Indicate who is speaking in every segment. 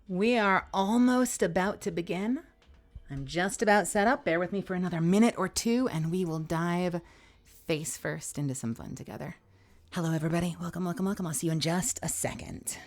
Speaker 1: We are almost about to begin. I'm just about set up. Bear with me for another minute or two, and we will dive face first into some fun together. Hello, everybody. Welcome, welcome, welcome. I'll see you in just a second.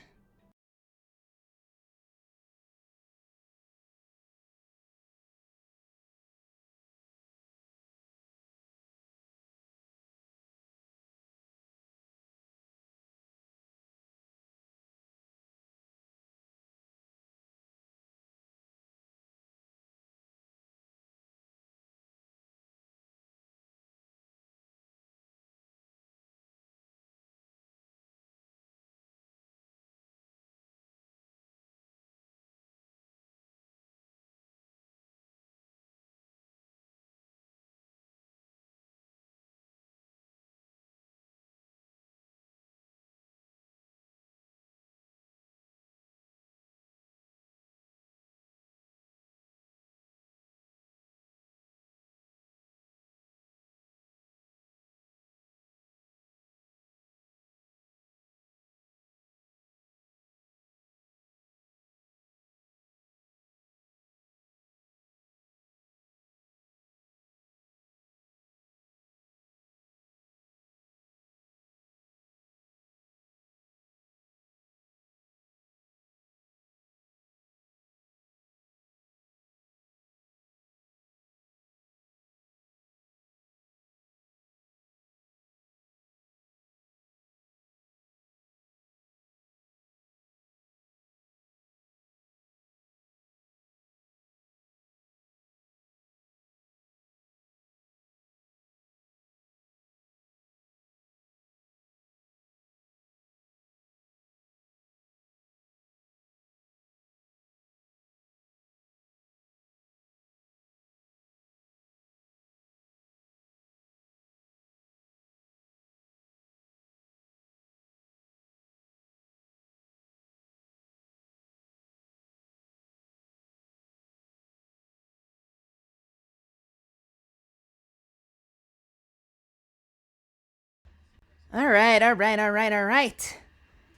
Speaker 1: All right.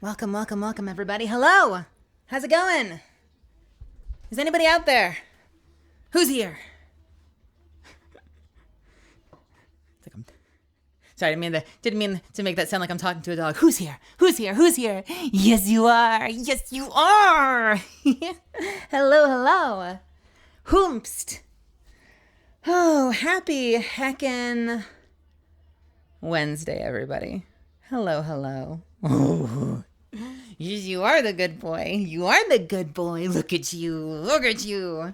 Speaker 1: Welcome, everybody. Hello. How's it going? Is anybody out there? Who's here? It's like sorry, didn't mean to make that sound like I'm talking to a dog. Who's here? Yes, you are. Hello. Hoomst. Oh, happy heckin' Wednesday, everybody. Hello. Oh, yes, you are the good boy. Look at you.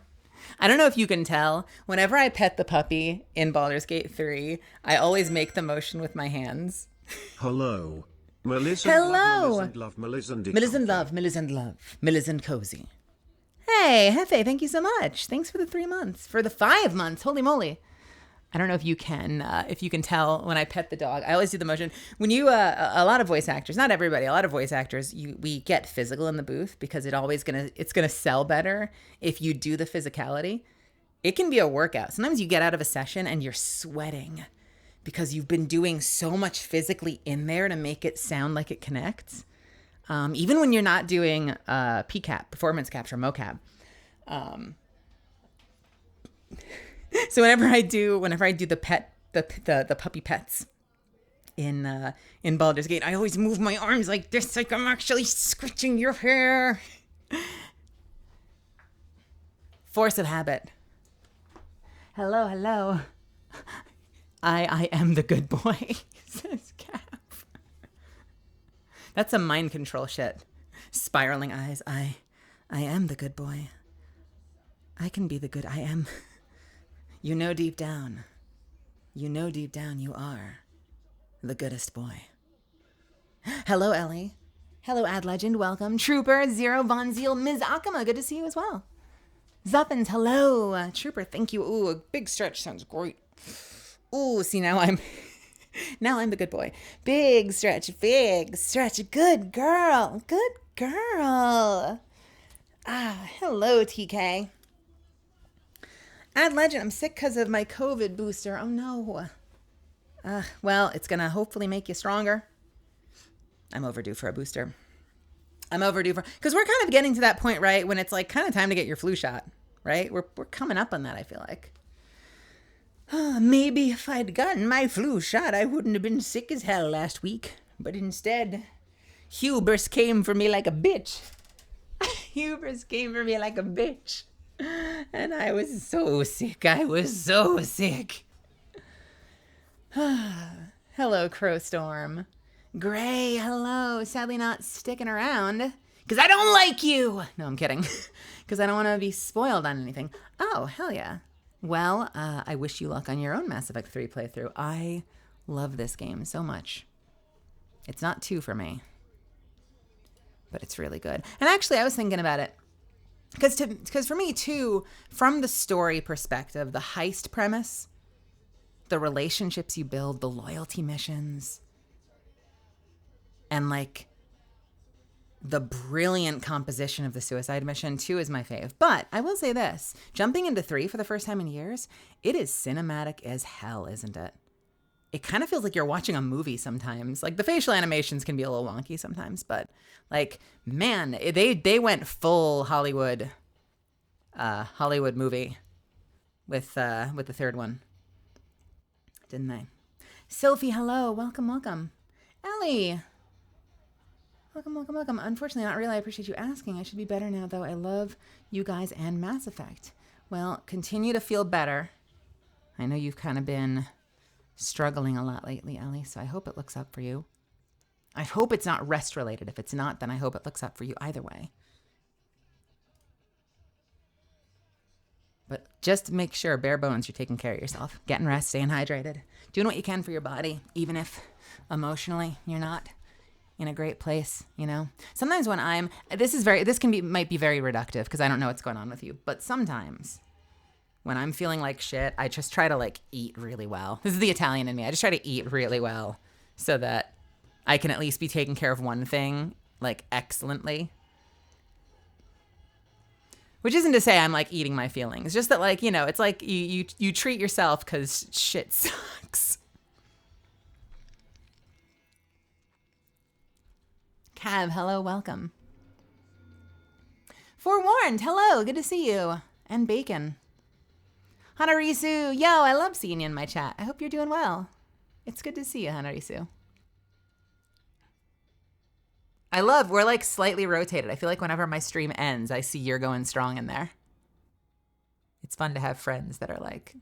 Speaker 1: I don't know if you can tell. Whenever I pet the puppy in Baldur's Gate 3, I always make the motion with my hands.
Speaker 2: Hello. Melisande love.
Speaker 1: Melisande Cozy. Hey, Hefe, thank you so much. Thanks for the 3 months. For the 5 months. Holy moly. I don't know if you can tell when I pet the dog. I always do the motion. When you, a lot of voice actors, not everybody, a lot of voice actors, we get physical in the booth because it's gonna sell better if you do the physicality. It can be a workout. Sometimes you get out of a session and you're sweating because you've been doing so much physically in there to make it sound like it connects. Even when you're not doing PCAP, performance capture, mocap. So whenever I do the puppy pets in Baldur's Gate, I always move my arms like this, like I'm actually scratching your hair. Force of habit. Hello. I am the good boy, says Cap. That's some mind control shit. Spiraling eyes. I am the good boy. I can be the good. I am. You know deep down you are the goodest boy. Hello, Ellie. Hello, Ad Legend. Welcome. Trooper, Zero, Von Zeal, Ms. Akama. Good to see you as well. Zuffins, hello. Trooper, thank you. Ooh, a big stretch sounds great. Ooh, see, now I'm the good boy. Big stretch. Good girl. Hello, TK. Ad Legend, I'm sick because of my COVID booster. Oh, no. Well, it's going to hopefully make you stronger. I'm overdue for a booster. I'm overdue for, because we're kind of getting to that point, right, when it's like kind of time to get your flu shot, right? We're coming up on that, I feel like. Maybe if I'd gotten my flu shot, I wouldn't have been sick as hell last week. But instead, hubris came for me like a bitch. Hubris came for me like a bitch. And I was so sick. I was so sick. Hello, Crowstorm. Gray, hello. Sadly not sticking around. Because I don't like you. No, I'm kidding. Because I don't want to be spoiled on anything. Oh, hell yeah. Well, I wish you luck on your own Mass Effect 3 playthrough. I love this game so much. It's not 2 for me, but it's really good. And actually, I was thinking about it. Because for me, too, from the story perspective, the heist premise, the relationships you build, the loyalty missions, and like the brilliant composition of the suicide mission, 2 is my fave. But I will say this, jumping into 3 for the first time in years, it is cinematic as hell, isn't it? It kind of feels like you're watching a movie sometimes. Like the facial animations can be a little wonky sometimes, but like, man, they went full Hollywood movie with the third one, didn't they? Sophie, hello, welcome. Ellie. Welcome. Unfortunately, not really. I appreciate you asking. I should be better now, though. I love you guys and Mass Effect. Well, continue to feel better. I know you've kind of been struggling a lot lately, Ellie, so I hope it looks up for you. I hope it's not rest-related. If it's not, then I hope it looks up for you either way. But just make sure, bare bones, you're taking care of yourself. Getting rest, staying hydrated. Doing what you can for your body, even if emotionally you're not in a great place, you know? Sometimes when might be very reductive because I don't know what's going on with you, but sometimes when I'm feeling like shit, I just try to like eat really well. This is the Italian in me. I just try to eat really well so that I can at least be taking care of one thing like excellently. Which isn't to say I'm like eating my feelings, just that like, you know, it's like you treat yourself because shit sucks. Cav, hello, welcome. Forewarned, hello, good to see you. And Bacon. Hanarisu, yo, I love seeing you in my chat. I hope you're doing well. It's good to see you, Hanarisu. We're like slightly rotated. I feel like whenever my stream ends, I see you're going strong in there. It's fun to have friends that are like,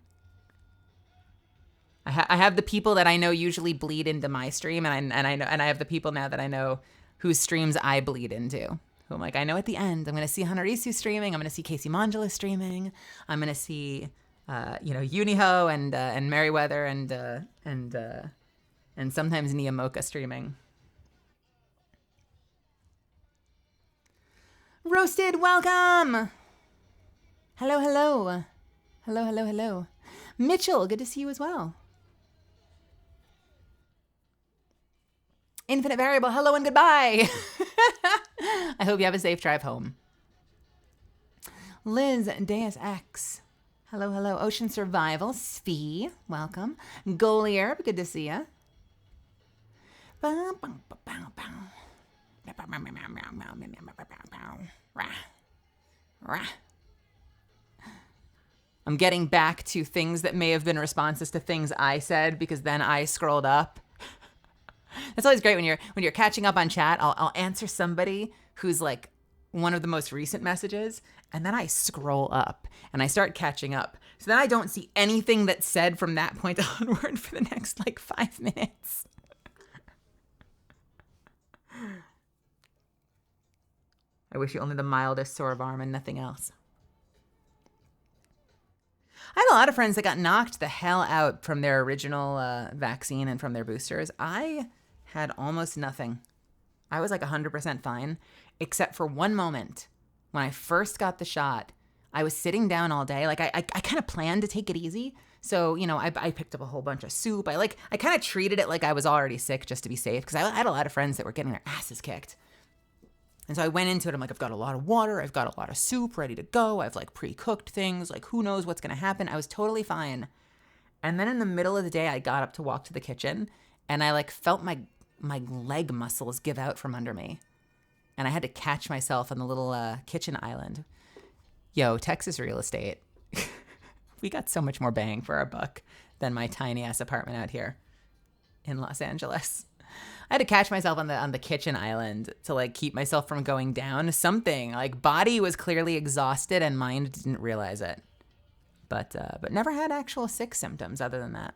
Speaker 1: I have the people that I know usually bleed into my stream, and I have the people now that I know whose streams I bleed into. Who I'm like, I know at the end, I'm going to see Hanarisu streaming. I'm going to see Casey Mongela streaming. I'm going to see, Uniho and Merriweather and sometimes Niyamoka streaming. Roasted, welcome. Hello. Mitchell, good to see you as well. Infinite Variable, hello and goodbye. I hope you have a safe drive home. Liz, Deus X, hello. Ocean Survival, Svi, welcome. Golier, good to see you. I'm getting back to things that may have been responses to things I said because then I scrolled up. It's always great when you're catching up on chat. I'll answer somebody who's like one of the most recent messages, and then I scroll up and I start catching up. So then I don't see anything that's said from that point onward for the next like 5 minutes. I wish you only the mildest sore of arm and nothing else. I have a lot of friends that got knocked the hell out from their original vaccine and from their boosters. I had almost nothing. I was like 100% fine, except for one moment when I first got the shot. I was sitting down all day. Like I kind of planned to take it easy. So, you know, I picked up a whole bunch of soup. I kind of treated it like I was already sick just to be safe because I had a lot of friends that were getting their asses kicked. And so I went into it. I'm like, I've got a lot of water. I've got a lot of soup ready to go. I've like pre-cooked things. Like, who knows what's going to happen? I was totally fine. And then in the middle of the day, I got up to walk to the kitchen and I like felt my leg muscles give out from under me. and I had to catch myself on the little kitchen island. Yo, Texas real estate. We got so much more bang for our buck than my tiny ass apartment out here in Los Angeles. I had to catch myself on the kitchen island to like keep myself from going down. Something like body was clearly exhausted and mind didn't realize it. But never had actual sick symptoms other than that.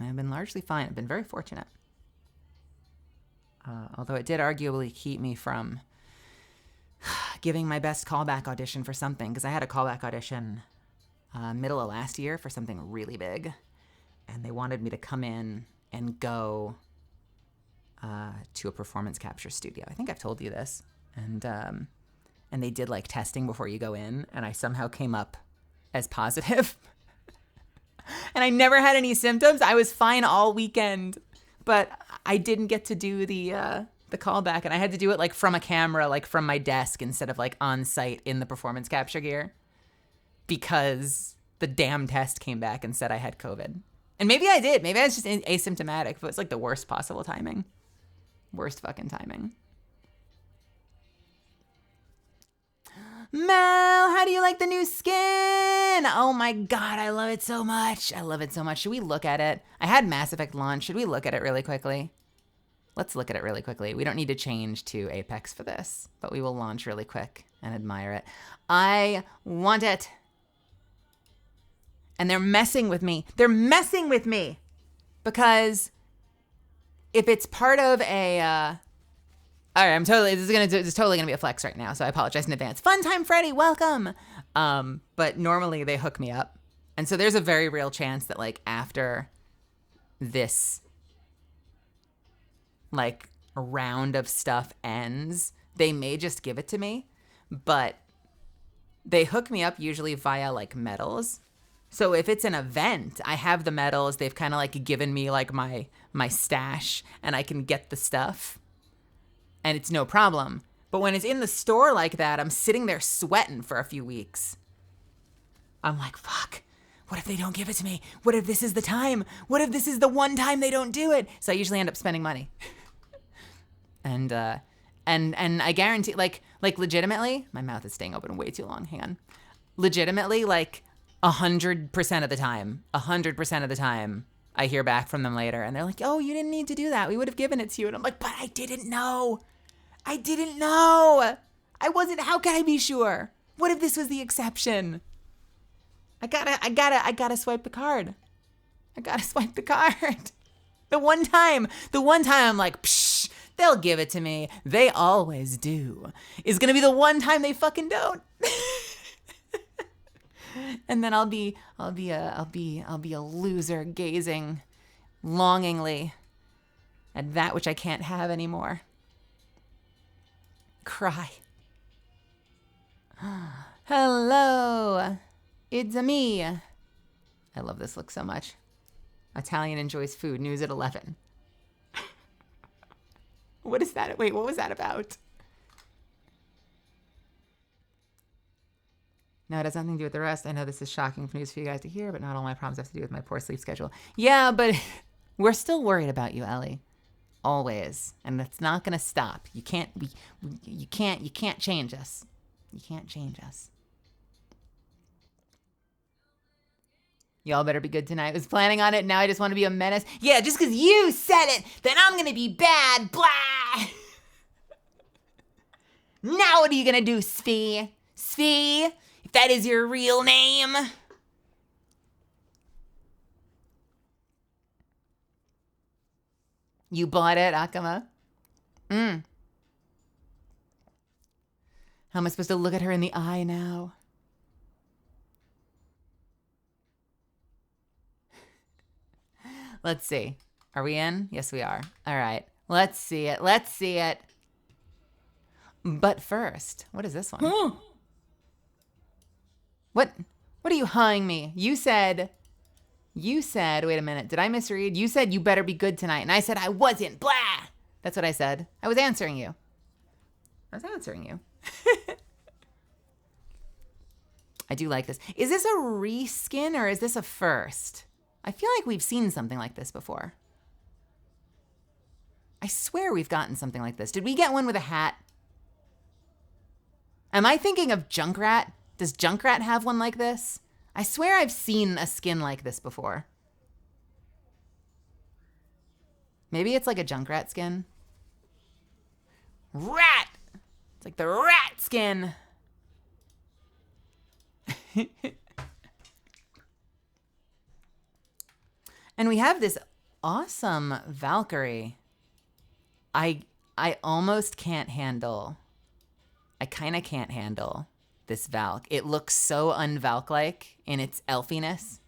Speaker 1: I've been largely fine. I've been very fortunate. Although it did arguably keep me from giving my best callback audition for something, because I had a callback audition middle of last year for something really big, and they wanted me to come in and go to a performance capture studio. I think I've told you this. And they did like testing before you go in, and I somehow came up as positive. And I never had any symptoms. I was fine all weekend, but I didn't get to do the callback, and I had to do it like from a camera, like from my desk instead of like on site in the performance capture gear, because the damn test came back and said I had COVID. And maybe I did. Maybe I was just asymptomatic, but it's like the worst possible timing. Worst fucking timing. Mel, how do you like the new skin? Oh my God, I love it so much. I love it so much. Should we look at it? I had Mass Effect launch. Should we look at it really quickly? Let's look at it really quickly. We don't need to change to Apex for this, but we will launch really quick and admire it. I want it. And they're messing with me. They're messing with me. Because if it's part of a... all right, this is totally gonna be a flex right now, so I apologize in advance. Fun Time Freddy, welcome. But normally they hook me up, and so there's a very real chance that like after this like round of stuff ends, they may just give it to me, but they hook me up usually via like medals. So if it's an event, I have the medals. They've kind of like given me like my stash, and I can get the stuff. And it's no problem. But when it's in the store like that, I'm sitting there sweating for a few weeks. I'm like, fuck, what if they don't give it to me? What if this is the time? What if this is the one time they don't do it? So I usually end up spending money. And I guarantee, like legitimately, my mouth is staying open way too long, hang on. Legitimately, like 100% of the time, I hear back from them later, and they're like, oh, you didn't need to do that. We would have given it to you. And I'm like, but I didn't know. I wasn't, how could I be sure? What if this was the exception? I gotta swipe the card. The one time I'm like, psh, they'll give it to me. They always do. Is gonna be the one time they fucking don't. And then I'll be a loser gazing longingly at that which I can't have anymore. Cry. Hello, it's a me. I love this look so much. Italian enjoys food. News at 11. What is that? Wait, what was that about? No, it has nothing to do with the rest. I know this is shocking news for you guys to hear, but not all my problems have to do with my poor sleep schedule. Yeah, but we're still worried about you, Ellie. Always. And it's not going to stop. You can't change us. You can't change us. Y'all better be good tonight. I was planning on it. Now I just want to be a menace. Yeah, just because you said it, then I'm going to be bad. Blah. Now what are you going to do, Svi? Svi? If that is your real name. You bought it, Akama? How am I supposed to look at her in the eye now? Let's see. Are we in? Yes, we are. All right. Let's see it. But first, what is this one? What are you huhing me? You said, wait a minute, did I misread? You said you better be good tonight. And I said I wasn't, blah. That's what I said. I was answering you. I do like this. Is this a reskin or is this a first? I feel like we've seen something like this before. I swear we've gotten something like this. Did we get one with a hat? Am I thinking of Junkrat? Does Junkrat have one like this? I swear I've seen a skin like this before. Maybe it's like a Junkrat skin. Rat! It's like the rat skin. And we have this awesome Valkyrie. I almost can't handle. I kind of can't handle this Valk. It looks so un-Valk-like in its elfiness.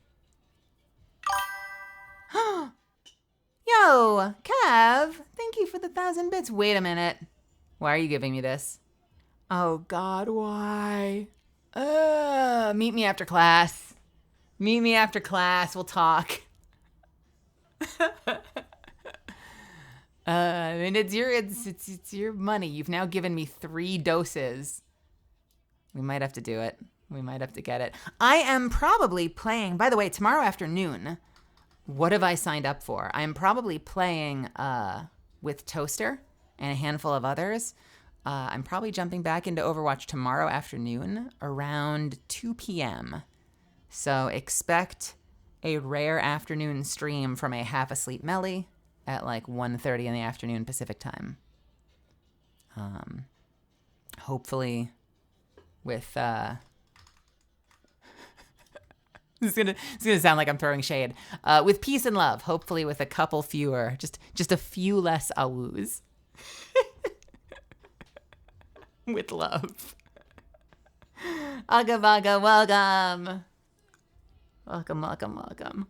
Speaker 1: Yo, Cav, thank you for the 1,000 bits. Wait a minute. Why are you giving me this? Oh, God, why? Meet me after class. Meet me after class. We'll talk. I mean, it's your money. You've now given me 3 doses. We might have to do it. We might have to get it. I am probably playing, by the way, tomorrow afternoon. What have I signed up for? I am probably playing with Toaster and a handful of others. I'm probably jumping back into Overwatch tomorrow afternoon around 2 p.m. So expect a rare afternoon stream from a half-asleep Melly at like 1:30 in the afternoon Pacific time. Hopefully with... It's gonna sound like I'm throwing shade. With peace and love, hopefully with a couple fewer, just a few less awoos. With love. Aga baga welcome. Welcome.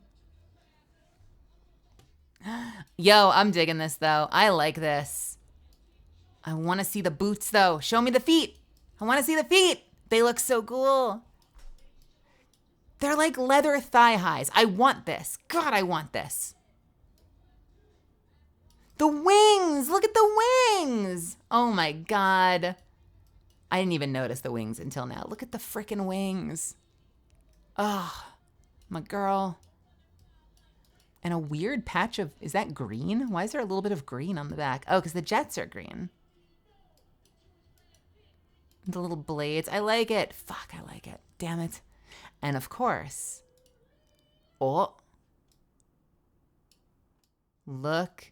Speaker 1: Yo, I'm digging this though. I like this. I want to see the boots though. Show me the feet. I want to see the feet. They look so cool. They're like leather thigh highs. I want this. God, I want this. The wings. Look at the wings. Oh my God. I didn't even notice the wings until now. Look at the frickin' wings. Oh, my girl. And a weird patch of, is that green? Why is there a little bit of green on the back? Oh, because the jets are green. The little blades. I like it. Fuck, I like it. Damn it. And of course, oh, look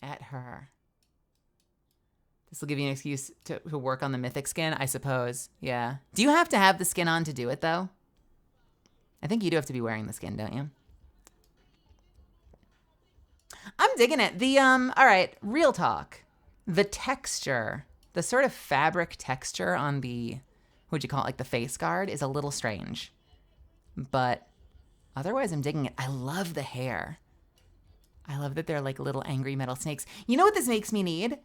Speaker 1: at her. This will give you an excuse to work on the mythic skin, I suppose. Yeah. Do you have to have the skin on to do it, though? I think you do have to be wearing the skin, don't you? I'm digging it. All right, real talk. The texture, the sort of fabric texture on the, what'd you call it, like the face guard is a little strange. But otherwise, I'm digging it. I love the hair. I love that they're like little angry metal snakes. You know what this makes me need?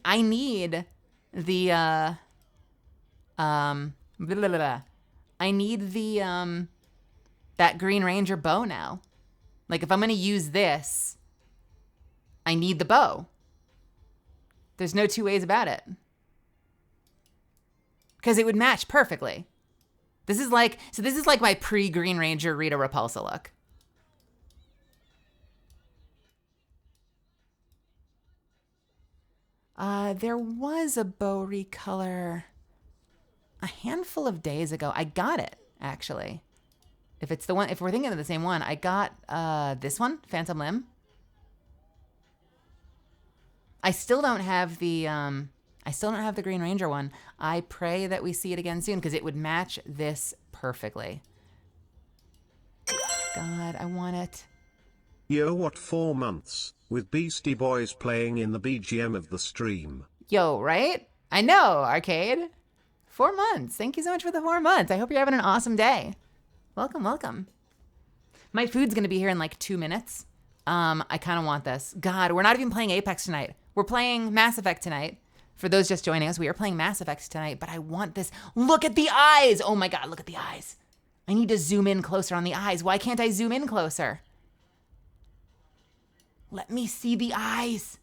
Speaker 1: I need the, I need the, that Green Ranger bow now. Like if I'm going to use this, I need the bow. There's no two ways about it. Because it would match perfectly. This is like my pre-Green Ranger Rita Repulsa look. There was a bow recolor a handful of days ago. I got it, actually. If it's the one, if we're thinking of the same one, I got this one, Phantom Limb. I still don't have the Green Ranger one. I pray that we see it again soon because it would match this perfectly. God, I want it.
Speaker 2: Yo, what 4 months, with Beastie Boys playing in the BGM of the stream.
Speaker 1: Yo, right? I know, Arcade. 4 months. Thank you so much for the 4 months. I hope you're having an awesome day. Welcome, welcome. My food's gonna be here in like 2 minutes. I kind of want this. God, we're not even playing Apex tonight. We're playing Mass Effect tonight. For those just joining us, we are playing Mass Effect tonight, but I want this. Look at the eyes. Oh my God, look at the eyes. I need to zoom in closer on the eyes. Why can't I zoom in closer? Let me see the eyes.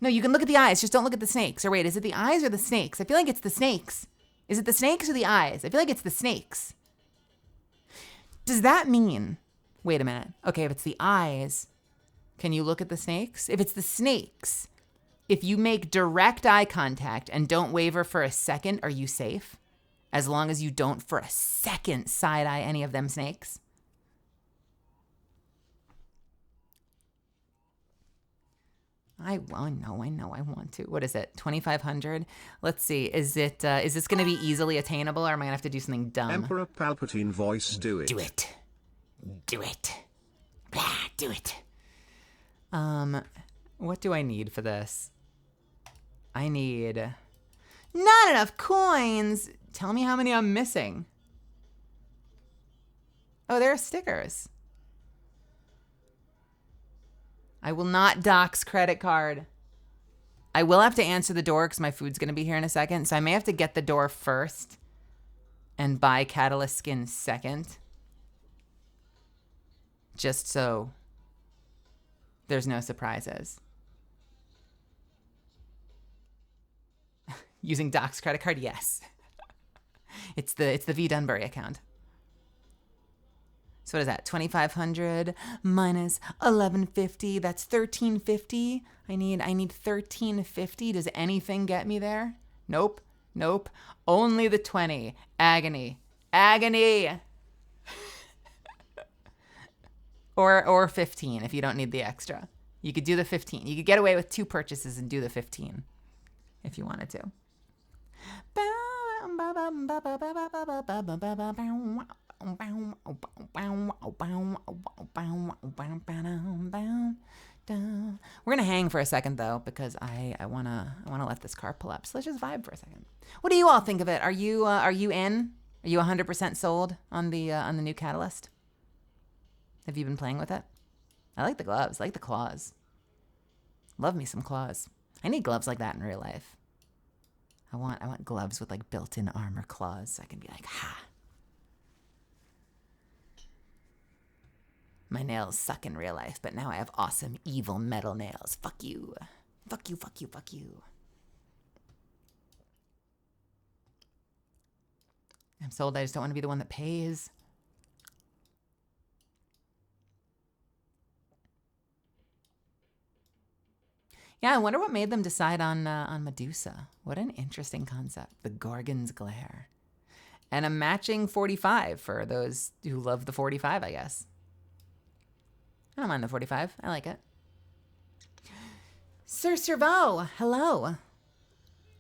Speaker 1: No, you can look at the eyes. Just don't look at the snakes. Or wait, is it the eyes or the snakes? I feel like it's the snakes. Is it the snakes or the eyes? I feel like it's the snakes. Does that mean, wait a minute. Okay, if it's the eyes, Can you look at the snakes? If it's the snakes, if you make direct eye contact and don't waver for a second, are you safe? As long as you don't for a second side eye any of them snakes. I know, I want to. What is it? 2,500? Let's see. Is this going to be easily attainable, or am I going to have to do something dumb?
Speaker 2: Emperor Palpatine voice, do it.
Speaker 1: Do it. Do it. Blah, do it. What do I need for this? I need not enough coins. Tell me how many I'm missing. Oh, there are stickers. I will not dox credit card. I will have to answer the door because my food's going to be here in a second. So I may have to get the door first and buy Catalyst skin second. Just so there's no surprises. Using dox credit card? Yes. It's the V Dunbury account. So what is that? 2,500 minus 1,150. That's 1,350. I need 1,350. Does anything get me there? Nope. Nope. Only the 20. Agony. Agony. or 15 if you don't need the extra. You could do the 15. You could get away with 2 purchases and do the 15 if you wanted to. We're gonna hang for a second though because I wanna let this car pull up. So let's just vibe for a second. What do you all think of it? Are you in? Are you 100% sold on the new Catalyst? Have you been playing with it? I like the gloves. I like the claws. Love me some claws. I need gloves like that in real life. I want gloves with like built-in armor claws so I can be like, ha. My nails suck in real life, but now I have awesome evil metal nails. Fuck you. Fuck you, fuck you, fuck you. I'm sold. I just don't want to be the one that pays. Yeah, I wonder what made them decide on Medusa. What an interesting concept. The Gorgon's Glare. And a matching 45 for those who love the 45, I guess. I don't mind the 45. I like it. Sir Servo, hello.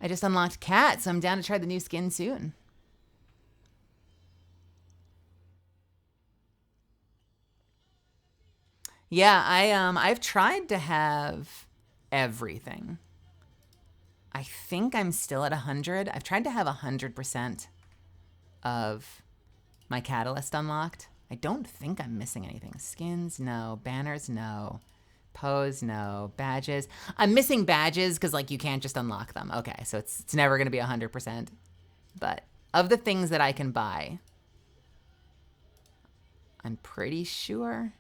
Speaker 1: I just unlocked Cat, so I'm down to try the new skin soon. Yeah, I've tried to have everything. I think I'm still at 100. I've tried to have 100% of my Catalyst unlocked. I don't think I'm missing anything. Skins, no. Banners, no. Pose, no. Badges. I'm missing badges because like you can't just unlock them. Okay, so it's never going to be 100%. But of the things that I can buy, I'm pretty sure.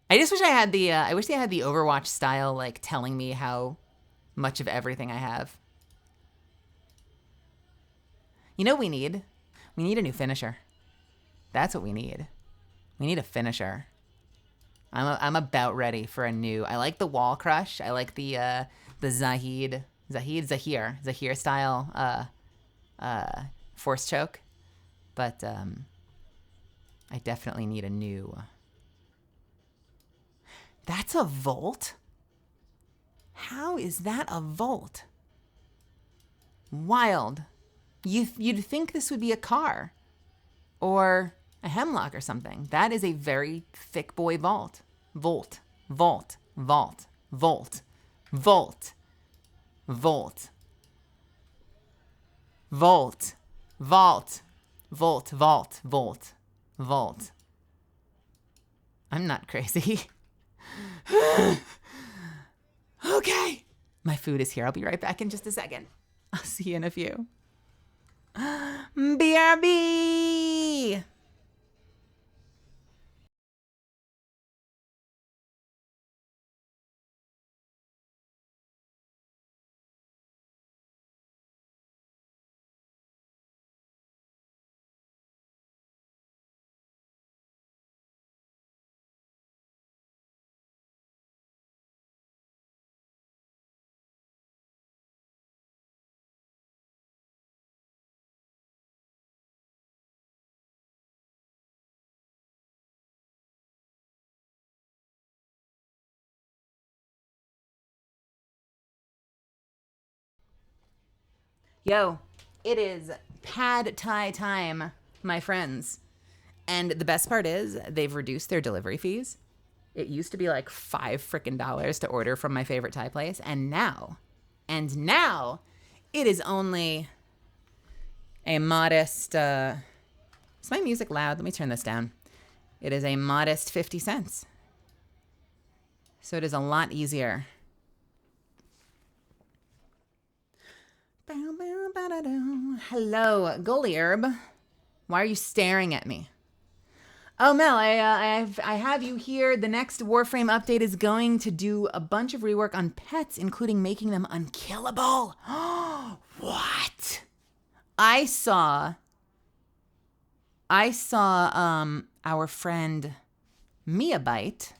Speaker 1: I just wish I had the I wish they had the Overwatch style like telling me how much of everything I have. You know what we need? We need a new finisher. That's what we need. We need a finisher. I'm about ready for a new. I like the Wall Crush. I like the Zahir style Force Choke. But I definitely need a new. That's a Volt? How is that a Volt? Wild. You'd think this would be a car or a Hemlock or something. That is a very thick boy Volt. Volt. Volt. Volt. Volt. Volt. Volt. Volt. Vault. Volt. Vault. Volt. Volt. I'm not crazy. Okay. My food is here. I'll be right back in just a second. I'll see you in a few. BRB! Yo, it is pad thai time, my friends. And the best part is they've reduced their delivery fees. It used to be like $5 to order from my favorite Thai place. And now it is only a modest, is my music loud? Let me turn this down. It is a modest 50 cents. So it is a lot easier. Hello, Goalie Herb. Why are you staring at me? Oh, Mel, I have you here. The next Warframe update is going to do a bunch of rework on pets, including making them unkillable. What? I saw our friend Miabyte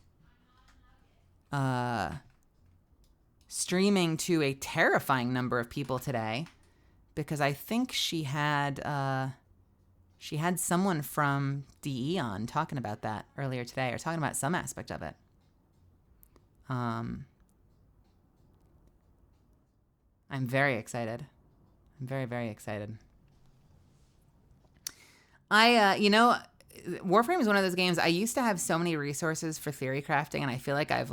Speaker 1: streaming to a terrifying number of people today because I think she had someone from DE on talking about that earlier today, or talking about some aspect of it. I'm very excited. I'm very, very excited. Warframe is one of those games. I used to have so many resources for theory crafting, and I feel like I've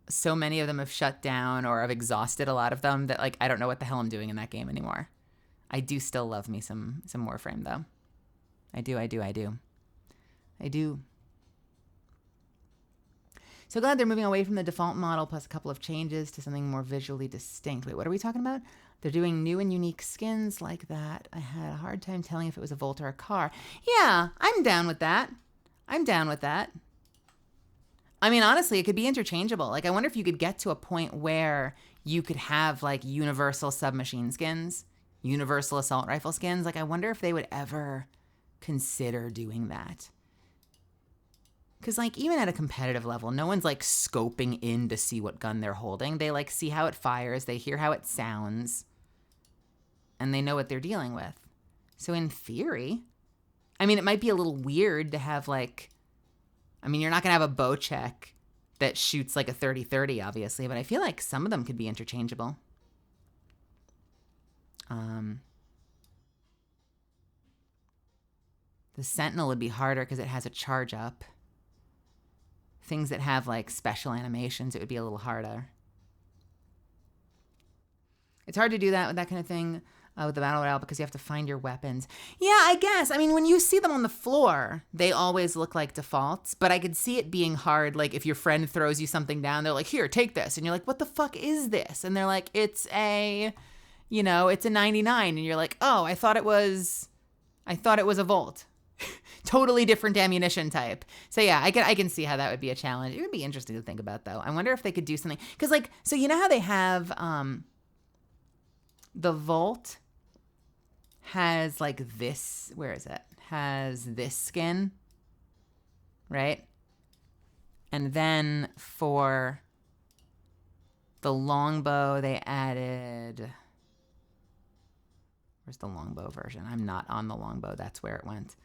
Speaker 1: so many of them have shut down, or I've exhausted a lot of them that I don't know what the hell I'm doing in that game anymore. I do still love me some Warframe though. I do. So glad they're moving away from the default model plus a couple of changes to something more visually distinct. Wait, what are we talking about? They're doing new and unique skins like that. I had a hard time telling if it was a Volt or a car. Yeah, I'm down with that. I mean, honestly, it could be interchangeable. I wonder if you could get to a point where you could have universal submachine skins, universal assault rifle skins. I wonder if they would ever consider doing that. Because, even at a competitive level, no one's, scoping in to see what gun they're holding. They, see how it fires, they hear how it sounds, and they know what they're dealing with. So, in theory, it might be a little weird to have, you're not going to have a bow check that shoots, a 30-30, obviously, but I feel like some of them could be interchangeable. The Sentinel would be harder because it has a charge up. Things that have special animations, it would be a little harder. It's hard to do that with that kind of thing with the Battle Royale because you have to find your weapons. Yeah, I guess. When you see them on the floor, they always look like defaults, but I could see it being hard. If your friend throws you something down, they're like, here, take this. And you're like, what the fuck is this? And they're like, it's a 99. And you're like, oh, I thought it was a Volt. Totally different ammunition type. So yeah, I can see how that would be a challenge. It would be interesting to think about though. I wonder if they could do something because so you know how they have the Volt has this, where is it? Has this skin, right? And then for the longbow they added, where's the longbow version? I'm not on the longbow. That's where it went.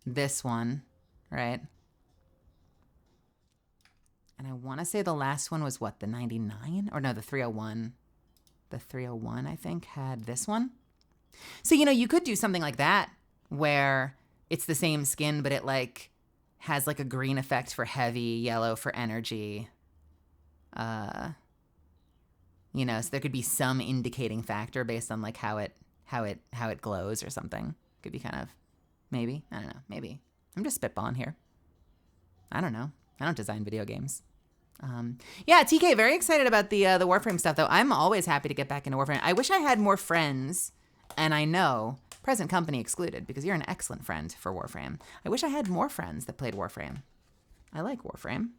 Speaker 1: This one, right? And I want to say the last one was what, the 99? Or no, the 301. The 301, I think, had this one. So, you could do something like that where it's the same skin, but it has a green effect for heavy, yellow for energy. So there could be some indicating factor based on how it glows or something. Could be kind of, maybe, I don't know, maybe. I'm just spitballing here. I don't know. I don't design video games. Yeah, TK, very excited about the Warframe stuff, though. I'm always happy to get back into Warframe. I wish I had more friends, and I know, present company excluded, because you're an excellent friend for Warframe. I wish I had more friends that played Warframe. I like Warframe.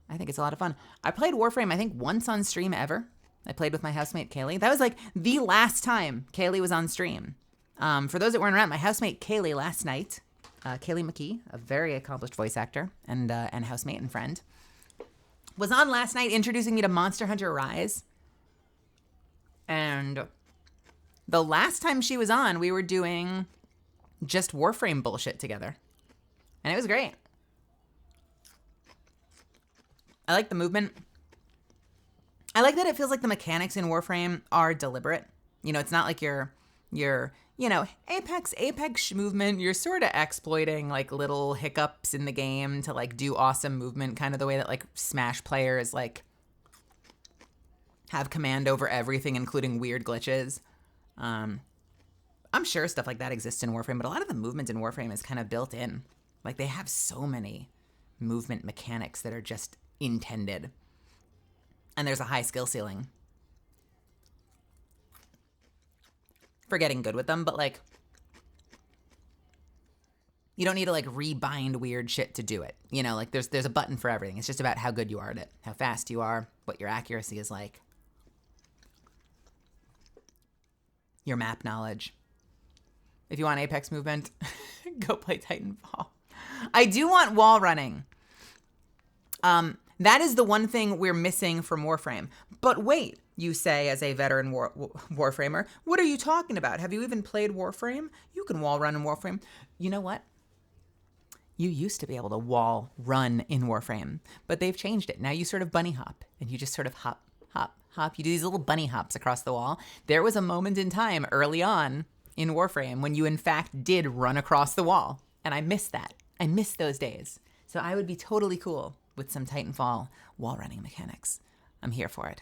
Speaker 1: I think it's a lot of fun. I played Warframe, I think, once on stream ever. I played with my housemate, Kaylee. That was the last time Kaylee was on stream. For those that weren't around, my housemate Kaylee last night, Kaylee McKee, a very accomplished voice actor and housemate and friend, was on last night introducing me to Monster Hunter Rise. And the last time she was on, we were doing just Warframe bullshit together. And it was great. I like the movement. I like that it feels like the mechanics in Warframe are deliberate. You know, it's not like you're Apex movement. You're sort of exploiting like little hiccups in the game to like do awesome movement, kind of the way that like Smash players like have command over everything, including weird glitches. I'm sure stuff like that exists in Warframe, but a lot of the movement in Warframe is kind of built in. Like they have so many movement mechanics that are just intended. And there's a high skill ceiling for getting good with them, but like you don't need to like rebind weird shit to do it. You know, like there's a button for everything. It's just about how good you are at it, how fast you are, what your accuracy is like, your map knowledge. If you want Apex movement, go play Titanfall. I do want wall running. That is the one thing we're missing from Warframe. But wait, you say as a veteran Warframer, what are you talking about? Have you even played Warframe? You can wall run in Warframe. You know what? You used to be able to wall run in Warframe, but they've changed it. Now you sort of bunny hop, and you just sort of hop, hop, hop. You do these little bunny hops across the wall. There was a moment in time early on in Warframe when you in fact did run across the wall, and I miss that. I miss those days. So I would be totally cool with some Titanfall wall running mechanics. I'm here for it.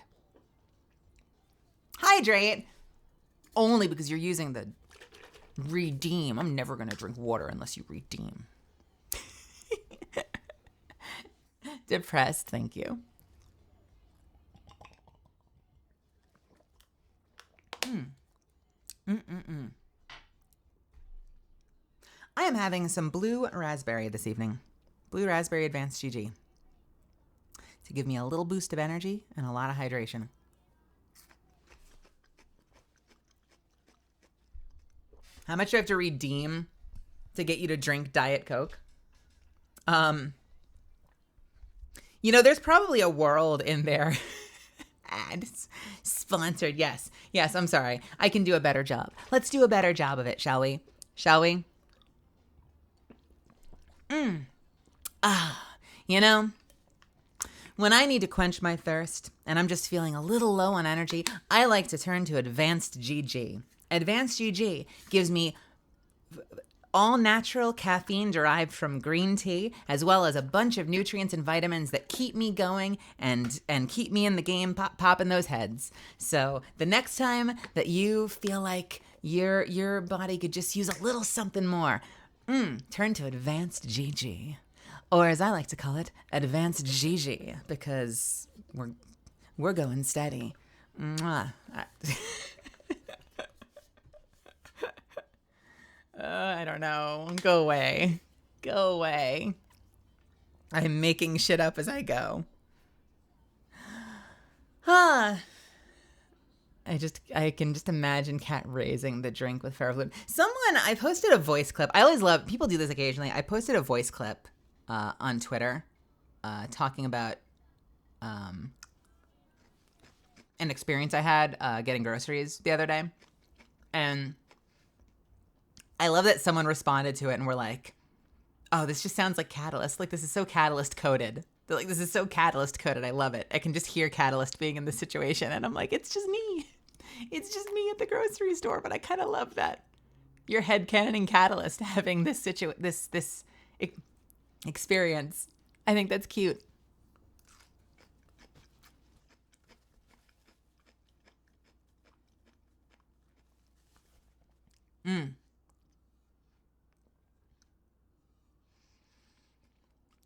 Speaker 1: Hydrate! Only because you're using the redeem. I'm never going to drink water unless you redeem. Depressed, thank you. I am having some blue raspberry this evening. Blue raspberry advanced GG. To give me a little boost of energy and a lot of hydration. How much do I have to redeem to get you to drink Diet Coke? You know, there's probably a world in there. Ads. Sponsored, yes. Yes, I'm sorry. I can do a better job. Let's do a better job of it, shall we? Shall we? You know, when I need to quench my thirst and I'm just feeling a little low on energy, I like to turn to ADVgg. ADVgg gives me all natural caffeine derived from green tea, as well as a bunch of nutrients and vitamins that keep me going and keep me in the game popping those heads. So the next time that you feel like your body could just use a little something more, turn to ADVgg. Or as I like to call it, ADVgg, because we're going steady. Mwah. I don't know. Go away. Go away. I'm making shit up as I go. I can just imagine Kat raising the drink with Fairflute. I posted a voice clip. I always love, people do this occasionally. I posted a voice clip on Twitter talking about an experience I had getting groceries the other day. And I love that someone responded to it and were like, oh, this just sounds like Catalyst. Like, this is so Catalyst coded. They're like, this is so Catalyst coded. I love it. I can just hear Catalyst being in this situation. And I'm like, it's just me. It's just me at the grocery store. But I kind of love that. Your headcanoning Catalyst having this experience. I think that's cute.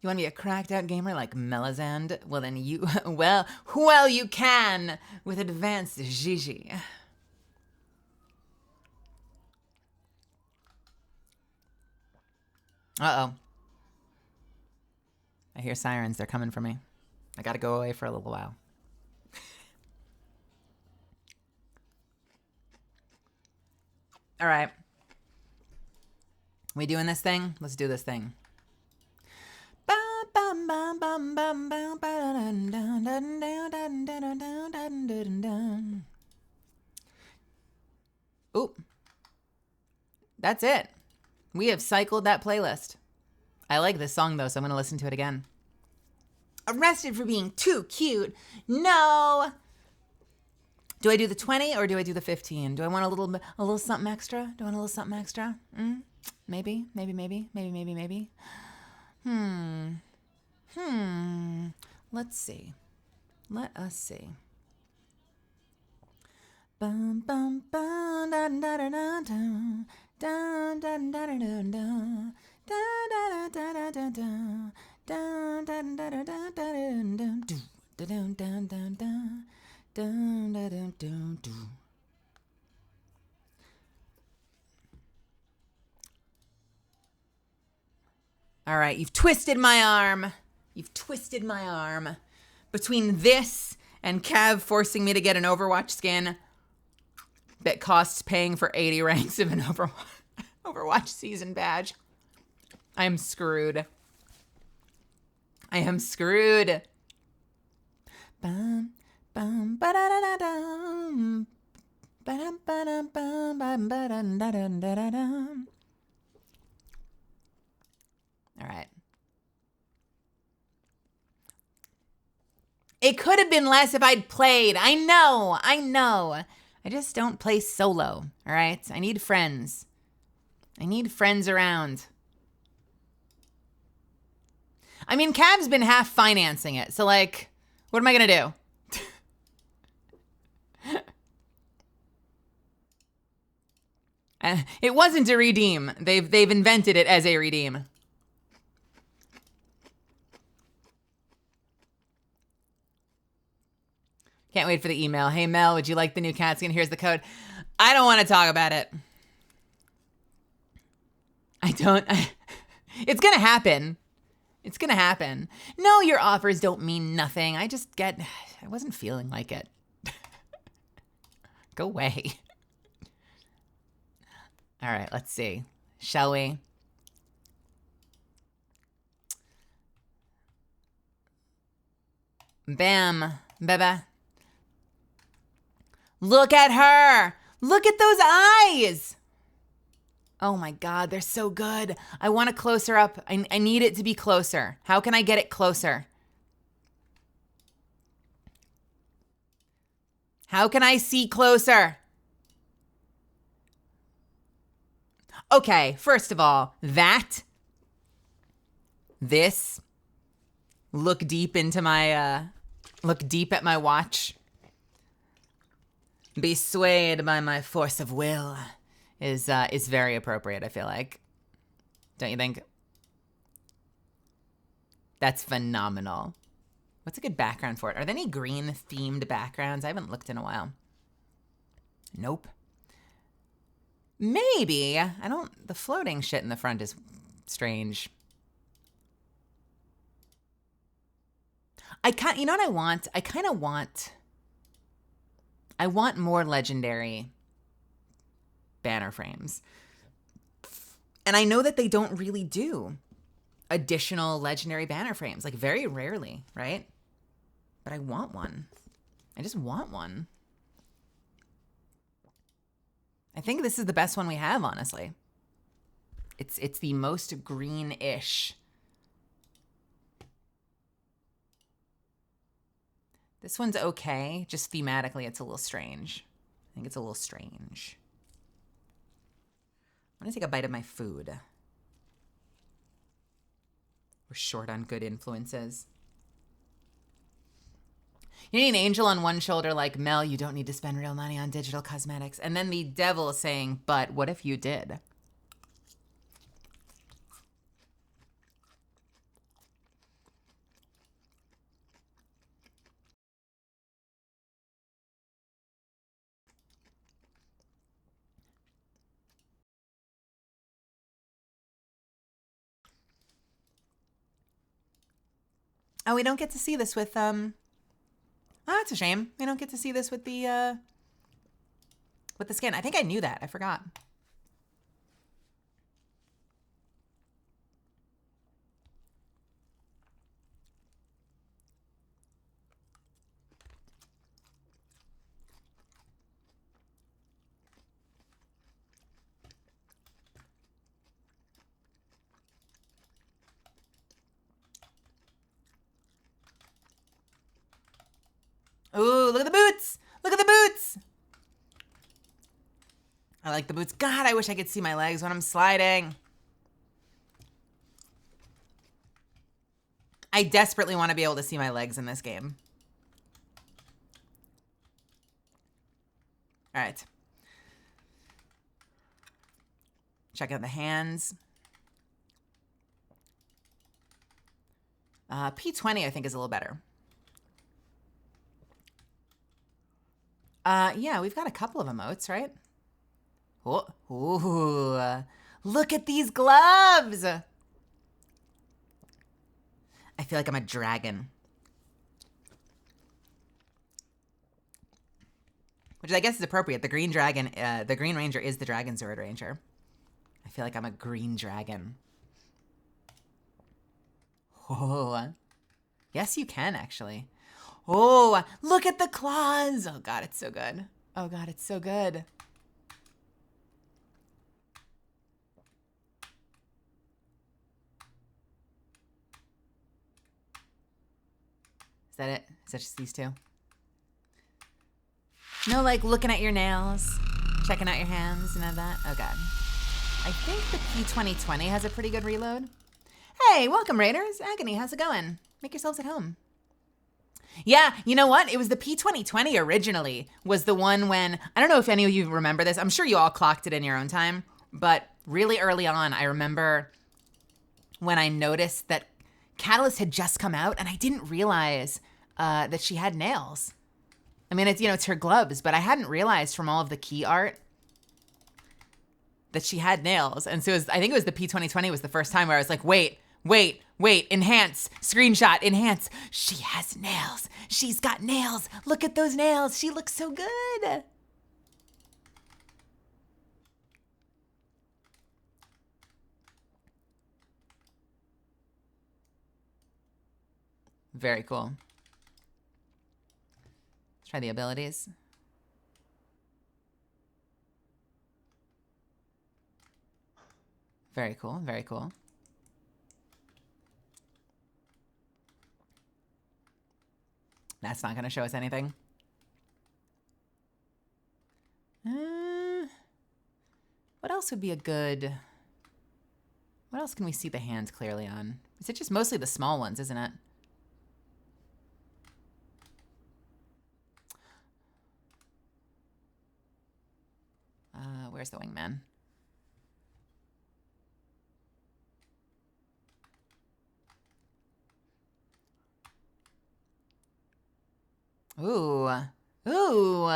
Speaker 1: You want to be a cracked out gamer like Melazand? Well, then you, well, you can with ADVgg. Uh-oh. I hear sirens. They're coming for me. I gotta go away for a little while. All right. We doing this thing? Let's do this thing. Oop. That's it. We have cycled that playlist. I like this song, though, so I'm going to listen to it again. Arrested for being too cute. No. Do I do the 20 or do I do the 15? Do I want a little something extra? Do I want a little something extra? Maybe. Let's see. Let us see. Bum bum bum da da da da da da da da da da da da da da. All right, you've twisted my arm. You've twisted my arm. Between this and Cav forcing me to get an Overwatch skin that costs paying for 80 ranks of an Overwatch season badge, I am screwed. I am screwed. Bum, bum, ba-da-da-da-dum. Ba-dum, ba-dum, bum, bum, ba-dum, da-dum, da-da-dum. All right. It could have been less if I'd played. I know. I just don't play solo, all right? I need friends. I need friends around. I mean, Cav's been half financing it, so like, what am I gonna do? It wasn't a redeem. They've invented it as a redeem. Can't wait for the email. Hey, Mel, would you like the new cat skin? Here's the code. I don't want to talk about it. It's going to happen. It's going to happen. No, your offers don't mean nothing. I wasn't feeling like it. Go away. All right, let's see. Shall we? Bam. Baba. Look at her. Look at those eyes. Oh my God, they're so good. I want to close her up. I need it to be closer. How can I get it closer? How can I see closer? Okay, first of all, this, look deep at my watch. Be swayed by my force of will is very appropriate, I feel like. Don't you think? That's phenomenal. What's a good background for it? Are there any green themed backgrounds? I haven't looked in a while. Nope. Maybe. The floating shit in the front is strange. You know what I want? I want more legendary banner frames. And I know that they don't really do additional legendary banner frames, like very rarely, right? But I want one. I just want one. I think this is the best one we have, honestly. It's the most green-ish. This one's okay. Just thematically, it's a little strange. I think it's a little strange. I'm gonna take a bite of my food. We're short on good influences. You need an angel on one shoulder like, Mel, you don't need to spend real money on digital cosmetics. And then the devil saying, but what if you did? Oh, we don't get to see this with, oh, that's a shame. We don't get to see this with the skin. I think I knew that. I forgot. Ooh, look at the boots. Look at the boots. I like the boots. God, I wish I could see my legs when I'm sliding. I desperately want to be able to see my legs in this game. All right. Check out the hands. P20, I think, is a little better. Yeah, we've got a couple of emotes, right? Oh, ooh, look at these gloves. I feel like I'm a dragon. Which I guess is appropriate. The green dragon, the Green Ranger is the Dragon Sword Ranger. I feel like I'm a green dragon. Oh, yes, you can actually. Oh, look at the claws. Oh God, it's so good. Oh God, it's so good. Is that it? Is that just these two? No, like looking at your nails, checking out your hands and all that. Oh God. I think the P2020 has a pretty good reload. Hey, welcome Raiders. Agony, how's it going? Make yourselves at home. Yeah, you know what? It was the P2020 originally was the one when, I don't know if any of you remember this. I'm sure you all clocked it in your own time, but really early on, I remember when I noticed that Catalyst had just come out and I didn't realize that she had nails. I mean, it's her gloves, but I hadn't realized from all of the key art that she had nails. And so I think it was the P2020 was the first time where I was like, wait, enhance, screenshot, enhance. She has nails. She's got nails. Look at those nails. She looks so good. Very cool. Let's try the abilities. Very cool, very cool. That's not going to show us anything. What else would be a good... What else can we see the hands clearly on? Is it just mostly the small ones, isn't it? Where's the wingman? Ooh. Ooh.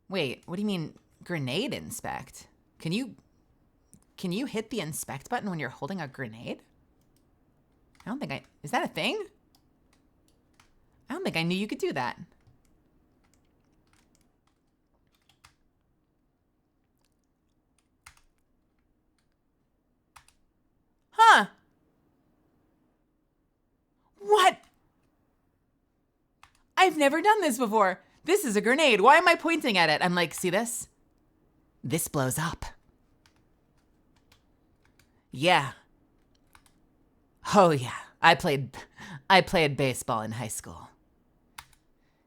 Speaker 1: Wait, what do you mean grenade inspect? Can you hit the inspect button when you're holding a grenade? I don't think is that a thing? I don't think I knew you could do that. Huh. What? I've never done this before. This is a grenade. Why am I pointing at it? I'm like, see this? This blows up. Yeah. Oh yeah. I played baseball in high school.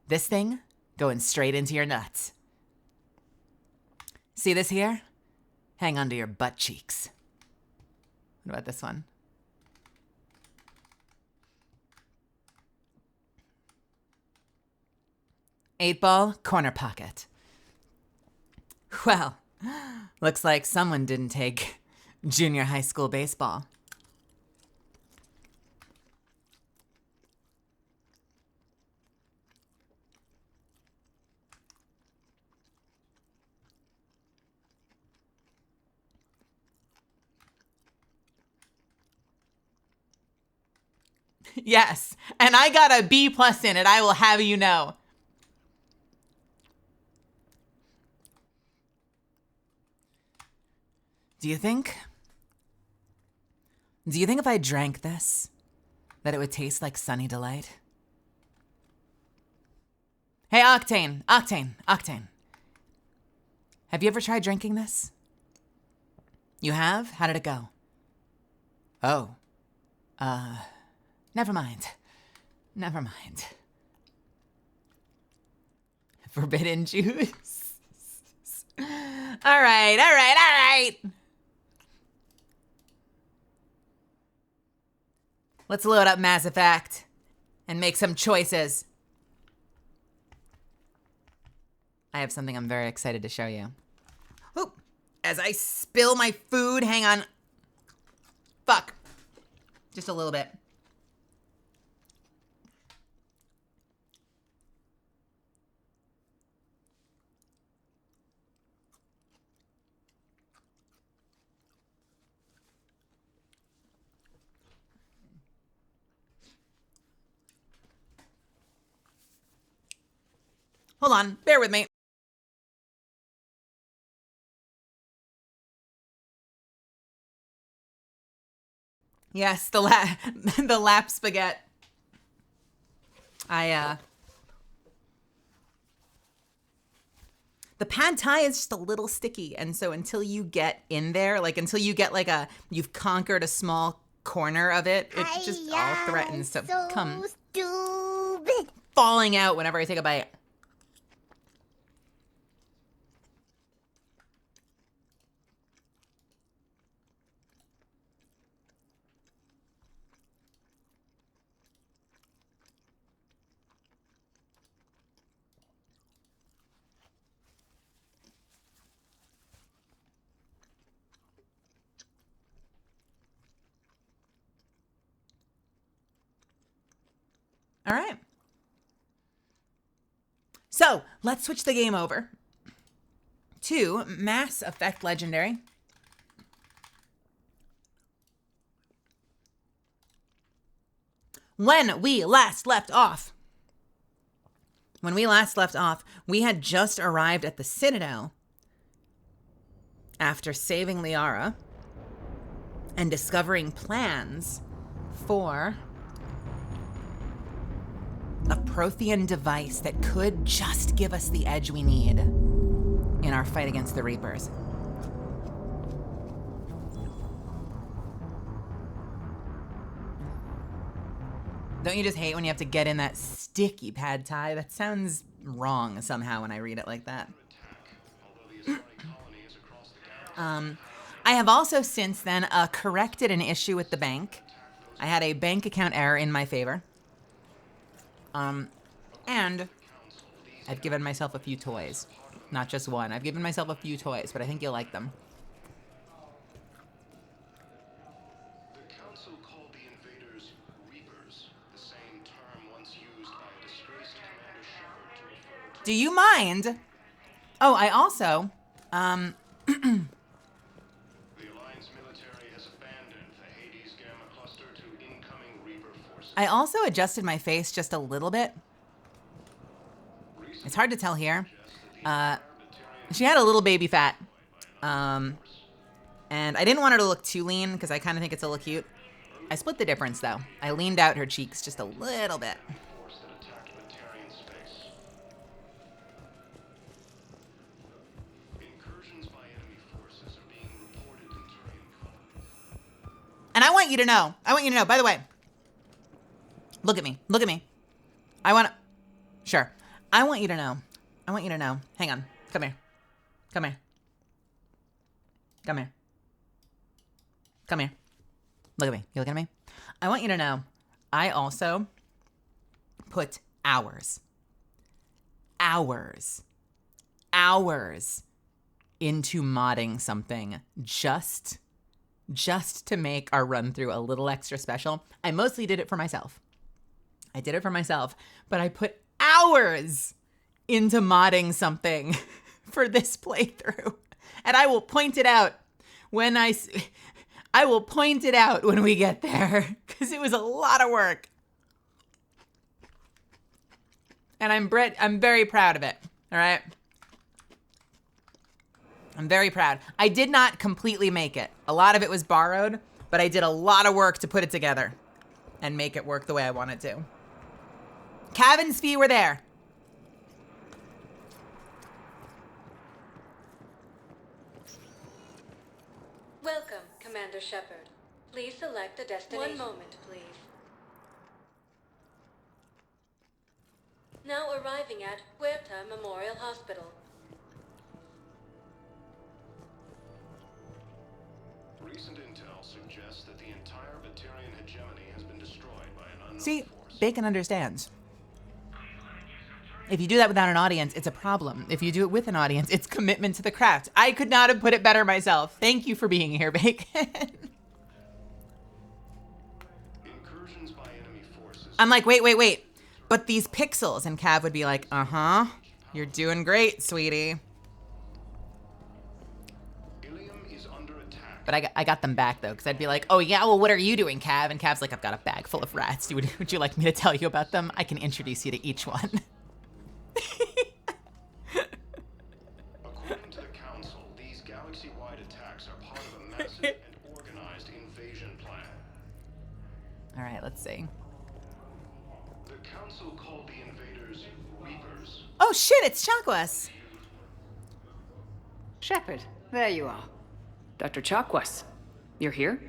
Speaker 1: This thing going straight into your nuts. See this here? Hang onto your butt cheeks. What about this one? Eight ball, corner pocket. Well, looks like someone didn't take junior high school baseball. Yes, and I got a B+ in it, I will have you know. Do you think if I drank this, that it would taste like Sunny Delight? Hey, Octane. Have you ever tried drinking this? You have? How did it go? Oh. Never mind. Never mind. Forbidden juice. All right. Let's load up Mass Effect and make some choices. I have something I'm very excited to show you. Ooh, as I spill my food, hang on. Fuck. Just a little bit. Hold on, bear with me. Yes, the lap spaghetti. The pad thai is just a little sticky, and so until you get in there, like until you get like you've conquered a small corner of it, it just all threatens to come stupid. Falling out whenever I take a bite. All right. So let's switch the game over to Mass Effect Legendary. When we last left off, we had just arrived at the Citadel after saving Liara and discovering plans for a Prothean device that could just give us the edge we need in our fight against the Reapers. Don't you just hate when you have to get in that sticky pad thai? That sounds wrong somehow when I read it like that. I have also since then corrected an issue with the bank. I had a bank account error in my favor. And I've given myself a few toys. Not just one. I've given myself a few toys, but I think you'll like them.
Speaker 3: The council called the invaders Reapers, the same term once used by a disgraced Commander Shepard to refer to...
Speaker 1: Do you mind? Oh, I also,
Speaker 3: The Alliance military has abandoned the Hades Gamma cluster to incoming Reaper forces.
Speaker 1: I also adjusted my face just a little bit. It's hard to tell here. She had a little baby fat. And I didn't want her to look too lean because I kind of think it's a little cute. I split the difference though. I leaned out her cheeks just a little bit.
Speaker 3: Force that attacked Batarian space. Incursions by enemy forces are being reported in terrain cover.
Speaker 1: And I want you to know, by the way, look at me. I want to, sure. I want you to know, hang on, come here. Look at me, you looking at me? I want you to know, I also put hours into modding something just to make our run through a little extra special. I mostly did it for myself. But I put hours into modding something for this playthrough. And I will point it out when when we get there, because it was a lot of work. And I'm very proud of it, all right? I'm very proud. I did not completely make it. A lot of it was borrowed, but I did a lot of work to put it together and make it work the way I wanted to. Cavan's fee were there.
Speaker 4: Welcome, Commander Shepard. Please select a destination. One moment, please. Now arriving at Huerta Memorial Hospital.
Speaker 3: Recent intel suggests that the entire Batarian hegemony has been destroyed by an unknown
Speaker 1: See,
Speaker 3: force.
Speaker 1: Bacon understands. If you do that without an audience, it's a problem. If you do it with an audience, it's commitment to the craft. I could not have put it better myself. Thank you for being here, Bacon.
Speaker 3: Incursions by enemy forces.
Speaker 1: I'm like, wait. But these pixels. And Cav would be like, uh-huh. You're doing great, sweetie.
Speaker 3: Ilium is under attack.
Speaker 1: But I got them back, though, because I'd be like, oh, yeah, well, what are you doing, Cav? And Cav's like, I've got a bag full of rats. Would you like me to tell you about them? I can introduce you to each one.
Speaker 3: According to the Council, these galaxy-wide attacks are part of a massive and organized invasion plan.
Speaker 1: All right, let's see.
Speaker 3: The Council called the invaders Reapers.
Speaker 1: Oh, shit, it's Chakwas.
Speaker 5: Shepard, there you are.
Speaker 6: Dr. Chakwas, you're here?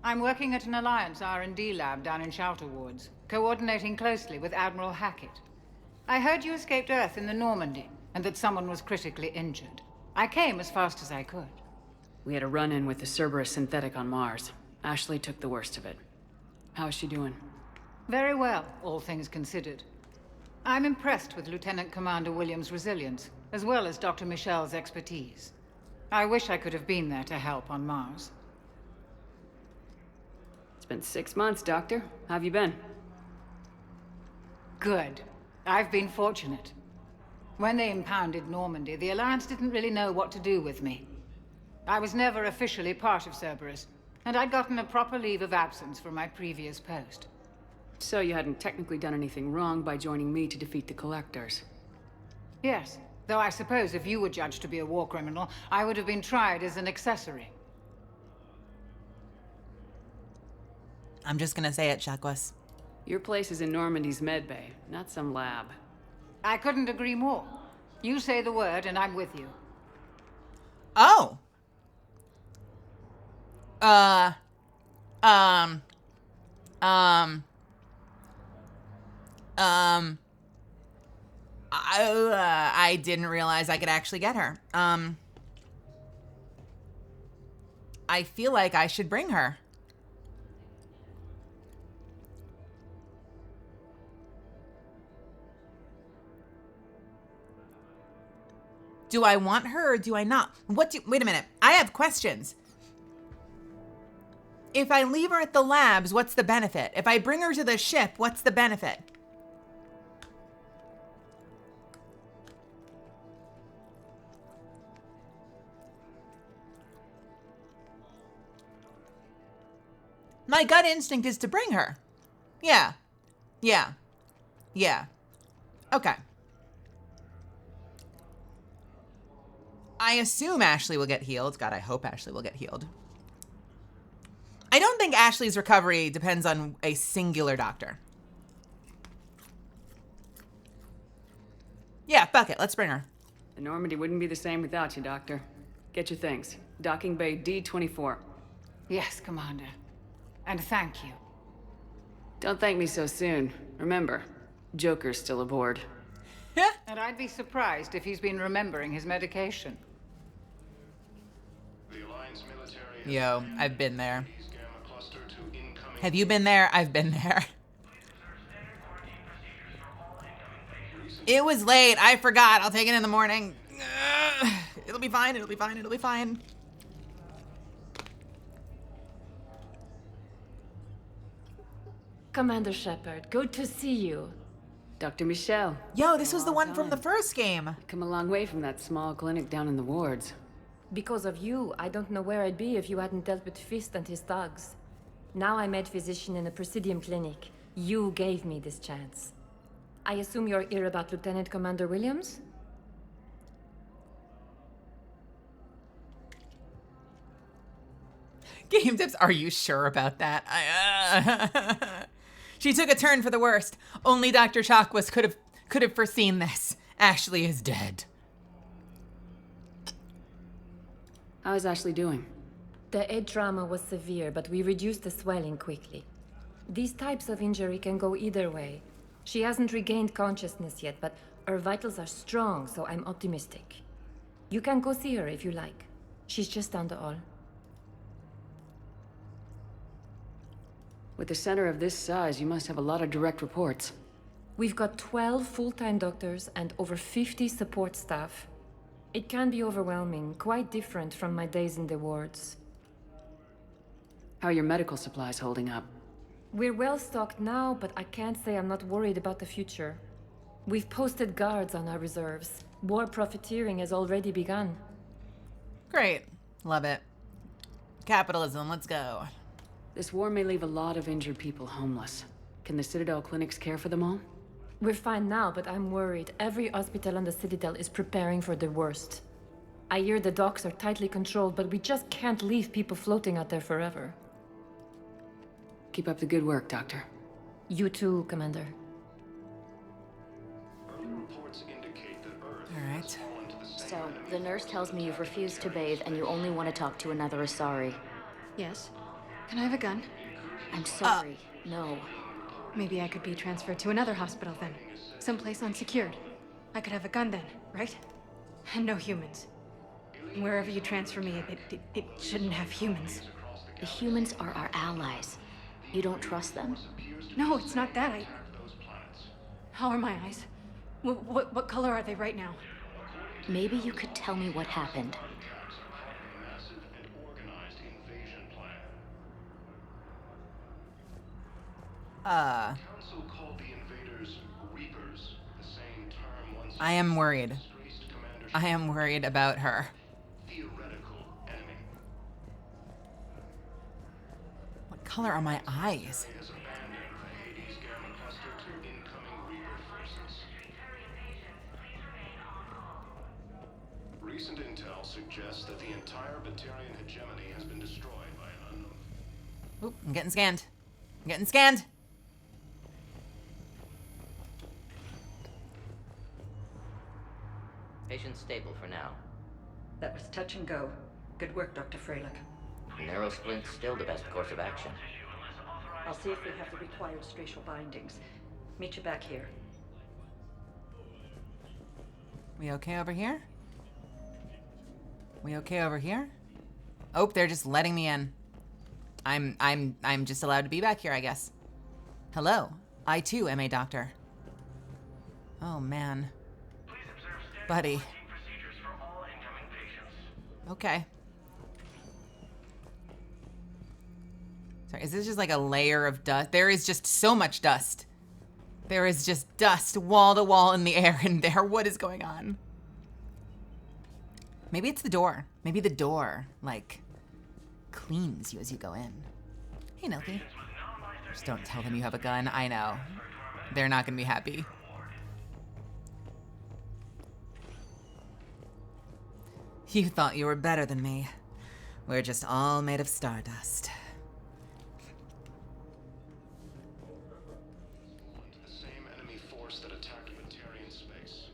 Speaker 5: I'm working at an Alliance R&D lab down in Shelter Wards, coordinating closely with Admiral Hackett. I heard you escaped Earth in the Normandy, and that someone was critically injured. I came as fast as I could.
Speaker 6: We had a run-in with the Cerberus synthetic on Mars. Ashley took the worst of it. How is she doing?
Speaker 5: Very well, all things considered. I'm impressed with Lieutenant Commander Williams' resilience, as well as Dr. Michel's expertise. I wish I could have been there to help on Mars.
Speaker 6: It's been 6 months, Doctor. How have you been?
Speaker 5: Good. I've been fortunate. When they impounded Normandy, the Alliance didn't really know what to do with me. I was never officially part of Cerberus, and I'd gotten a proper leave of absence from my previous post.
Speaker 6: So you hadn't technically done anything wrong by joining me to defeat the Collectors.
Speaker 5: Yes, though I suppose if you were judged to be a war criminal, I would have been tried as an accessory.
Speaker 1: I'm just gonna say it, Chakwas.
Speaker 6: Your place is in Normandy's medbay, not some lab.
Speaker 5: I couldn't agree more. You say the word and I'm with you.
Speaker 1: Oh. I didn't realize I could actually get her. I feel like I should bring her. Do I want her or do I not? Wait a minute. I have questions. If I leave her at the labs, what's the benefit? If I bring her to the ship, what's the benefit? My gut instinct is to bring her. Yeah. Okay. I assume Ashley will get healed. God, I hope Ashley will get healed. I don't think Ashley's recovery depends on a singular doctor. Yeah, fuck it. Let's bring her.
Speaker 6: The Normandy wouldn't be the same without you, Doctor. Get your things. Docking Bay D-24.
Speaker 5: Yes, Commander. And thank you.
Speaker 6: Don't thank me so soon. Remember, Joker's still aboard.
Speaker 5: And I'd be surprised if he's been remembering his medication.
Speaker 3: The Alliance military has
Speaker 1: Yo, I've been there.
Speaker 3: Hades Gamma cluster to incoming.
Speaker 1: Have you been there? I've been there. It was late. I forgot. I'll take it in the morning. It'll be fine. It'll be fine. It'll be fine.
Speaker 7: Commander Shepard, good to see you.
Speaker 6: Dr. Michel,
Speaker 1: Yo, this was the one from the first game.
Speaker 6: come a long way from that small clinic down in the wards.
Speaker 7: Because of you, I don't know where I'd be if you hadn't dealt with Fist and his thugs. Now I'm head physician in a Presidium clinic. You gave me this chance. I assume you're here about Lieutenant Commander Williams?
Speaker 1: Game tips. Are you sure about that? She took a turn for the worst. Only Dr. Chakwas could have foreseen this. Ashley is dead.
Speaker 6: How is Ashley doing?
Speaker 7: The head trauma was severe, but we reduced the swelling quickly. These types of injury can go either way. She hasn't regained consciousness yet, but her vitals are strong, so I'm optimistic. You can go see her if you like. She's just down the hall.
Speaker 6: With a center of this size, you must have a lot of direct reports.
Speaker 7: We've got 12 full-time doctors and over 50 support staff. It can be overwhelming, quite different from my days in the wards.
Speaker 6: How are your medical supplies holding up?
Speaker 7: We're well stocked now, but I can't say I'm not worried about the future. We've posted guards on our reserves. War profiteering has already begun.
Speaker 1: Great. Love it. Capitalism, let's go.
Speaker 6: This war may leave a lot of injured people homeless. Can the Citadel clinics care for them all?
Speaker 7: We're fine now, but I'm worried. Every hospital on the Citadel is preparing for the worst. I hear the docks are tightly controlled, but we just can't leave people floating out there forever.
Speaker 6: Keep up the good work, Doctor.
Speaker 7: You too, Commander.
Speaker 3: Early reports indicate that Earth
Speaker 1: All right.
Speaker 3: has fallen to the same
Speaker 8: So,
Speaker 3: enemy
Speaker 8: the nurse tells me you've refused to bathe and you only want to talk to another Asari.
Speaker 9: Yes. Can I have a gun?
Speaker 8: I'm sorry. No.
Speaker 9: Maybe I could be transferred to another hospital then. Someplace unsecured. I could have a gun then, right? And no humans. Wherever you transfer me, it shouldn't have humans.
Speaker 8: The humans are our allies. You don't trust them?
Speaker 9: No, it's not that. How are my eyes? What color are they right now?
Speaker 8: Maybe you could tell me what happened.
Speaker 3: massive and organized invasion plan. Council called the invaders Reapers, the same term once
Speaker 1: I am worried.
Speaker 3: disgraced commander
Speaker 1: I am worried about her.
Speaker 3: theoretical enemy.
Speaker 1: What color are my eyes?
Speaker 3: Has abandoned the Hades Gamma cluster to incoming Reaper forces. Recent intel suggests that the entire Batarian hegemony has been destroyed by an unknown.
Speaker 1: Oop, I'm getting scanned. I'm getting scanned.
Speaker 10: Patient's stable for now.
Speaker 11: That was touch and go. Good work, Dr. Freilich.
Speaker 10: Narrow splint's still the best course of action.
Speaker 11: I'll see if we have the required spatial bindings. Meet you back here.
Speaker 1: We okay over here? We okay over here? Oh, they're just letting me in. I'm just allowed to be back here, I guess. Hello. I too am a doctor. Oh man. Buddy. Okay. Sorry, is this just like a layer of dust? There is just so much dust. There is just dust wall to wall in the air in there. What is going on? Maybe it's the door. Maybe the door, like, cleans you as you go in. Hey, Nelky. Just don't tell them you have a gun. I know. They're not gonna be happy. You thought you were better than me. We're just all made of stardust.
Speaker 3: The same enemy force that attacked Batarian space.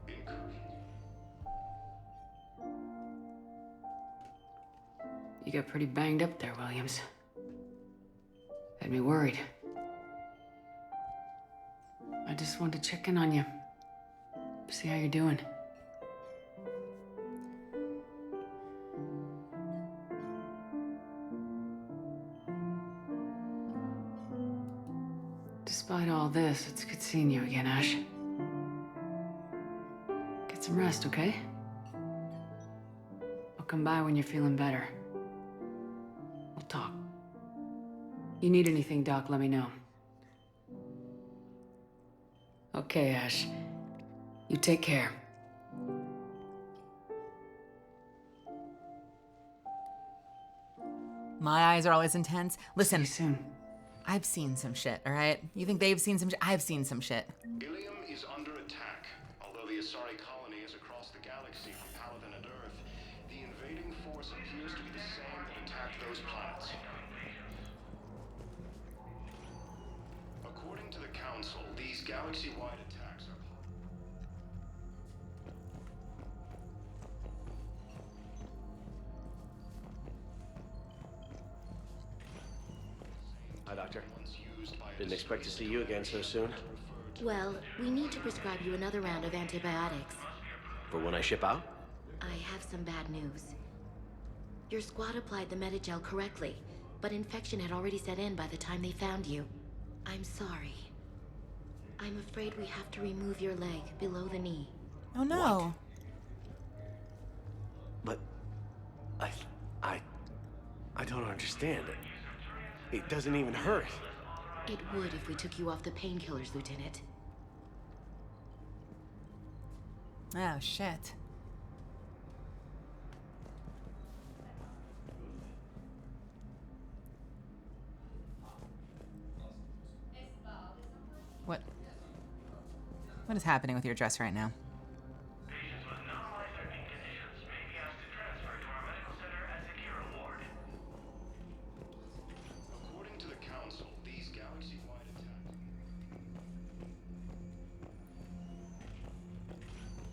Speaker 3: Incursion.
Speaker 6: You got pretty banged up there, Williams. Had me worried. I just wanted to check in on you. See how you're doing. Despite all this, it's good seeing you again, Ash. Get some rest, okay? I'll come by when you're feeling better. We'll talk. You need anything, Doc, let me know. Okay, Ash. You take care.
Speaker 1: My eyes are always intense. Listen,
Speaker 6: See you soon.
Speaker 1: I've seen some shit, all right? You think they've seen some shit? I've seen some shit.
Speaker 3: Ilium is under attack. Although the Asari colony is across the galaxy from Paladin and Earth, the invading force appears to be the same that attacked those planets. According to the Council, these galaxy-wide attacks are...
Speaker 12: Hi, Doctor.
Speaker 3: Once used
Speaker 12: Didn't expect to see you again so soon.
Speaker 13: Well, we need to prescribe you another round of antibiotics.
Speaker 12: For when I ship out?
Speaker 13: I have some bad news. Your squad applied the Metagel correctly, but infection had already set in by the time they found you. I'm sorry. I'm afraid we have to remove your leg below the knee.
Speaker 1: Oh no.
Speaker 12: But I don't understand it. It doesn't even hurt.
Speaker 13: It would if we took you off the painkillers, Lieutenant.
Speaker 1: Oh shit. What is happening with your dress right now?
Speaker 3: According to the Council, these galaxy-wide attacks...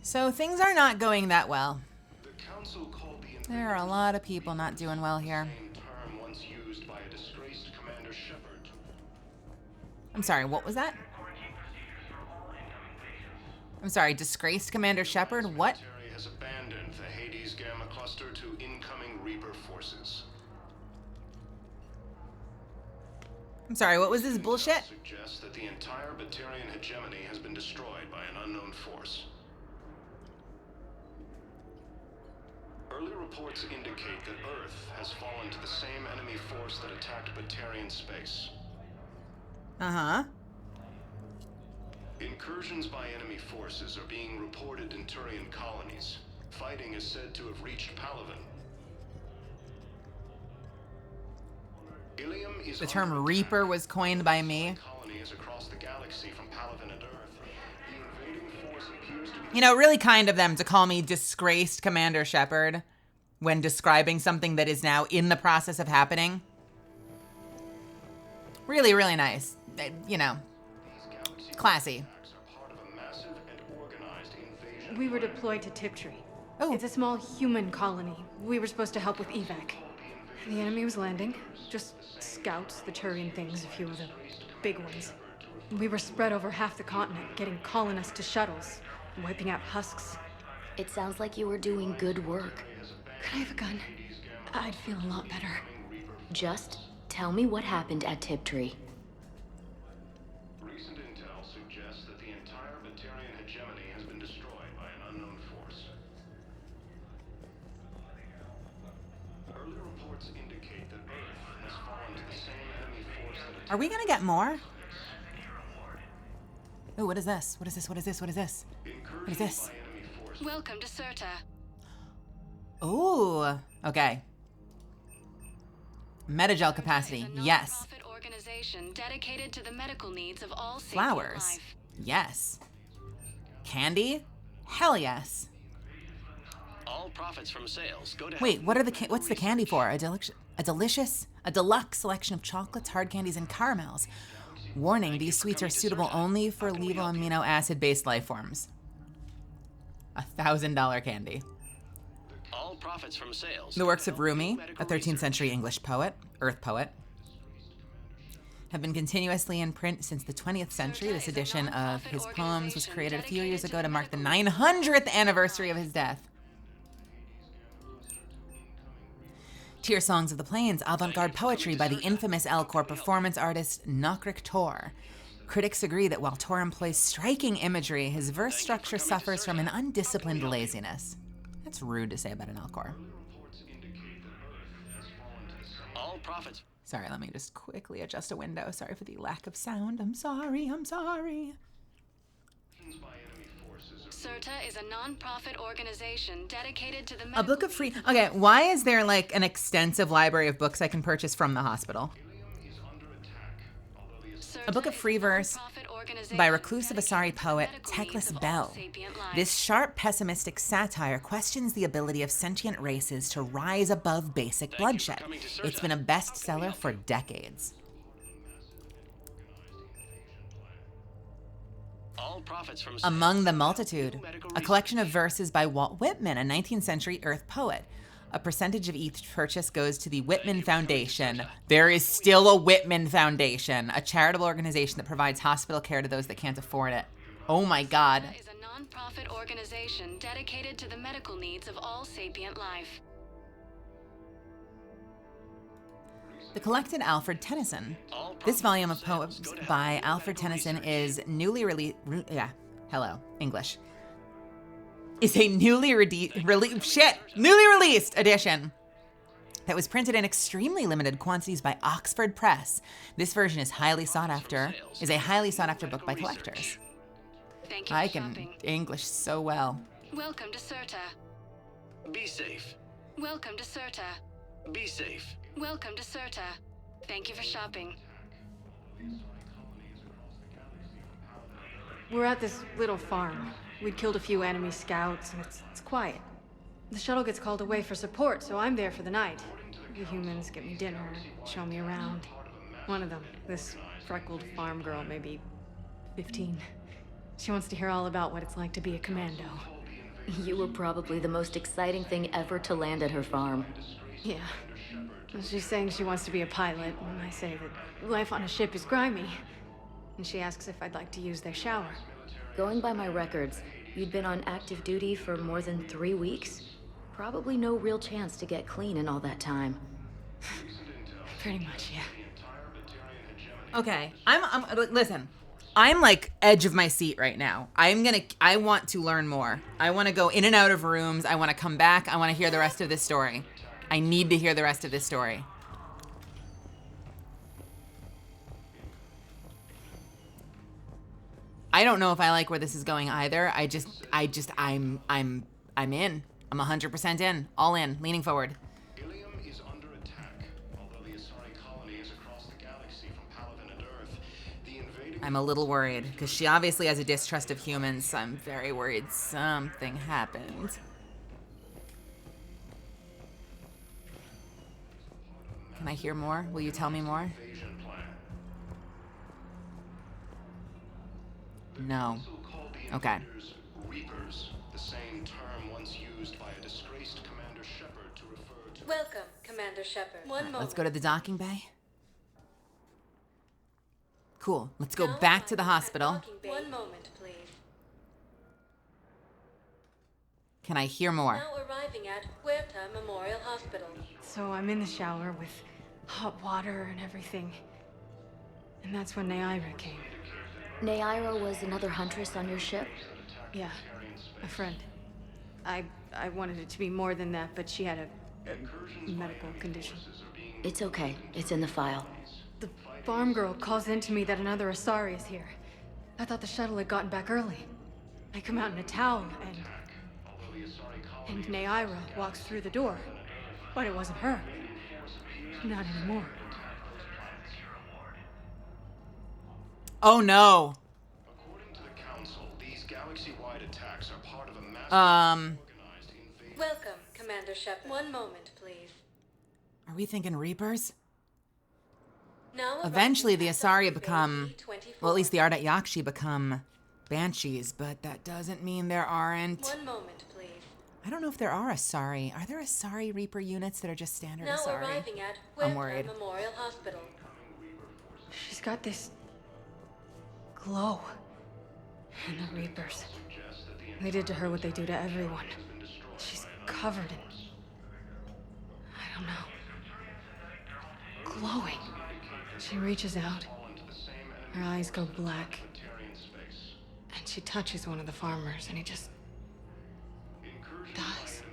Speaker 1: So things are not going that well.
Speaker 3: The Council called the
Speaker 1: There are a lot of people not doing well here.
Speaker 3: same term once used by a disgraced Commander Shepard.
Speaker 1: I'm sorry, what was that? I'm sorry, disgraced Commander Shepard? What?
Speaker 3: Secretary has abandoned the Hades Gamma Cluster to incoming Reaper forces.
Speaker 1: I'm sorry, what was this bullshit?
Speaker 3: Suggests that the entire Batarian hegemony has been destroyed by an unknown force. Early reports indicate that Earth has fallen to the same enemy force that attacked Batarian space.
Speaker 1: Uh-huh.
Speaker 3: Incursions by enemy forces are being reported in Turian colonies. Fighting is said to have reached Palaven. Ilium is
Speaker 1: The term
Speaker 3: under
Speaker 1: Reaper
Speaker 3: attack.
Speaker 1: was coined by me.
Speaker 3: Colonies across the galaxy from Palaven and Earth. The invading force appears to be...
Speaker 1: You know, really kind of them to call me disgraced Commander Shepard when describing something that is now in the process of happening. Really, really nice. You know, classy.
Speaker 9: We were deployed to Tiptree.
Speaker 1: Oh.
Speaker 9: It's a small human colony. We were supposed to help with evac. The enemy was landing. Just scouts, the Turian things, a few of the big ones. We were spread over half the continent, getting colonists to shuttles, wiping out husks.
Speaker 13: It sounds like you were doing good work.
Speaker 9: Could I have a gun? I'd feel a lot better.
Speaker 13: Just tell me what happened at Tiptree.
Speaker 3: Recent intel suggests that the entire Batarian hegemony has been destroyed by an unknown force. Early reports indicate that Earth has fallen to the same enemy force that
Speaker 1: Are we gonna get more? Oh, what is this? What is this? What is this? What is this? What is this?
Speaker 14: Welcome to Serta.
Speaker 1: Oh, okay. Metagel capacity, yes.
Speaker 14: Nonprofit organization dedicated to the medical needs of all sapient
Speaker 1: Flowers,
Speaker 14: life.
Speaker 1: yes. Candy, hell yes.
Speaker 12: All profits from sales go to...
Speaker 1: Wait, what are the what's the candy for? A deluxe selection of chocolates, hard candies, and caramels. Warning: these sweets are suitable only for levo amino acid-based life forms. $1,000 candy.
Speaker 12: All profits from sales.
Speaker 1: The works of Rumi, a 13th century English poet, earth poet, have been continuously in print since the 20th century. This edition of his poems was created a few years ago to mark the 900th anniversary of his death. Tear Songs of the Plains, avant-garde poetry by the infamous Elcor performance artist Nokrik Tor. Critics agree that while Tor employs striking imagery, his verse structure suffers from an undisciplined laziness. That's rude to say about an Elcor.
Speaker 12: All profits.
Speaker 1: Sorry, let me just quickly adjust a window. Sorry for the lack of sound. I'm sorry.
Speaker 14: Serta is a non-profit organization dedicated to the
Speaker 1: A book of free... Okay, why is there like an extensive library of books I can purchase from the hospital? A book of free verse by reclusive Asari poet Teclis Bell. This sharp, pessimistic satire questions the ability of sentient races to rise above basic bloodshed. It's been a bestseller for decades.
Speaker 12: All profits from
Speaker 1: Among the Multitude, a collection of verses by Walt Whitman, a 19th century Earth poet. A percentage of each purchase goes to the Whitman Foundation. There is still a Whitman Foundation, a charitable organization that provides hospital care to those that can't afford it. Oh my God.
Speaker 14: CERTA is a non-profit organization dedicated to the medical needs of all sapient life.
Speaker 1: The Collected Alfred Tennyson. This volume of poems by Alfred Tennyson is newly released. English. Is a newly released edition that was printed in extremely limited quantities by Oxford Press. This version is a highly sought after book by collectors.
Speaker 14: Thank you
Speaker 1: I
Speaker 14: for
Speaker 1: can
Speaker 14: shopping.
Speaker 1: English so well.
Speaker 14: Welcome to CERTA.
Speaker 12: Be safe.
Speaker 14: Welcome to CERTA.
Speaker 12: Be safe.
Speaker 14: Welcome to CERTA. Thank you for shopping.
Speaker 9: We're at this little farm. We'd killed a few enemy scouts, and it's quiet. The shuttle gets called away for support, so I'm there for the night. The humans get me dinner, show me around. One of them, this freckled farm girl, maybe 15. She wants to hear all about what it's like to be a commando.
Speaker 8: You were probably the most exciting thing ever to land at her farm.
Speaker 9: Yeah. She's saying she wants to be a pilot, and I say that life on a ship is grimy. And she asks if I'd like to use their shower.
Speaker 8: Going by my records, you'd been on active duty for more than 3 weeks. Probably no real chance to get clean in all that time.
Speaker 9: Pretty much, yeah.
Speaker 1: Okay, listen. I'm like edge of my seat right now. I want to learn more. I want to go in and out of rooms. I want to come back. I want to hear the rest of this story. I need to hear the rest of this story. I don't know if I like where this is going either. I'm in. I'm 100% in. All in. Leaning forward.
Speaker 3: Ilium is under attack. Although the Asari colony is across the galaxy from Paladin and Earth, the invading...
Speaker 1: I'm a little worried, because she obviously has a distrust of humans. So I'm very worried something happened. Can I hear more? Will you tell me more? No. Okay.
Speaker 3: Reapers, the same term once used by a disgraced Commander Shepard to refer to...
Speaker 4: Welcome, Commander Shepard. One moment.
Speaker 1: Let's go to the docking bay. Cool. Let's go back to the hospital.
Speaker 4: One moment, please.
Speaker 1: Can I hear more?
Speaker 4: Now arriving at Huerta Memorial Hospital.
Speaker 9: So I'm in the shower with hot water and everything. And that's when Naira came.
Speaker 8: Naira was another huntress on your ship?
Speaker 9: Yeah, a friend. I wanted it to be more than that, but she had a medical condition.
Speaker 8: It's okay. It's in the file.
Speaker 9: The farm girl calls in to me that another Asari is here. I thought the shuttle had gotten back early. I come out in a towel, and Naira walks through the door. But it wasn't her. Not anymore.
Speaker 1: Oh no.
Speaker 3: According to the Council, these galaxy-wide attacks are part of a massive organized invasion.
Speaker 4: Welcome, Commander Shepard. One moment, please.
Speaker 1: Are we thinking Reapers?
Speaker 4: Now
Speaker 1: Eventually the Asari become, well, at least the Ardat-Yakshi become Banshees, but that doesn't mean there aren't.
Speaker 4: One moment, please.
Speaker 1: I don't know if there are Asari. Are there Asari Reaper units that are just standard
Speaker 4: Now
Speaker 1: Asari?
Speaker 4: arriving at
Speaker 1: I'm
Speaker 4: Huerta
Speaker 1: worried.
Speaker 4: Memorial Hospital.
Speaker 9: She's got this glow. And the Reapers. They did to her what they do to everyone. She's covered in... I don't know. Glowing. She reaches out. Her eyes go black. And she touches one of the farmers, and he just... dies.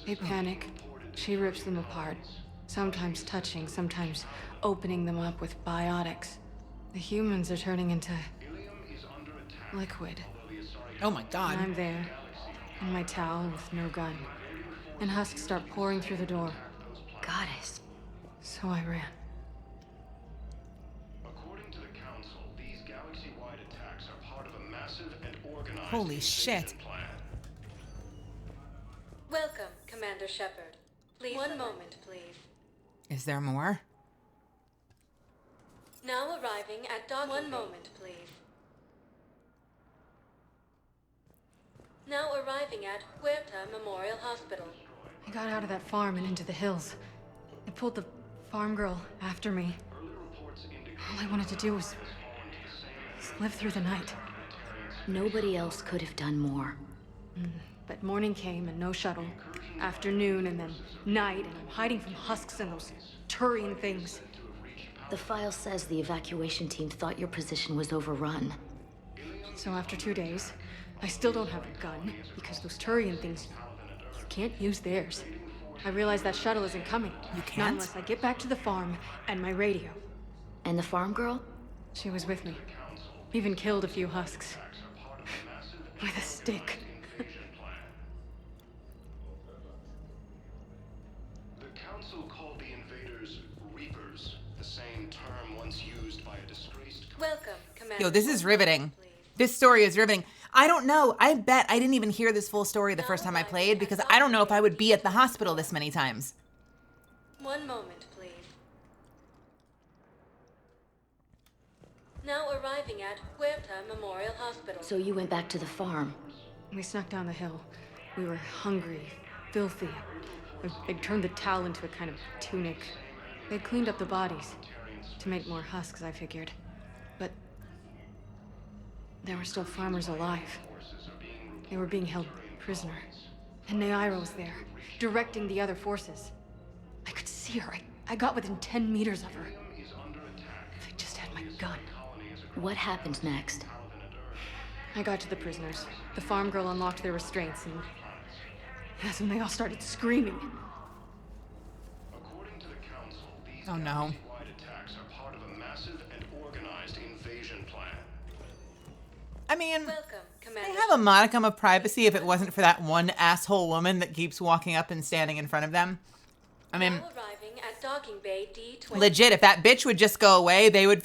Speaker 9: They panic. She rips them apart. Sometimes touching, sometimes opening them up with biotics. The humans are turning into... liquid.
Speaker 1: Oh my god.
Speaker 9: And I'm there, in my towel with no gun. And husks start pouring through the door.
Speaker 8: Goddess.
Speaker 9: So I ran.
Speaker 3: According to the Council, these galaxy-wide attacks are part of a massive and organized
Speaker 1: Holy shit.
Speaker 3: plan.
Speaker 4: Welcome, Commander Shepard. Please. One moment, please.
Speaker 1: Is there more?
Speaker 4: Now arriving at docking. One moment, please. Now arriving at Huerta Memorial Hospital.
Speaker 9: I got out of that farm and into the hills. I pulled the farm girl after me. All I wanted to do was live through the night.
Speaker 8: Nobody else could have done more.
Speaker 9: But morning came and no shuttle. Afternoon and then night, and I'm hiding from husks and those Turian things.
Speaker 8: The file says the evacuation team thought your position was overrun.
Speaker 9: So after 2 days, I still don't have a gun, because those Turian things, you can't use theirs. I realize that shuttle isn't coming.
Speaker 1: You
Speaker 9: Not
Speaker 1: can't?
Speaker 9: unless I get back to the farm and my radio.
Speaker 8: And the farm girl?
Speaker 9: She was with me. Even killed a few husks. With a stick.
Speaker 3: The Council called the invaders Reapers, the same term once used by a disgraced...
Speaker 4: Welcome, Commander.
Speaker 1: Yo, this is riveting. This story is riveting. I don't know. I bet I didn't even hear this full story the first time I played because I don't know if I would be at the hospital this many times.
Speaker 4: 1 moment, please. Now arriving at Huerta Memorial Hospital.
Speaker 8: So you went back to the farm.
Speaker 9: We snuck down the hill. We were hungry, filthy. They'd turned the towel into a kind of tunic. They'd cleaned up the bodies to make more husks, I figured. But there were still farmers alive. They were being held prisoner. And Naira was there, directing the other forces. I could see her. I got within 10 meters of her. If I just had my gun.
Speaker 8: What happened next?
Speaker 9: I got to the prisoners. The farm girl unlocked their restraints, and that's when they all started screaming.
Speaker 3: According to the Council, these
Speaker 1: Oh no.
Speaker 3: galaxy-wide attacks are part of a massive and organized invasion plan.
Speaker 1: I mean,
Speaker 4: Welcome,
Speaker 1: they
Speaker 4: Commander.
Speaker 1: have a modicum of privacy if it wasn't for that one asshole woman that keeps walking up and standing in front of them. I mean,
Speaker 4: Now arriving at Docking Bay D20.
Speaker 1: legit, if that bitch would just go away, they would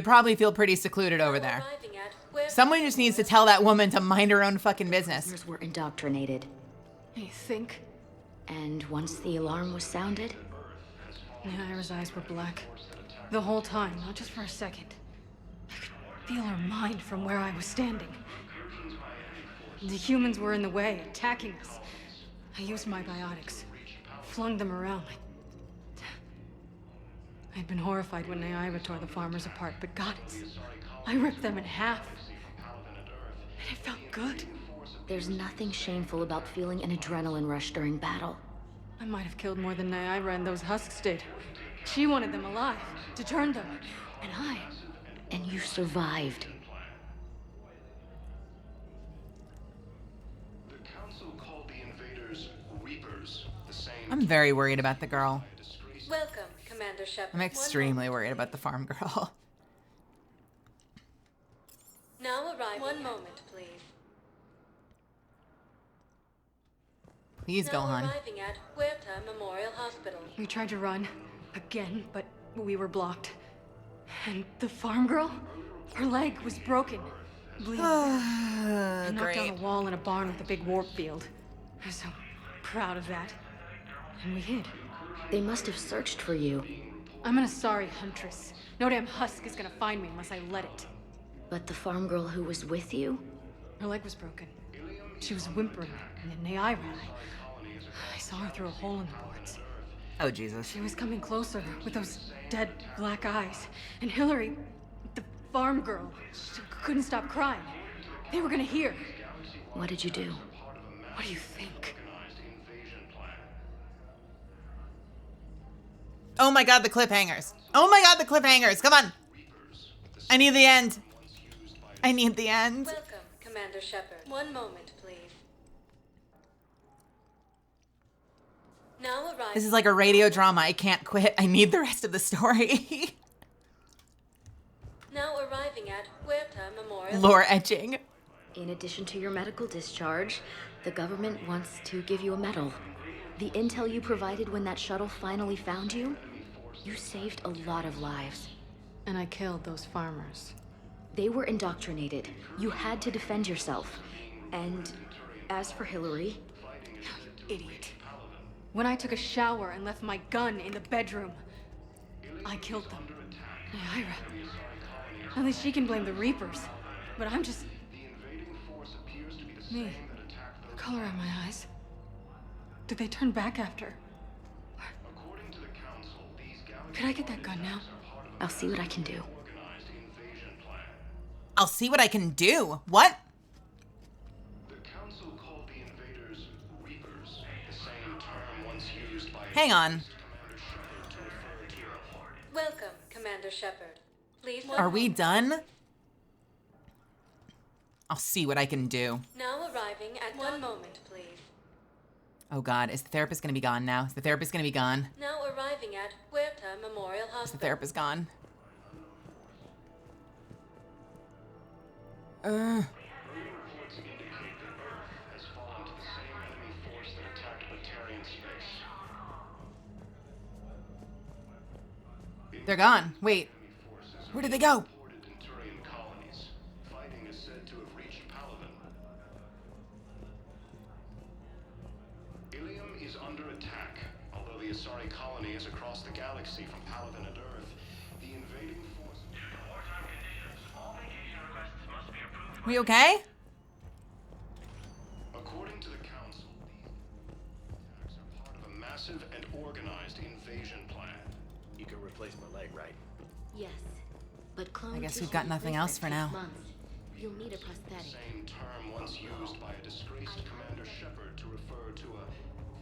Speaker 1: probably feel pretty secluded over there.
Speaker 4: Arriving at Huerta
Speaker 1: Someone just needs to tell that woman to mind her own fucking business.
Speaker 8: Prisoners were indoctrinated.
Speaker 9: You think?
Speaker 8: And once the alarm was sounded,
Speaker 9: Naira's eyes were black. The whole time, not just for a second. I could feel her mind from where I was standing. The humans were in the way, attacking us. I used my biotics, flung them around. I'd been horrified when Naira tore the farmers apart, but God, I ripped them in half. And it felt good.
Speaker 8: there's nothing shameful about feeling an adrenaline rush during battle.
Speaker 9: I might have killed more than Naira and those husks did. She wanted them alive, to turn them. And I...
Speaker 8: And you survived.
Speaker 3: The Council called the invaders Reapers, the same...
Speaker 1: I'm very worried about the girl.
Speaker 4: Welcome, Commander Shepard.
Speaker 1: I'm extremely worried about the farm girl.
Speaker 4: Now arrive. 1 moment, please.
Speaker 1: Please go,
Speaker 4: Now
Speaker 1: hon.
Speaker 4: arriving at Huerta Memorial Hospital.
Speaker 9: We tried to run, again, but we were blocked. And the farm girl? Her leg was broken. Bleeding. I knocked down a wall in a barn with a big warp field. I was so proud of that. And we hid.
Speaker 8: They must have searched for you.
Speaker 9: I'm an Asari huntress. No damn husk is gonna find me unless I let it.
Speaker 8: But the farm girl who was with you?
Speaker 9: Her leg was broken. She was whimpering, and then Naira. I saw her through a hole in the boards.
Speaker 1: Oh, Jesus.
Speaker 9: She was coming closer with those dead black eyes. And Hillary, the farm girl, she couldn't stop crying. They were gonna hear.
Speaker 8: What did you do?
Speaker 9: What do you think?
Speaker 1: Oh my god, the cliffhangers. Oh my god, the cliffhangers. Come on. I need the end. I need the end.
Speaker 4: Welcome, Commander Shepard. 1 moment, please. Now arrive.
Speaker 1: This is like a radio drama. I can't quit. I need the rest of the story.
Speaker 4: Now arriving at Huerta Memorial.
Speaker 1: Lore etching.
Speaker 8: In addition to your medical discharge, the government wants to give you a medal. The intel you provided when that shuttle finally found you, you saved a lot of lives.
Speaker 9: And I killed those farmers.
Speaker 8: They were indoctrinated. You had to defend yourself. And as for Hillary...
Speaker 9: You idiot. When I took a shower and left my gun in the bedroom, I killed them. Naira. At least she can blame the Reapers. But I'm just... me. The color of my eyes. Did they turn back after?
Speaker 3: According to the Council, these galaxy
Speaker 9: Could I get that gun now?
Speaker 8: I'll see what I can do.
Speaker 3: organized invasion plan.
Speaker 1: I'll see what I can do. What?
Speaker 3: The Council called the invaders Reapers, the same term once used by
Speaker 1: Hang on.
Speaker 3: Commander Shepard to refer to a
Speaker 4: Welcome, Commander Shepard. Please.
Speaker 1: Are we done? I'll see what I can do.
Speaker 4: Now arriving at 1 moment, please.
Speaker 1: Oh God, is the therapist gonna be gone now? Is the therapist gonna be gone?
Speaker 4: Now arriving at Huerta Memorial
Speaker 1: Is the
Speaker 4: Hospital.
Speaker 1: therapist gone?
Speaker 3: reports indicate that Earth has fallen to the same enemy force that attacked Batarian space.
Speaker 1: They're gone. Wait. Where did they go?
Speaker 3: Reported in Turian colonies. Fighting is said to have reached Paladin. Ilium is under attack. Although the Asari colony is across the galaxy from Paladin and Earth, the invading force...
Speaker 1: We okay?
Speaker 3: According to the Council, these attacks are part of a massive and organized invasion plan.
Speaker 12: You can replace my leg, right?
Speaker 13: Yes, but clone
Speaker 1: I guess we've
Speaker 13: tissue
Speaker 1: got nothing else for
Speaker 13: replacement
Speaker 1: now.
Speaker 13: takes months. You'll need a prosthetic.
Speaker 3: Same term once used by a disgraced Commander Shepard to refer to a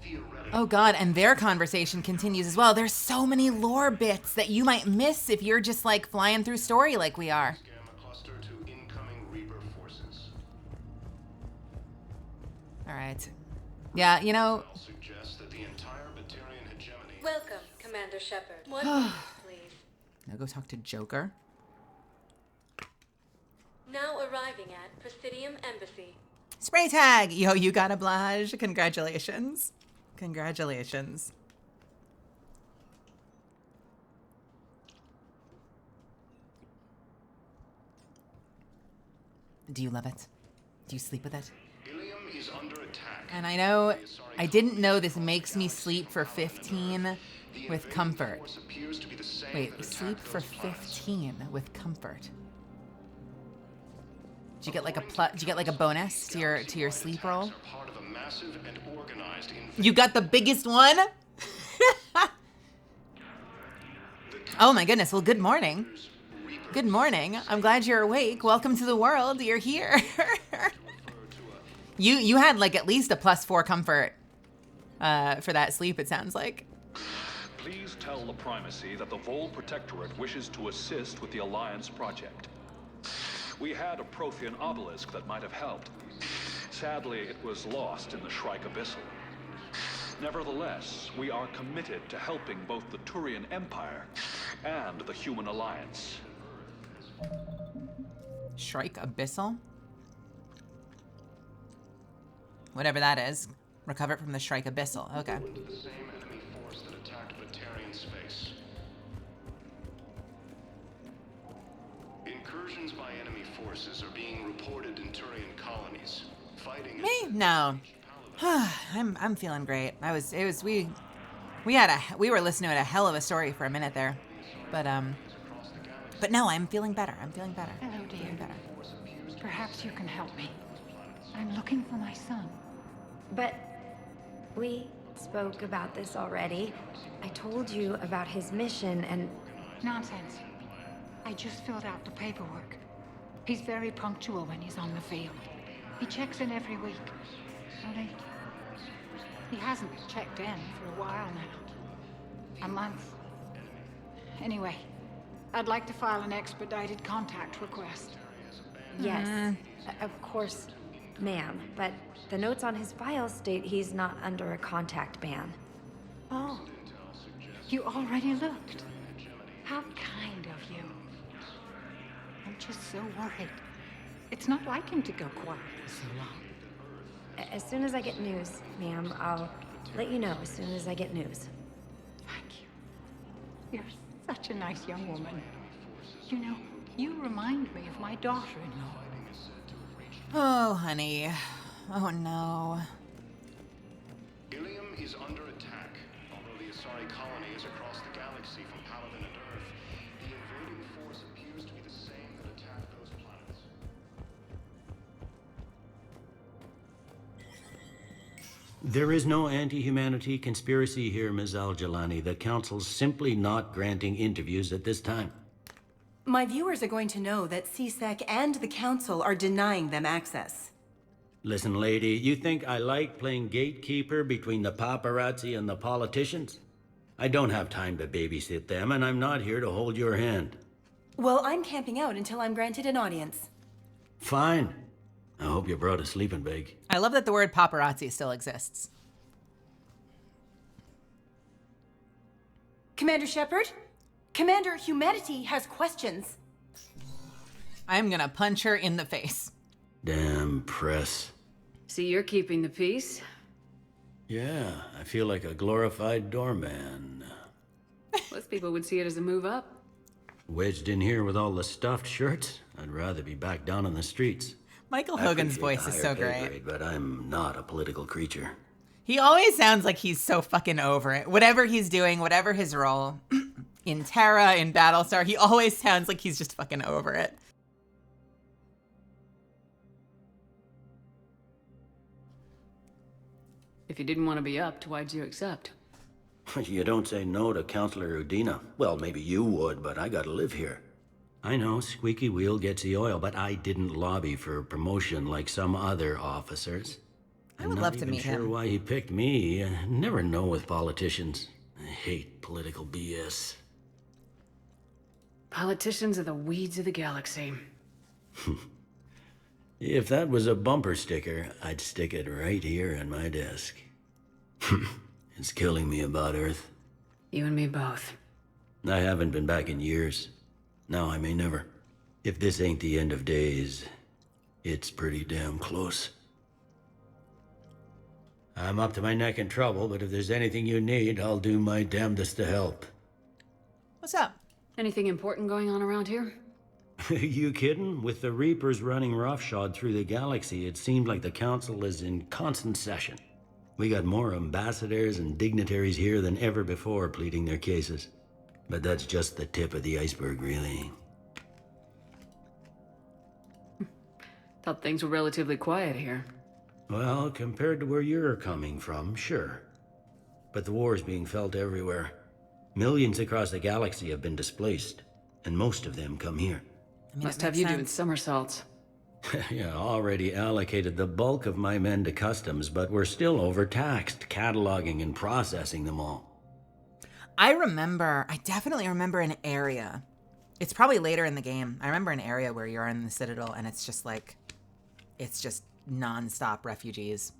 Speaker 3: theoretical...
Speaker 1: Oh God, and their conversation continues as well. There's so many lore bits that you might miss if you're just like flying through story like we are.
Speaker 3: Gamma cluster to incoming Reaper forces.
Speaker 1: All right. Yeah, you know,
Speaker 3: I'll suggest that the entire Batarian hegemony...
Speaker 4: Welcome, Commander Shepard. 1 moment, please.
Speaker 1: now go talk to Joker.
Speaker 4: Now arriving at Presidium Embassy.
Speaker 1: Spray tag! Yo, you got a blage. Congratulations. Congratulations. Do you love it? Do you sleep with it?
Speaker 3: Ilium is under attack.
Speaker 1: And I know, I didn't know this makes me sleep for 15 with comfort.
Speaker 3: Force appears to be the same
Speaker 1: Wait,
Speaker 3: that
Speaker 1: sleep
Speaker 3: attacked
Speaker 1: for
Speaker 3: those planets.
Speaker 1: 15 with comfort. Do you get like a do you get like a bonus to your sleep roll?
Speaker 3: Are part of a massive and organized invasion.
Speaker 1: You got the biggest one? Oh my goodness. Well, good morning. Good morning. I'm glad you're awake. Welcome to the world. You're here. You had like at least a +4 comfort for that sleep, it sounds like.
Speaker 15: Please tell the Primacy that the Vol Protectorate wishes to assist with the Alliance project. We had a Prothean obelisk that might have helped. Sadly, it was lost in the Shrike Abyssal. Nevertheless, we are committed to helping both the Turian Empire and the Human Alliance.
Speaker 1: Shrike Abyssal? Whatever that is. Recover from the Shrike Abyssal. Okay.
Speaker 3: The same enemy force that attacked Batarian space. Incursions by enemy forces are being reported in Turian colonies. Fighting
Speaker 1: Me? No. I'm feeling great. We were listening to a hell of a story for a minute there. But no, I'm feeling better. I'm feeling better.
Speaker 5: Hello, dear.
Speaker 1: Feeling better.
Speaker 5: Perhaps you can help me. I'm looking for my son.
Speaker 7: But we spoke about this already. I told you about his mission and...
Speaker 5: Nonsense. I just filled out the paperwork. He's very punctual when he's on the field. He checks in every week. Only, he hasn't checked in for a while now. A month. Anyway, I'd like to file an expedited contact request.
Speaker 7: Yes, of course, ma'am. But the notes on his file state he's not under a contact ban.
Speaker 5: Oh, you already looked. How kind of you. I'm just so worried. It's not like him to go quiet for so long.
Speaker 7: As soon as I get news, ma'am, I'll let you know as soon as I get news.
Speaker 5: Thank you. You're such a nice young woman. You know, you remind me of my daughter-in-law.
Speaker 1: Oh, honey. Oh, no.
Speaker 3: Ilium is under attack. Although the Asari colony is across the galaxy from Paladin and Earth, the invading force appears to be the same that attacked those planets.
Speaker 16: There is no anti-humanity conspiracy here, Ms. Al-Jalani. The Council's simply not granting interviews at this time.
Speaker 17: My viewers are going to know that CSEC and the Council are denying them access.
Speaker 16: Listen, lady, you think I like playing gatekeeper between the paparazzi and the politicians? I don't have time to babysit them, and I'm not here to hold your hand.
Speaker 17: Well, I'm camping out until I'm granted an audience.
Speaker 16: Fine. I hope you brought a sleeping bag.
Speaker 1: I love that the word paparazzi still exists.
Speaker 17: Commander Shepard? Commander, humanity has questions.
Speaker 1: I'm gonna punch her in the face.
Speaker 16: Damn press.
Speaker 6: See, you're keeping the peace.
Speaker 16: Yeah, I feel like a glorified doorman.
Speaker 6: Most people would see it as a move up.
Speaker 16: Wedged in here with all the stuffed shirts, I'd rather be back down on the streets.
Speaker 1: Michael
Speaker 16: I
Speaker 1: Hogan's
Speaker 16: appreciate
Speaker 1: voice
Speaker 16: the
Speaker 1: is so
Speaker 16: higher pay
Speaker 1: great.
Speaker 16: grade, but I'm not a political creature.
Speaker 1: He always sounds like he's so fucking over it. Whatever he's doing, whatever his role, in Terra, in Battlestar, he always sounds like he's just fucking over it.
Speaker 6: If you didn't want to be upped, why'd you accept?
Speaker 16: You don't say no to Counselor Udina. Well, maybe you would, but I gotta live here. I know, squeaky wheel gets the oil, but I didn't lobby for promotion like some other officers.
Speaker 1: I would love to meet
Speaker 16: I'm not even
Speaker 1: him.
Speaker 16: sure why he picked me. I never know with politicians. I hate political BS.
Speaker 6: Politicians are the weeds of the galaxy.
Speaker 16: If that was a bumper sticker, I'd stick it right here on my desk. It's killing me about Earth.
Speaker 6: You and me both.
Speaker 16: I haven't been back in years. Now I may never. If this ain't the end of days, it's pretty damn close. I'm up to my neck in trouble, but if there's anything you need, I'll do my damnedest to help.
Speaker 1: What's up?
Speaker 6: Anything important going on around here?
Speaker 16: You kidding? With the Reapers running roughshod through the galaxy, it seemed like the Council is in constant session. We got more ambassadors and dignitaries here than ever before pleading their cases. But that's just the tip of the iceberg, really.
Speaker 6: Thought things were relatively quiet here.
Speaker 16: Well, compared to where you're coming from, sure. But the war's being felt everywhere. Millions across the galaxy have been displaced, and most of them come here.
Speaker 6: Must have you doing somersaults.
Speaker 16: Yeah, already allocated the bulk of my men to customs, but we're still overtaxed, cataloging and processing them all.
Speaker 1: I definitely remember an area. It's probably later in the game. I remember an area where you're in the Citadel and it's just non-stop refugees.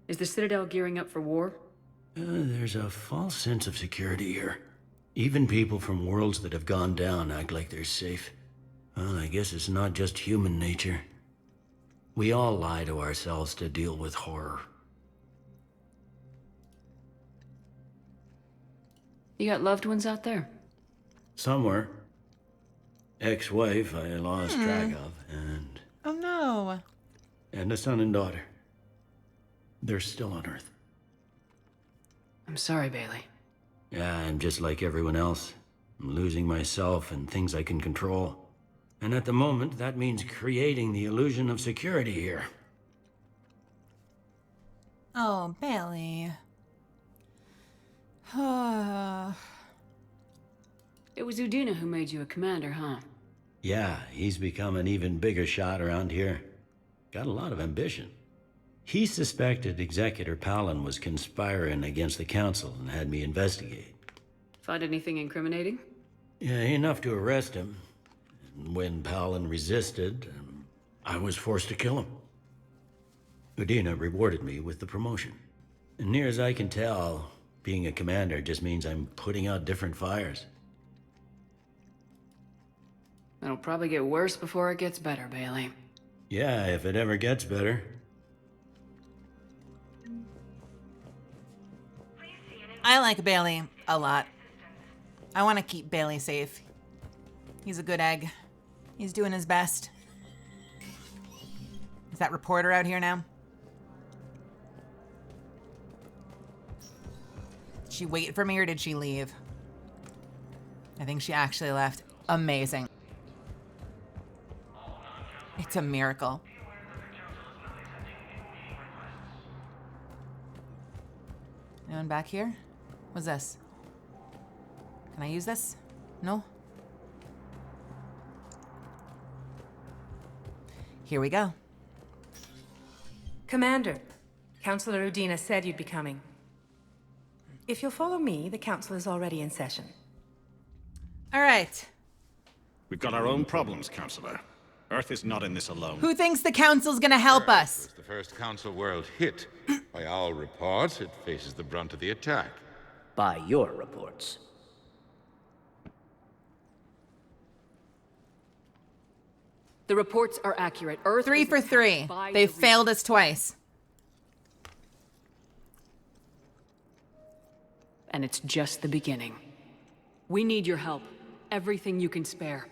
Speaker 6: Is the Citadel gearing up for war?
Speaker 16: There's a false sense of security here. Even people from worlds that have gone down act like they're safe. Well, I guess it's not just human nature. We all lie to ourselves to deal with horror.
Speaker 6: You got loved ones out there?
Speaker 16: Somewhere. Ex-wife I lost track of, and...
Speaker 1: Oh no.
Speaker 16: And a son and daughter. They're still on Earth.
Speaker 6: I'm sorry, Bailey.
Speaker 16: Yeah, I'm just like everyone else. I'm losing myself and things I can control. And at the moment, that means creating the illusion of security here.
Speaker 1: Oh, Bailey.
Speaker 6: It was Udina who made you a commander, huh?
Speaker 16: Yeah, he's become an even bigger shot around here. Got a lot of ambition. He suspected Executor Palin was conspiring against the Council and had me investigate.
Speaker 6: Find anything incriminating?
Speaker 16: Yeah, enough to arrest him. And when Palin resisted, I was forced to kill him. Udina rewarded me with the promotion. And near as I can tell, being a commander just means I'm putting out different fires.
Speaker 6: It'll probably get worse before it gets better, Bailey.
Speaker 16: Yeah, if it ever gets better.
Speaker 1: I like Bailey a lot. I want to keep Bailey safe. He's a good egg. He's doing his best. Is that reporter out here now? Did she wait for me or did she leave? I think she actually left. Amazing. It's a miracle. Anyone back here? What's this? Can I use this? No? Here we go.
Speaker 18: Commander, Councilor Udina said you'd be coming. If you'll follow me, the council is already in session.
Speaker 1: All right.
Speaker 19: We've got our own problems, Councilor. Earth is not in this alone.
Speaker 1: Who thinks the council's gonna help us?
Speaker 20: The first council world hit. By all reports, it faces the brunt of the attack.
Speaker 21: By your reports.
Speaker 6: The reports are accurate. Earth
Speaker 1: 3 for 3. They've failed us twice.
Speaker 6: And it's just the beginning. We need your help. Everything you can spare.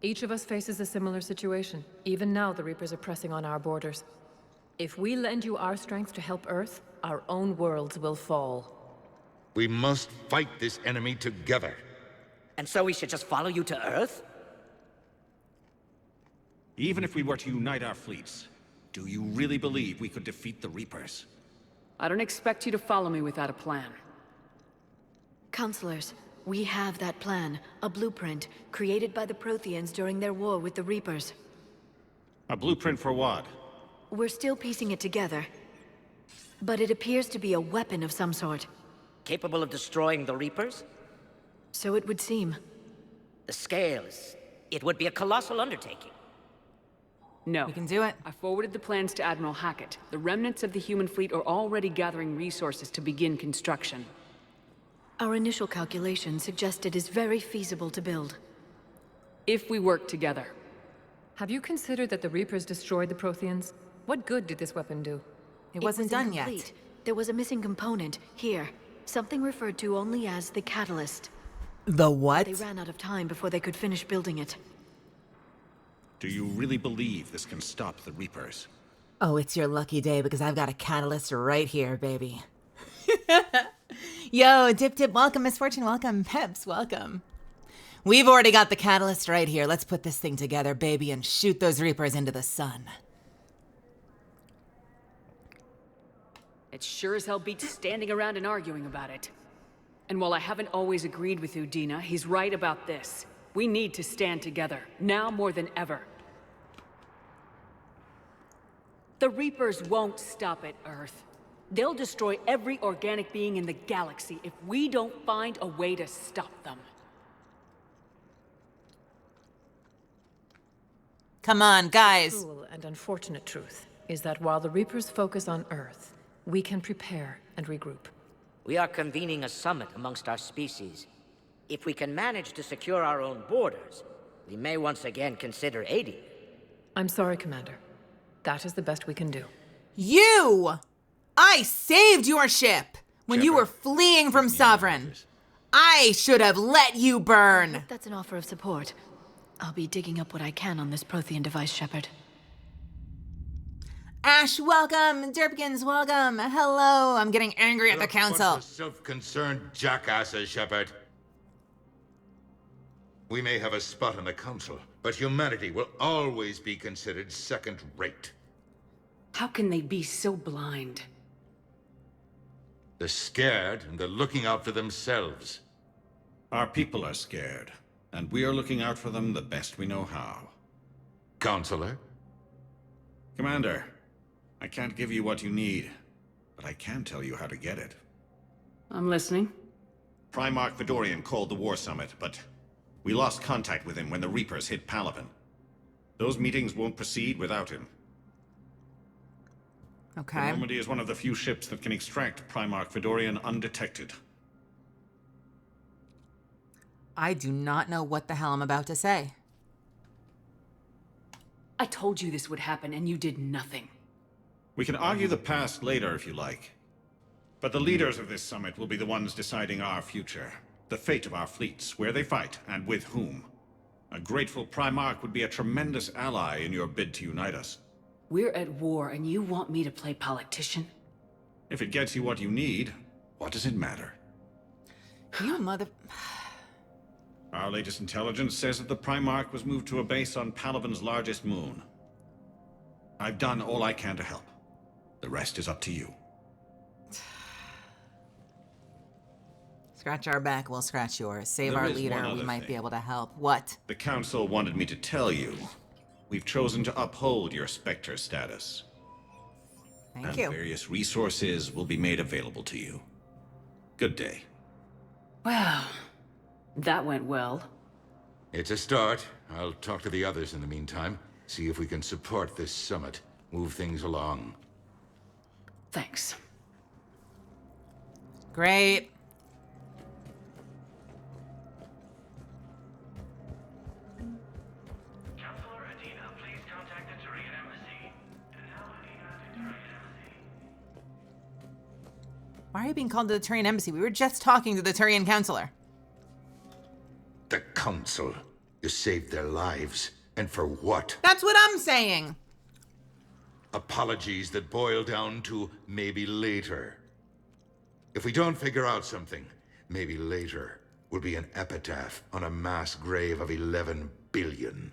Speaker 7: Each of us faces a similar situation. Even now, the Reapers are pressing on our borders. If we lend you our strength to help Earth, our own worlds will fall.
Speaker 20: We must fight this enemy together.
Speaker 21: And so we should just follow you to Earth?
Speaker 19: Even if we were to unite our fleets, do you really believe we could defeat the Reapers?
Speaker 6: I don't expect you to follow me without a plan.
Speaker 8: Counselors, we have that plan. A blueprint, created by the Protheans during their war with the Reapers.
Speaker 19: A blueprint for what?
Speaker 8: We're still piecing it together. But it appears to be a weapon of some sort.
Speaker 21: Capable of destroying the Reapers?
Speaker 8: So it would seem.
Speaker 21: The scales. It would be a colossal undertaking.
Speaker 6: No.
Speaker 1: We can do it.
Speaker 6: I forwarded the plans to Admiral Hackett. The remnants of the human fleet are already gathering resources to begin construction.
Speaker 8: Our initial calculations suggest it is very feasible to build.
Speaker 6: If we work together.
Speaker 7: Have you considered that the Reapers destroyed the Protheans? What good did this weapon do?
Speaker 1: It wasn't done
Speaker 8: incomplete.
Speaker 1: yet.
Speaker 8: There was a missing component, here. Something referred to only as the catalyst.
Speaker 1: The what?
Speaker 8: They ran out of time before they could finish building it.
Speaker 19: Do you really believe this can stop the Reapers?
Speaker 1: Oh, it's your lucky day because I've got a catalyst right here, baby. Yo, Dip Dip, welcome. Misfortune, welcome. Peps, welcome. We've already got the catalyst right here. Let's put this thing together, baby, and shoot those Reapers into the sun.
Speaker 6: It sure as hell beats standing around and arguing about it. And while I haven't always agreed with Udina, he's right about this. We need to stand together, now more than ever. The Reapers won't stop at Earth. They'll destroy every organic being in the galaxy if we don't find a way to stop them.
Speaker 1: Come on, guys.
Speaker 7: The cruel and unfortunate truth is that while the Reapers focus on Earth, we can prepare and regroup.
Speaker 21: We are convening a summit amongst our species. If we can manage to secure our own borders, we may once again consider aiding.
Speaker 7: I'm sorry, Commander. That is the best we can do.
Speaker 1: You! I saved your ship when you were fleeing from Sovereign. I should have let you burn.
Speaker 8: That's an offer of support. I'll be digging up what I can on this Prothean device, Shepard.
Speaker 1: Ash, welcome. Derpkins, welcome. Hello. I'm getting angry at the council.
Speaker 20: Self-concerned jackasses, Shepard. We may have a spot on the council, but humanity will always be considered second-rate.
Speaker 6: How can they be so blind?
Speaker 20: They're scared, and they're looking out for themselves.
Speaker 19: Our people are scared, and we are looking out for them the best we know how.
Speaker 20: Counselor?
Speaker 19: Commander, I can't give you what you need, but I can tell you how to get it.
Speaker 6: I'm listening.
Speaker 19: Primarch Vidorian called the War Summit, but we lost contact with him when the Reapers hit Palaven. Those meetings won't proceed without him.
Speaker 1: Okay.
Speaker 19: The Normandy is one of the few ships that can extract Primarch Vidorian undetected.
Speaker 1: I do not know what the hell I'm about to say.
Speaker 6: I told you this would happen, and you did nothing.
Speaker 19: We can argue the past later if you like. But the leaders of this summit will be the ones deciding our future. The fate of our fleets, where they fight, and with whom. A grateful Primarch would be a tremendous ally in your bid to unite us.
Speaker 6: We're at war, and you want me to play politician?
Speaker 19: If it gets you what you need, what does it matter?
Speaker 1: You mother...
Speaker 19: Our latest intelligence says that the Primarch was moved to a base on Palaven's largest moon. I've done all I can to help. The rest is up to you.
Speaker 1: Scratch our back, we'll scratch yours. Save
Speaker 19: There
Speaker 1: our
Speaker 19: is one
Speaker 1: leader, we
Speaker 19: other
Speaker 1: might
Speaker 19: thing.
Speaker 1: be able to help. What?
Speaker 19: The Council wanted me to tell you. We've chosen to uphold your Spectre status.
Speaker 1: Thank you.
Speaker 19: Various resources will be made available to you. Good day.
Speaker 6: Well, that went well.
Speaker 20: It's a start. I'll talk to the others in the meantime. See if we can support this summit. Move things along.
Speaker 6: Thanks.
Speaker 1: Great. Why are you being called to the Turian embassy? We were just talking to the Turian counselor.
Speaker 20: The Council. You saved their lives. And for what?
Speaker 1: That's what I'm saying.
Speaker 20: Apologies that boil down to maybe later. If we don't figure out something, maybe later will be an epitaph on a mass grave of 11 billion.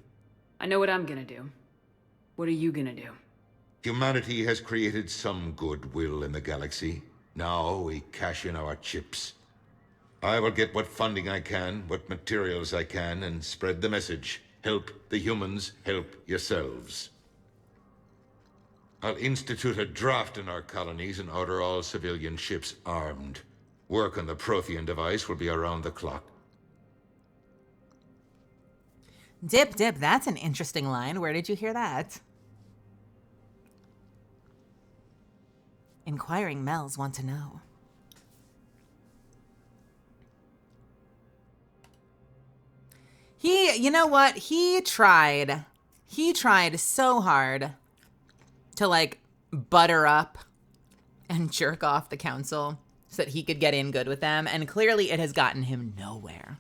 Speaker 6: I know what I'm gonna do. What are you gonna do?
Speaker 20: Humanity has created some goodwill in the galaxy. Now we cash in our chips. I will get what funding I can, what materials I can, and spread the message. Help the humans, help yourselves. I'll institute a draft in our colonies and order all civilian ships armed. Work on the Prothean device will be around the clock.
Speaker 1: Dip, dip, that's an interesting line. Where did you hear that? Inquiring Mells want to know. You know what? He tried so hard to like butter up and jerk off the council so that he could get in good with them. And clearly it has gotten him nowhere.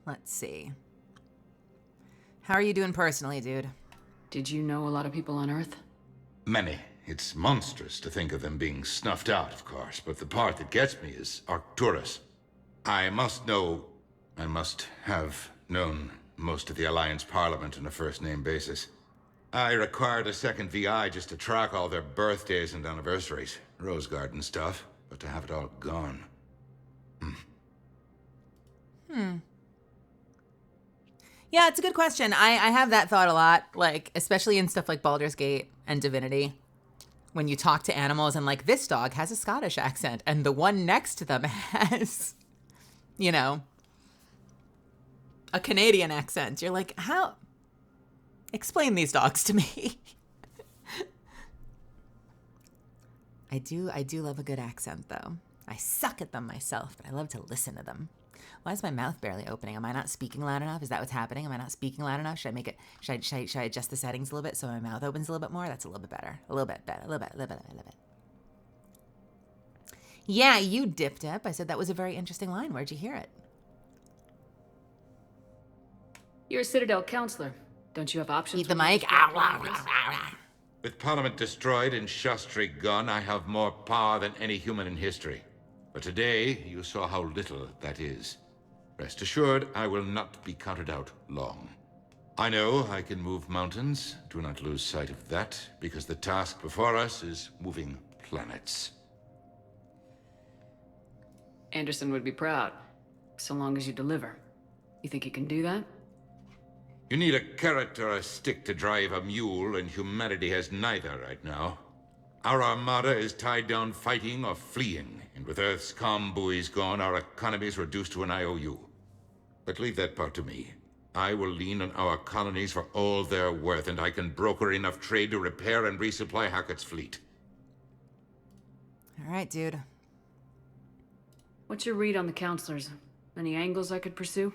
Speaker 1: Let's see. How are you doing personally, dude?
Speaker 6: Did you know a lot of people on Earth?
Speaker 20: Many. It's monstrous to think of them being snuffed out, of course, but the part that gets me is Arcturus. I must have known most of the Alliance Parliament on a first-name basis. I required a second VI just to track all their birthdays and anniversaries. Rose Garden stuff, but to have it all gone.
Speaker 1: Yeah, it's a good question. I have that thought a lot, like, especially in stuff like Baldur's Gate and Divinity. When you talk to animals and like, this dog has a Scottish accent and the one next to them has, you know, a Canadian accent. You're like, how? Explain these dogs to me. I do love a good accent though. I suck at them myself, but I love to listen to them. Why is my mouth barely opening? Am I not speaking loud enough? Is that what's happening? Am I not speaking loud enough? Should I make it, should I adjust the settings a little bit so my mouth opens a little bit more? That's a little bit better. A little bit better. A little bit. Yeah, you Dip Dip. I said that was a very interesting line. Where'd you hear it?
Speaker 6: You're a Citadel counselor. Don't you have options?
Speaker 1: Eat the mic.
Speaker 20: With Parliament destroyed and Shastri gone, I have more power than any human in history. But today, you saw how little that is. Rest assured, I will not be counted out long. I know I can move mountains. Do not lose sight of that, because the task before us is moving planets.
Speaker 6: Anderson would be proud, so long as you deliver. You think you can do that?
Speaker 20: You need a carrot or a stick to drive a mule, and humanity has neither right now. Our armada is tied down fighting or fleeing, and with Earth's comm buoys gone, our economy is reduced to an IOU. But leave that part to me. I will lean on our colonies for all they're worth, and I can broker enough trade to repair and resupply Hackett's fleet.
Speaker 1: All right, dude.
Speaker 6: What's your read on the counselors? Any angles I could pursue?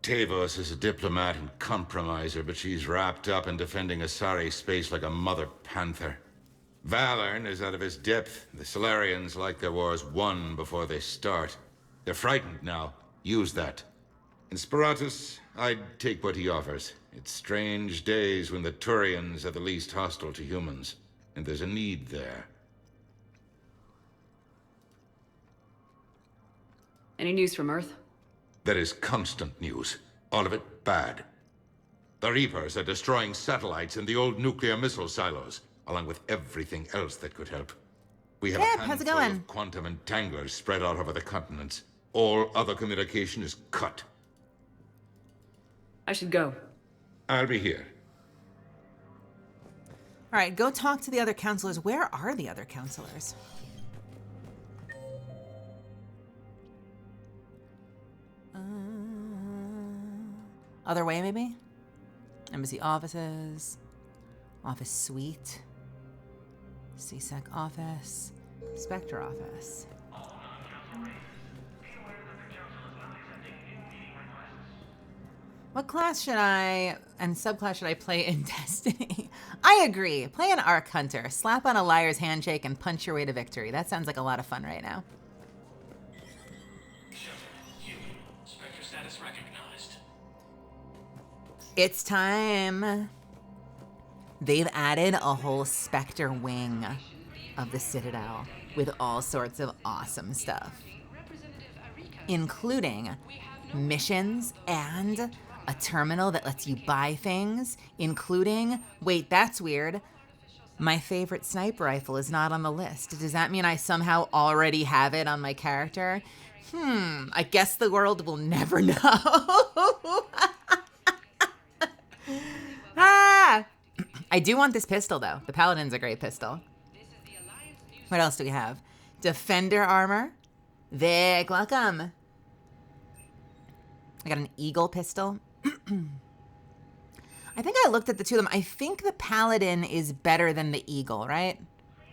Speaker 20: Tavos is a diplomat and compromiser, but she's wrapped up in defending Asari space like a mother panther. Valern is out of his depth. The Solarians like their wars won before they start. They're frightened now. Use that. In Sparatus, I'd take what he offers. It's strange days when the Turians are the least hostile to humans, and there's a need there.
Speaker 6: Any news from Earth?
Speaker 20: There is constant news. All of it bad. The Reapers are destroying satellites in the old nuclear missile silos, along with everything else that could help. We have a
Speaker 1: how's it
Speaker 20: handful
Speaker 1: going?
Speaker 20: of quantum entanglers spread out over the continents. All other communication is cut.
Speaker 6: I should go.
Speaker 20: I'll be here.
Speaker 1: All right, go talk to the other counselors. Where are the other counselors? Other way, maybe? Embassy offices. Office suite. CSEC office. Spectre office. What class should I and subclass should I play in Destiny? I agree. Play an Arc Hunter. Slap on a liar's handshake and punch your way to victory. That sounds like a lot of fun right now.
Speaker 2: Spectre status recognized.
Speaker 1: It's time. They've added a whole Spectre wing of the Citadel with all sorts of awesome stuff, including missions and a terminal that lets you buy things, including, wait, that's weird. My favorite sniper rifle is not on the list. Does that mean I somehow already have it on my character? I guess the world will never know. I do want this pistol, though. The Paladin's a great pistol. What else do we have? Defender armor. Vic, welcome. I got an Eagle pistol. I think I looked at the two of them. I think the Paladin is better than the Eagle, right?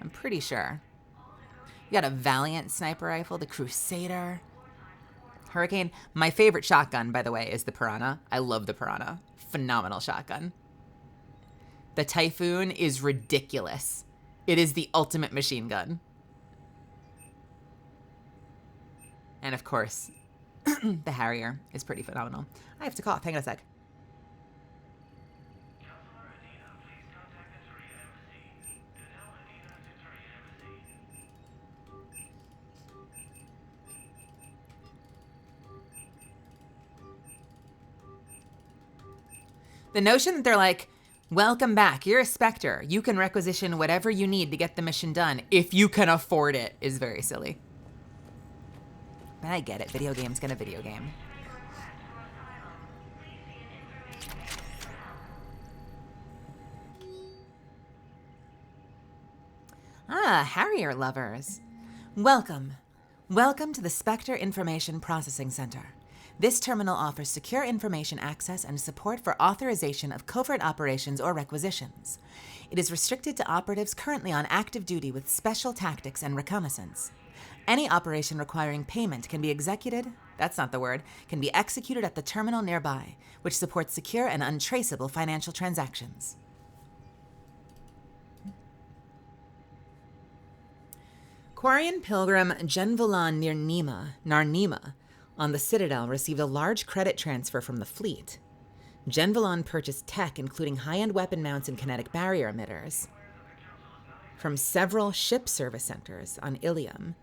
Speaker 1: I'm pretty sure. You got a Valiant sniper rifle, the Crusader. Hurricane. My favorite shotgun, by the way, is the Piranha. I love the Piranha. Phenomenal shotgun. The Typhoon is ridiculous. It is the ultimate machine gun. And of course, the Harrier is pretty phenomenal. I have to cough. Hang on a sec. The notion that they're like, welcome back, you're a Spectre. You can requisition whatever you need to get the mission done if you can afford it is very silly. But I get it. Video game's gonna video game. Harrier lovers. Welcome. Welcome to the Spectre Information Processing Center. This terminal offers secure information access and support for authorization of covert operations or requisitions. It is restricted to operatives currently on active duty with special tactics and reconnaissance. Any operation requiring payment can be executed, that's not the word, can be executed at the terminal nearby, which supports secure and untraceable financial transactions. Quarian pilgrim Genvolan Narnima on the Citadel received a large credit transfer from the fleet. Genvolan purchased tech including high-end weapon mounts and kinetic barrier emitters from several ship service centers on Ilium.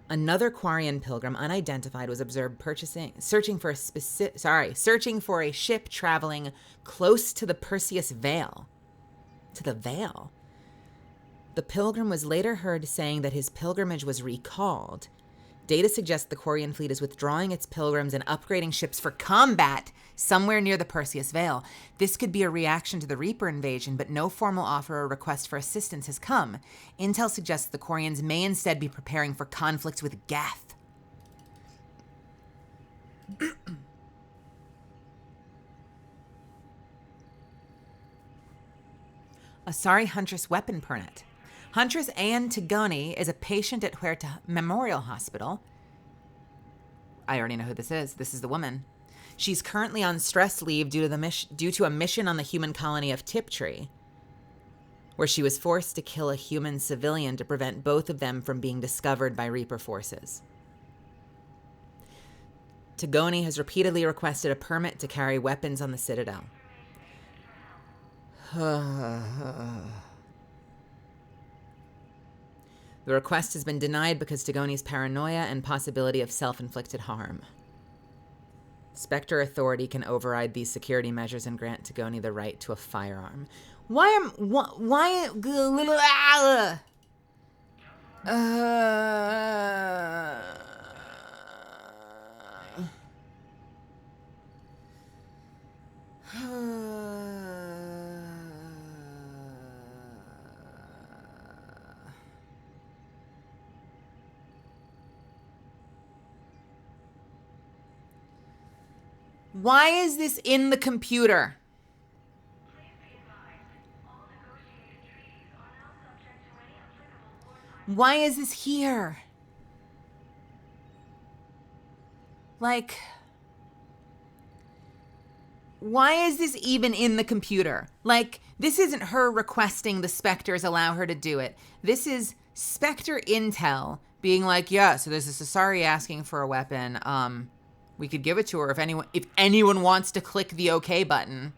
Speaker 1: Another Quarian pilgrim, unidentified, was observed searching for a ship traveling close to the Perseus Veil. To the Veil. The pilgrim was later heard saying that his pilgrimage was recalled. Data suggests the Quarian fleet is withdrawing its pilgrims and upgrading ships for combat somewhere near the Perseus Veil. This could be a reaction to the Reaper invasion, but no formal offer or request for assistance has come. Intel suggests the Quarians may instead be preparing for conflict with Geth. Asari Huntress weapon permit. Huntress Anne Tigoni is a patient at Huerta Memorial Hospital. I already know who this is. This is the woman. She's currently on stress leave due to a mission on the human colony of Tiptree, where she was forced to kill a human civilian to prevent both of them from being discovered by Reaper forces. Tigoni has repeatedly requested a permit to carry weapons on the Citadel. The request has been denied because Tagoni's paranoia and possibility of self-inflicted harm. Spectre Authority can override these security measures and grant Tagoni the right to a firearm. Why is this in the computer? Why is this here? Like, why is this even in the computer? Like, this isn't her requesting the Spectres allow her to do it. This is Spectre Intel being like, yeah, so there's this Asari asking for a weapon. We could give it to her if anyone wants to click the OK button.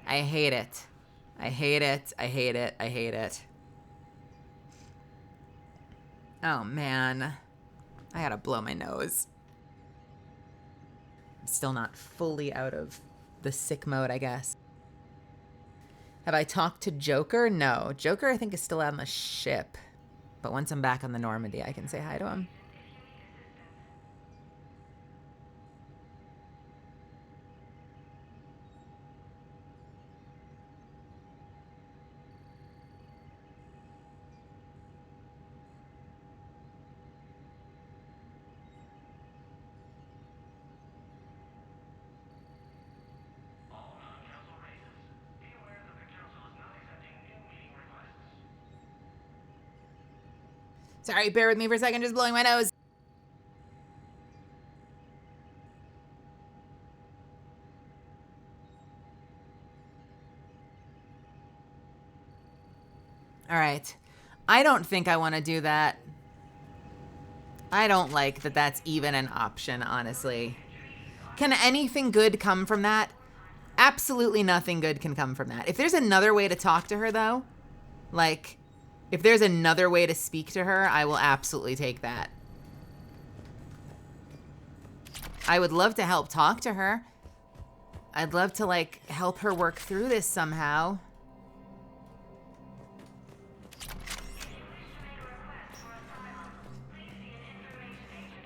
Speaker 1: I hate it. I hate it. I hate it. I hate it. Oh, man. I gotta blow my nose. I'm still not fully out of the sick mode, I guess. Have I talked to Joker? No. Joker, I think, is still on the ship. But once I'm back on the Normandy, I can say hi to him. Sorry, bear with me for a second, just blowing my nose. All right. I don't think I want to do that. I don't like that that's even an option, honestly. Can anything good come from that? Absolutely nothing good can come from that. If there's another way to talk to her, though, like, if there's another way to speak to her, I will absolutely take that. I would love to help talk to her. I'd love to, like, help her work through this somehow.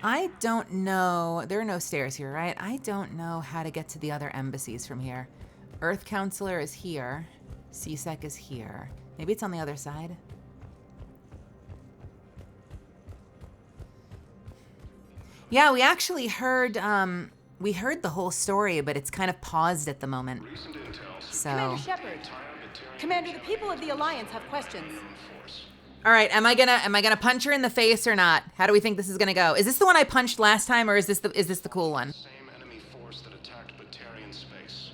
Speaker 1: I don't know. There are no stairs here, right? I don't know how to get to the other embassies from here. Earth Counselor is here. CSEC is here. Maybe it's on the other side. Yeah, we actually heard, we heard the whole story, but it's kind of paused at the moment. So.
Speaker 17: Commander Shepard. Commander, the people of the Alliance have questions.
Speaker 1: All right, am I gonna punch her in the face or not? How do we think this is gonna go? Is this the one I punched last time, or is this the cool one?
Speaker 3: Same enemy force that attacked Batarian space.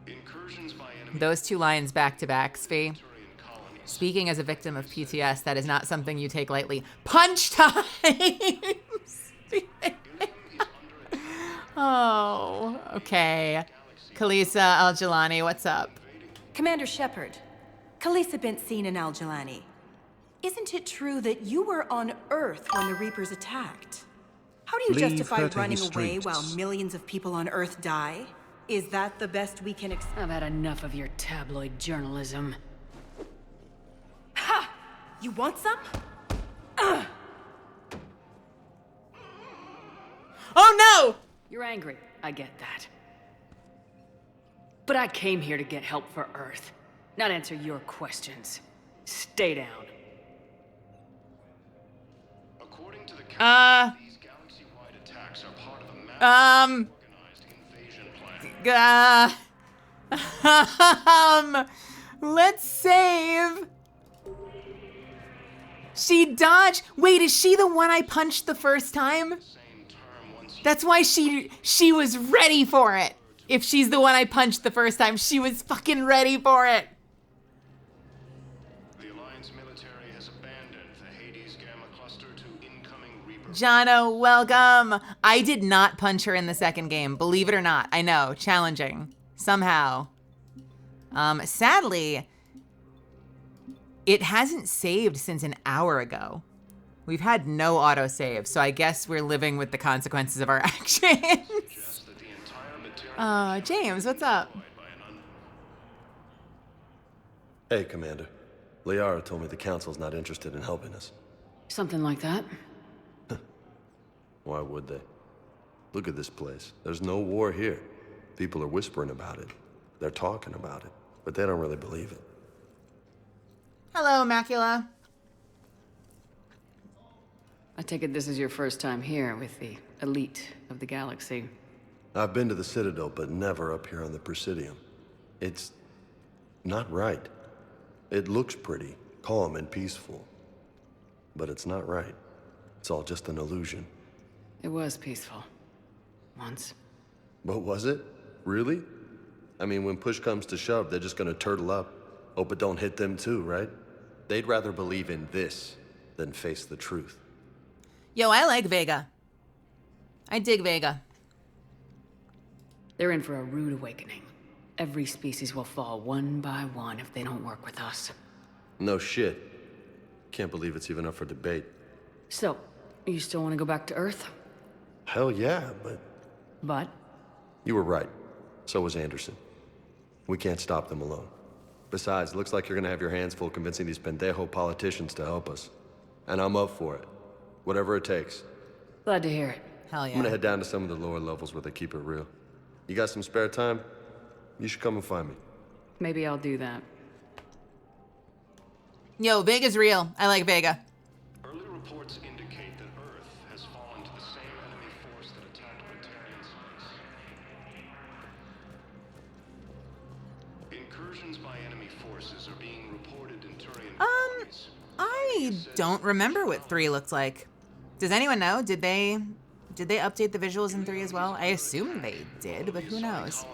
Speaker 3: Incursions by enemy.
Speaker 1: Those two lines back to back, Svi. Speaking as a victim of PTS, that is not something you take lightly. Punch time! Oh, okay. Kalisa Al-Jalani, what's up?
Speaker 17: Commander Shepard, Kalisa bint seen in Al-Jalani. Isn't it true that you were on Earth when the Reapers attacked? How do you justify running away while millions of people on Earth die? Is that the best we can expect?
Speaker 6: I've had enough of your tabloid journalism.
Speaker 17: Ha! You want some?
Speaker 1: Oh no!
Speaker 6: You're angry, I get that. But I came here to get help for Earth, not answer your questions. Stay down.
Speaker 3: According to the Council, these galaxy-wide attacks are part of a massive organized invasion plan.
Speaker 1: Let's save. She dodged. Wait, is she the one I punched the first time? That's why she was ready for it. If she's the one I punched the first time, she was fucking ready for it.
Speaker 3: The Alliance military has abandoned the Hades Gamma cluster to incoming Reaper.
Speaker 1: Jono, welcome. I did not punch her in the second game, believe it or not. I know, challenging. Somehow. Sadly, It hasn't saved since an hour ago. We've had no autosave, so I guess we're living with the consequences of our actions. James, what's up?
Speaker 10: Hey, Commander. Liara told me the Council's not interested in helping us.
Speaker 6: Something like that.
Speaker 10: Why would they? Look at this place. There's no war here. People are whispering about it. They're talking about it, but they don't really believe it.
Speaker 1: Hello, Macula.
Speaker 6: I take it this is your first time here with the elite of the galaxy.
Speaker 10: I've been to the Citadel, but never up here on the Presidium. It's not right. It looks pretty, calm and peaceful. But it's not right. It's all just an illusion.
Speaker 6: It was peaceful. Once.
Speaker 10: But was it? Really? I mean, when push comes to shove, they're just gonna turtle up. Hope it don't hit them too, right? They'd rather believe in this than face the truth.
Speaker 1: Yo, I like Vega. I dig Vega.
Speaker 6: They're in for a rude awakening. Every species will fall one by one if they don't work with us.
Speaker 10: No shit. Can't believe it's even up for debate.
Speaker 6: So, you still want to go back to Earth?
Speaker 10: Hell yeah, but...
Speaker 6: But?
Speaker 10: You were right. So was Anderson. We can't stop them alone. Besides, it looks like you're gonna have your hands full convincing these pendejo politicians to help us. And I'm up for it. Whatever it takes.
Speaker 6: Glad to hear it.
Speaker 1: Hell yeah.
Speaker 10: I'm gonna head down to some of the lower levels where they keep it real. You got some spare time? You should come and find me.
Speaker 6: Maybe I'll do that.
Speaker 1: Yo, Vega's real. I like Vega.
Speaker 3: Early reports indicate that Earth has fallen to the same enemy force that attacked Batarian space. Incursions by enemy forces are being reported in Turian colonies.
Speaker 1: I don't remember what 3 looked like. Does anyone know? Did they update the visuals in 3 as well? I assume they did, but who knows?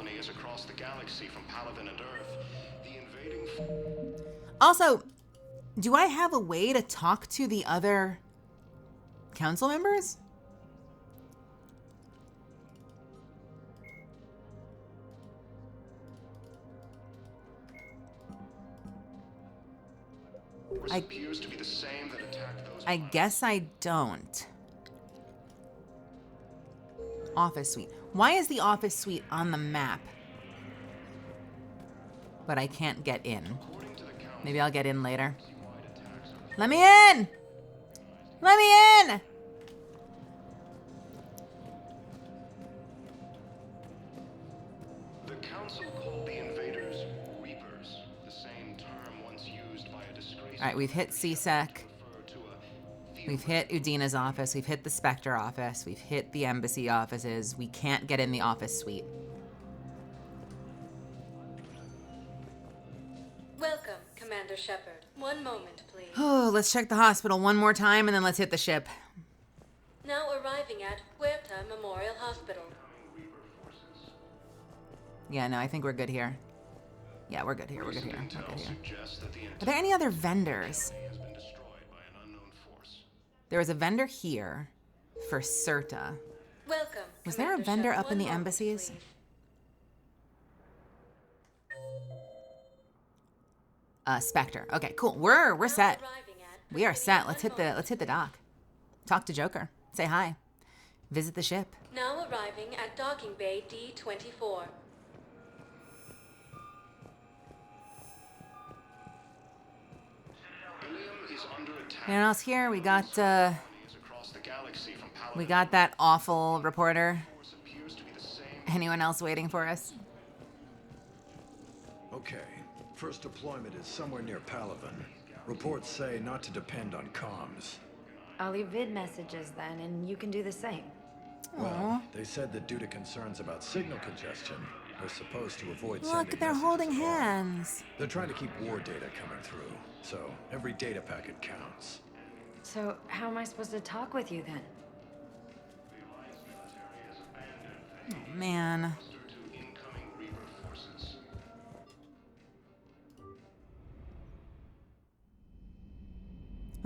Speaker 1: Also, do I have a way to talk to the other council members? I guess I don't. Office suite. Why is the office suite on the map? But I can't get in. Maybe I'll get in later. Let me in! Let me in!
Speaker 3: The council called the invaders Reapers, the same term once used by a disgraced...
Speaker 1: All right, we've hit CSEC. We've hit Udina's office. We've hit the Spectre office. We've hit the embassy offices. We can't get in the office suite.
Speaker 4: Welcome, Commander Shepard. One moment, please.
Speaker 1: Oh, let's check the hospital one more time and then let's hit the ship.
Speaker 4: Now arriving at Huerta Memorial Hospital.
Speaker 1: Yeah, no, I think we're good here. Yeah, we're good here. We're good here. We're good here. Are there any other vendors? There was a vendor here for Serta.
Speaker 4: Welcome.
Speaker 1: Was there a vendor up in the embassies? Spectre. Okay, cool. We're set. We are set. Let's hit the dock. Talk to Joker. Say hi. Visit the ship.
Speaker 4: Now arriving at docking bay D-24.
Speaker 1: Anyone else here? We got that awful reporter. Anyone else waiting for us?
Speaker 22: Okay. First deployment is somewhere near Palaven. Reports say not to depend on comms.
Speaker 7: I'll leave vid messages then, and you can do the same.
Speaker 22: Well, they said that due to concerns about signal congestion, they're supposed to avoid sending
Speaker 1: Look, they're holding hands.
Speaker 22: They're trying to keep war data coming through, so every data packet counts.
Speaker 7: So, how am I supposed to talk with you then?
Speaker 1: Oh, man.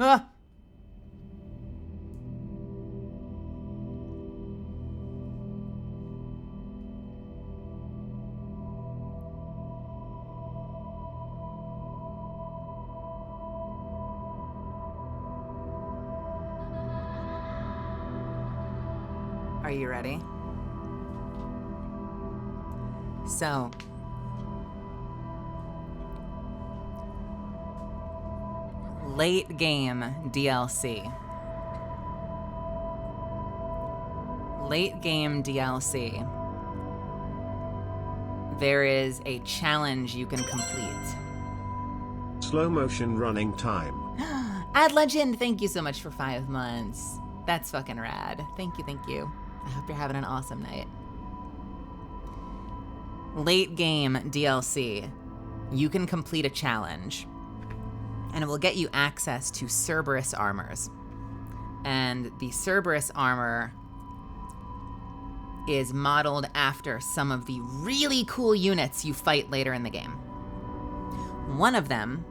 Speaker 1: Ah! Are you ready? So, late game DLC. Late game DLC. There is a challenge you can complete.
Speaker 11: Slow motion running time.
Speaker 1: Ad Legend, thank you so much for 5 months. That's fucking rad. Thank you, thank you. I hope you're having an awesome night. Late game DLC. You can complete a challenge, and it will get you access to Cerberus armors. And the Cerberus armor is modeled after some of the really cool units you fight later in the game. One of them,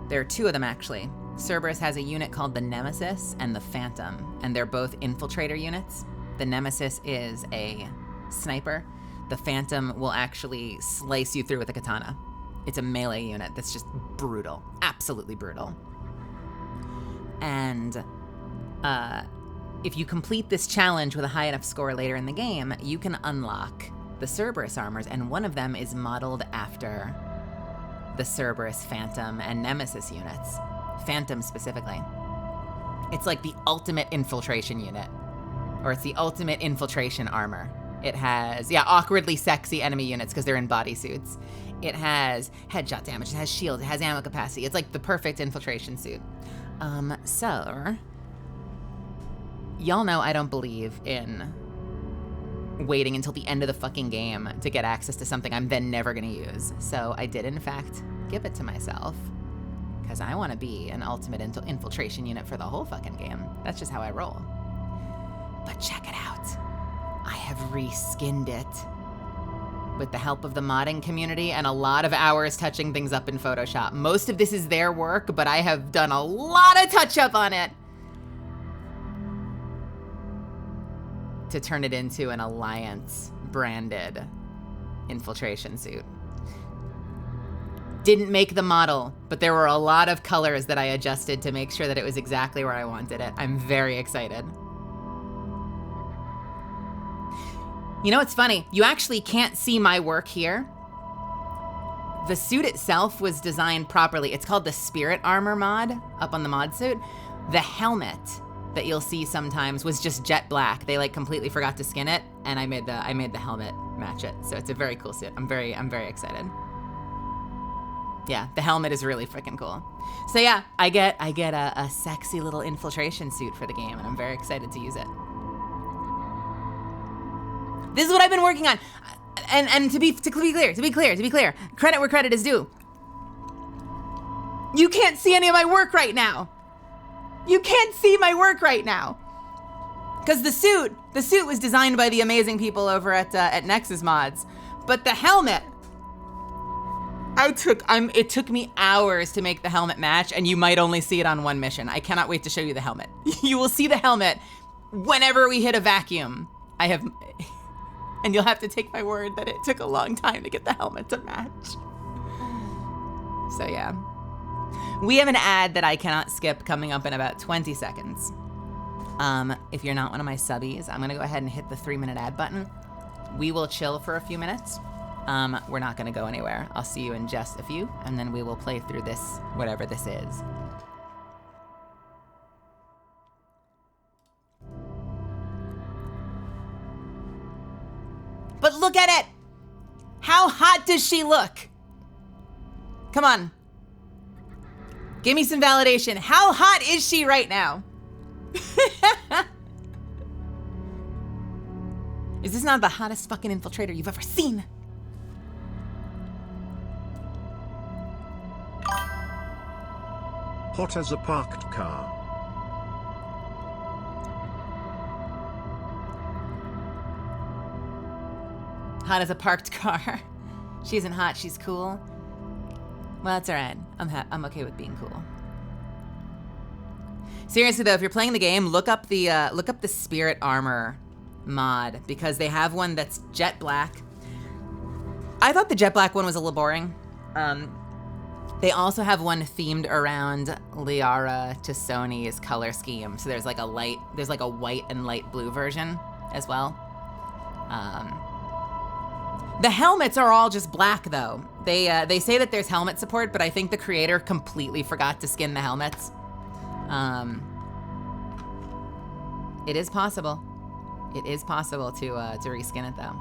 Speaker 1: there are 2 of them actually. Cerberus has a unit called the Nemesis and the Phantom, and they're both infiltrator units. The Nemesis is a sniper. The Phantom will actually slice you through with a katana. It's a melee unit that's just brutal, absolutely brutal. And if you complete this challenge with a high enough score later in the game, you can unlock the Cerberus armors, and one of them is modeled after the Cerberus Phantom and Nemesis units. Phantom specifically. It's like the ultimate infiltration unit, or it's the ultimate infiltration armor. It has, awkwardly sexy enemy units because they're in bodysuits. It has headshot damage, it has shields, it has ammo capacity. It's like the perfect infiltration suit. So, y'all know I don't believe in waiting until the end of the fucking game to get access to something I'm then never gonna use. So I did in fact give it to myself, because I want to be an ultimate infiltration unit for the whole fucking game. That's just how I roll. But check it out. I have reskinned it with the help of the modding community and a lot of hours touching things up in Photoshop. Most of this is their work, but I have done a lot of touch up on it to turn it into an Alliance branded infiltration suit. Didn't make the model, but there were a lot of colors that I adjusted to make sure that it was exactly where I wanted it. I'm very excited. You know what's funny? You actually can't see my work here. The suit itself was designed properly. It's called the Spirit Armor mod up on the mod suit. The helmet that you'll see sometimes was just jet black. They like completely forgot to skin it, and I made the helmet match it. So it's a very cool suit. I'm very excited. Yeah, the helmet is really freaking cool. So yeah, I get a sexy little infiltration suit for the game, and I'm very excited to use it. This is what I've been working on. And to be clear, credit where credit is due. You can't see any of my work right now. You can't see my work right now. Because the suit was designed by the amazing people over at Nexus Mods. But the helmet, it took me hours to make the helmet match, and you might only see it on one mission. I cannot wait to show you the helmet. You will see the helmet whenever we hit a vacuum. And you'll have to take my word that it took a long time to get the helmet to match. So yeah. We have an ad that I cannot skip coming up in about 20 seconds. If you're not one of my subbies, I'm gonna go ahead and hit the 3-minute ad button. We will chill for a few minutes. We're not gonna go anywhere. I'll see you in just a few, and then we will play through this, whatever this is. But look at it! How hot does she look? Come on. Give me some validation. How hot is she right now? Is this not the hottest fucking infiltrator you've ever seen?
Speaker 11: Hot as a parked car.
Speaker 1: Hot as a parked car. She isn't hot, she's cool. Well, that's all right. I'm okay with being cool. Seriously though, if you're playing the game, look up the Spirit Armor mod, because they have one that's jet black. I thought the jet black one was a little boring. They also have one themed around Liara Tassoni's color scheme. So there's like a white and light blue version as well. The helmets are all just black, though. They say that there's helmet support, but I think the creator completely forgot to skin the helmets. It is possible. It is possible to reskin it, though.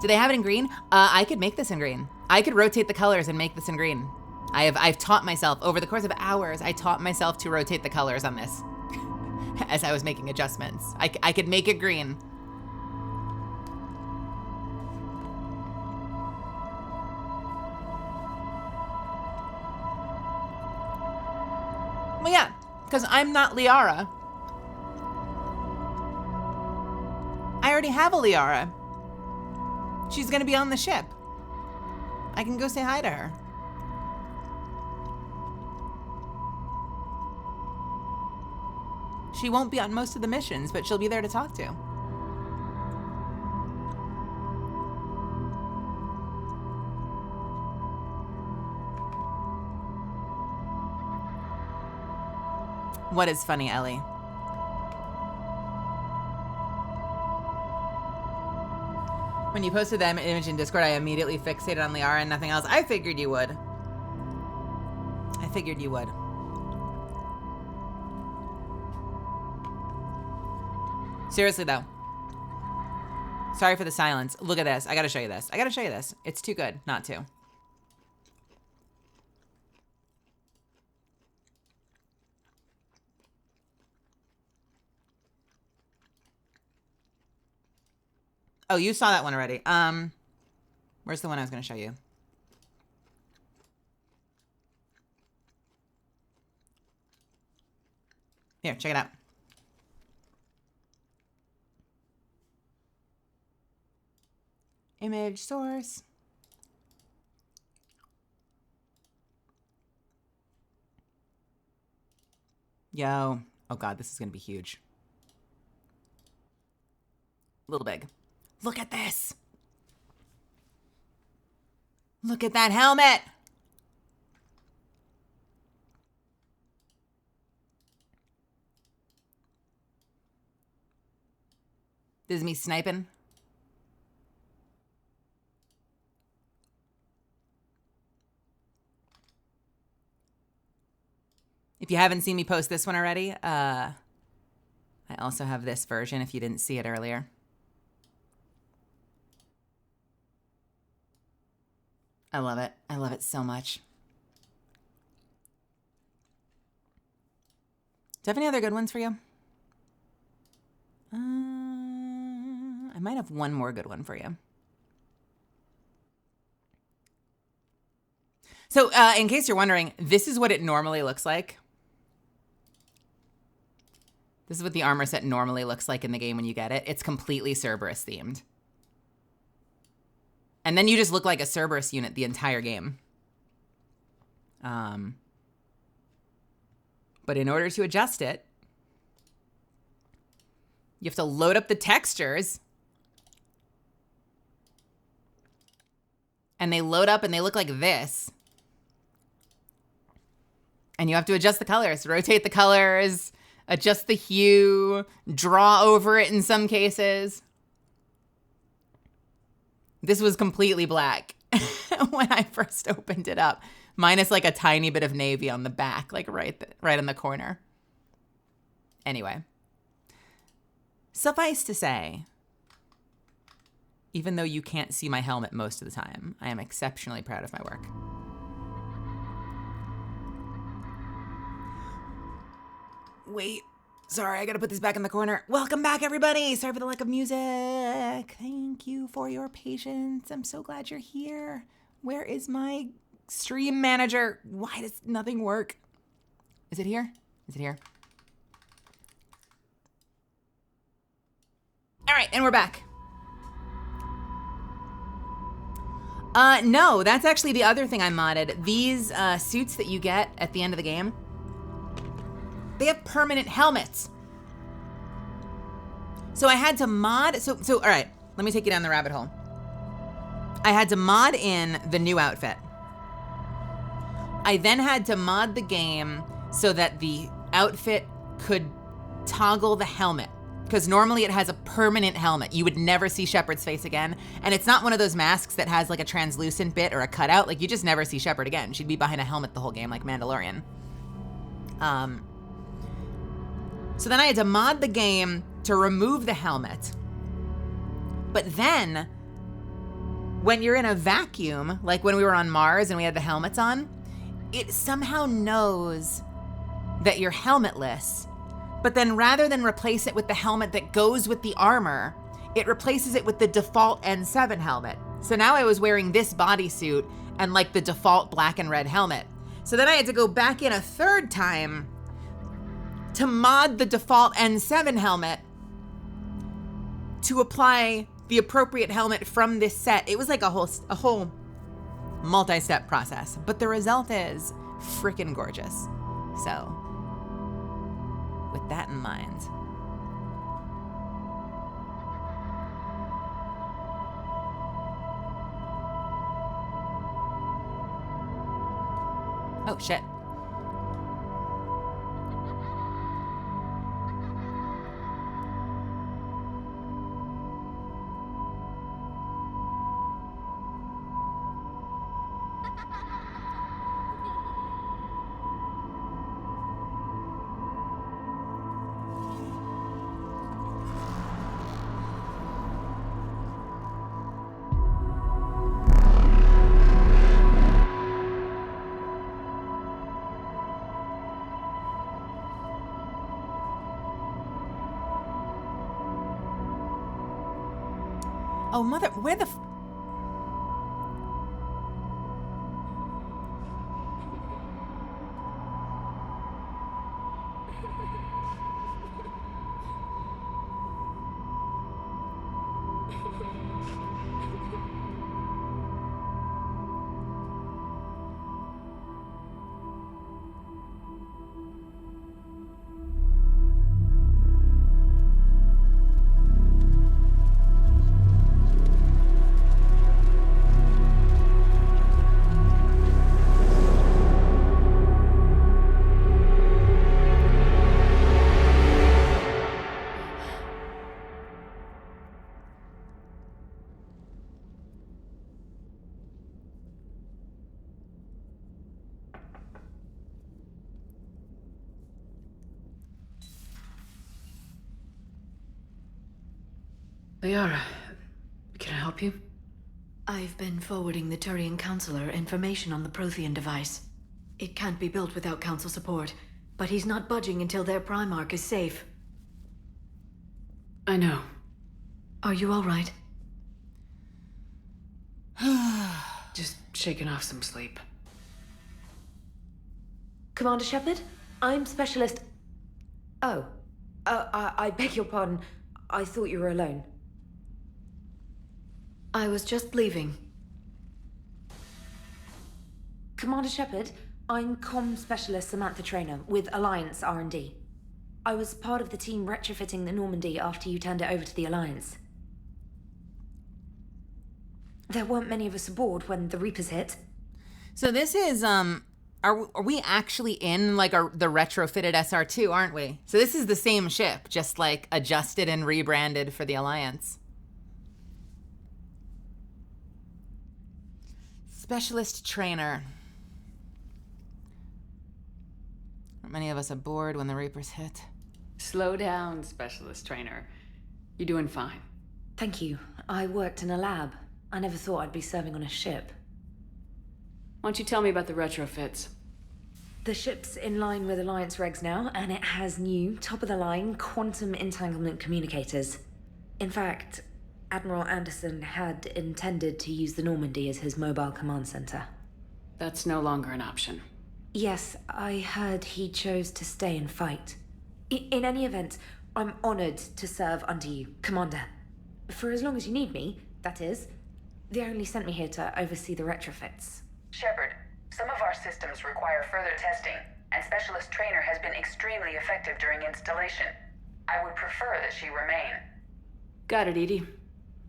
Speaker 1: Do they have it in green? I could make this in green. I could rotate the colors and make this in green. I've taught myself, over the course of hours, I taught myself to rotate the colors on this as I was making adjustments. I could make it green. Well, yeah, because I'm not Liara. I already have a Liara. She's gonna be on the ship. I can go say hi to her. She won't be on most of the missions, but she'll be there to talk to. What is funny, Ellie? When you posted that image in Discord, I immediately fixated on Liara and nothing else. I figured you would. I figured you would. Seriously, though. Sorry for the silence. Look at this. I gotta show you this. I gotta show you this. It's too good not to. Oh, you saw that one already. Where's the one I was gonna show you? Here, check it out. Image source. Yo. Oh God, this is gonna be huge. A little big. Look at this. Look at that helmet. This is me sniping. If you haven't seen me post this one already, I also have this version if you didn't see it earlier. I love it. I love it so much. Do I have any other good ones for you? I might have one more good one for you. So, in case you're wondering, this is what it normally looks like. This is what the armor set normally looks like in the game when you get it. It's completely Cerberus themed. And then you just look like a Cerberus unit the entire game. But in order to adjust it, you have to load up the textures. And they load up and they look like this. And you have to adjust the colors, rotate the colors, adjust the hue, draw over it in some cases. This was completely black when I first opened it up, minus like a tiny bit of navy on the back, like right in the corner. Anyway, suffice to say, even though you can't see my helmet most of the time, I am exceptionally proud of my work. Wait. Sorry, I gotta put this back in the corner. Welcome back, everybody. Sorry for the lack of music. Thank you for your patience. I'm so glad you're here. Where is my stream manager? Why does nothing work? Is it here? Is it here? All right, and we're back. No, that's actually the other thing I modded. These suits that you get at the end of the game, they have permanent helmets. So I had to mod, so all right, let me take you down the rabbit hole. I had to mod in the new outfit. I then had to mod the game so that the outfit could toggle the helmet. because normally it has a permanent helmet. You would never see Shepard's face again. And it's not one of those masks that has like a translucent bit or a cutout. Like you just never see Shepard again. She'd be behind a helmet the whole game like Mandalorian. So then I had to mod the game to remove the helmet. But then when you're in a vacuum, like when we were on Mars and we had the helmets on, it somehow knows that you're helmetless. But then rather than replace it with the helmet that goes with the armor, it replaces it with the default N7 helmet. So now I was wearing this bodysuit and like the default black and red helmet. So then I had to go back in a third time to mod the default N7 helmet to apply the appropriate helmet from this set. It was like a whole multi-step process, but the result is freaking gorgeous. So with that in mind, oh shit. Oh, mother, where the
Speaker 6: Liara, can I help you?
Speaker 8: I've been forwarding the Turian Counselor information on the Prothean device. It can't be built without Council support, but he's not budging until their Primarch is safe.
Speaker 6: I know.
Speaker 8: Are you all right?
Speaker 6: Just shaking off some sleep.
Speaker 7: Commander Shepard, I'm Specialist... Oh. I beg your pardon. I thought you were alone.
Speaker 8: I was just leaving.
Speaker 7: Commander Shepard, I'm Comm Specialist Samantha Traynor with Alliance R&D. I was part of the team retrofitting the Normandy after you turned it over to the Alliance. There weren't many of us aboard when the Reapers hit.
Speaker 1: So this is, are we actually in, like, the retrofitted SR2, aren't we? So this is the same ship, just, like, adjusted and rebranded for the Alliance. Specialist Trainer. Weren't many of us aboard when the Reapers hit.
Speaker 6: Slow down, Specialist Trainer. You're doing fine.
Speaker 7: Thank you. I worked in a lab. I never thought I'd be serving on a ship.
Speaker 6: Why don't you tell me about the retrofits?
Speaker 7: The ship's in line with Alliance regs now, and it has new, top-of-the-line quantum entanglement communicators. In fact, Admiral Anderson had intended to use the Normandy as his mobile command center.
Speaker 6: That's no longer an option.
Speaker 7: Yes, I heard he chose to stay and fight. In any event, I'm honored to serve under you, Commander. For as long as you need me, that is. They only sent me here to oversee the retrofits.
Speaker 9: Shepard, some of our systems require further testing, and Specialist Trainer has been extremely effective during installation. I would prefer that she remain.
Speaker 6: Got it, Edie.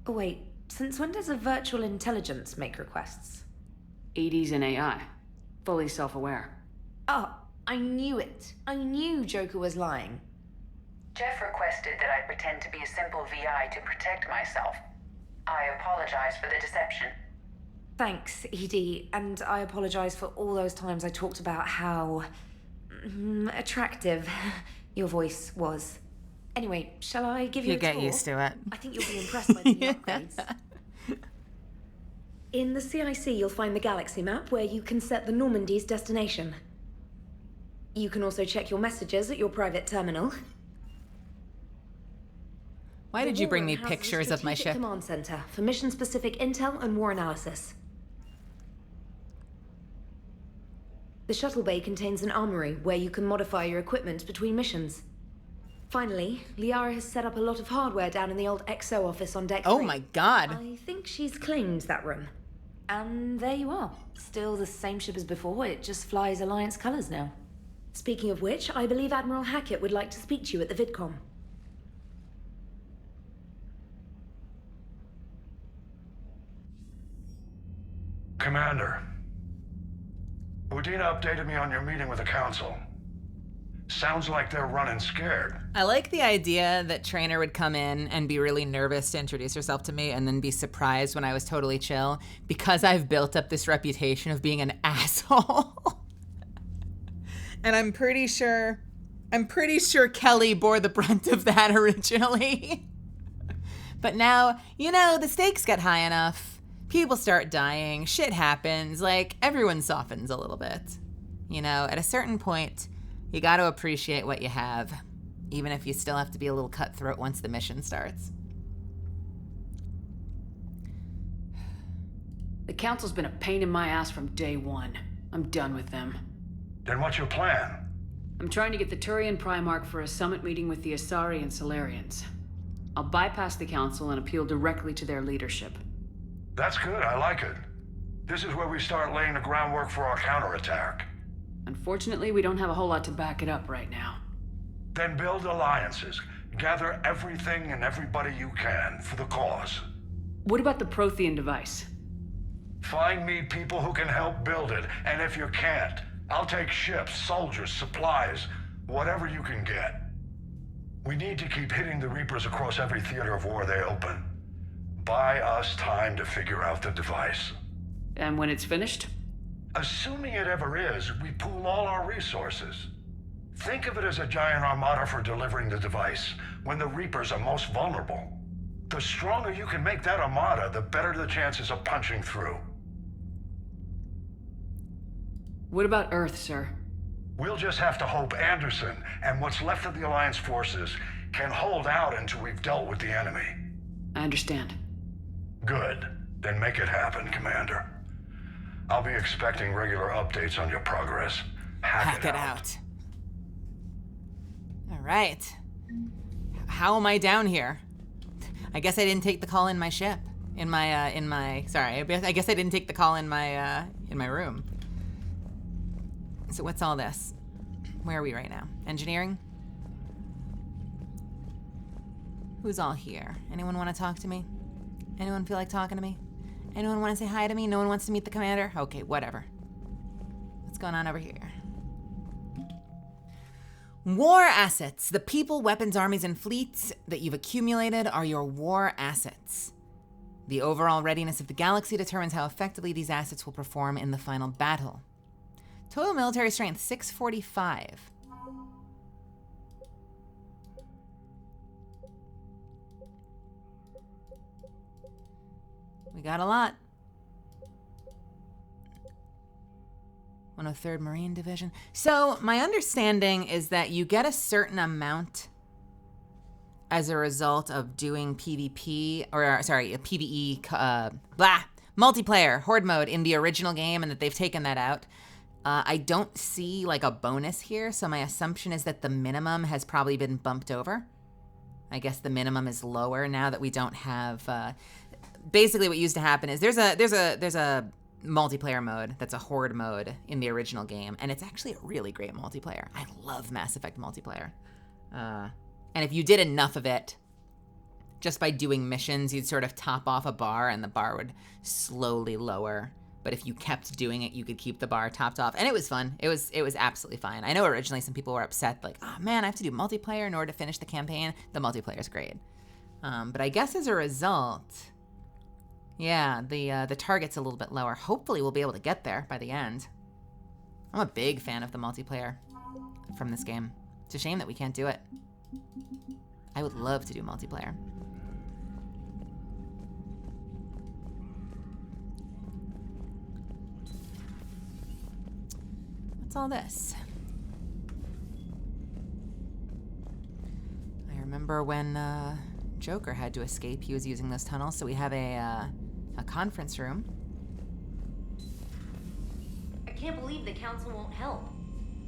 Speaker 7: Wait, since when does a virtual intelligence make requests?
Speaker 6: Edie's an AI. Fully self-aware.
Speaker 7: Oh, I knew it. I knew Joker was lying.
Speaker 9: Jeff requested that I pretend to be a simple VI to protect myself. I apologize for the deception.
Speaker 7: Thanks, ED, and I apologize for all those times I talked about how attractive your voice was. Anyway, shall I give you a tour?
Speaker 1: You get used to it.
Speaker 7: I think you'll be impressed by the new upgrades. In the CIC, you'll find the galaxy map where you can set the Normandy's destination. You can also check your messages at your private terminal.
Speaker 1: Why did you bring me pictures of my ship?
Speaker 7: Command center for mission-specific intel and war analysis. The shuttle bay contains an armory where you can modify your equipment between missions. Finally, Liara has set up a lot of hardware down in the old XO office on deck 3.
Speaker 1: Oh my god.
Speaker 7: I think she's claimed that room. And there you are. Still the same ship as before, it just flies Alliance colors now. Speaking of which, I believe Admiral Hackett would like to speak to you at the VidCom.
Speaker 22: Commander, Udina updated me on your meeting with the Council. Sounds like they're running scared.
Speaker 1: I like the idea that Trainer would come in and be really nervous to introduce herself to me and then be surprised when I was totally chill because I've built up this reputation of being an asshole. And I'm pretty sure Kelly bore the brunt of that originally. But now, the stakes get high enough. People start dying, shit happens, like everyone softens a little bit. At a certain point, you got to appreciate what you have, even if you still have to be a little cutthroat once the mission starts.
Speaker 6: The Council's been a pain in my ass from day one. I'm done with them.
Speaker 22: Then what's your plan?
Speaker 6: I'm trying to get the Turian Primarch for a summit meeting with the Asari and Solarians. I'll bypass the Council and appeal directly to their leadership.
Speaker 22: That's good, I like it. This is where we start laying the groundwork for our counterattack.
Speaker 6: Unfortunately, we don't have a whole lot to back it up right now.
Speaker 22: Then build alliances. Gather everything and everybody you can for the cause.
Speaker 6: What about the Prothean device?
Speaker 22: Find me people who can help build it, and if you can't, I'll take ships, soldiers, supplies, whatever you can get. We need to keep hitting the Reapers across every theater of war they open. Buy us time to figure out the device.
Speaker 6: And when it's finished?
Speaker 22: Assuming it ever is, we pool all our resources. Think of it as a giant armada for delivering the device when the Reapers are most vulnerable. The stronger you can make that armada, the better the chances of punching through.
Speaker 6: What about Earth, sir?
Speaker 22: We'll just have to hope Anderson and what's left of the Alliance forces can hold out until we've dealt with the enemy.
Speaker 6: I understand.
Speaker 22: Good. Then make it happen, Commander. I'll be expecting regular updates on your progress. Hack it out.
Speaker 1: All right. How am I down here? I guess I didn't take the call in my ship. Sorry, I guess I didn't take the call in my room. So what's all this? Where are we right now? Engineering? Who's all here? Anyone want to talk to me? Anyone feel like talking to me? Anyone want to say hi to me? No one wants to meet the commander? Okay, whatever. What's going on over here? War assets. The people, weapons, armies, and fleets that you've accumulated are your war assets. The overall readiness of the galaxy determines how effectively these assets will perform in the final battle. Total military strength, 645. We got a lot. 103rd Marine Division. So my understanding is that you get a certain amount as a result of doing PvP, or sorry, a PvE, multiplayer, horde mode in the original game, and that they've taken that out. I don't see like a bonus here, so my assumption is that the minimum has probably been bumped over. I guess the minimum is lower now that we don't have, basically what used to happen is there's a multiplayer mode that's a horde mode in the original game, and it's actually a really great multiplayer. I love Mass Effect multiplayer. And if you did enough of it, just by doing missions, you'd sort of top off a bar, and the bar would slowly lower but if you kept doing it, you could keep the bar topped off. And it was fun. It was absolutely fine. I know originally some people were upset, like, oh man, I have to do multiplayer in order to finish the campaign. The multiplayer is great. But I guess as a result, yeah, the target's a little bit lower. Hopefully we'll be able to get there by the end. I'm a big fan of the multiplayer from this game. It's a shame that we can't do it. I would love to do multiplayer. What's all this? I remember when Joker had to escape, he was using those tunnels, so we have a conference room.
Speaker 12: I can't believe the council won't help.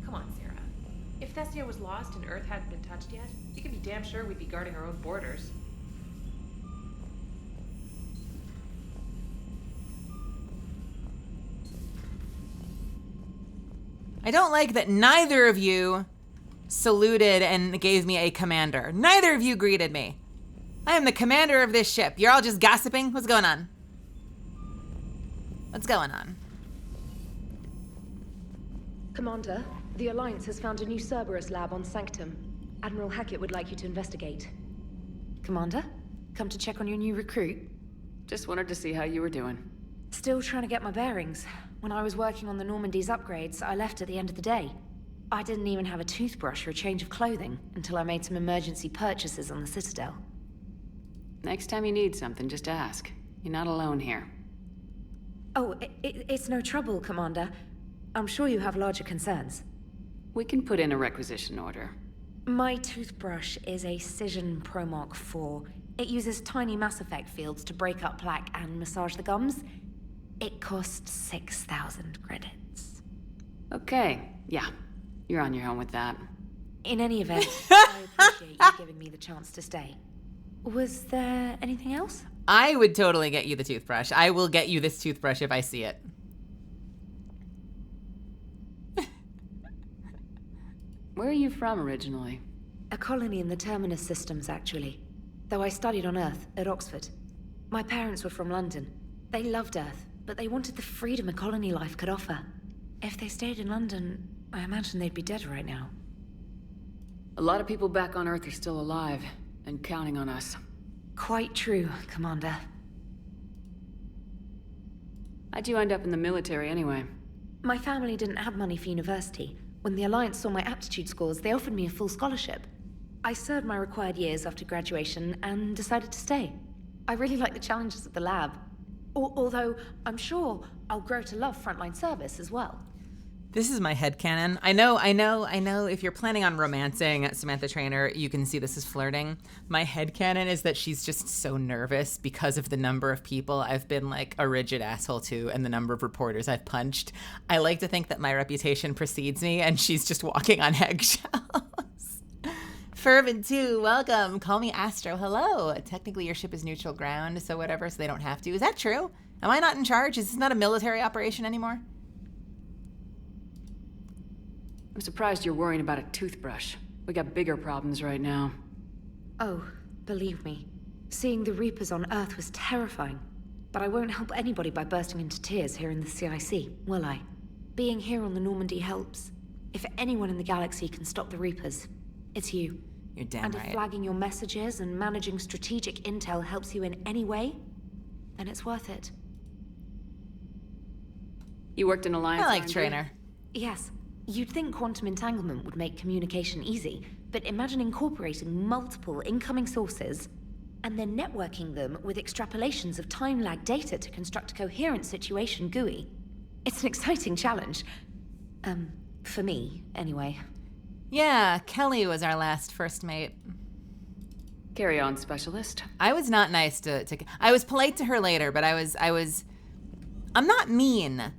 Speaker 18: Come on, Sarah. If Thessia was lost and Earth hadn't been touched yet, you can be damn sure we'd be guarding our own borders.
Speaker 1: I don't like that neither of you saluted and gave me a commander. Neither of you greeted me. I am the commander of this ship. You're all just gossiping? What's going on? What's going on?
Speaker 14: Commander, the Alliance has found a new Cerberus lab on Sanctum. Admiral Hackett would like you to investigate.
Speaker 23: Commander, come to check on your new recruit.
Speaker 6: Just wanted to see how you were doing.
Speaker 23: Still trying to get my bearings. When I was working on the Normandy's upgrades, I left at the end of the day. I didn't even have a toothbrush or a change of clothing until I made some emergency purchases on the Citadel.
Speaker 6: Next time you need something, just ask. You're not alone here.
Speaker 23: Oh, it's no trouble, Commander. I'm sure you have larger concerns.
Speaker 6: We can put in a requisition order.
Speaker 23: My toothbrush is a Cision Pro Mark IV. It uses tiny Mass Effect fields to break up plaque and massage the gums. It costs 6,000 credits.
Speaker 6: Okay, yeah. You're on your own with that.
Speaker 23: In any event, I appreciate you giving me the chance to stay. Was there anything else?
Speaker 1: I would totally get you the toothbrush. I will get you this toothbrush if I see it.
Speaker 6: Where are you from originally?
Speaker 23: A colony in the Terminus systems, actually. Though I studied on Earth, at Oxford. My parents were from London. They loved Earth, but they wanted the freedom a colony life could offer. If they stayed in London, I imagine they'd be dead right now.
Speaker 6: A lot of people back on Earth are still alive, and counting on us.
Speaker 23: Quite true, Commander.
Speaker 6: How'd you end up in the military anyway?
Speaker 23: My family didn't have money for university. When the Alliance saw my aptitude scores, they offered me a full scholarship. I served my required years after graduation and decided to stay. I really like the challenges of the lab. Although, I'm sure I'll grow to love frontline service as well.
Speaker 1: This is my headcanon. I know if you're planning on romancing Samantha Trainer, you can see this as flirting. My headcanon is that she's just so nervous because of the number of people I've been like a rigid asshole to and the number of reporters I've punched. I like to think that my reputation precedes me and she's just walking on eggshells. Fervent 2, welcome. Call me Astro. Hello. Technically your ship is neutral ground, so whatever, so they don't have to. Is that true? Am I not in charge? Is this not a military operation anymore?
Speaker 6: I'm surprised you're worrying about a toothbrush. We got bigger problems right now.
Speaker 23: Oh, believe me. Seeing the Reapers on Earth was terrifying. But I won't help anybody by bursting into tears here in the CIC, will I? Being here on the Normandy helps. If anyone in the galaxy can stop the Reapers, it's you.
Speaker 1: You're damn
Speaker 23: and
Speaker 1: right.
Speaker 23: if flagging your messages and managing strategic intel helps you in any way, then it's worth it.
Speaker 6: You worked in Alliance
Speaker 1: I like
Speaker 6: R&D?
Speaker 1: Trainer.
Speaker 23: Yes. You'd think quantum entanglement would make communication easy, but imagine incorporating multiple incoming sources and then networking them with extrapolations of time-lag data to construct a coherent situation GUI. It's an exciting challenge. For me, anyway.
Speaker 1: Yeah, Kelly was our last first mate.
Speaker 6: Carry on, Specialist.
Speaker 1: I was not nice to I was polite to her later, but I'm not mean.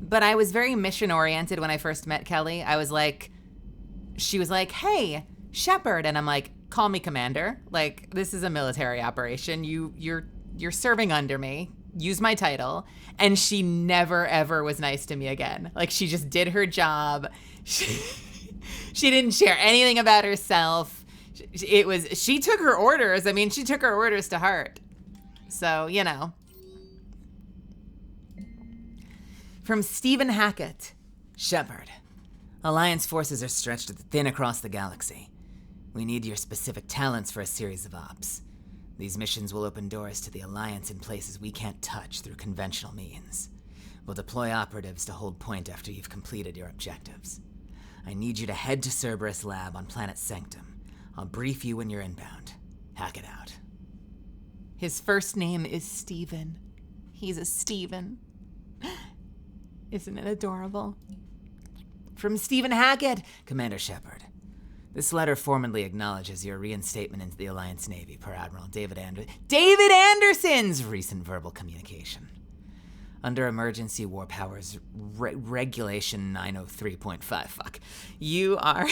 Speaker 1: But I was very mission-oriented when I first met Kelly. She was like, hey, Shepard. And I'm like, call me Commander. Like, this is a military operation. You're serving under me. Use my title. And she never, ever was nice to me again. Like, she just did her job. She didn't share anything about herself. She took her orders. I mean, she took her orders to heart. So, you know. From Stephen Hackett, Shepard. Alliance forces are stretched thin across the galaxy. We need your specific talents for a series of ops. These missions will open doors to the Alliance in places we can't touch through conventional means. We'll deploy operatives to hold point after you've completed your objectives. I need you to head to Cerberus Lab on planet Sanctum. I'll brief you when you're inbound. Hack it out. His first name is Steven. He's a Steven. Isn't it adorable? From Stephen Hackett, Commander Shepard. This letter formally acknowledges your reinstatement into the Alliance Navy per Admiral David Anderson's recent verbal communication. Under Emergency War Powers Regulation 903.5, you are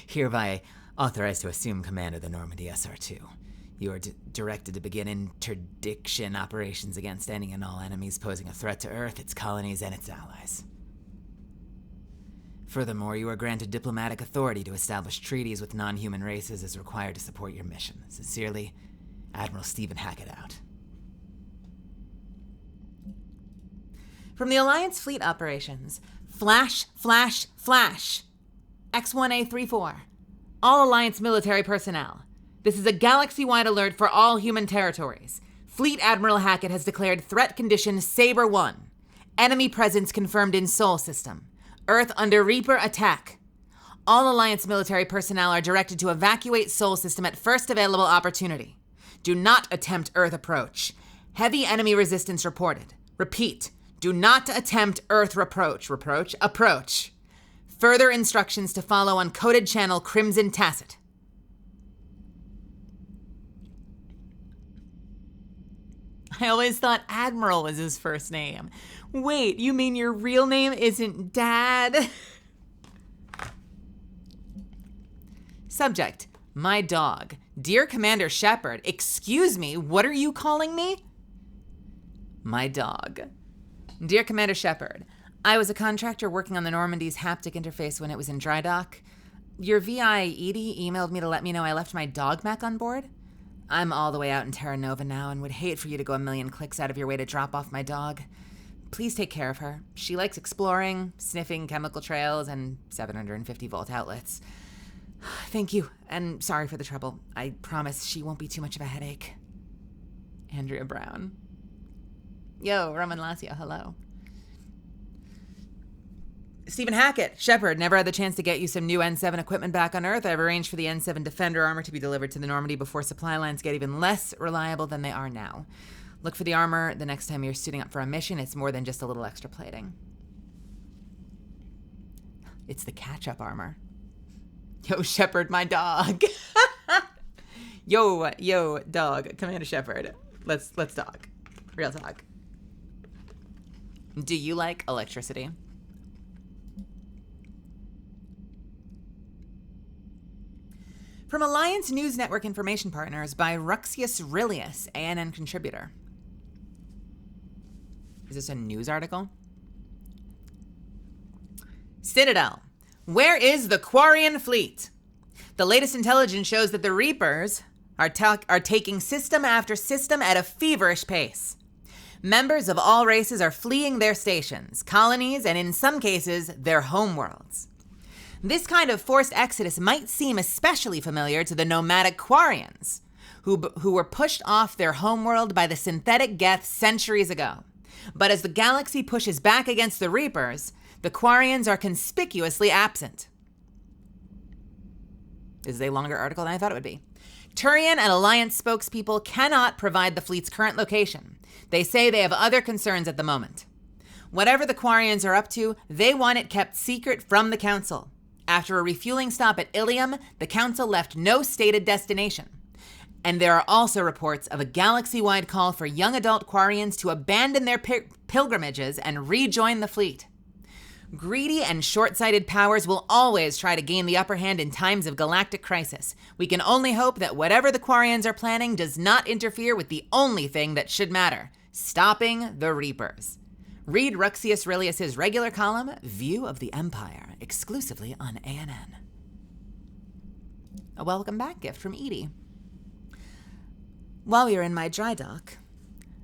Speaker 1: hereby authorized to assume command of the Normandy SR-2. You are directed to begin interdiction operations against any and all enemies posing a threat to Earth, its colonies, and its allies. Furthermore, you are granted diplomatic authority to establish treaties with non-human races as required to support your mission. Sincerely, Admiral Stephen Hackett out. From the Alliance Fleet Operations, Flash, X-1A34. All Alliance military personnel. This is a galaxy-wide alert for all human territories. Fleet Admiral Hackett has declared threat condition Saber 1. Enemy presence confirmed in Sol System. Earth under Reaper attack. All Alliance military personnel are directed to evacuate Sol System at first available opportunity. Do not attempt Earth approach. Heavy enemy resistance reported. Repeat, do not attempt Earth approach. Further instructions to follow on coded channel Crimson Tacit. I always thought Admiral was his first name. Wait, you mean your real name isn't Dad? Subject, my dog. Dear Commander Shepard, excuse me, what are you calling me? My dog. Dear Commander Shepard, I was a contractor working on the Normandy's haptic interface when it was in dry dock. Your VI, Edie, emailed me to let me know I left my dog Mac on board. I'm all the way out in Terra Nova now and would hate for you to go a million clicks out of your way to drop off my dog. Please take care of her. She likes exploring, sniffing chemical trails, and 750-volt outlets. Thank you, and sorry for the trouble. I promise she won't be too much of a headache. Andrea Brown. Yo, Roman Lassio, hello. Stephen Hackett, Shepard, never had the chance to get you some new N7 equipment back on Earth. I've arranged for the N7 Defender armor to be delivered to the Normandy before supply lines get even less reliable than they are now. Look for the armor the next time you're suiting up for a mission. It's more than just a little extra plating. It's the catch-up armor. Yo, Shepard, my dog. Yo, dog. Commander Shepard. Let's talk. Real talk. Do you like electricity? From Alliance News Network Information Partners by Ruxius Rilius, ANN contributor. Is this a news article? Citadel. Where is the Quarian fleet? The latest intelligence shows that the Reapers are taking system after system at a feverish pace. Members of all races are fleeing their stations, colonies, and in some cases, their homeworlds. This kind of forced exodus might seem especially familiar to the nomadic Quarians, who were pushed off their homeworld by the synthetic Geth centuries ago. But as the galaxy pushes back against the Reapers, the Quarians are conspicuously absent. This is a longer article than I thought it would be. Turian and Alliance spokespeople cannot provide the fleet's current location. They say they have other concerns at the moment. Whatever the Quarians are up to, they want it kept secret from the Council. After a refueling stop at Ilium, the Council left no stated destination. And there are also reports of a galaxy-wide call for young adult Quarians to abandon their pilgrimages and rejoin the fleet. Greedy and short-sighted powers will always try to gain the upper hand in times of galactic crisis. We can only hope that whatever the Quarians are planning does not interfere with the only thing that should matter, stopping the Reapers. Read Ruxius Rilius's regular column, View of the Empire, exclusively on ANN. A welcome back gift from Edie. While we were in my dry dock,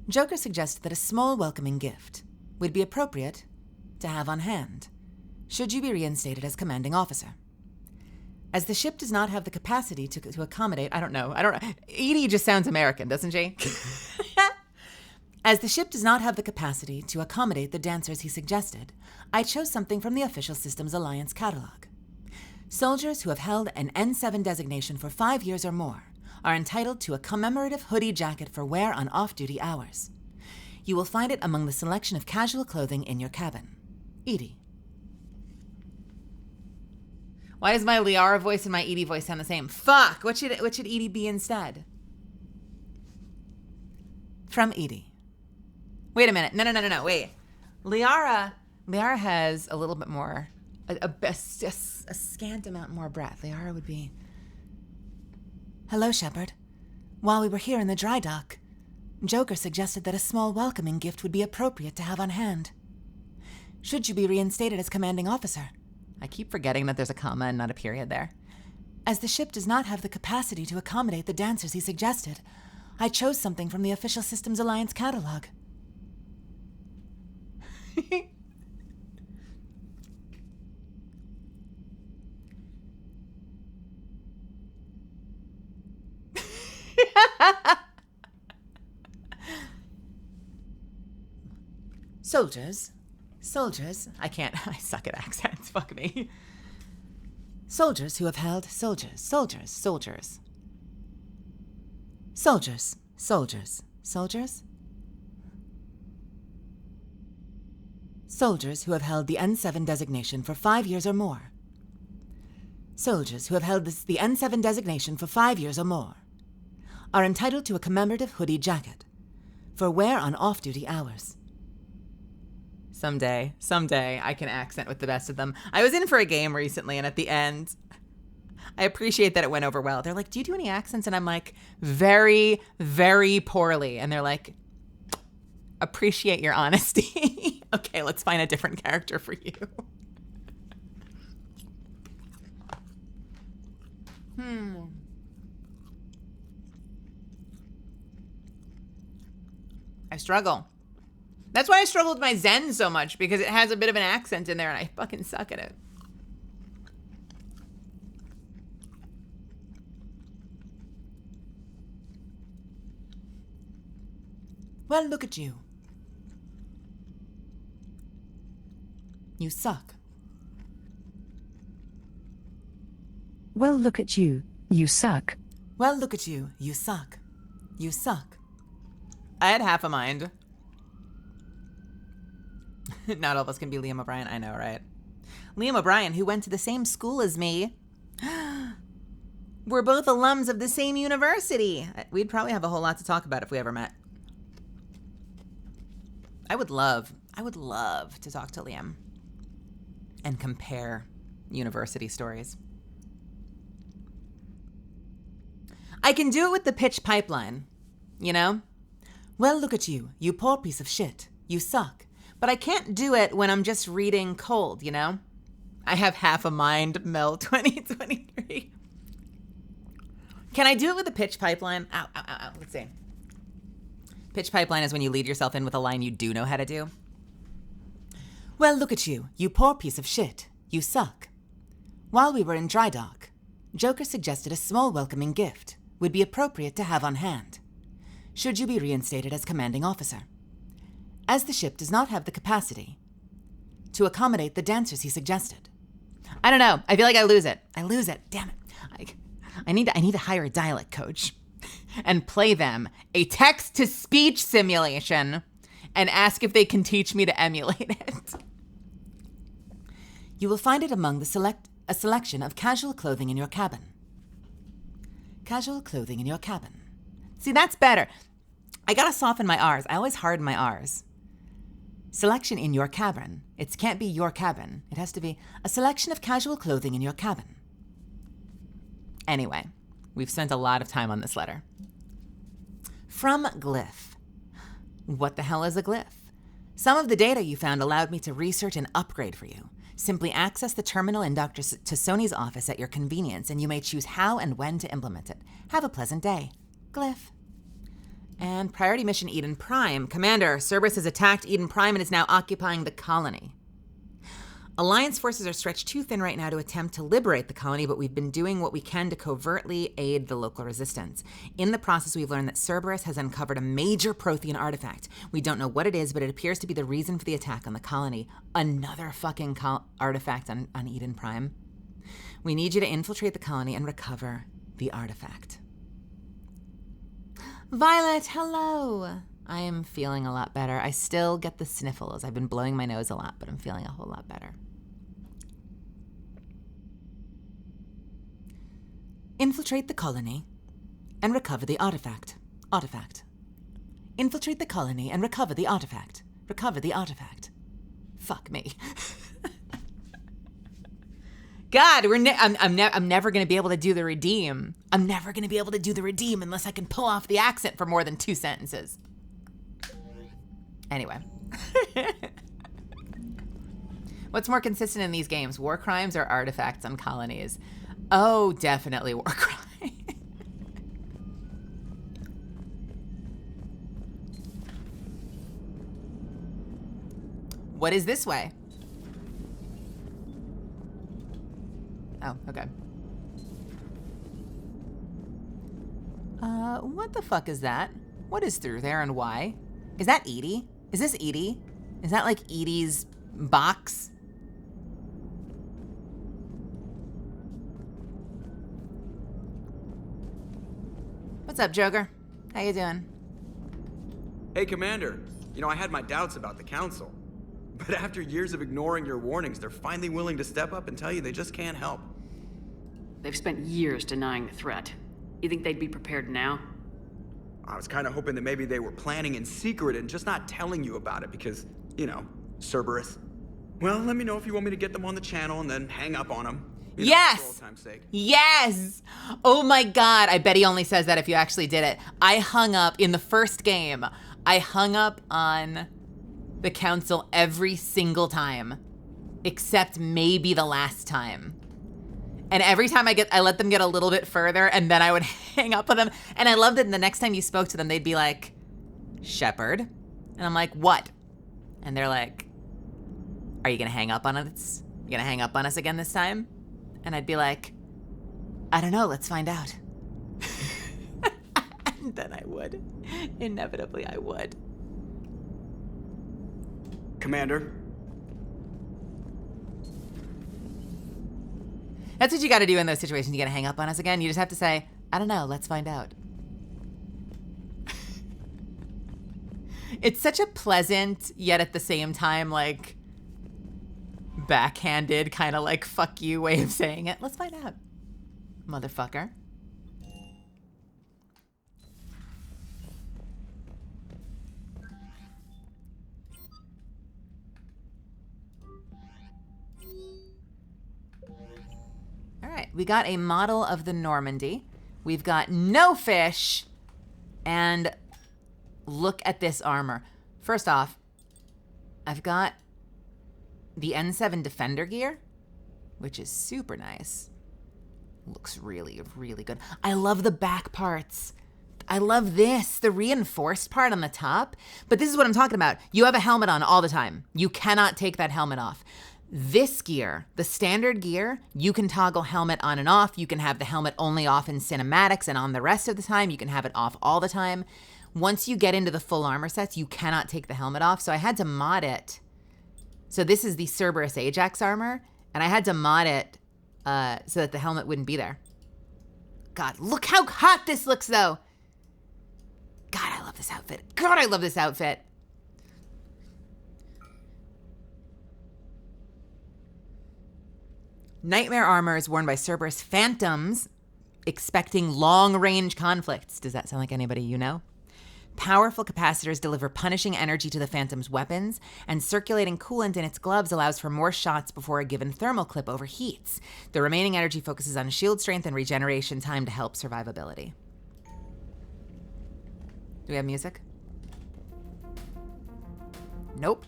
Speaker 1: Joker suggested that a small welcoming gift would be appropriate to have on hand, should you be reinstated as commanding officer. As the ship does not have the capacity to accommodate, I don't know. Edie just sounds American, doesn't she? As the ship does not have the capacity to accommodate the dancers he suggested, I chose something from the Official Systems Alliance catalog. Soldiers who have held an N7 designation for 5 years or more are entitled to a commemorative hoodie jacket for wear on off-duty hours. You will find it among the selection of casual clothing in your cabin. Edie. Why does my Liara voice and my Edie voice sound the same? Fuck! What should Edie be instead? From Edie. Wait a minute. No, wait. Liara has a little bit more, a scant amount more breath. Liara would be, hello, Shepard. While we were here in the dry dock, Joker suggested that a small welcoming gift would be appropriate to have on hand. Should you be reinstated as commanding officer? I keep forgetting that there's a comma and not a period there. As the ship does not have the capacity to accommodate the dancers he suggested, I chose something from the Official Systems Alliance catalog. Soldiers, I suck at accents, fuck me. Soldiers who have held, soldiers who have held the N7 designation for 5 years or more. Soldiers who have held the N7 designation for 5 years or more are entitled to a commemorative hoodie jacket for wear on off-duty hours. Someday, I can accent with the best of them. I was in for a game recently, and at the end, I appreciate that it went over well. They're like, do you do any accents? And I'm like, very, very poorly. And they're like, appreciate your honesty. Okay, let's find a different character for you. I struggle. That's why I struggle with my Zen so much, because it has a bit of an accent in there and I fucking suck at it. Well, look at you. You suck.
Speaker 5: Well, look at you. You suck.
Speaker 1: Well, look at you. You suck. You suck. I had half a mind. Not all of us can be Liam O'Brien. I know, right? Liam O'Brien, who went to the same school as me. We're both alums of the same university. We'd probably have a whole lot to talk about if we ever met. I would love to talk to Liam and compare university stories. I can do it with the pitch pipeline, you know? Well, look at you, you poor piece of shit. You suck. But I can't do it when I'm just reading cold, you know? I have half a mind, Mel 2023. Can I do it with the pitch pipeline? Ow. Let's see. Pitch pipeline is when you lead yourself in with a line you do know how to do. Well, look at you, you poor piece of shit. You suck. While we were in dry dock, Joker suggested a small welcoming gift would be appropriate to have on hand, should you be reinstated as commanding officer. As the ship does not have the capacity to accommodate the dancers he suggested. I don't know. I feel like I lose it. Damn it. I need to hire a dialect coach and play them a text-to-speech simulation and ask if they can teach me to emulate it. You will find it among a selection of casual clothing in your cabin. Casual clothing in your cabin. See, that's better. I gotta soften my R's. I always harden my R's. Selection in your cabin. It can't be your cabin. It has to be a selection of casual clothing in your cabin. Anyway, we've spent a lot of time on this letter. From Glyph. What the hell is a glyph? Some of the data you found allowed me to research an upgrade for you. Simply access the terminal in Dr. Tassoni's office at your convenience, and you may choose how and when to implement it. Have a pleasant day. Glyph. And priority mission Eden Prime. Commander, Cerberus has attacked Eden Prime and is now occupying the colony. Alliance forces are stretched too thin right now to attempt to liberate the colony, but we've been doing what we can to covertly aid the local resistance. In the process, we've learned that Cerberus has uncovered a major Prothean artifact. We don't know what it is, but it appears to be the reason for the attack on the colony. Another fucking artifact on Eden Prime. We need you to infiltrate the colony and recover the artifact. Violet, hello. I am feeling a lot better. I still get the sniffles. I've been blowing my nose a lot, but I'm feeling a whole lot better. Infiltrate the colony and recover the artifact. Artifact. Infiltrate the colony and recover the artifact. Recover the artifact. Fuck me. God, I'm never going to be able to do the redeem. I'm never going to be able to do the redeem unless I can pull off the accent for more than 2 sentences. Anyway. What's more consistent in these games, war crimes or artifacts on colonies? Oh, definitely war crime. What is this way? Oh, okay. What the fuck is that? What is through there and why? Is that Edie? Is this Edie? Is that like Edie's box? What's up, Joker? How you doing?
Speaker 13: Hey, Commander. You know, I had my doubts about the Council. But after years of ignoring your warnings, they're finally willing to step up and tell you they just can't help.
Speaker 6: They've spent years denying the threat. You think they'd be prepared now?
Speaker 13: I was kind of hoping that maybe they were planning in secret and just not telling you about it because, you know, Cerberus. Well, let me know if you want me to get them on the channel and then hang up on them.
Speaker 1: Yes!
Speaker 13: For old time's sake.
Speaker 1: Yes! Oh my God, I bet he only says that if you actually did it. I hung up in the first game. I hung up on the Council every single time, except maybe the last time. And every time I let them get a little bit further, and then I would hang up on them. And I loved it. And the next time you spoke to them, they'd be like, Shepard. And I'm like, what? And they're like, are you gonna hang up on us? You gonna hang up on us again this time? And I'd be like, I don't know, let's find out. And then I would. Inevitably, I would.
Speaker 13: Commander.
Speaker 1: That's what you gotta do in those situations. You gotta hang up on us again. You just have to say, I don't know, let's find out. It's such a pleasant, yet at the same time, like, backhanded, kind of like, fuck you way of saying it. Let's find out, motherfucker. All right, we got a model of the Normandy. We've got no fish, and look at this armor. First off, I've got the N7 Defender gear, which is super nice. Looks really, really good. I love the back parts. I love this, the reinforced part on the top. But this is what I'm talking about. You have a helmet on all the time. You cannot take that helmet off. This gear, the standard gear, you can toggle helmet on and off. You can have the helmet only off in cinematics, and on the rest of the time, you can have it off all the time. Once you get into the full armor sets, you cannot take the helmet off. So I had to mod it. So this is the Cerberus Ajax armor, and I had to mod it so that the helmet wouldn't be there. God, look how hot this looks, though. God, I love this outfit. God, I love this outfit. Nightmare armor is worn by Cerberus Phantoms, expecting long-range conflicts. Does that sound like anybody you know? Powerful capacitors deliver punishing energy to the Phantom's weapons, and circulating coolant in its gloves allows for more shots before a given thermal clip overheats. The remaining energy focuses on shield strength and regeneration time to help survivability. Do we have music? Nope.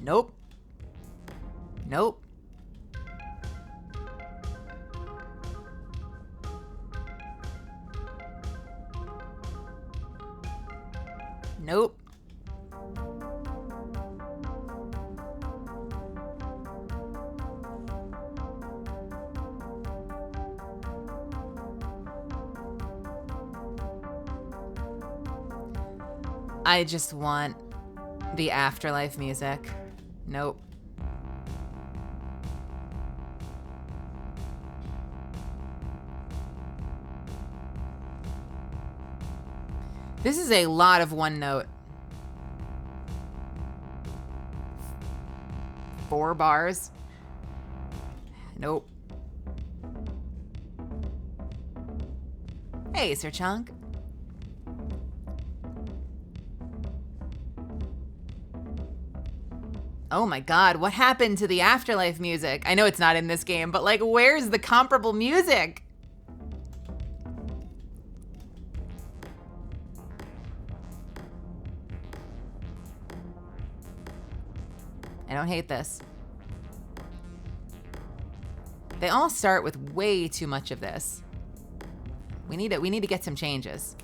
Speaker 1: Nope. Nope. Nope. I just want the afterlife music. Nope. This is a lot of one note. 4 bars. Nope. Hey, Sir Chunk. Oh my god, what happened to the afterlife music? I know it's not in this game, but like, where's the comparable music? I don't hate this. They all start with way too much of this. We need to get some changes.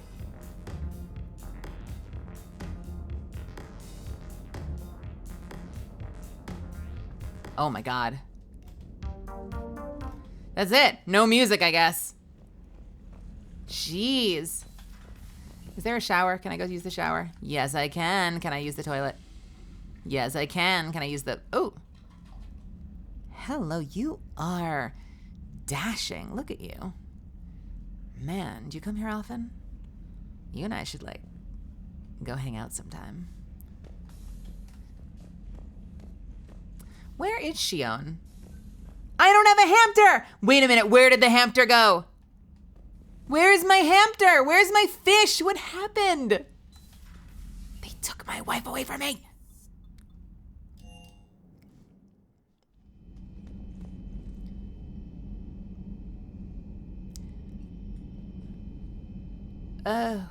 Speaker 1: Oh my god. That's it. No music, I guess. Jeez. Is there a shower? Can I go use the shower? Yes, I can. Can I use the toilet? Yes, I can. Can I use the... Oh. Hello, you are dashing. Look at you. Man, do you come here often? You and I should, like, go hang out sometime. Where is Shion? I don't have a hamster! Wait a minute, where did the hamster go? Where's my hamster? Where's my fish? What happened? They took my wife away from me. Oh.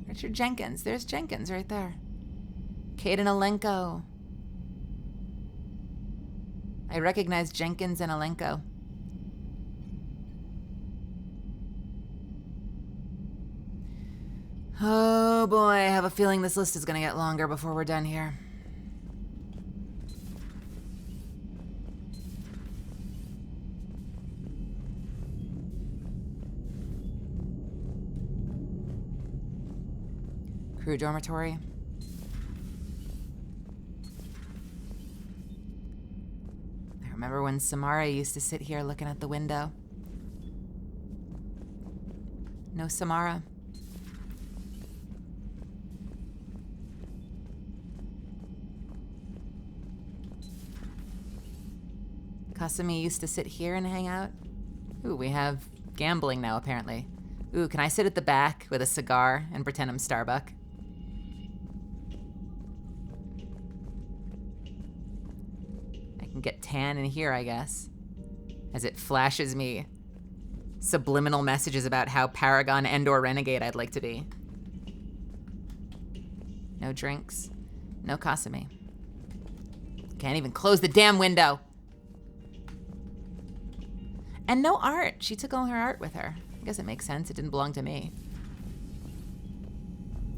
Speaker 1: Richard Jenkins. There's Jenkins right there. Kaden Alenko. I recognize Jenkins and Alenko. Oh boy, I have a feeling this list is gonna get longer before we're done here. Crew dormitory. I remember when Samara used to sit here looking at the window. No Samara. Kasumi used to sit here and hang out. Ooh, we have gambling now, apparently. Ooh, can I sit at the back with a cigar and pretend I'm Starbuck? I can get tan in here, I guess. As it flashes me subliminal messages about how Paragon and/or Renegade I'd like to be. No drinks. No Kasumi. Can't even close the damn window. And no art. She took all her art with her. I guess it makes sense. It didn't belong to me.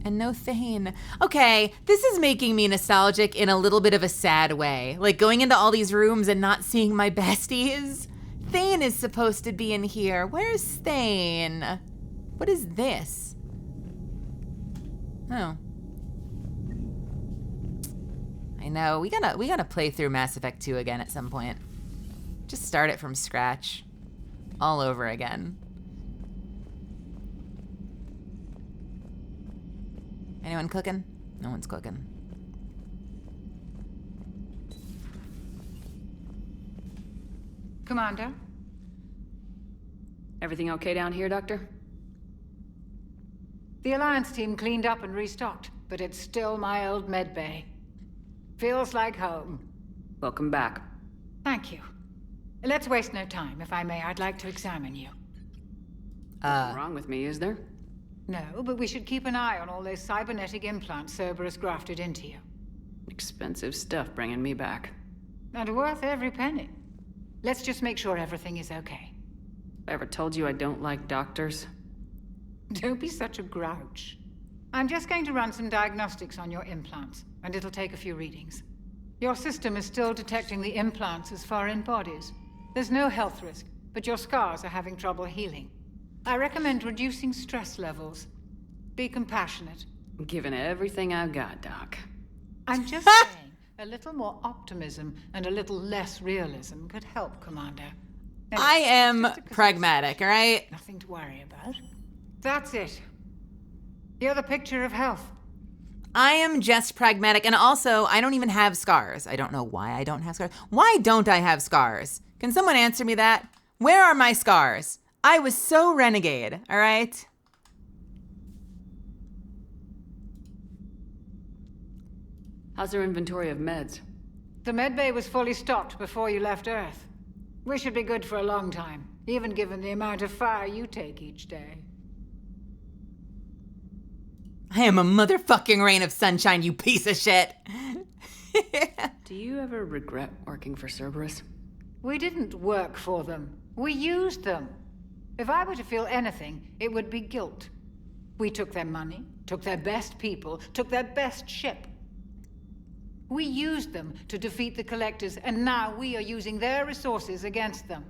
Speaker 1: And no Thane. Okay, this is making me nostalgic in a little bit of a sad way. Like going into all these rooms and not seeing my besties. Thane is supposed to be in here. Where's Thane? What is this? Oh. I know. We gotta play through Mass Effect 2 again at some point. Just start it from scratch. All over again. Anyone cooking? No one's cooking.
Speaker 15: Commander?
Speaker 6: Everything okay down here, Doctor?
Speaker 15: The Alliance team cleaned up and restocked, but it's still my old med bay. Feels like home.
Speaker 6: Welcome back.
Speaker 15: Thank you. Let's waste no time. If I may, I'd like to examine you.
Speaker 6: Nothing wrong with me, is there?
Speaker 15: No, but we should keep an eye on all those cybernetic implants Cerberus grafted into you.
Speaker 6: Expensive stuff bringing me back.
Speaker 15: And worth every penny. Let's just make sure everything is okay.
Speaker 6: I ever told you I don't like doctors?
Speaker 15: Don't be such a grouch. I'm just going to run some diagnostics on your implants, and it'll take a few readings. Your system is still detecting the implants as foreign bodies. There's no health risk, but your scars are having trouble healing. I recommend reducing stress levels. Be compassionate.
Speaker 6: Given everything I've got, Doc.
Speaker 15: I'm just saying, a little more optimism and a little less realism could help, Commander. Anyway,
Speaker 1: I am pragmatic, all right?
Speaker 15: Nothing to worry about. That's it. You're the picture of health.
Speaker 1: I am just pragmatic, and also, I don't even have scars. I don't know why I don't have scars. Why don't I have scars? Can someone answer me that? Where are my scars? I was so renegade, all right?
Speaker 6: How's your inventory of meds?
Speaker 15: The medbay was fully stocked before you left Earth. We should be good for a long time, even given the amount of fire you take each day.
Speaker 1: I am a motherfucking rain of sunshine, you piece of shit.
Speaker 6: Do you ever regret working for Cerberus?
Speaker 15: We didn't work for them. We used them. If I were to feel anything, it would be guilt. We took their money, took their best people, took their best ship. We used them to defeat the Collectors, and now we are using their resources against them.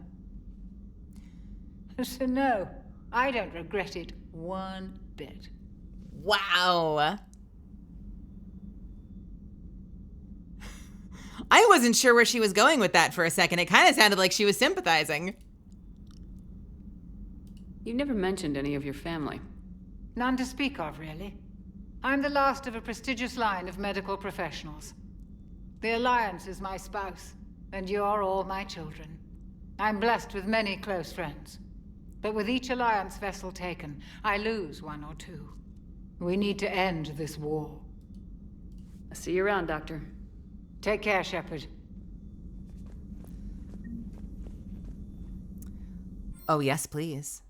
Speaker 15: So no, I don't regret it one bit.
Speaker 1: Wow. I wasn't sure where she was going with that for a second. It kind of sounded like she was sympathizing.
Speaker 6: You never mentioned any of your family.
Speaker 15: None to speak of, really. I'm the last of a prestigious line of medical professionals. The Alliance is my spouse, and you're all my children. I'm blessed with many close friends. But with each Alliance vessel taken, I lose one or two. We need to end this war.
Speaker 6: I'll see you around, Doctor.
Speaker 15: Take care, Shepard.
Speaker 1: Oh, yes, please.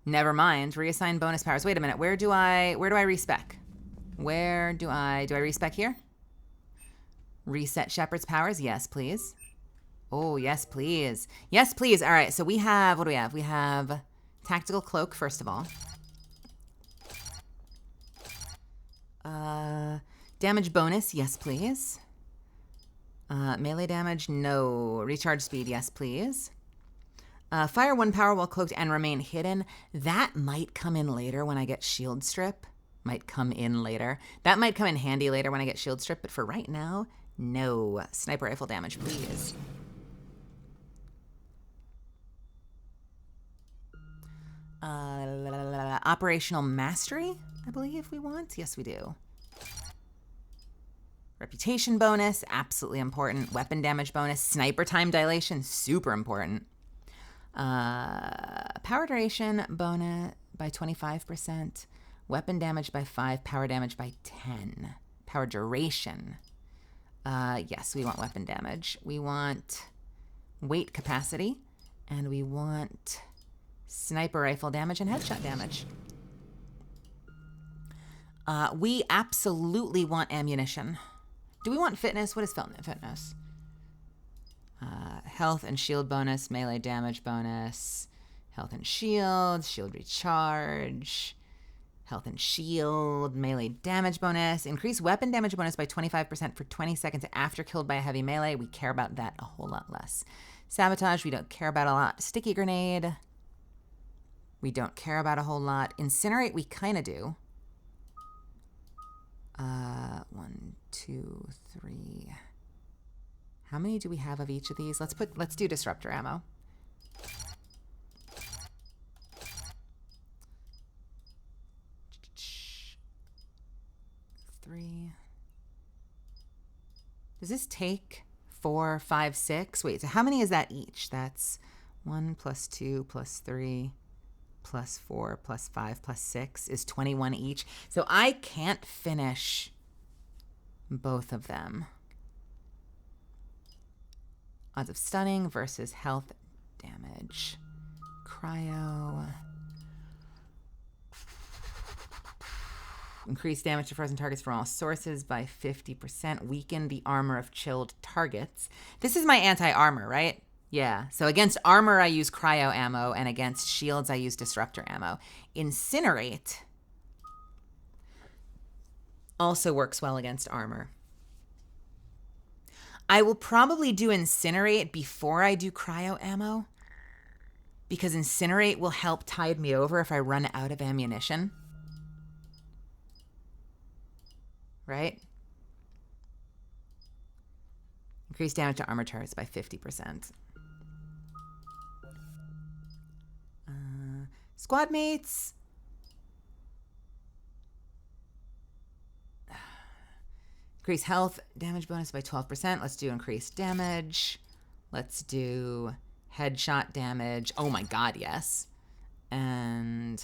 Speaker 1: Never mind. Reassign bonus powers. Wait a minute. Where do I respec? Do I respec here? Reset Shepard's powers? Yes, please. Oh, yes, please. Yes, please. All right, so we have, what do we have? We have Tactical Cloak, first of all. Damage bonus, yes, please. Melee damage, no. Recharge speed, yes, please. Fire 1 power while cloaked and remain hidden. That might come in later when I get Shield Strip. Might come in later. That might come in handy later when I get Shield Strip, but for right now, no. Sniper rifle damage, please. Operational Mastery, I believe we want. Yes, we do. Reputation bonus, absolutely important. Weapon damage bonus. Sniper time dilation, super important. Power duration bonus by 25%. Weapon damage by 5. Power damage by 10. Power duration. Yes, we want weapon damage. We want weight capacity. And we want sniper rifle damage and headshot damage. We absolutely want ammunition. Do we want fitness? What is fitness? Health and shield bonus, melee damage bonus, health and shield recharge, health and shield, melee damage bonus, increase weapon damage bonus by 25% for 20 seconds after killed by a heavy melee. We care about that a whole lot less. Sabotage, we don't care about a lot. Sticky grenade, we don't care about a whole lot. Incinerate, we kind of do. 1, 2, 3. How many do we have of each of these? Let's do disruptor ammo. 3. Does this take 4, 5, 6? Wait, so how many is that each? That's 1 plus 2 plus 3 plus 4 plus 5 plus 6 is 21 each. So I can't finish both of them. Odds of stunning versus health damage. Cryo. Increase damage to frozen targets from all sources by 50%. Weaken the armor of chilled targets. This is my anti-armor, right? Yeah. So against armor, I use cryo ammo, and against shields, I use disruptor ammo. Incinerate. also works well against armor. I will probably do Incinerate before I do Cryo Ammo, because Incinerate will help tide me over if I run out of ammunition. Right? Increase damage to armor targets by 50%. Squad mates. Increase health damage bonus by 12%. Let's do increased damage. Let's do headshot damage. Oh my god, yes. And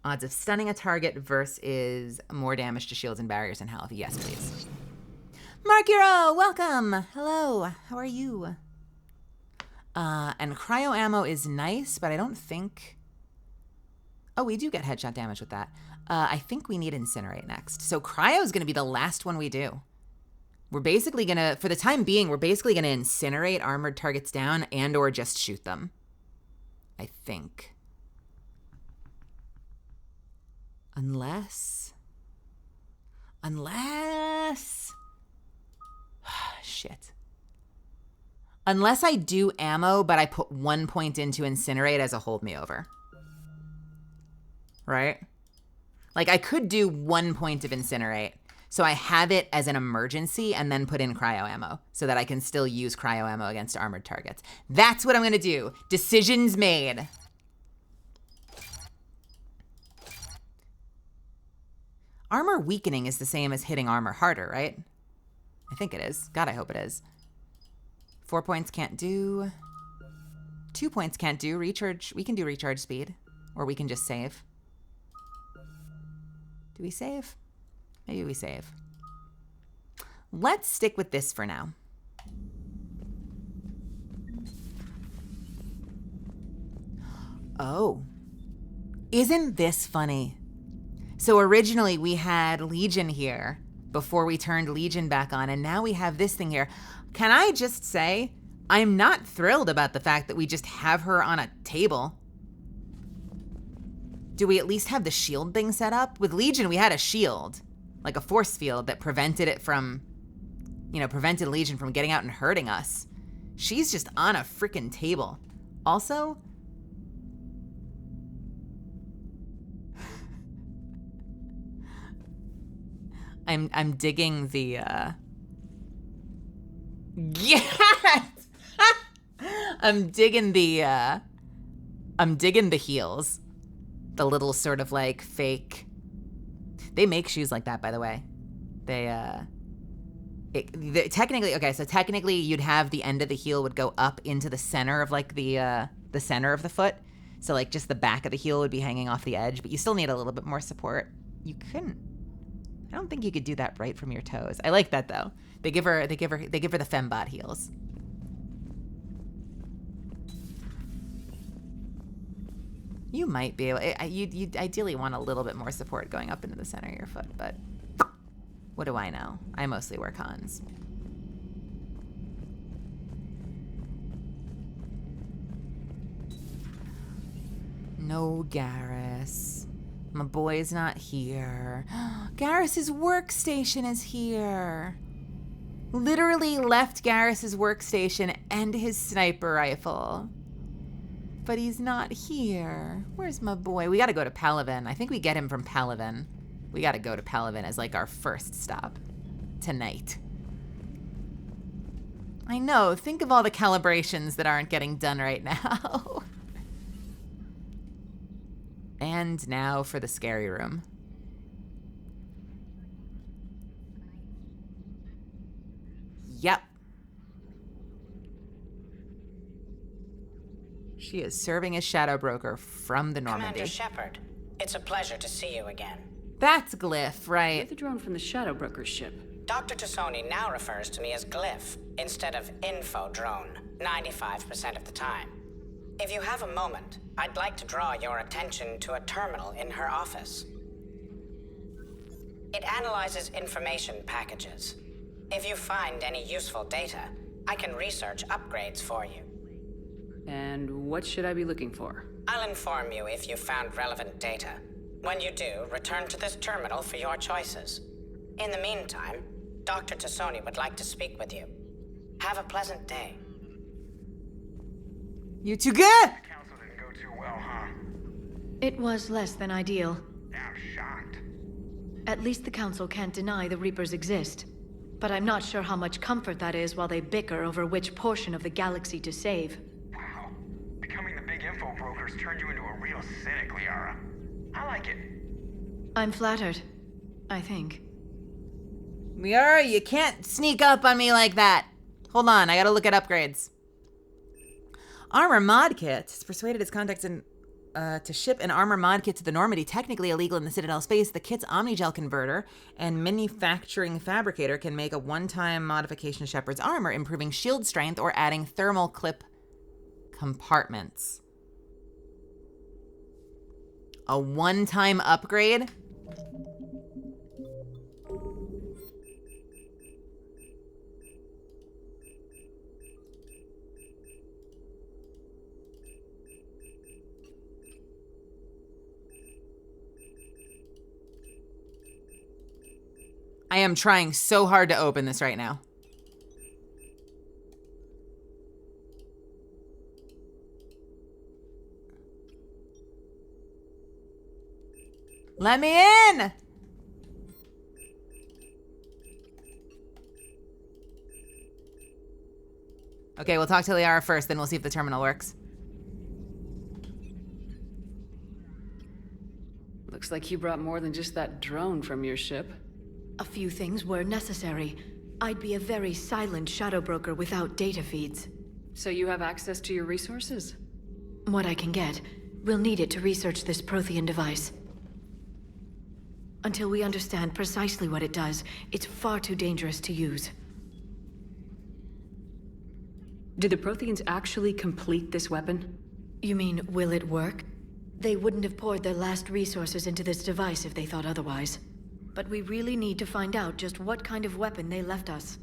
Speaker 1: odds of stunning a target versus more damage to shields and barriers and health. Yes, please. Mark Hero, welcome. Hello, how are you? And cryo ammo is nice, but I don't think... Oh, we do get headshot damage with that. I think we need Incinerate next. So cryo is going to be the last one we do. We're basically going to, for the time being, we're basically going to incinerate armored targets down and or just shoot them. I think. Unless... Shit. Unless I do ammo, but I put 1 point into Incinerate as a hold me over. Right? Like, I could do 1 point of Incinerate, so I have it as an emergency and then put in cryo ammo so that I can still use cryo ammo against armored targets. That's what I'm going to do. Decisions made. Armor weakening is the same as hitting armor harder, right? I think it is. God, I hope it is. 4 points can't do. 2 points can't do. Recharge. We can do recharge speed. Or we can just save. Do we save? Maybe we save. Let's stick with this for now. Oh. Isn't this funny? So originally we had Legion here before we turned Legion back on, and now we have this thing here. Can I just say, I'm not thrilled about the fact that we just have her on a table. Do we at least have the shield thing set up? With Legion, we had a shield, like a force field that prevented it from, you know, prevented Legion from getting out and hurting us. She's just on a freaking table. Also, I'm digging the, yes! I'm digging the heels. The little sort of like fake. They make shoes like that, by the way. Technically, okay, so technically you'd have the end of the heel would go up into the center of like the center of the foot. So like just the back of the heel would be hanging off the edge, but you still need a little bit more support. You couldn't. I don't think you could do that right from your toes. I like that though. They give her the fembot heels. You might be able, you'd ideally want a little bit more support going up into the center of your foot, but what do I know? I mostly wear cons. No Garrus. My boy's not here. Garrus's workstation is here. Literally left Garrus's workstation and his sniper rifle. But he's not here. Where's my boy? We gotta go to Palaven. I think we get him from Palaven. We gotta go to Palaven as like our first stop tonight. I know, think of all the calibrations that aren't getting done right now. And now for the scary room. Yep. She is serving as Shadow Broker from the Normandy.
Speaker 16: Commander Shepard, it's a pleasure to see you again.
Speaker 1: That's Glyph, right?
Speaker 6: You're the drone from the Shadow Broker's ship.
Speaker 16: Dr. Tassoni now refers to me as Glyph instead of Info Drone, 95% of the time. If you have a moment, I'd like to draw your attention to a terminal in her office. It analyzes information packages. If you find any useful data, I can research upgrades for you.
Speaker 6: And what should I be looking for?
Speaker 16: I'll inform you if you found relevant data. When you do, return to this terminal for your choices. In the meantime, Dr. Tassoni would like to speak with you. Have a pleasant day.
Speaker 1: You too good?
Speaker 13: Council didn't go too well, huh?
Speaker 8: It was less than ideal.
Speaker 13: I'm shocked.
Speaker 8: At least the Council can't deny the Reapers exist. But I'm not sure how much comfort that is while they bicker over which portion of the galaxy to save.
Speaker 13: Wow. Becoming the big info brokers turned you into a real cynic, Liara. I like it.
Speaker 8: I'm flattered. I think.
Speaker 1: Liara, you can't sneak up on me like that. Hold on, I gotta look at upgrades. Armor mod kit has persuaded its contacts to ship an armor mod kit to the Normandy, technically illegal in the Citadel space. The kit's Omnigel converter and manufacturing fabricator can make a one-time modification to Shepard's armor, improving shield strength or adding thermal clip compartments. A one-time upgrade? I am trying so hard to open this right now. Let me in! Okay, we'll talk to Liara first, then we'll see if the terminal works.
Speaker 6: Looks like you brought more than just that drone from your ship.
Speaker 8: A few things were necessary. I'd be a very silent shadow broker without data feeds.
Speaker 6: So you have access to your resources?
Speaker 8: What I can get. We'll need it to research this Prothean device. Until we understand precisely what it does, it's far too dangerous to use.
Speaker 6: Did the Protheans actually complete this weapon?
Speaker 8: You mean, will it work? They wouldn't have poured their last resources into this device if they thought otherwise. But we really need to find out just what kind of weapon they left us.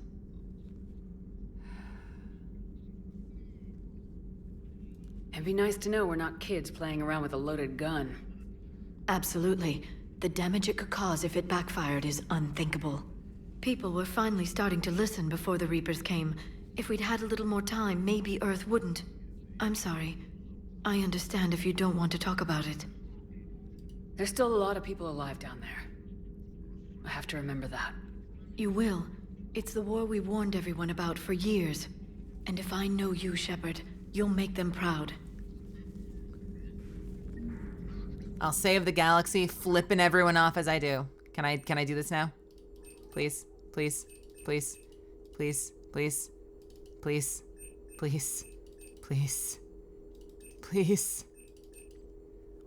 Speaker 6: It'd be nice to know we're not kids playing around with a loaded gun.
Speaker 8: Absolutely. The damage it could cause if it backfired is unthinkable. People were finally starting to listen before the Reapers came. If we'd had a little more time, maybe Earth wouldn't. I'm sorry. I understand if you don't want to talk about it.
Speaker 6: There's still a lot of people alive down there. I have to remember that.
Speaker 8: You will. It's the war we warned everyone about for years. And if I know you, Shepard, you'll make them proud.
Speaker 1: I'll save the galaxy, flipping everyone off as I do. Can I do this now? Please, please, please, please, please, please, please, please, please.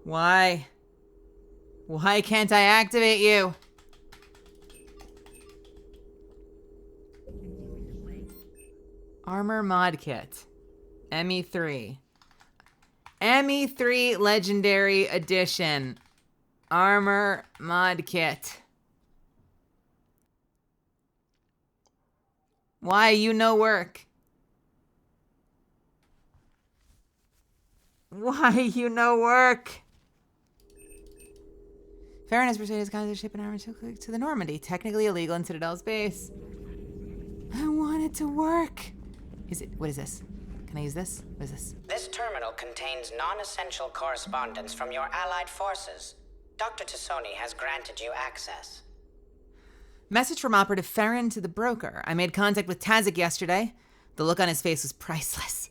Speaker 1: Why? Why can't I activate you? Armor mod kit. ME3. ME3 Legendary Edition. Armor mod kit. Why you no work? Why you no work? Farron has persuaded his guys to ship an armor to the Normandy, technically illegal in Citadel's base. I want it to work. What is this? Can I use this? What is this?
Speaker 16: This terminal contains non-essential correspondence from your allied forces. Dr. Tassoni has granted you access.
Speaker 1: Message from Operative Farron to the broker. I made contact with ADVgg yesterday. The look on his face was priceless.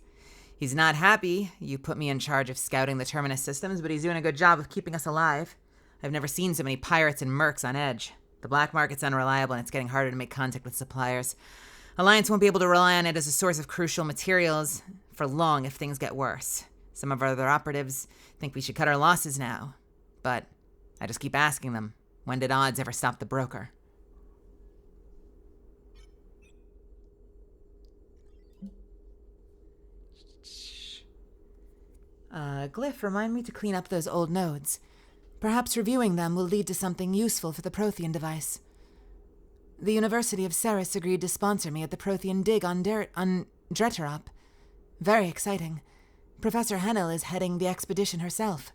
Speaker 1: He's not happy you put me in charge of scouting the Terminus systems, but he's doing a good job of keeping us alive. I've never seen so many pirates and mercs on edge. The black market's unreliable and it's getting harder to make contact with suppliers. Alliance won't be able to rely on it as a source of crucial materials for long if things get worse. Some of our other operatives think we should cut our losses now. But I just keep asking them, when did odds ever stop the broker? Glyph, remind me to clean up those old nodes. Perhaps reviewing them will lead to something useful for the Prothean device. The University of Ceres agreed to sponsor me at the Prothean dig on Dretarop. Very exciting. Professor Hennel is heading the expedition herself.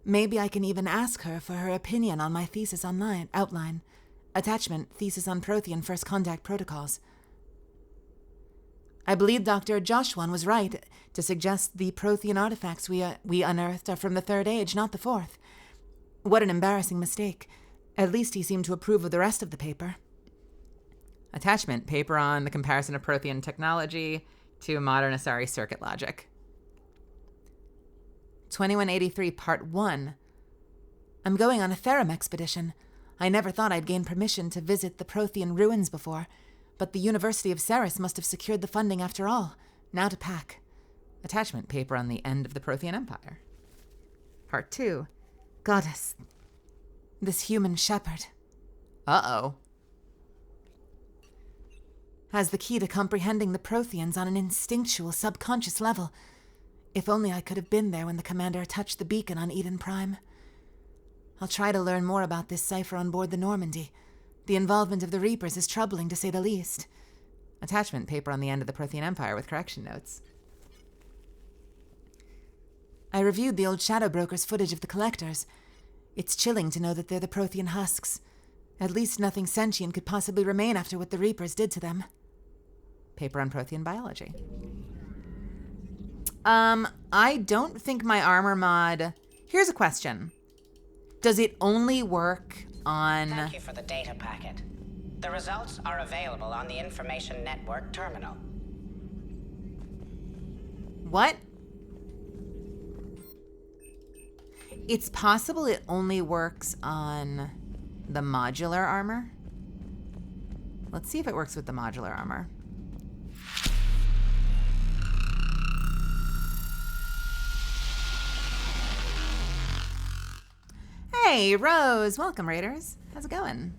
Speaker 1: Maybe I can even ask her for her opinion on my thesis outline. Attachment, Thesis on Prothean First Contact Protocols. I believe Dr. Joshua was right to suggest the Prothean artifacts we unearthed are from the Third Age, not the Fourth. What an embarrassing mistake. At least he seemed to approve of the rest of the paper. Attachment, paper on the comparison of Prothean technology to modern Asari circuit logic. 2183, Part 1. I'm going on a Therum expedition. I never thought I'd gain permission to visit the Prothean ruins before, but the University of Ceres must have secured the funding after all. Now to pack. Attachment, paper on the end of the Prothean Empire. Part 2. Goddess. This human shepherd. Uh-oh. Has the key to comprehending the Protheans on an instinctual, subconscious level. If only I could have been there when the commander touched the beacon on Eden Prime. I'll try to learn more about this cipher on board the Normandy. The involvement of the Reapers is troubling, to say the least. Attachment, paper on the end of the Prothean Empire with correction notes. I reviewed the old Shadow Broker's footage of the Collectors. It's chilling to know that they're the Prothean husks. At least nothing sentient could possibly remain after what the Reapers did to them. Paper on Prothean biology. I don't think my armor mod... Here's a question. Does it only work on...
Speaker 16: Thank you for the data packet. The results are available on the Information Network terminal.
Speaker 1: What? It's possible it only works on the modular armor. Let's see if it works with the modular armor. Hey, Rose. Welcome, Raiders. How's it going?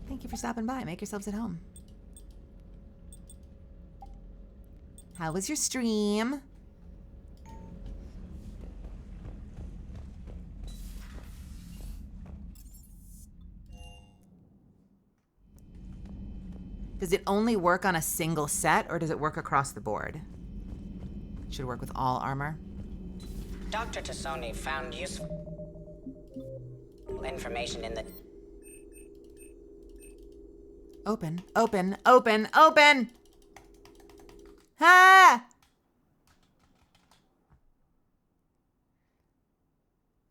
Speaker 1: Thank you for stopping by. Make yourselves at home. How was your stream? Does it only work on a single set, or does it work across the board? Should it work with all armor?
Speaker 16: Dr. Tassoni found useful information in the...
Speaker 1: Open, open, open, open! Ah!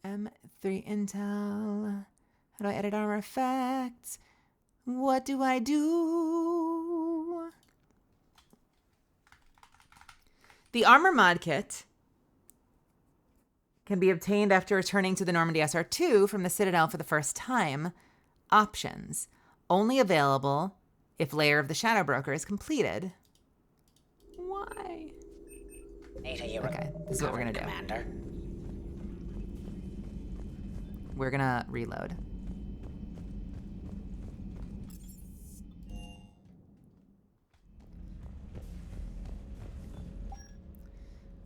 Speaker 1: M3 Intel. How do I edit armor effects? What do I do? The armor mod kit can be obtained after returning to the Normandy SR2 from the Citadel for the first time. Options. Only available if Layer of the Shadow Broker is completed. Why? Okay, this is what we're gonna do.
Speaker 16: Commander.
Speaker 1: We're gonna reload.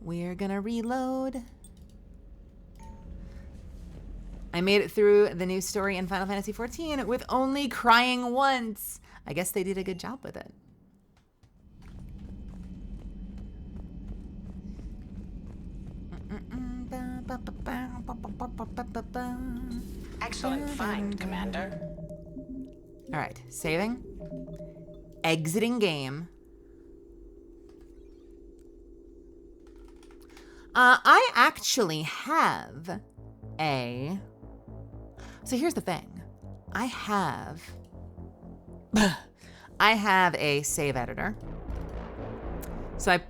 Speaker 1: We're gonna reload. I made it through the new story in Final Fantasy XIV with only crying once. I guess they did a good job with it.
Speaker 16: Excellent find, Commander.
Speaker 1: All right, saving. Exiting game. I actually have a... So here's the thing. I have a save editor. So I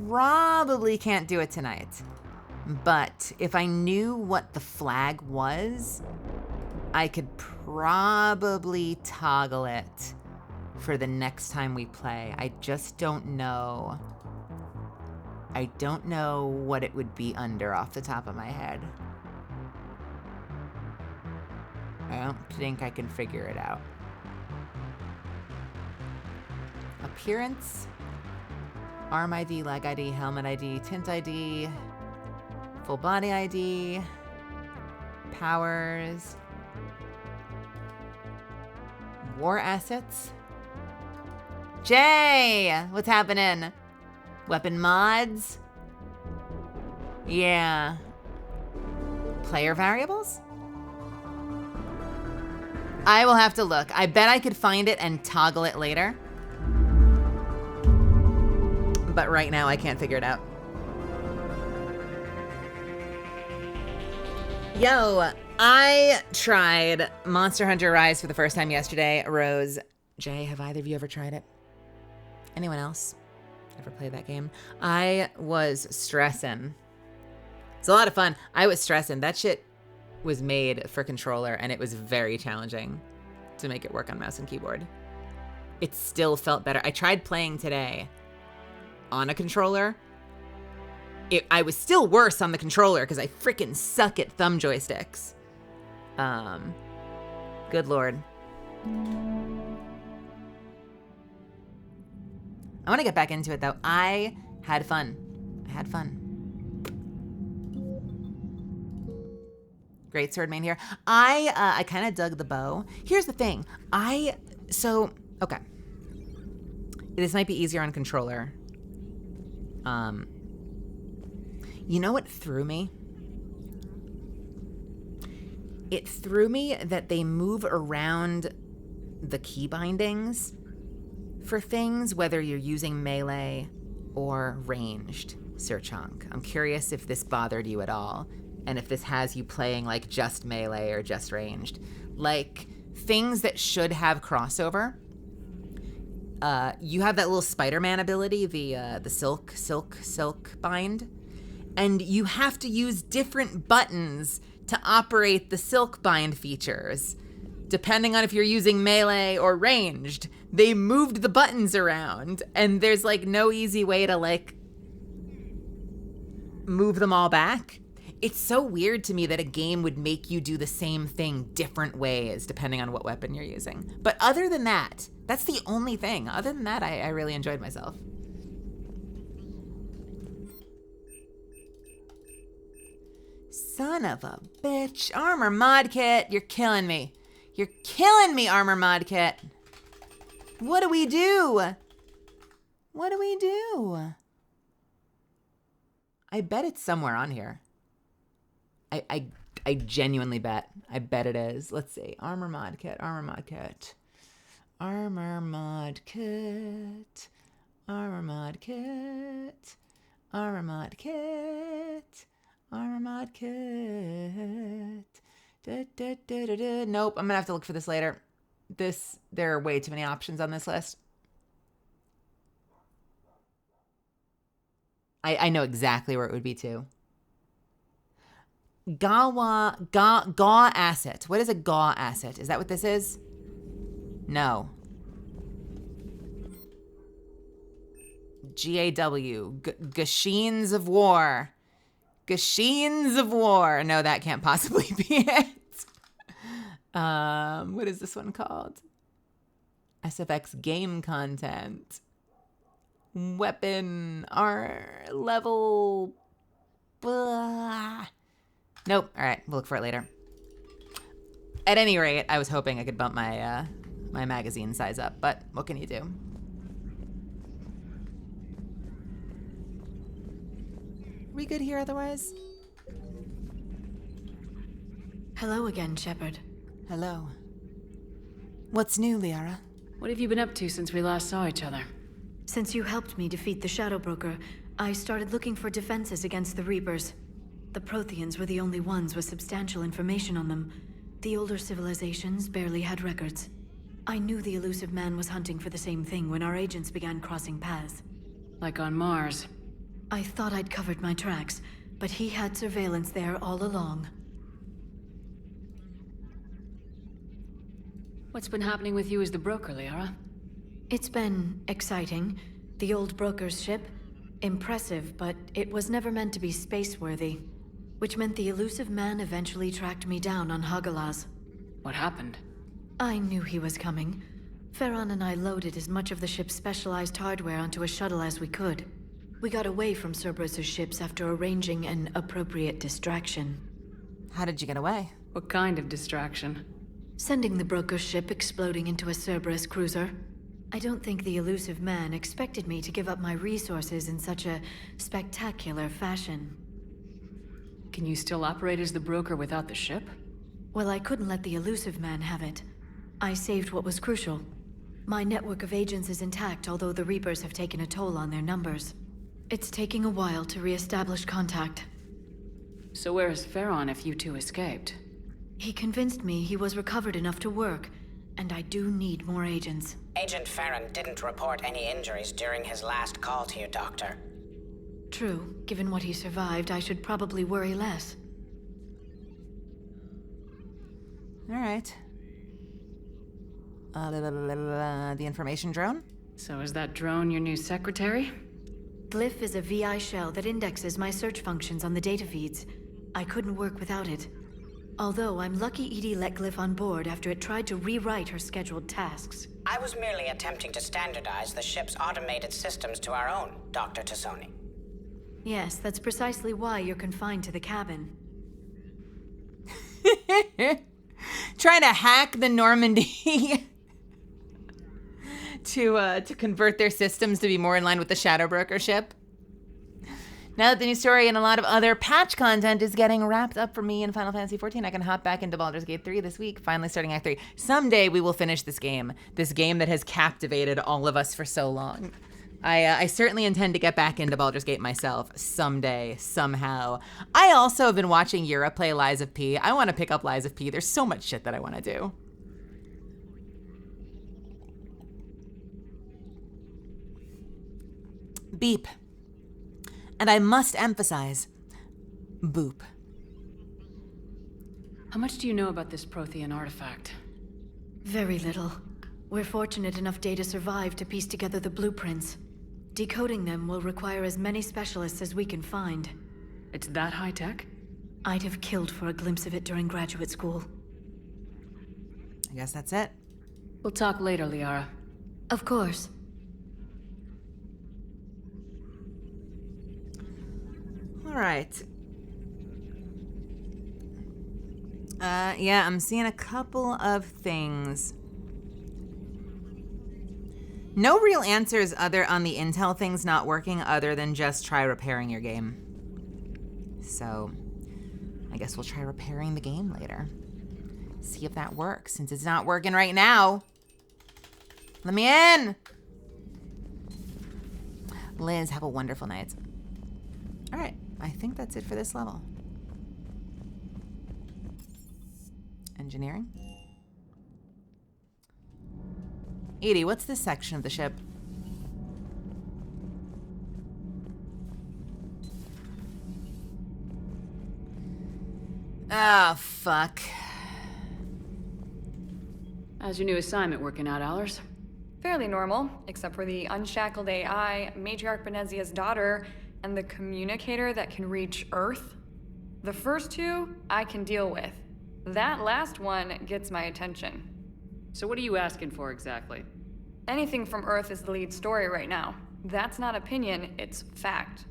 Speaker 1: probably can't do it tonight. But if I knew what the flag was, I could probably toggle it for the next time we play. I just don't know. I don't know what it would be under off the top of my head. I don't think I can figure it out. Appearance, arm ID, lag ID, helmet ID, tint ID, full body ID, powers, war assets. Jay, what's happening? Weapon mods? Yeah. Player variables? I will have to look. I bet I could find it and toggle it later. But right now I can't figure it out. Yo, I tried Monster Hunter Rise for the first time yesterday. Rose, Jay, have either of you ever tried it? Anyone else ever played that game? I was stressing. It's a lot of fun. I was stressing. That shit was made for controller, and it was very challenging to make it work on mouse and keyboard. It still felt better. I tried playing today on a controller. I was still worse on the controller because I freaking suck at thumb joysticks. Good Lord. I want to get back into it though. I had fun. Great sword main here. I kind of dug the bow. Here's the thing. Okay. This might be easier on controller. You know what threw me? It threw me that they move around the key bindings for things, whether you're using melee or ranged, Sir Chunk. I'm curious if this bothered you at all, and if this has you playing like just melee or just ranged. Like things that should have crossover. You have that little Spider-Man ability, the silk bind, and you have to use different buttons to operate the silk bind features. Depending on if you're using melee or ranged, they moved the buttons around, and there's like no easy way to like move them all back. It's so weird to me that a game would make you do the same thing different ways depending on what weapon you're using. But other than that, that's the only thing. Other than that, I really enjoyed myself. Son of a bitch. Armor mod kit, you're killing me. You're killing me, armor mod kit. What do we do? What do we do? I bet it's somewhere on here. I genuinely bet. I bet it is. Let's see. Armor mod kit. Armor mod kit. Armor mod kit. Armor mod kit. Armor mod kit. Armor mod kit. Nope, I'm gonna have to look for this later. There are way too many options on this list. I know exactly where it would be too. GAW asset. What is a GAW asset? Is that what this is? No. GAW. Gasheen's of War. Gasheen's of War. No, that can't possibly be it. What is this one called? SFX game content. Weapon R level. Blah. Nope. All right, we'll look for it later. At any rate, I was hoping I could bump my my magazine size up, but what can you do? We good here otherwise?
Speaker 8: Hello again, Shepard.
Speaker 1: Hello. What's new, Liara?
Speaker 6: What have you been up to since we last saw each other?
Speaker 8: Since you helped me defeat the Shadow Broker, I started looking for defenses against the Reapers. The Protheans were the only ones with substantial information on them. The older civilizations barely had records. I knew the elusive man was hunting for the same thing when our agents began crossing paths.
Speaker 6: Like on Mars.
Speaker 8: I thought I'd covered my tracks, but he had surveillance there all along.
Speaker 6: What's been happening with you as the broker, Liara?
Speaker 8: It's been exciting. The old broker's ship, impressive, but it was never meant to be space-worthy. Which meant the elusive man eventually tracked me down on Hagalaz.
Speaker 6: What happened?
Speaker 8: I knew he was coming. Farron and I loaded as much of the ship's specialized hardware onto a shuttle as we could. We got away from Cerberus's ships after arranging an appropriate distraction.
Speaker 1: How did you get away?
Speaker 6: What kind of distraction?
Speaker 8: Sending the broker's ship exploding into a Cerberus cruiser. I don't think the elusive man expected me to give up my resources in such a spectacular fashion.
Speaker 6: Can you still operate as the broker without the ship?
Speaker 8: Well, I couldn't let the elusive man have it. I saved what was crucial. My network of agents is intact, although the Reapers have taken a toll on their numbers. It's taking a while to re-establish contact.
Speaker 6: So where is Farron if you two escaped?
Speaker 8: He convinced me he was recovered enough to work, and I do need more agents.
Speaker 16: Agent Farron didn't report any injuries during his last call to you, Doctor.
Speaker 8: True. Given what he survived, I should probably worry less.
Speaker 1: All right. The information drone?
Speaker 6: So is that drone your new secretary?
Speaker 8: Glyph is a VI shell that indexes my search functions on the data feeds. I couldn't work without it. Although I'm lucky Edie let Glyph on board after it tried to rewrite her scheduled tasks.
Speaker 16: I was merely attempting to standardize the ship's automated systems to our own, Dr. Tassoni.
Speaker 8: Yes, that's precisely why you're confined to the cabin.
Speaker 1: Trying to hack the Normandy to convert their systems to be more in line with the Shadow Broker ship. Now that the new story and a lot of other patch content is getting wrapped up for me in Final Fantasy XIV, I can hop back into Baldur's Gate 3 this week, finally starting Act 3. Someday we will finish this game that has captivated all of us for so long. I certainly intend to get back into Baldur's Gate myself someday, somehow. I also have been watching Yura play Lies of P. I want to pick up Lies of P. There's so much shit that I want to do. Beep. And I must emphasize, boop.
Speaker 6: How much do you know about this Prothean artifact?
Speaker 8: Very little. We're fortunate enough Data survived to piece together the blueprints. Decoding them will require as many specialists as we can find.
Speaker 6: It's that high-tech?
Speaker 8: I'd have killed for a glimpse of it during graduate school.
Speaker 1: I guess that's it.
Speaker 6: We'll talk later, Liara.
Speaker 8: Of course.
Speaker 1: All right. Yeah, I'm seeing a couple of things. No real answers other on the intel things not working other than just try repairing your game. So, I guess we'll try repairing the game later. See if that works, since it's not working right now. Let me in! Liz, have a wonderful night. All right, I think that's it for this level. Engineering. Edie, what's this section of the ship? Ah, fuck.
Speaker 6: How's your new assignment working out, Allers?
Speaker 19: Fairly normal, except for the unshackled AI, Matriarch Benezia's daughter, and the communicator that can reach Earth. The first two, I can deal with. That last one gets my attention.
Speaker 6: So what are you asking for exactly?
Speaker 19: Anything from Earth is the lead story right now. That's not opinion, it's fact.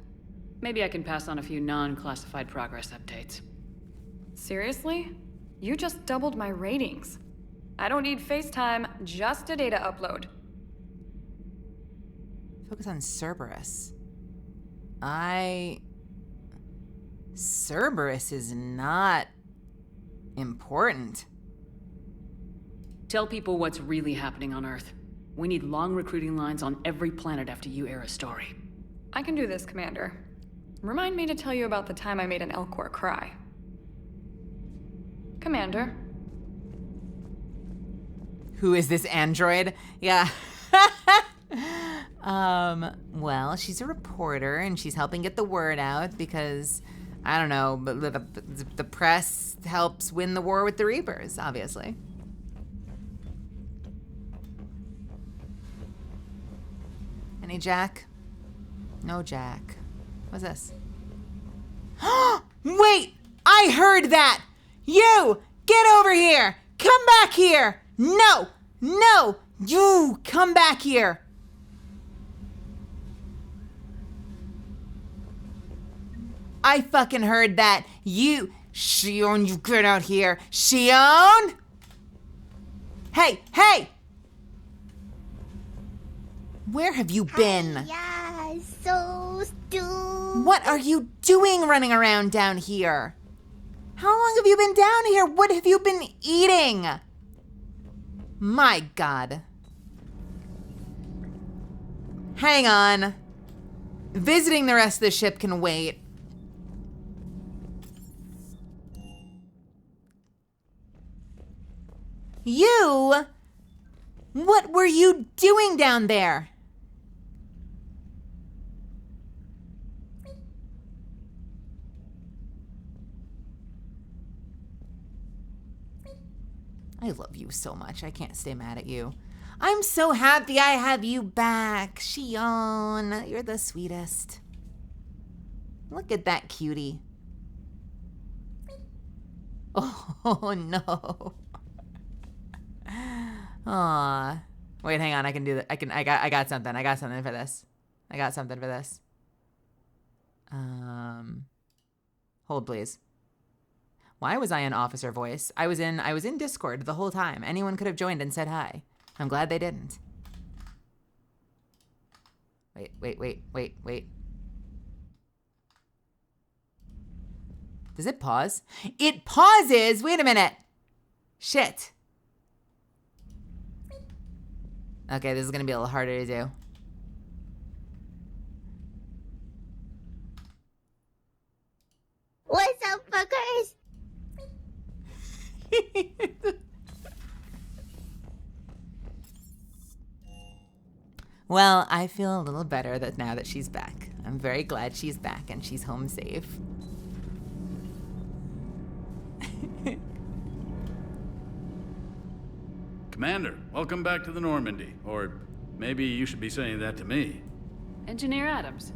Speaker 6: Maybe I can pass on a few non-classified progress updates.
Speaker 19: Seriously? You just doubled my ratings. I don't need FaceTime, just a data upload.
Speaker 1: Focus on Cerberus. Cerberus is not important.
Speaker 6: Tell people what's really happening on Earth. We need long recruiting lines on every planet after you air a story.
Speaker 19: I can do this, Commander. Remind me to tell you about the time I made an Elcor cry. Commander.
Speaker 1: Who is this android? Yeah. Well, she's a reporter and she's helping get the word out because, I don't know, but the press helps win the war with the Reapers, obviously. Any Jack? No Jack. What's this? Wait! I heard that! You! Get over here! Come back here! No! No! You! Come back here! I fucking heard that. You... Shion, you get out here. Shion! Hey! Hey! Where have you been?
Speaker 20: Yeah, so stupid.
Speaker 1: What are you doing running around down here? How long have you been down here? What have you been eating? My God. Hang on. Visiting the rest of the ship can wait. You? What were you doing down there? I love you so much. I can't stay mad at you. I'm so happy I have you back, Shion. You're the sweetest. Look at that cutie. Oh no. Aw. Wait, hang on. I can do that. I got something. I got something for this. I got something for this. Hold please. Why was I in officer voice? I was in Discord the whole time. Anyone could have joined and said hi. I'm glad they didn't. Wait. Does it pause? It pauses! Wait a minute. Shit. Okay, this is gonna be a little harder to do.
Speaker 20: What's up, fuckers?
Speaker 1: Well, I feel a little better that now that she's back. I'm very glad she's back and she's home safe.
Speaker 2: Commander, welcome back to the Normandy. Or maybe you should be saying that to me.
Speaker 6: Engineer Adams,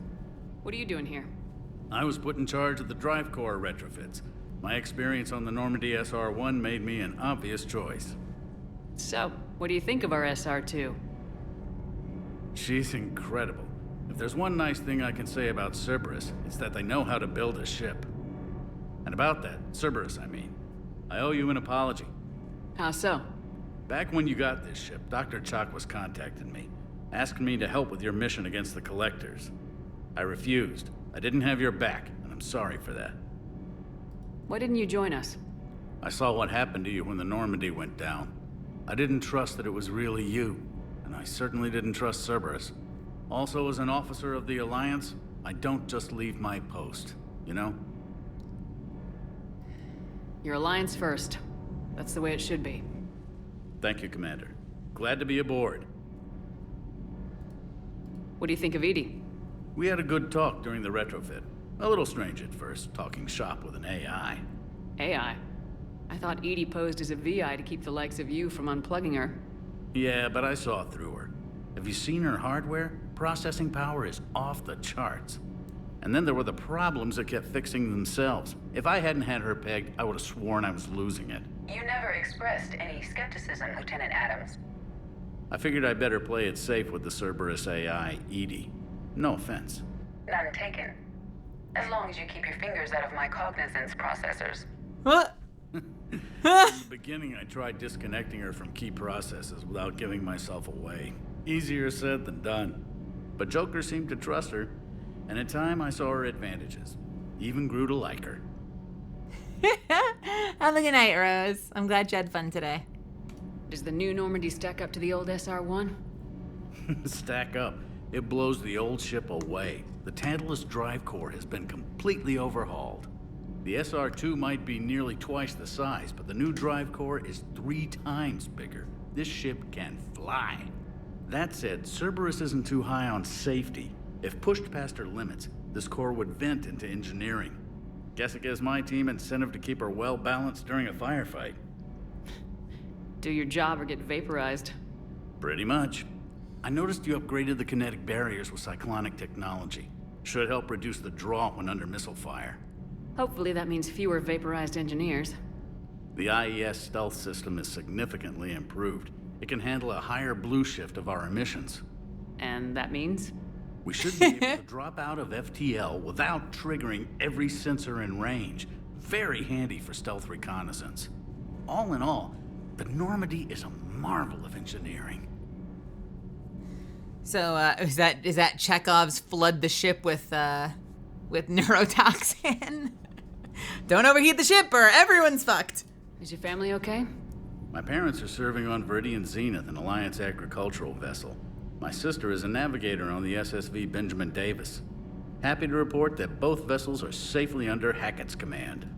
Speaker 6: what are you doing here?
Speaker 2: I was put in charge of the drive core retrofits. My experience on the Normandy SR-1 made me an obvious choice.
Speaker 6: So, what do you think of our SR-2?
Speaker 2: She's incredible. If there's one nice thing I can say about Cerberus, it's that they know how to build a ship. And about that, Cerberus, I mean, I owe you an apology.
Speaker 6: How so?
Speaker 2: Back when you got this ship, Dr. Chakwas contacted me, asking me to help with your mission against the Collectors. I refused. I didn't have your back, and I'm sorry for that.
Speaker 6: Why didn't you join us?
Speaker 2: I saw what happened to you when the Normandy went down. I didn't trust that it was really you, and I certainly didn't trust Cerberus. Also, as an officer of the Alliance, I don't just leave my post, you know?
Speaker 6: Your Alliance first. That's the way it should be.
Speaker 2: Thank you, Commander. Glad to be aboard.
Speaker 6: What do you think of Edie?
Speaker 2: We had a good talk during the retrofit. A little strange at first, talking shop with an AI.
Speaker 6: AI? I thought Edie posed as a VI to keep the likes of you from unplugging her.
Speaker 2: Yeah, but I saw through her. Have you seen her hardware? Processing power is off the charts. And then there were the problems that kept fixing themselves. If I hadn't had her pegged, I would have sworn I was losing it.
Speaker 9: You never expressed any skepticism, Lieutenant Adams.
Speaker 2: I figured I'd better play it safe with the Cerberus AI, Edie. No offense.
Speaker 9: None taken. As long as you keep your fingers out of my cognizance processors.
Speaker 1: What?
Speaker 2: In the beginning, I tried disconnecting her from key processes without giving myself away. Easier said than done. But Joker seemed to trust her, and in time I saw her advantages. Even grew to like her.
Speaker 1: Have a good night, Rose. I'm glad you had fun today.
Speaker 6: Does the new Normandy stack up to the old SR-1?
Speaker 2: Stack up. It blows the old ship away. The Tantalus drive core has been completely overhauled. The SR-2 might be nearly twice the size, but the new drive core is 3 times bigger. This ship can fly. That said, Cerberus isn't too high on safety. If pushed past her limits, this core would vent into engineering. Guess it gives my team incentive to keep her well balanced during a firefight.
Speaker 6: Do your job or get vaporized.
Speaker 2: Pretty much. I noticed you upgraded the kinetic barriers with cyclonic technology. Should help reduce the draw when under missile fire.
Speaker 6: Hopefully that means fewer vaporized engineers.
Speaker 2: The IES stealth system is significantly improved. It can handle a higher blue shift of our emissions.
Speaker 6: And that means?
Speaker 2: We should be able to drop out of FTL without triggering every sensor in range. Very handy for stealth reconnaissance. All in all, the Normandy is a marvel of engineering.
Speaker 1: So, is that Chekhov's flood the ship with neurotoxin? Don't overheat the ship or everyone's fucked.
Speaker 6: Is your family okay?
Speaker 2: My parents are serving on Viridian Zenith, an Alliance agricultural vessel. My sister is a navigator on the SSV Benjamin Davis. Happy to report that both vessels are safely under Hackett's command.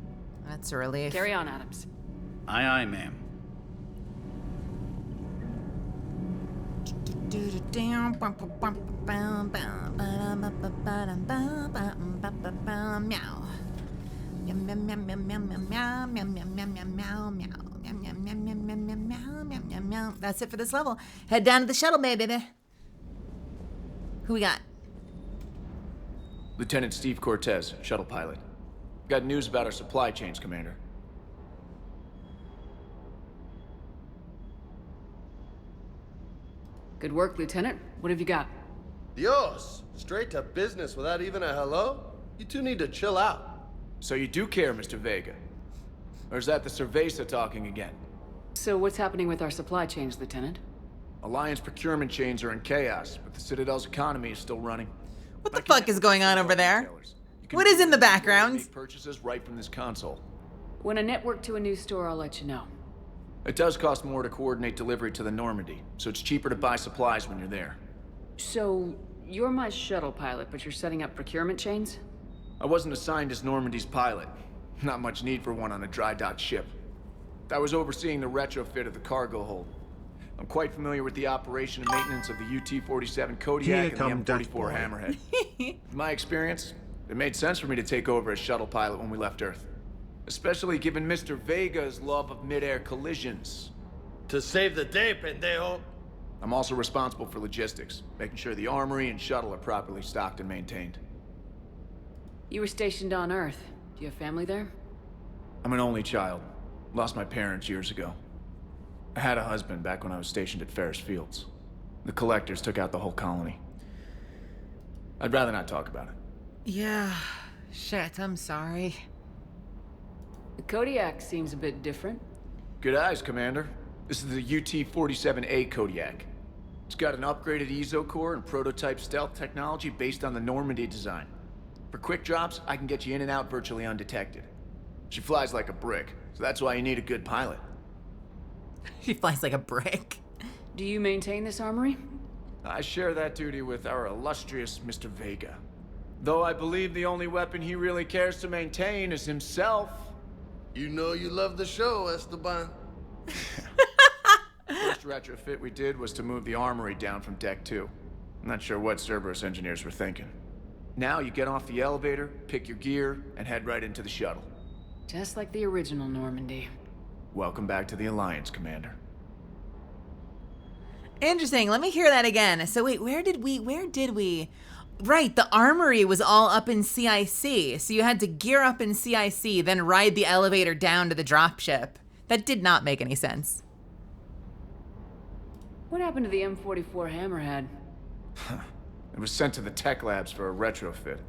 Speaker 1: That's a relief.
Speaker 6: Carry on, Adams.
Speaker 2: Aye, aye, ma'am.
Speaker 1: That's it for this level. Head down to the shuttle bay, baby. Who we got?
Speaker 10: Lieutenant Steve Cortez, shuttle pilot. Got news about our supply chains, Commander.
Speaker 6: Good work, Lieutenant. What have you got?
Speaker 17: Dios! Straight to business without even a hello? You two need to chill out.
Speaker 10: So you do care, Mr. Vega? Or is that the Cerveza talking again?
Speaker 6: So what's happening with our supply chains, Lieutenant?
Speaker 10: Alliance procurement chains are in chaos, but the Citadel's economy is still running.
Speaker 1: What the fuck is going on over there? What is in the background?
Speaker 10: Make purchases right from this console.
Speaker 6: When I network to a new store, I'll let you know.
Speaker 10: It does cost more to coordinate delivery to the Normandy, so it's cheaper to buy supplies when you're there.
Speaker 6: So, you're my shuttle pilot, but you're setting up procurement chains?
Speaker 10: I wasn't assigned as Normandy's pilot. Not much need for one on a dry dock ship. I was overseeing the retrofit of the cargo hold. I'm quite familiar with the operation and maintenance of the UT-47 Kodiak and the M44 Hammerhead. In my experience, it made sense for me to take over as shuttle pilot when we left Earth. Especially given Mr. Vega's love of mid-air collisions.
Speaker 17: To save the day, pendejo.
Speaker 10: I'm also responsible for logistics, making sure the armory and shuttle are properly stocked and maintained.
Speaker 6: You were stationed on Earth. Do you have family there?
Speaker 10: I'm an only child. Lost my parents years ago. I had a husband back when I was stationed at Ferris Fields. The collectors took out the whole colony. I'd rather not talk about it.
Speaker 1: Yeah. Shit, I'm sorry.
Speaker 6: The Kodiak seems a bit different.
Speaker 10: Good eyes, Commander. This is the UT-47A Kodiak. It's got an upgraded EZO core and prototype stealth technology based on the Normandy design. For quick drops, I can get you in and out virtually undetected. She flies like a brick, so that's why you need a good pilot.
Speaker 1: She flies like a brick.
Speaker 6: Do you maintain this armory?
Speaker 10: I share that duty with our illustrious Mr. Vega. Though I believe the only weapon he really cares to maintain is himself.
Speaker 17: You know you love the show, Esteban.
Speaker 10: First retrofit we did was to move the armory down from Deck 2. I'm not sure what Cerberus engineers were thinking. Now you get off the elevator, pick your gear, and head right into the shuttle.
Speaker 6: Just like the original Normandy.
Speaker 10: Welcome back to the Alliance, Commander.
Speaker 1: Interesting. Let me hear that again. So wait, where did we? Right, the armory was all up in CIC. So you had to gear up in CIC, then ride the elevator down to the dropship. That did not make any sense.
Speaker 6: What happened to the M44 Hammerhead?
Speaker 10: It was sent to the tech labs for a retrofit.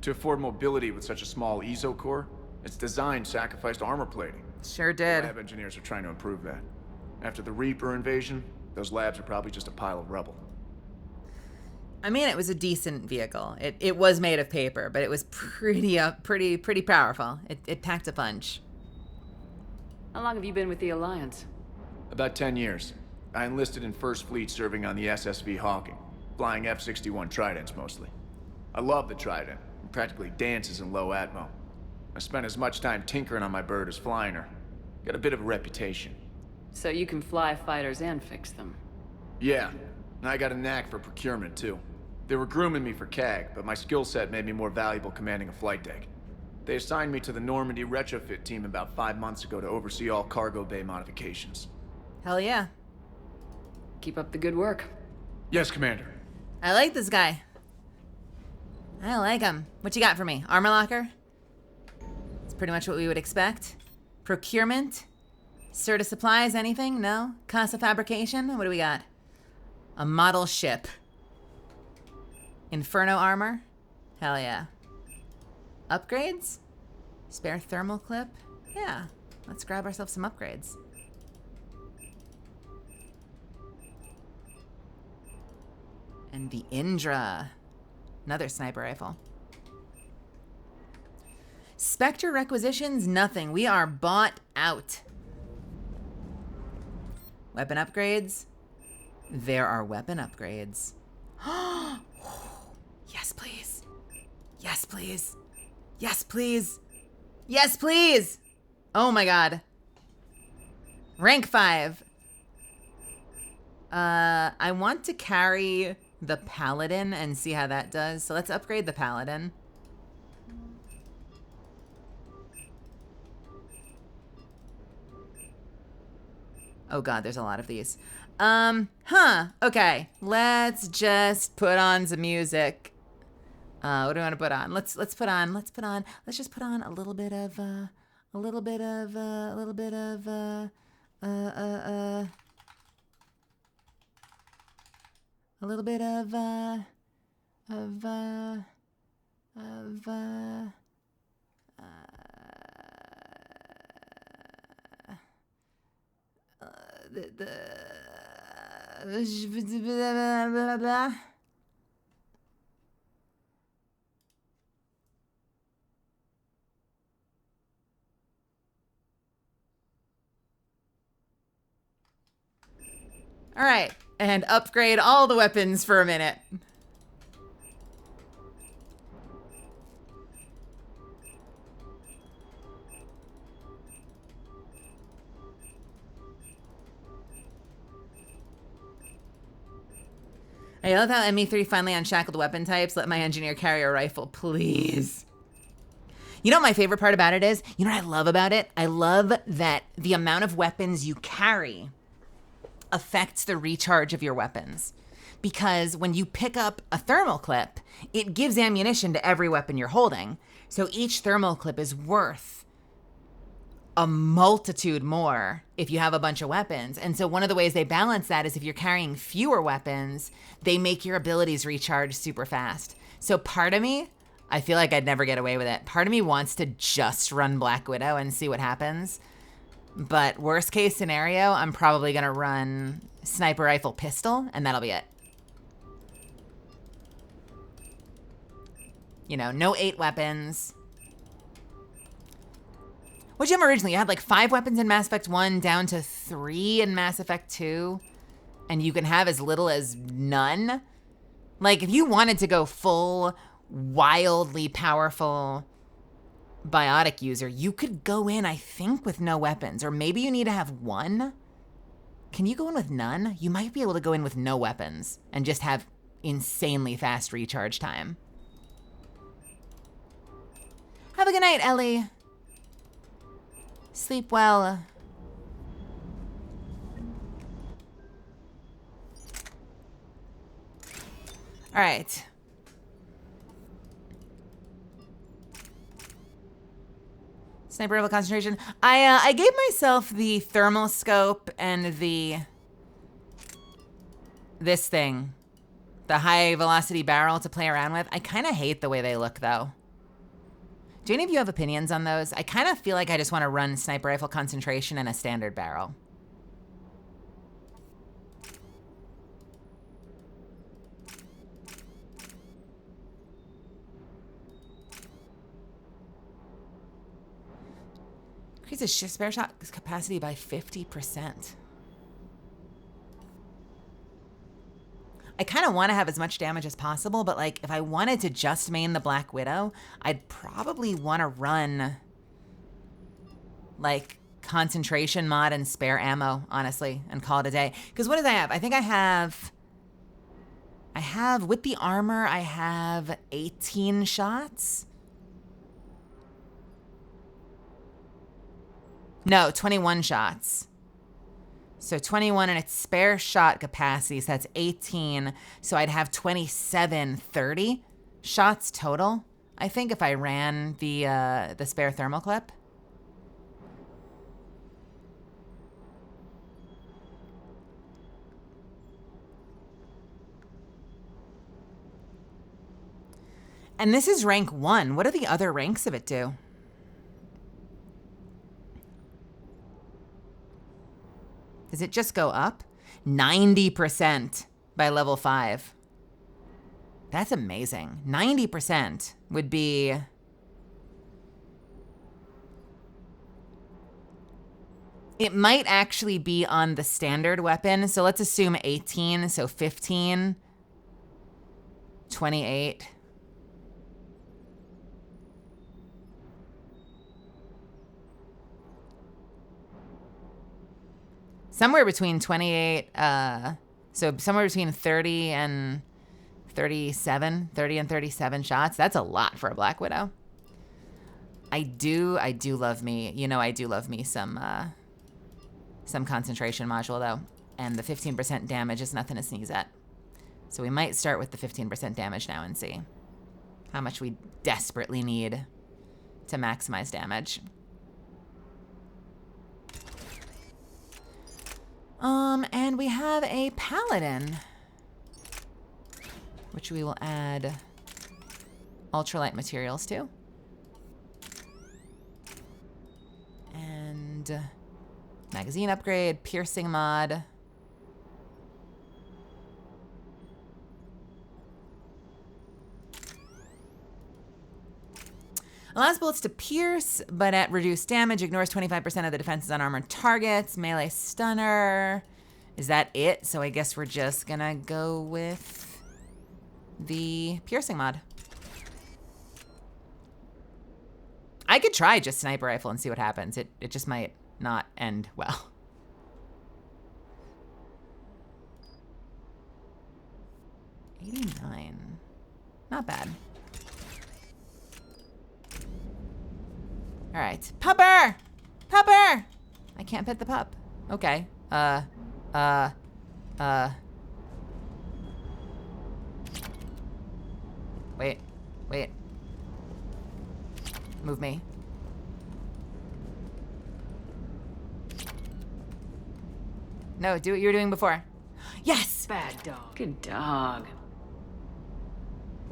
Speaker 10: To afford mobility with such a small EZO core, its design sacrificed armor plating.
Speaker 1: Sure did.
Speaker 10: Lab engineers are trying to improve that. After the Reaper invasion, those labs are probably just a pile of rubble.
Speaker 1: I mean, it was a decent vehicle. It was made of paper, but it was pretty powerful. It packed a punch.
Speaker 6: How long have you been with the Alliance?
Speaker 10: About 10 years. I enlisted in First Fleet serving on the SSV Hawking, flying F-61 Tridents mostly. I love the Trident. It practically dances in low atmo. I spent as much time tinkering on my bird as flying her. Got a bit of a reputation.
Speaker 6: So you can fly fighters and fix them?
Speaker 10: Yeah, and I got a knack for procurement too. They were grooming me for CAG, but my skill set made me more valuable commanding a flight deck. They assigned me to the Normandy retrofit team about 5 months ago to oversee all cargo bay modifications.
Speaker 1: Hell yeah.
Speaker 6: Keep up the good work.
Speaker 10: Yes, Commander.
Speaker 1: I like this guy. I like him. What you got for me? Armor locker? It's pretty much what we would expect. Procurement? Certa supplies, anything? No? Casa fabrication? What do we got? A model ship. Inferno armor? Hell yeah. Upgrades? Spare thermal clip? Yeah. Let's grab ourselves some upgrades. And the Indra. Another sniper rifle. Spectre requisitions? Nothing. We are bought out. Weapon upgrades. There are weapon upgrades. Yes, please. Yes, please. Yes, please. Yes, please. Oh my god. Rank 5. I want to carry the Paladin and see how that does. So let's upgrade the Paladin. Oh god, there's a lot of these. Okay. Let's just put on some music. What do we want to put on? Let's just put on a little bit of a little bit of All right, and upgrade all the weapons for a minute. I love how ME3 finally unshackled weapon types. Let my engineer carry a rifle, please. You know what my favorite part about it is? You know what I love about it? I love that the amount of weapons you carry affects the recharge of your weapons. Because when you pick up a thermal clip, it gives ammunition to every weapon you're holding. So each thermal clip is worth a multitude more if you have a bunch of weapons. And so one of the ways they balance that is if you're carrying fewer weapons, they make your abilities recharge super fast. So part of me, I feel like I'd never get away with it. Part of me wants to just run Black Widow and see what happens. But worst case scenario, I'm probably gonna run sniper rifle pistol and that'll be it. You know, no 8 weapons. What'd you have originally? You had like 5 weapons in Mass Effect 1 down to 3 in Mass Effect 2. And you can have as little as none. Like if you wanted to go full, wildly powerful biotic user, you could go in, I think, with no weapons. Or maybe you need to have 1. Can you go in with none? You might be able to go in with no weapons and just have insanely fast recharge time. Have a good night, Ellie. Sleep well. All right. Sniper rifle concentration. I gave myself the thermal scope and this thing, the high velocity barrel to play around with. I kind of hate the way they look though. Do any of you have opinions on those? I kind of feel like I just want to run sniper rifle concentration and a standard barrel. Increases spare shot capacity by 50%. I kind of want to have as much damage as possible, but like if I wanted to just main the Black Widow, I'd probably want to run like concentration mod and spare ammo, honestly, and call it a day. Because what did I have? I think I have with the armor, I have 18 shots. No, 21 shots. So 21 and its spare shot capacity, so that's 18. So I'd have 27, 30 shots total, I think, if I ran the spare thermal clip. And this is rank 1. What do the other ranks of it do? Does it just go up? 90% by level 5. That's amazing. 90% would be... It might actually be on the standard weapon. So let's assume 18, so 15, 28. Somewhere between 28, so somewhere between 30 and 37, 30 and 37 shots. That's a lot for a Black Widow. I do love me, I do love me some concentration module though. And the 15% damage is nothing to sneeze at. So we might start with the 15% damage now and see how much we desperately need to maximize damage. And we have a paladin, which we will add ultralight materials to. And magazine upgrade, piercing mod. Allows bullets to pierce, but at reduced damage. Ignores 25% of the defenses on armored targets. Melee stunner. Is that it? So I guess we're just gonna go with the piercing mod. I could try just sniper rifle and see what happens. It just might not end well. $89. Not bad. All right, pupper! Pupper! I can't pet the pup. Okay, Wait. Move me. No, do what you were doing before. Yes!
Speaker 6: Bad dog. Good dog.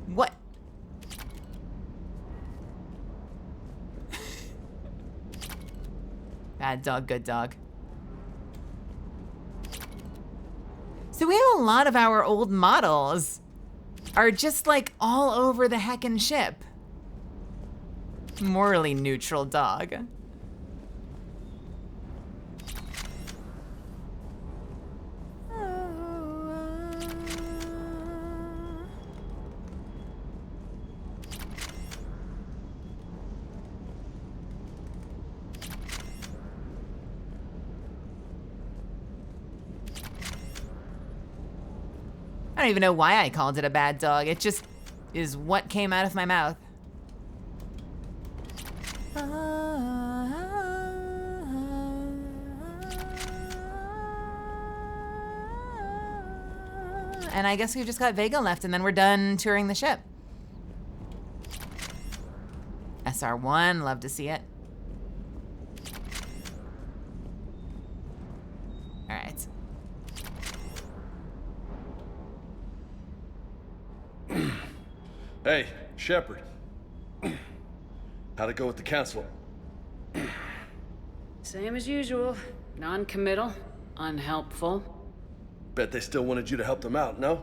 Speaker 1: What? Bad dog, good dog. So we have a lot of our old models are just like all over the heckin' ship. Morally neutral dog. I don't even know why I called it a bad dog. It just is what came out of my mouth. And I guess we've just got Vega left, and then we're done touring the ship. SR1, love to see it. All right.
Speaker 17: Hey, Shepard. How'd it go with the council?
Speaker 6: Same as usual. Non-committal, unhelpful.
Speaker 17: Bet they still wanted you to help them out, no?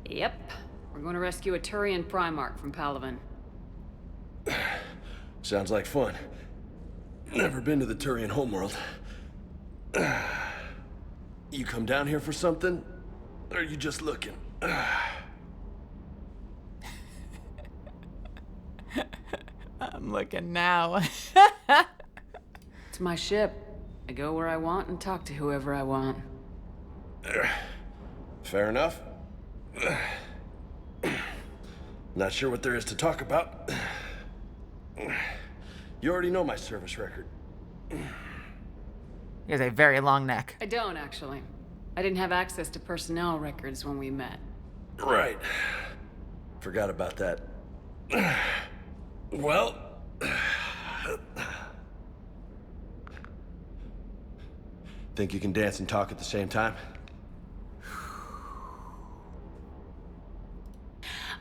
Speaker 6: Yep. We're going to rescue a Turian Primarch from Palaven.
Speaker 17: Sounds like fun. Never been to the Turian homeworld. You come down here for something? Or are you just looking?
Speaker 1: I'm looking now.
Speaker 6: It's my ship. I go where I want and talk to whoever I want.
Speaker 17: Fair enough. Not sure what there is to talk about. You already know my service record.
Speaker 1: He has a very long neck.
Speaker 6: I don't, actually. I didn't have access to personnel records when we met.
Speaker 17: Right. Forgot about that. Well... Think you can dance and talk at the same time?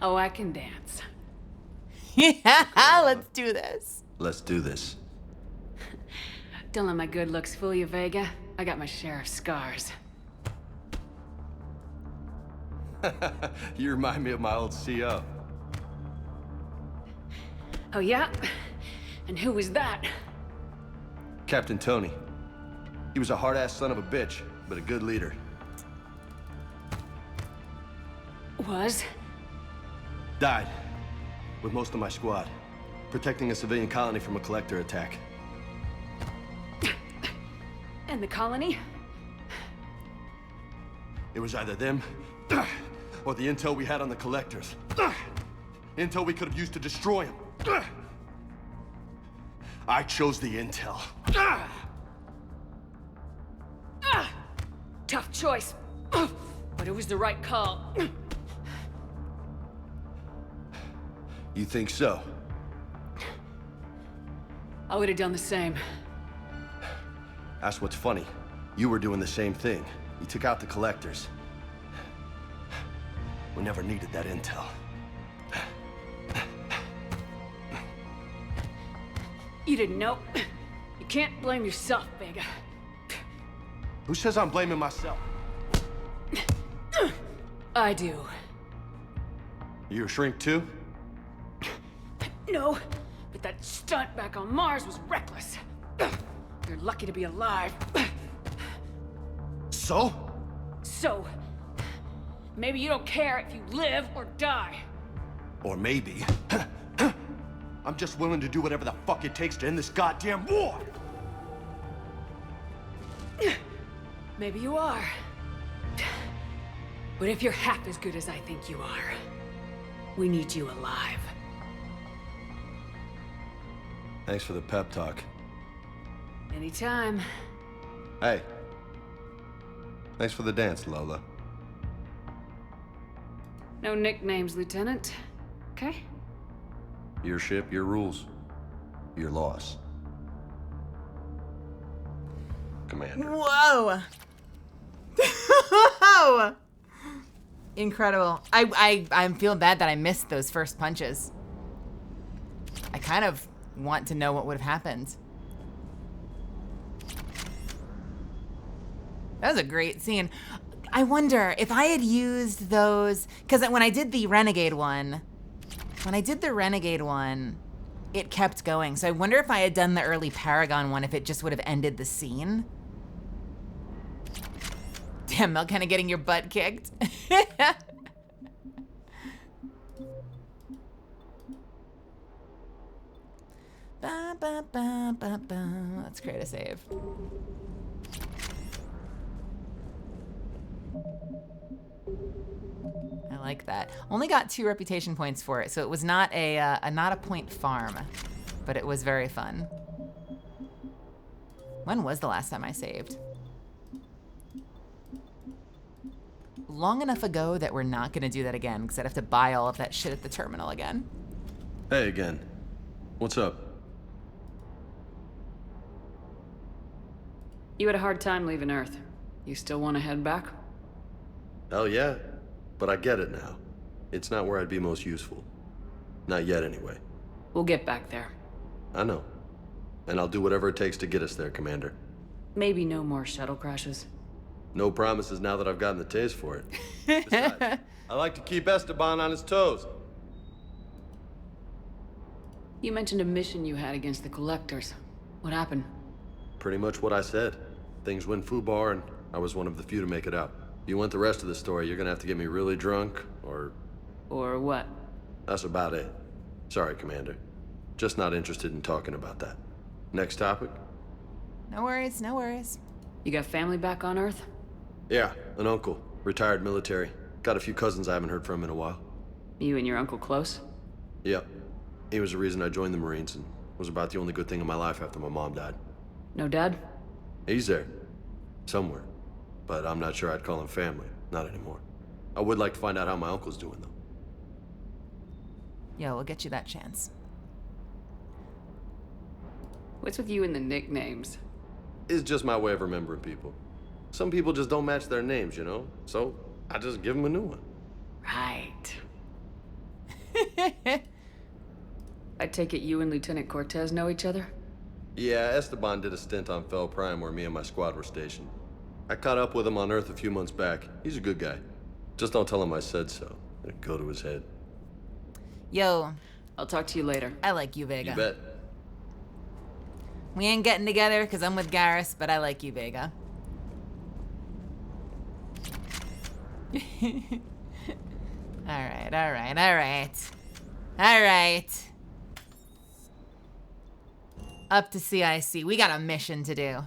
Speaker 6: Oh, I can dance.
Speaker 1: Yeah, let's do this.
Speaker 17: Let's do this.
Speaker 6: Don't let my good looks fool you, Vega. I got my share of scars.
Speaker 17: You remind me of my old CO.
Speaker 6: Oh, yeah? And who was that?
Speaker 17: Captain Tony. He was a hard-ass son of a bitch, but a good leader.
Speaker 6: Was?
Speaker 17: Died. With most of my squad. Protecting a civilian colony from a collector attack.
Speaker 6: And the colony?
Speaker 17: It was either them, or the intel we had on the collectors. Intel we could have used to destroy them. I chose the intel.
Speaker 6: Tough choice. But it was the right call.
Speaker 17: You think so?
Speaker 6: I would have done the same.
Speaker 17: That's what's funny. You were doing the same thing. You took out the collectors. We never needed that intel.
Speaker 6: You didn't know. You can't blame yourself, Vega.
Speaker 17: Who says I'm blaming myself?
Speaker 6: I do.
Speaker 17: You a shrink too?
Speaker 6: No, but that stunt back on Mars was reckless. You're lucky to be alive.
Speaker 17: So?
Speaker 6: So, maybe you don't care if you live or die.
Speaker 17: Or maybe... I'm just willing to do whatever the fuck it takes to end this goddamn war!
Speaker 6: Maybe you are. But if you're half as good as I think you are, we need you alive.
Speaker 17: Thanks for the pep talk.
Speaker 6: Anytime.
Speaker 17: Hey. Thanks for the dance, Lola.
Speaker 6: No nicknames, Lieutenant. Okay?
Speaker 17: Your ship, your rules. Your loss. Commander.
Speaker 1: Whoa! Whoa! Incredible. I'm feeling bad that I missed those first punches. I kind of want to know what would have happened. That was a great scene. I wonder if I had used those, because when I did the Renegade one, it kept going. So I wonder if I had done the early Paragon one, if it just would have ended the scene. Damn, Mel, kind of getting your butt kicked. Ba, ba, ba, ba, ba. Let's create a save. I like that. Only got 2 reputation points for it, so it was not a point farm, but it was very fun. When was the last time I saved? Long enough ago that we're not gonna do that again, because I'd have to buy all of that shit at the terminal again.
Speaker 17: Hey again. What's up?
Speaker 6: You had a hard time leaving Earth. You still want to head back?
Speaker 17: Hell yeah. But I get it now. It's not where I'd be most useful. Not yet, anyway.
Speaker 6: We'll get back there.
Speaker 17: I know. And I'll do whatever it takes to get us there, Commander.
Speaker 6: Maybe no more shuttle crashes.
Speaker 17: No promises now that I've gotten the taste for it. Besides, I like to keep Esteban on his toes.
Speaker 6: You mentioned a mission you had against the Collectors. What happened?
Speaker 17: Pretty much what I said. Things went foobar, and I was one of the few to make it out. If you want the rest of the story, you're gonna have to get me really drunk, or...
Speaker 6: Or what?
Speaker 17: That's about it. Sorry, Commander. Just not interested in talking about that. Next topic?
Speaker 1: No worries, no worries.
Speaker 6: You got family back on Earth?
Speaker 17: Yeah, an uncle. Retired military. Got a few cousins I haven't heard from in a while.
Speaker 6: You and your uncle close?
Speaker 17: Yep. He was the reason I joined the Marines, and was about the only good thing in my life after my mom died.
Speaker 6: No dad?
Speaker 17: He's there. Somewhere. But I'm not sure I'd call him family. Not anymore. I would like to find out how my uncle's doing, though.
Speaker 1: Yeah, we'll get you that chance.
Speaker 6: What's with you and the nicknames?
Speaker 17: It's just my way of remembering people. Some people just don't match their names, you know? So, I just give them a new one.
Speaker 6: Right. I take it you and Lieutenant Cortez know each other?
Speaker 17: Yeah, Esteban did a stint on Fel Prime where me and my squad were stationed. I caught up with him on Earth a few months back. He's a good guy. Just don't tell him I said so. It'll go to his head.
Speaker 1: Yo.
Speaker 6: I'll talk to you later.
Speaker 1: I like you, Vega.
Speaker 17: You bet.
Speaker 1: We ain't getting together because I'm with Garrus, but I like you, Vega. Alright, alright, alright. Alright. Up to CIC. We got a mission to do.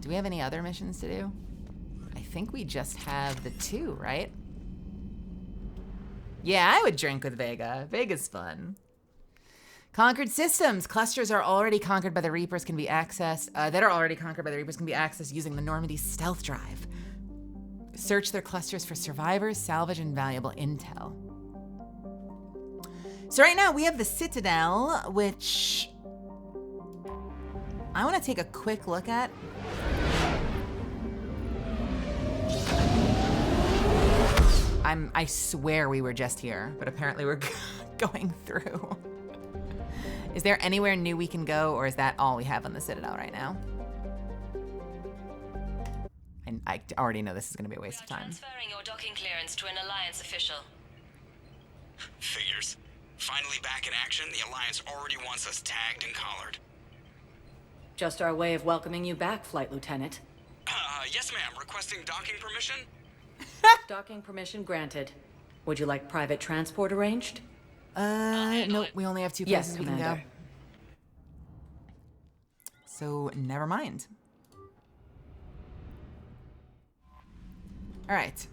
Speaker 1: Do we have any other missions to do? I think we just have the 2, right? Yeah, I would drink with Vega. Vega's fun. Conquered systems. Clusters are already conquered by the Reapers can be accessed. That are already conquered by the Reapers can be accessed using the Normandy stealth drive. Search their clusters for survivors, salvage, and valuable intel. So right now we have the Citadel, which I want to take a quick look at. I swear we were just here, but apparently we're going through. Is there anywhere new we can go, or is that all we have on the Citadel right now? And I already know this is going to be a waste of time.
Speaker 3: Transferring your docking clearance to an Alliance official.
Speaker 4: Figures. Finally back in action, the Alliance already wants us tagged and collared.
Speaker 6: Just our way of welcoming you back, Flight Lieutenant.
Speaker 4: Yes, ma'am. Requesting docking permission?
Speaker 6: Docking permission granted. Would you like private transport arranged?
Speaker 1: No, we only have 2 places
Speaker 6: Yes,
Speaker 1: we can go.
Speaker 6: Commander.
Speaker 1: So, never mind. All right.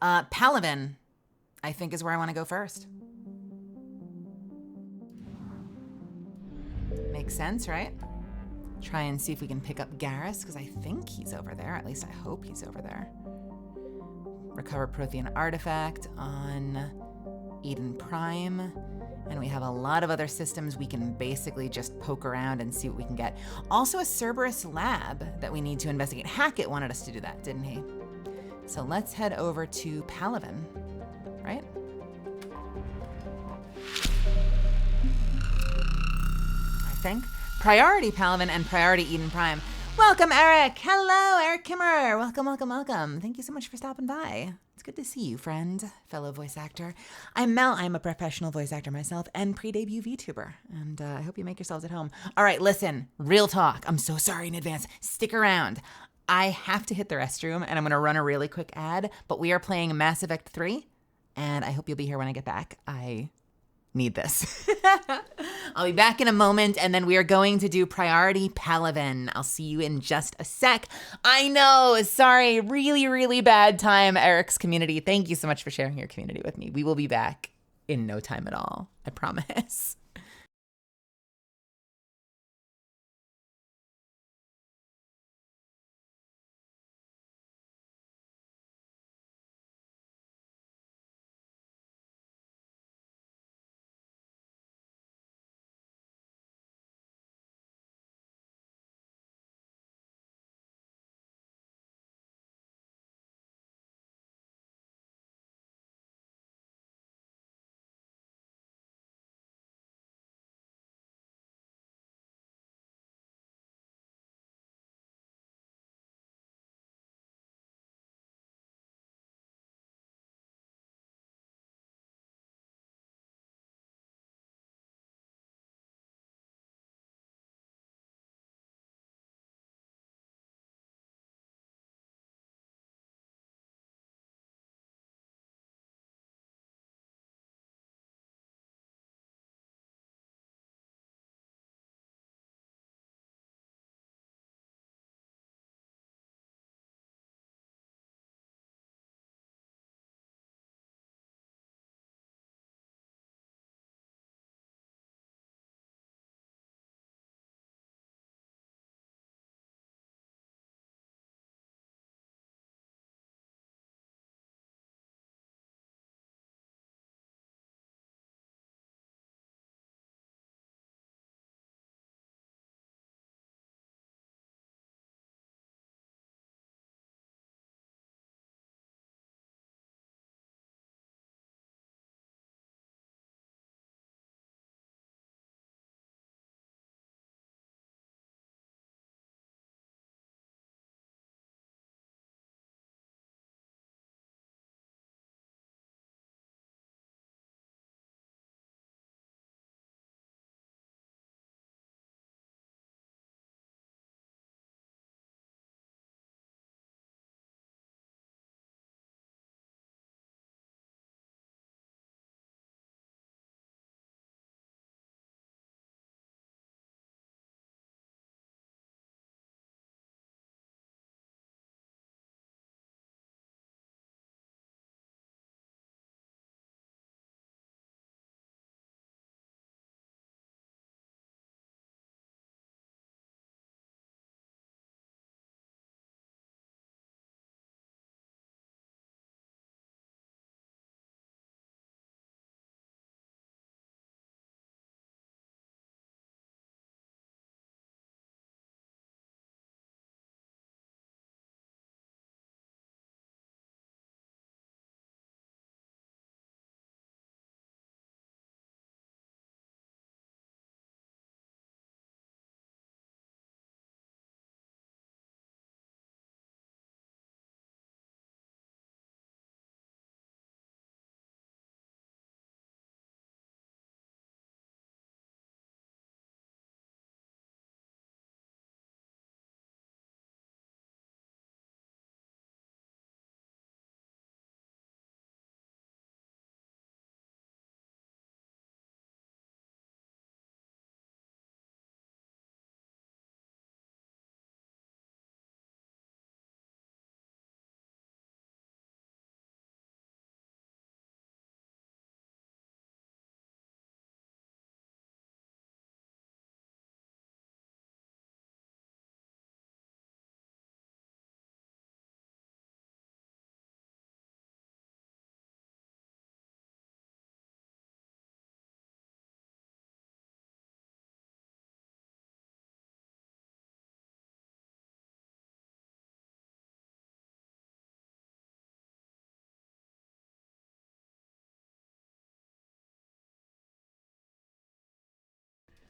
Speaker 1: Palaven, I think, is where I want to go first. Makes sense, right? Try and see if we can pick up Garrus, because I think he's over there. At least I hope he's over there. Recover Prothean artifact on Eden Prime. And we have a lot of other systems we can basically just poke around and see what we can get. Also a Cerberus lab that we need to investigate. Hackett wanted us to do that, didn't he? So let's head over to Palaven, right? I think. Priority Palaven and Priority Eden Prime. Welcome, Eric. Hello, Eric Kimmerer. Welcome, welcome, welcome. Thank you so much for stopping by. It's good to see you, friend, fellow voice actor. I'm Mel. I'm a professional voice actor myself and pre-debut VTuber. And I hope you make yourselves at home. All right, listen, real talk. I'm so sorry in advance. Stick around. I have to hit the restroom and I'm going to run a really quick ad, but we are playing Mass Effect 3 and I hope you'll be here when I get back. I need this. I'll be back in a moment, and then we are going to do Priority Palaven. I'll see you in just a sec. I know, sorry, really, really bad time, Eric's community. Thank you so much for sharing your community with me. We will be back in no time at all, I promise.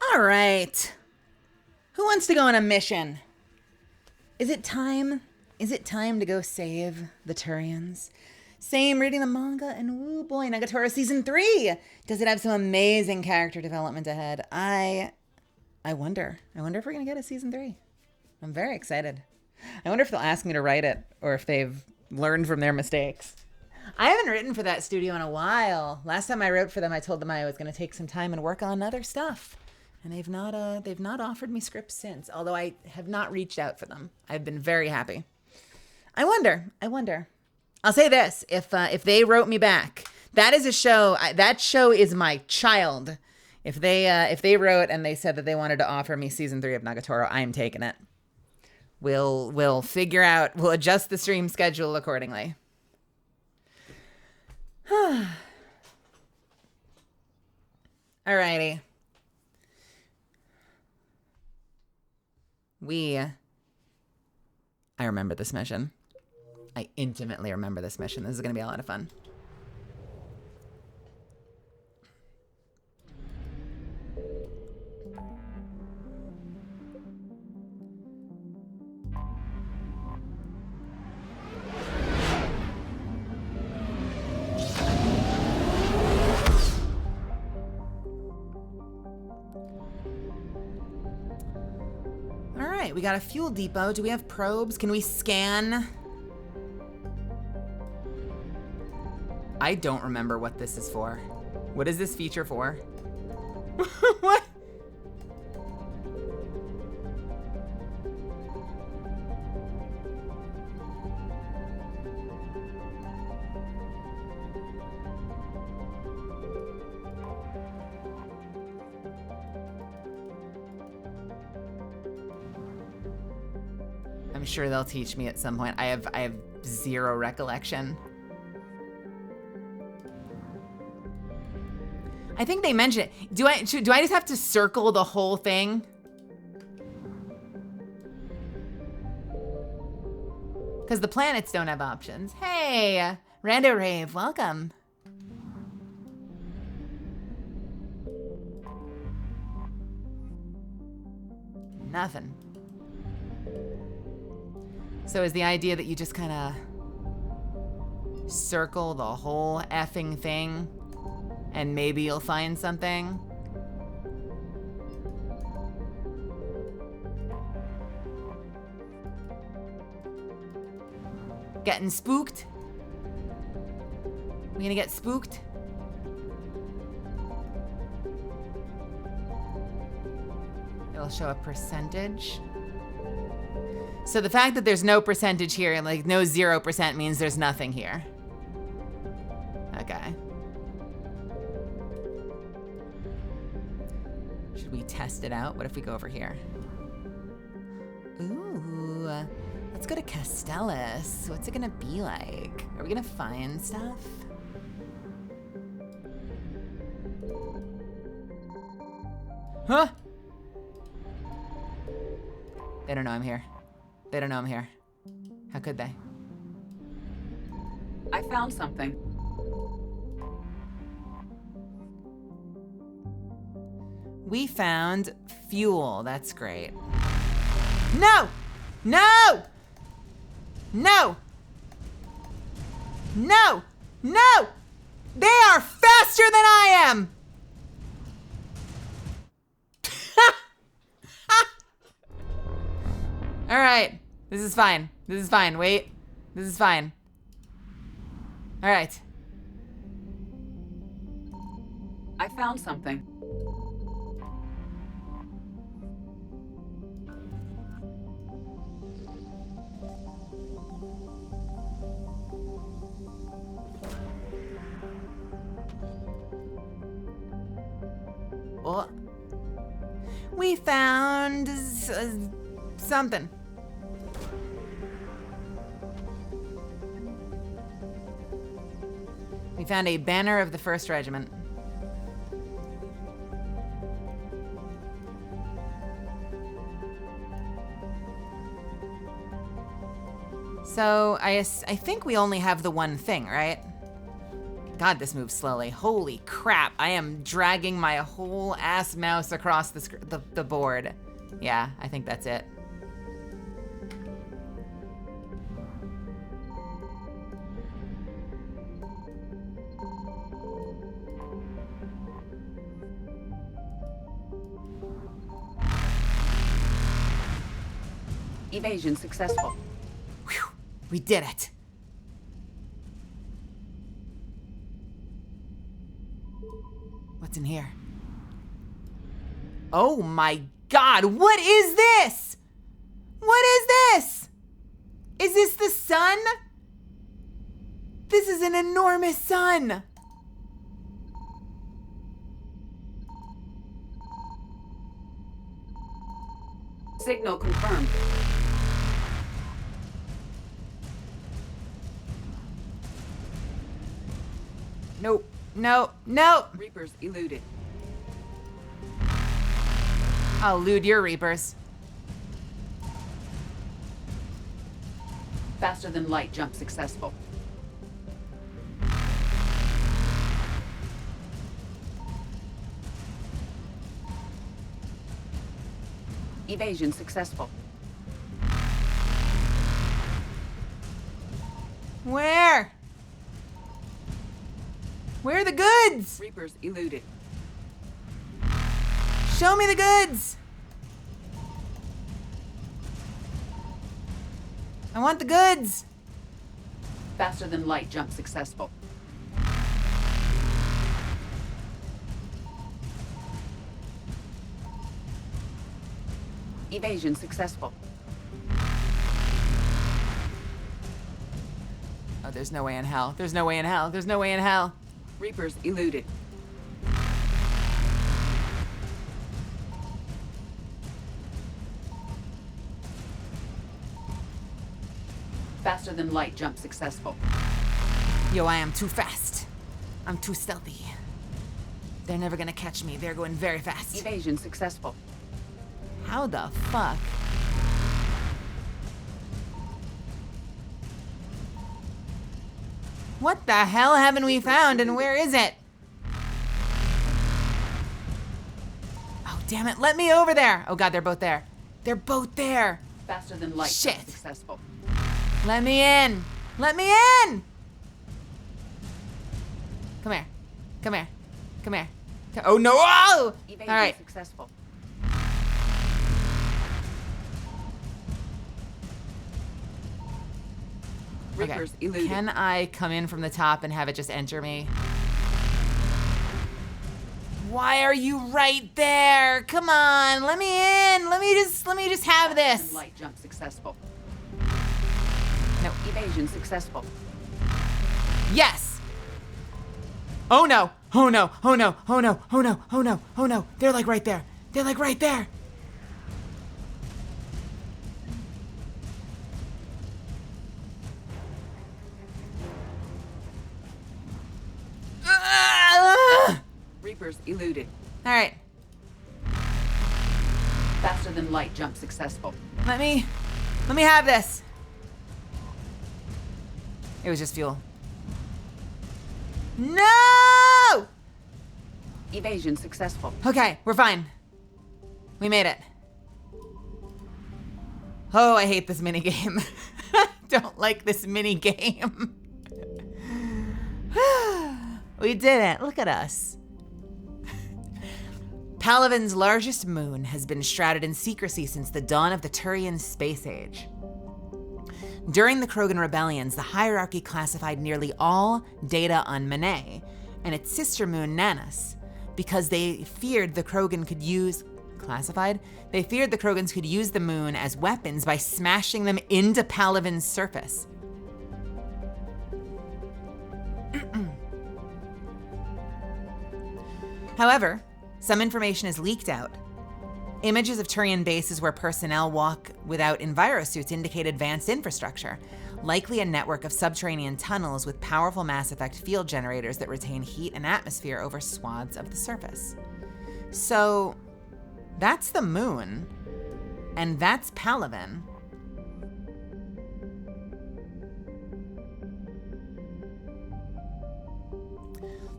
Speaker 1: All right. Who wants to go on a mission? Is it time? Is it time to go save the Turians? Same, reading the manga, and woo boy, Nagatoro Season 3! Does it have some amazing character development ahead? I wonder. I wonder if we're going to get a Season 3. I'm very excited. I wonder if they'll ask me to write it, or if they've learned from their mistakes. I haven't written for that studio in a while. Last time I wrote for them, I told them I was going to take some time and work on other stuff. And they've not offered me scripts since, although I have not reached out for them. I've been very happy. I wonder. I'll say this, if they wrote me back, that is a show, that show is my child. If they wrote and they said that they wanted to offer me Season 3 of Nagatoro, I am taking it. We'll figure out, we'll adjust the stream schedule accordingly. Alrighty. I remember this mission. I intimately remember this mission. This is going to be a lot of fun. All right, we got a fuel depot. Do we have probes? Can we scan? I don't remember what this is for. What is this feature for? What? I'm sure they'll teach me at some point. I have zero recollection. I think they mentioned it. Do I just have to circle the whole thing? Because the planets don't have options. Hey, Rando Rave, welcome. Nothing. So is the idea that you just kind of circle the whole effing thing and maybe you'll find something? Getting spooked? We gonna get spooked? It'll show a percentage. So the fact that there's no percentage here, and like no 0% means there's nothing here. Okay. Should we test it out? What if we go over here? Ooh, let's go to Castellus. What's it gonna be like? Are we gonna find stuff? Huh? They don't know I'm here. They don't know I'm here. How could they?
Speaker 7: I found something.
Speaker 1: We found fuel. That's great. No! No! No! No! No! They are faster than I am! All right. This is fine. This is fine. Wait. This is fine. All right.
Speaker 7: I found something.
Speaker 1: Oh. We found something. We found a banner of the 1st Regiment. So I think we only have the one thing, right? God, this moves slowly. Holy crap. I am dragging my whole ass mouse across the board. Yeah, I think that's it.
Speaker 7: Evasion successful.
Speaker 1: Whew, we did it. What's in here? Oh my God, what is this? What is this? Is this the sun? This is an enormous sun.
Speaker 7: Signal confirmed.
Speaker 1: Nope, nope, nope.
Speaker 7: Reapers eluded.
Speaker 1: I'll elude your Reapers.
Speaker 7: Faster than light jump successful. Evasion successful.
Speaker 1: Where? Where are the goods?
Speaker 7: Reapers eluded.
Speaker 1: Show me the goods. I want the goods.
Speaker 7: Faster than light jump successful. Evasion successful.
Speaker 1: Oh, there's no way in hell. There's no way in hell. There's no way in hell.
Speaker 7: Reapers eluded. Faster than light jump successful.
Speaker 1: Yo, I am too fast. I'm too stealthy. They're never gonna catch me. They're going very fast.
Speaker 7: Evasion successful.
Speaker 1: How the fuck? What the hell haven't we found and where is it? Oh, damn it. Let me over there. Oh, God, they're both there. They're both there.
Speaker 7: Faster than light.
Speaker 1: Shit.
Speaker 7: Successful.
Speaker 1: Let me in. Let me in. Come here. Come here. Come here. Oh, no. Oh!
Speaker 7: Evasion
Speaker 1: All right.
Speaker 7: Successful. Reapers eluded.
Speaker 1: Can I come in from the top and have it just enter me? Why are you right there? Come on, let me in. Let me just have this.
Speaker 7: Light jump successful.
Speaker 1: No.
Speaker 7: Evasion successful.
Speaker 1: Yes. Oh no. Oh no. Oh no. Oh no. Oh no. Oh no. Oh no. They're like right there. They're like right there.
Speaker 7: Reapers eluded.
Speaker 1: All right.
Speaker 7: Faster than light jump successful.
Speaker 1: Let me have this. It was just fuel. No!
Speaker 7: Evasion successful.
Speaker 1: Okay, we're fine. We made it. Oh, I hate this minigame. Don't like this minigame. We did it. Look at us. Palaven's largest moon has been shrouded in secrecy since the dawn of the Turian space age. During the Krogan rebellions, the hierarchy classified nearly all data on Menet and its sister moon Nanus because they feared the Krogan could use They feared the Krogans could use the moon as weapons by smashing them into Palaven's surface. However, some information is leaked out. Images of Turian bases where personnel walk without envirosuits indicate advanced infrastructure, likely a network of subterranean tunnels with powerful Mass Effect field generators that retain heat and atmosphere over swaths of the surface. So, that's the moon, and that's Palaven.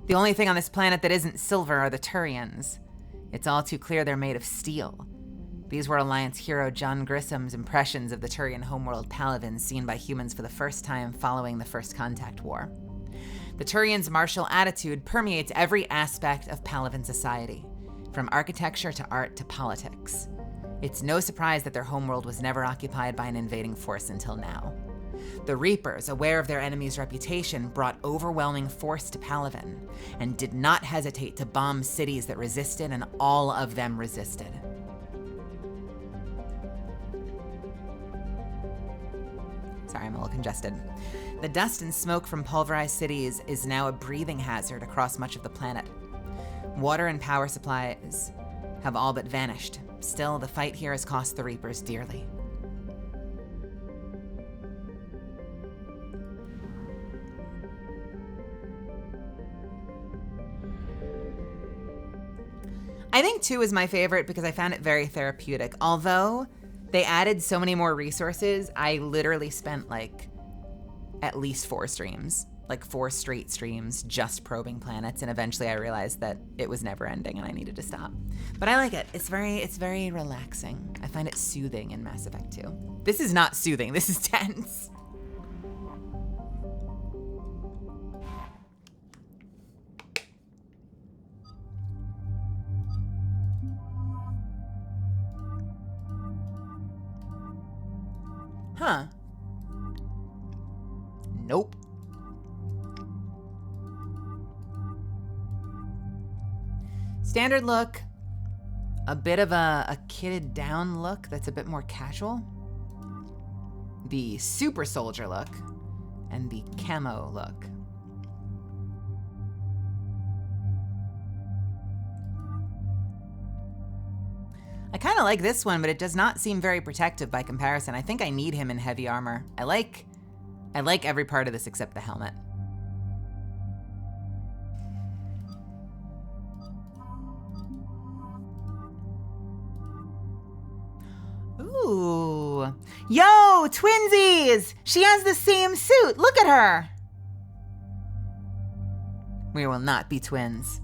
Speaker 1: The only thing on this planet that isn't silver are the Turians. It's all too clear they're made of steel. These were Alliance hero John Grissom's impressions of the Turian homeworld Palavin seen by humans for the first time following the First Contact War. The Turians' martial attitude permeates every aspect of Palavin society, from architecture to art to politics. It's no surprise that their homeworld was never occupied by an invading force until now. The Reapers, aware of their enemy's reputation, brought overwhelming force to Palavin and did not hesitate to bomb cities that resisted, and all of them resisted. Sorry, I'm a little congested. The dust and smoke from pulverized cities is now a breathing hazard across much of the planet. Water and power supplies have all but vanished. Still, the fight here has cost the Reapers dearly. I think 2 is my favorite because I found it very therapeutic. Although they added so many more resources, I literally spent like at least 4 streams, like 4 straight streams just probing planets, and eventually I realized that it was never ending and I needed to stop. But I like it. It's very relaxing. I find it soothing in Mass Effect 2. This is not soothing, this is tense. Huh. Nope. Standard look, a bit of a kitted down look that's a bit more casual. The super soldier look, and the camo look. I kind of like this one, but it does not seem very protective by comparison. I think I need him in heavy armor. I like every part of this except the helmet. Ooh. Yo, twinsies! She has the same suit. Look at her. We will not be twins.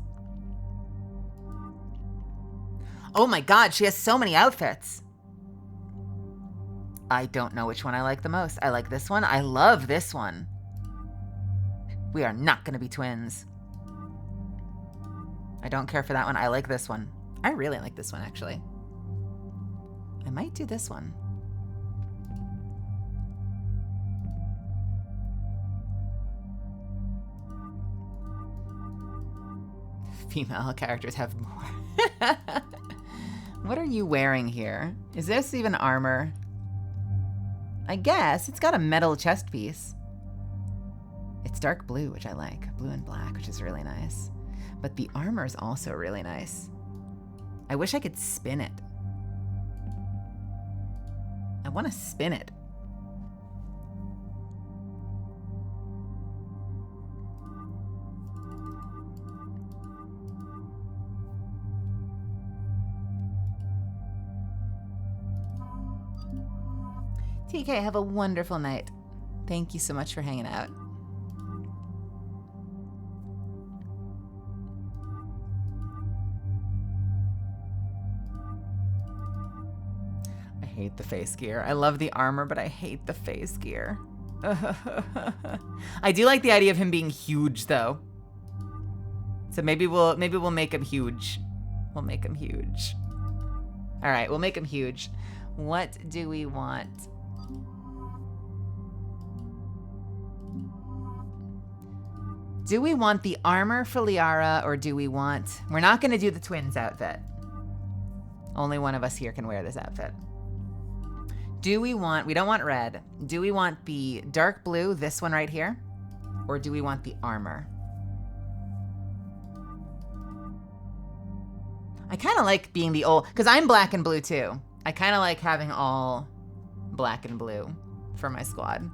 Speaker 1: Oh my God, she has so many outfits. I don't know which one I like the most. I like this one. I love this one. We are not going to be twins. I don't care for that one. I like this one. I really like this one, actually. I might do this one. Female characters have more. What are you wearing here? Is this even armor? I guess. It's got a metal chest piece. It's dark blue, which I like. Blue and black, which is really nice. But the armor is also really nice. I wish I could spin it. I want to spin it. TK, have a wonderful night. Thank you so much for hanging out. I hate the face gear. I love the armor, but I hate the face gear. I do like the idea of him being huge, though. So maybe we'll make him huge. We'll make him huge. All right, we'll make him huge. What do we want? Do we want the armor for Liara, or do we want... We're not going to do the twins outfit. Only one of us here can wear this outfit. Do we want... We don't want red. Do we want the dark blue, this one right here? Or do we want the armor? I kind of like being the old... Because I'm black and blue, too. I kind of like having all black and blue for my squad.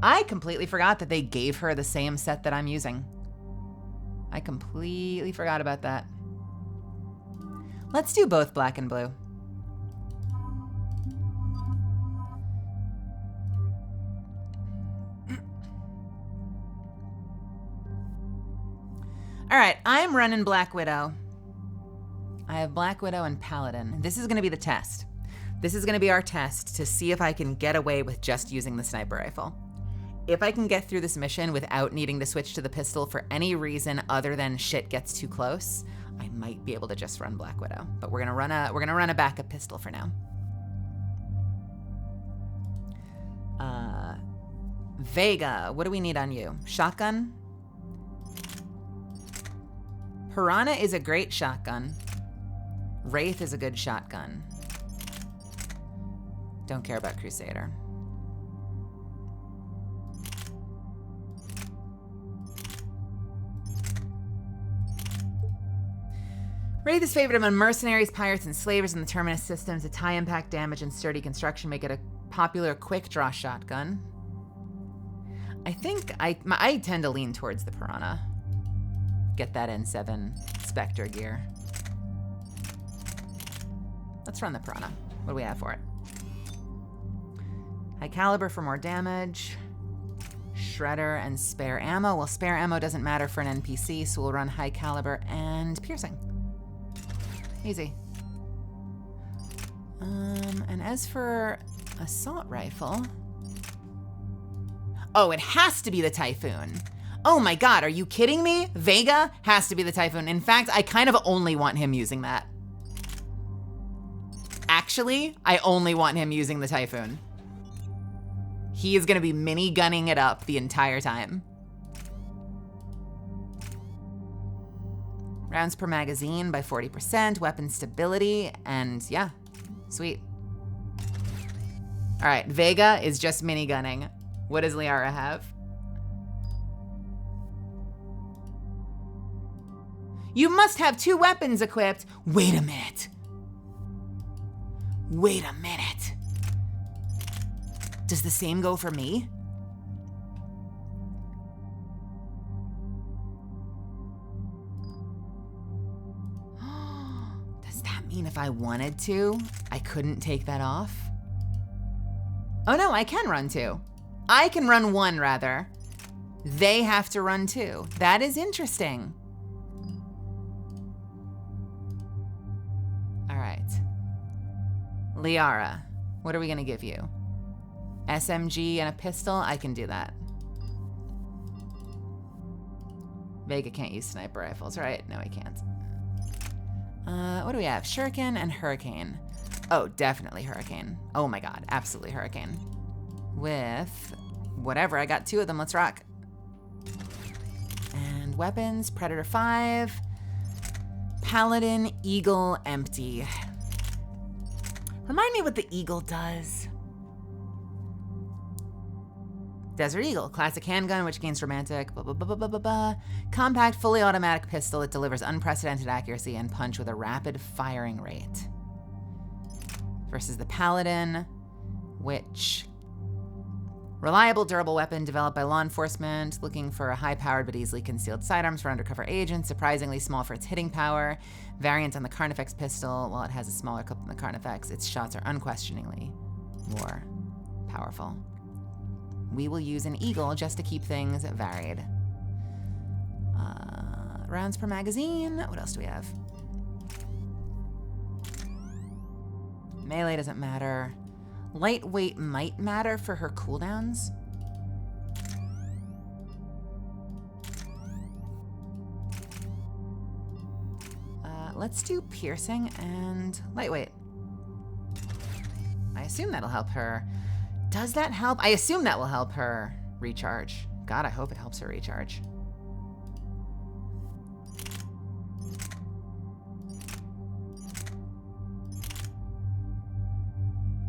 Speaker 1: I completely forgot that they gave her the same set that I'm using. I completely forgot about that. Let's do both black and blue. All right, I'm running Black Widow. I have Black Widow and Paladin. This is gonna be the test. This is gonna be our test to see if I can get away with just using the sniper rifle. If I can get through this mission without needing to switch to the pistol for any reason other than shit gets too close, I might be able to just run Black Widow. But we're gonna run a backup pistol for now. Vega, what do we need on you? Shotgun? Piranha is a great shotgun. Wraith is a good shotgun. Don't care about Crusader. Wraith is favored among mercenaries, pirates, and slavers in the Terminus systems. Its high impact damage and sturdy construction make it a popular quick draw shotgun. I think I tend to lean towards the Piranha. Get that N7 Spectre gear. Let's run the Piranha. What do we have for it? High caliber for more damage. Shredder and spare ammo. Well, spare ammo doesn't matter for an NPC, so we'll run high caliber and piercing. Easy. And as for assault rifle... Oh, it has to be the Typhoon. Oh my god, are you kidding me? Vega has to be the Typhoon. In fact, I kind of only want him using that. Actually, I only want him using the Typhoon. He is gonna be mini-gunning it up the entire time. Rounds per magazine by 40%, weapon stability, and yeah, sweet. All right, Vega is just mini-gunning. What does Liara have? You must have 2 weapons equipped. Wait a minute. Wait a minute. Does the same go for me? Does that mean if I wanted to, I couldn't take that off? Oh no, I can run 2. I can run 1 rather. They have to run 2. That is interesting. All right. Liara, what are we gonna give you? SMG and a pistol? I can do that. Vega can't use sniper rifles, right? No, he can't. What do we have? Shuriken and Hurricane. Oh, definitely Hurricane. Oh my god, absolutely Hurricane. With whatever, I got 2 of them, let's rock. And weapons, Predator 5, Paladin, Eagle, empty. Remind me what the Eagle does. Desert Eagle, classic handgun, which gains romantic, blah, blah, blah, blah, blah, blah, blah. Compact, fully automatic pistol that delivers unprecedented accuracy and punch with a rapid firing rate. Versus the Paladin, which... Reliable, durable weapon developed by law enforcement, looking for a high-powered but easily concealed sidearms for undercover agents, surprisingly small for its hitting power. Variant on the Carnifex pistol, while it has a smaller clip than the Carnifex, its shots are unquestioningly more powerful. We will use an Eagle just to keep things varied. Rounds per magazine. What else do we have? Melee doesn't matter. Lightweight might matter for her cooldowns. Let's do piercing and lightweight. I assume that'll help her. Does that help? I assume that will help her recharge. God, I hope it helps her recharge.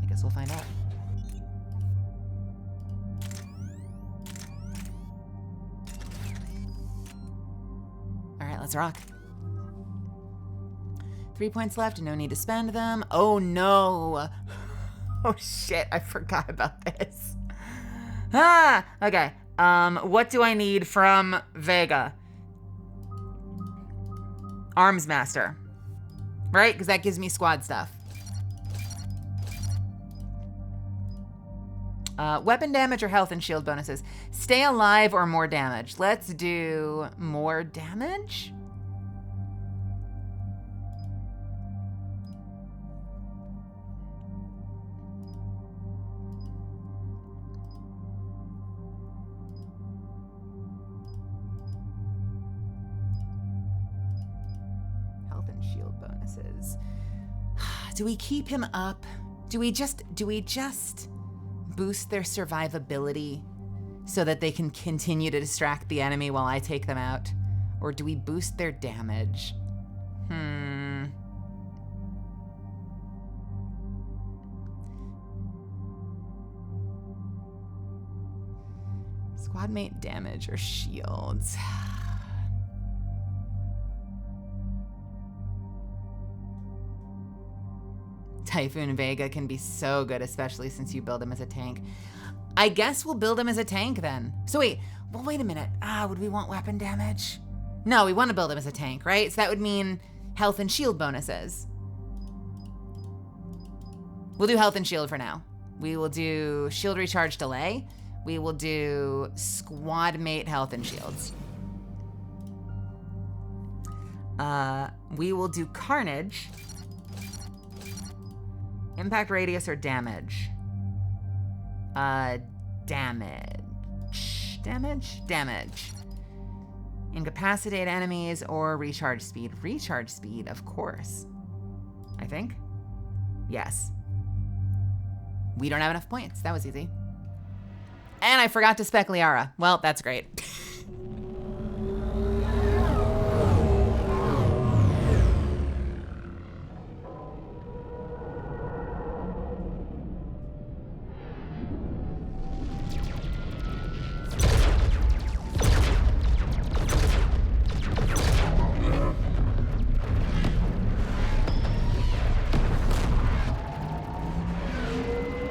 Speaker 1: I guess we'll find out. All right, let's rock. 3 points left and no need to spend them. Oh no. Oh shit, I forgot about this. Okay. What do I need from Vega? Arms Master. Right? Because that gives me squad stuff. Weapon damage or health and shield bonuses. Stay alive or more damage. Let's do more damage. Health and shield bonuses. Do we keep him up? Do we just boost their survivability so that they can continue to distract the enemy while I take them out? Or do we boost their damage? Squad mate damage or shields? Typhoon Vega can be so good, especially since you build him as a tank. I guess we'll build him as a tank then. So wait a minute. Would we want weapon damage? No, we want to build him as a tank, right? So that would mean health and shield bonuses. We'll do health and shield for now. We will do shield recharge delay. We will do squad mate health and shields. We will do carnage. Impact radius or damage? Damage. Incapacitate enemies or recharge speed. Recharge speed, of course. I think. Yes. We don't have enough points. That was easy. And I forgot to spec Liara. Well, that's great.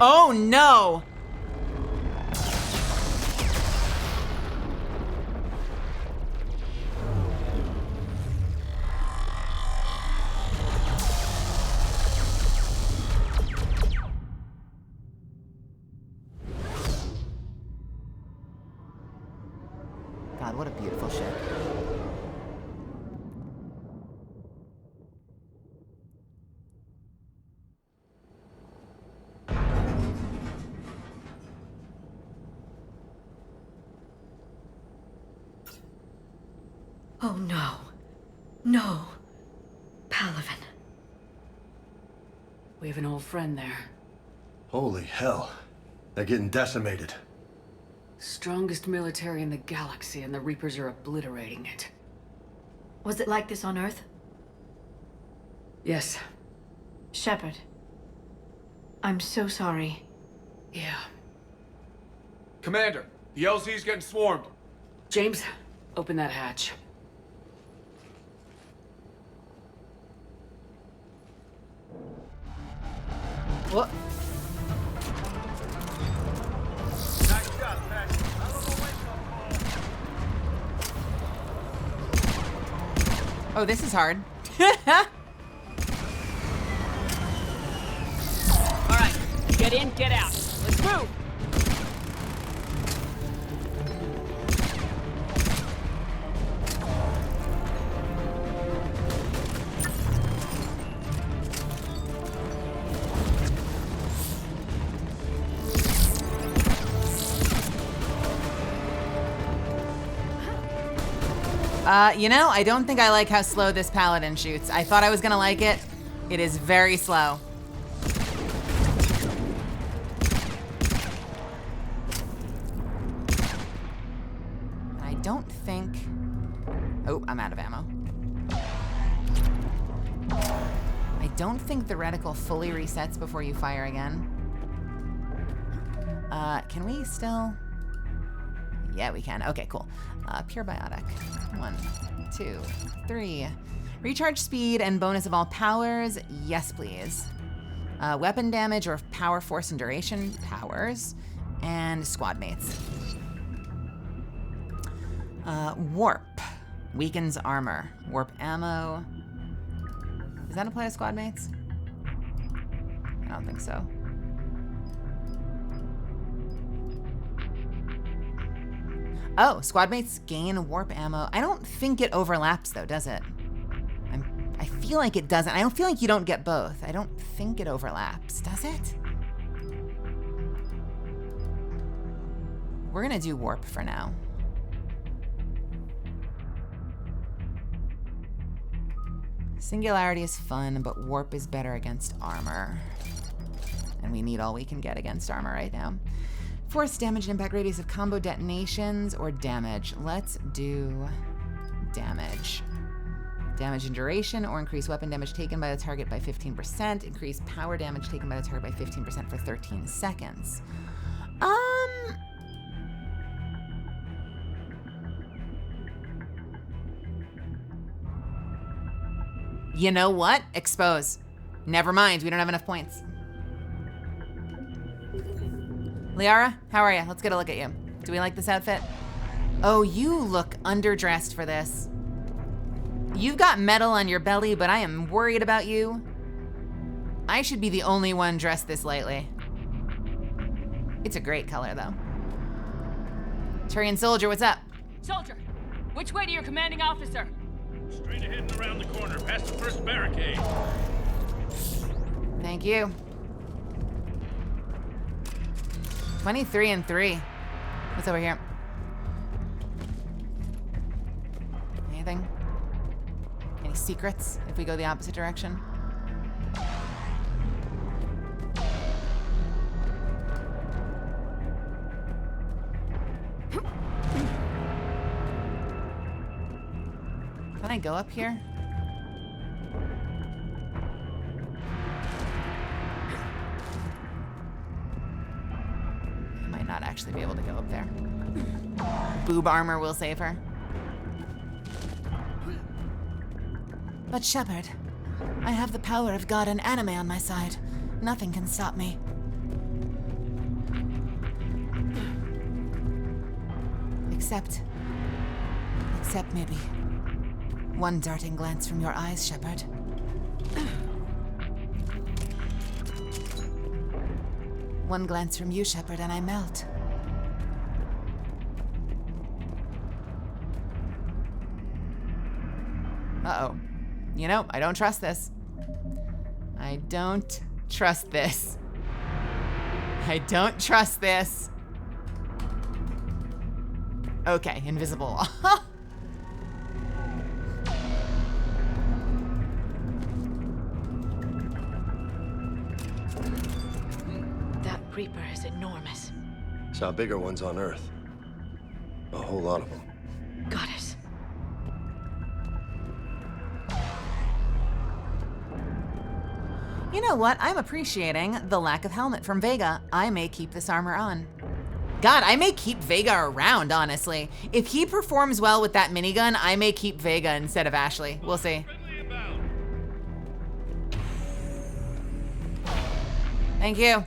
Speaker 1: Oh no! God, what a beautiful ship.
Speaker 8: Oh no. No. Palaven.
Speaker 6: We have an old friend there.
Speaker 17: Holy hell. They're getting decimated.
Speaker 6: Strongest military in the galaxy, and the Reapers are obliterating it.
Speaker 8: Was it like this on Earth?
Speaker 6: Yes.
Speaker 8: Shepard. I'm so sorry.
Speaker 6: Yeah.
Speaker 10: Commander, the LZ's getting swarmed.
Speaker 6: James, open that hatch.
Speaker 1: What? Oh, this is hard.
Speaker 6: All right, get in, get out. Let's move.
Speaker 1: You know, I don't think I like how slow this paladin shoots. I thought I was gonna like it. It is very slow. I don't think... Oh, I'm out of ammo. I don't think the reticle fully resets before you fire again. Can we still... Yeah, we can. Okay, cool. Pure biotic. 1, 2, 3. Recharge speed and bonus of all powers. Yes, please. Weapon damage or power, force, and duration. Powers. And squad mates. Warp. Weakens armor. Warp ammo. Does that apply to squad mates? I don't think so. Oh, squad mates gain warp ammo. I don't think it overlaps though, does it? I feel like it doesn't. I don't feel like you don't get both. I don't think it overlaps, does it? We're gonna do warp for now. Singularity is fun, but warp is better against armor. And we need all we can get against armor right now. Force damage and impact radius of combo detonations or damage. Let's do damage. Damage and duration, or increase weapon damage taken by the target by 15%. Increase power damage taken by the target by 15% for 13 seconds. You know what? Expose. Never mind, we don't have enough points. Liara, how are you? Let's get a look at you. Do we like this outfit? Oh, you look underdressed for this. You've got metal on your belly, but I am worried about you. I should be the only one dressed this lightly. It's a great color, though. Turian soldier, what's up?
Speaker 11: Soldier, which way to your commanding officer?
Speaker 21: Straight ahead and around the corner, past the first barricade.
Speaker 1: Thank you. 23 and 3. What's over here? Anything? Any secrets if we go the opposite direction? Can I go up here? I might not actually be able to go up there. Boob armor will save her. But Shepard, I have the power of God and anime on my side. Nothing can stop me. Except maybe one darting glance from your eyes, Shepard. One glance from you, Shepard, and I melt. Uh-oh. You know, I don't trust this. I don't trust this. I don't trust this. Okay, invisible wall.
Speaker 8: That Reaper is enormous.
Speaker 17: Saw bigger ones on Earth. A whole lot of them.
Speaker 8: Goddess.
Speaker 1: You know what? I'm appreciating the lack of helmet from Vega. I may keep this armor on. God, I may keep Vega around, honestly. If he performs well with that minigun, I may keep Vega instead of Ashley. We'll see. Thank you.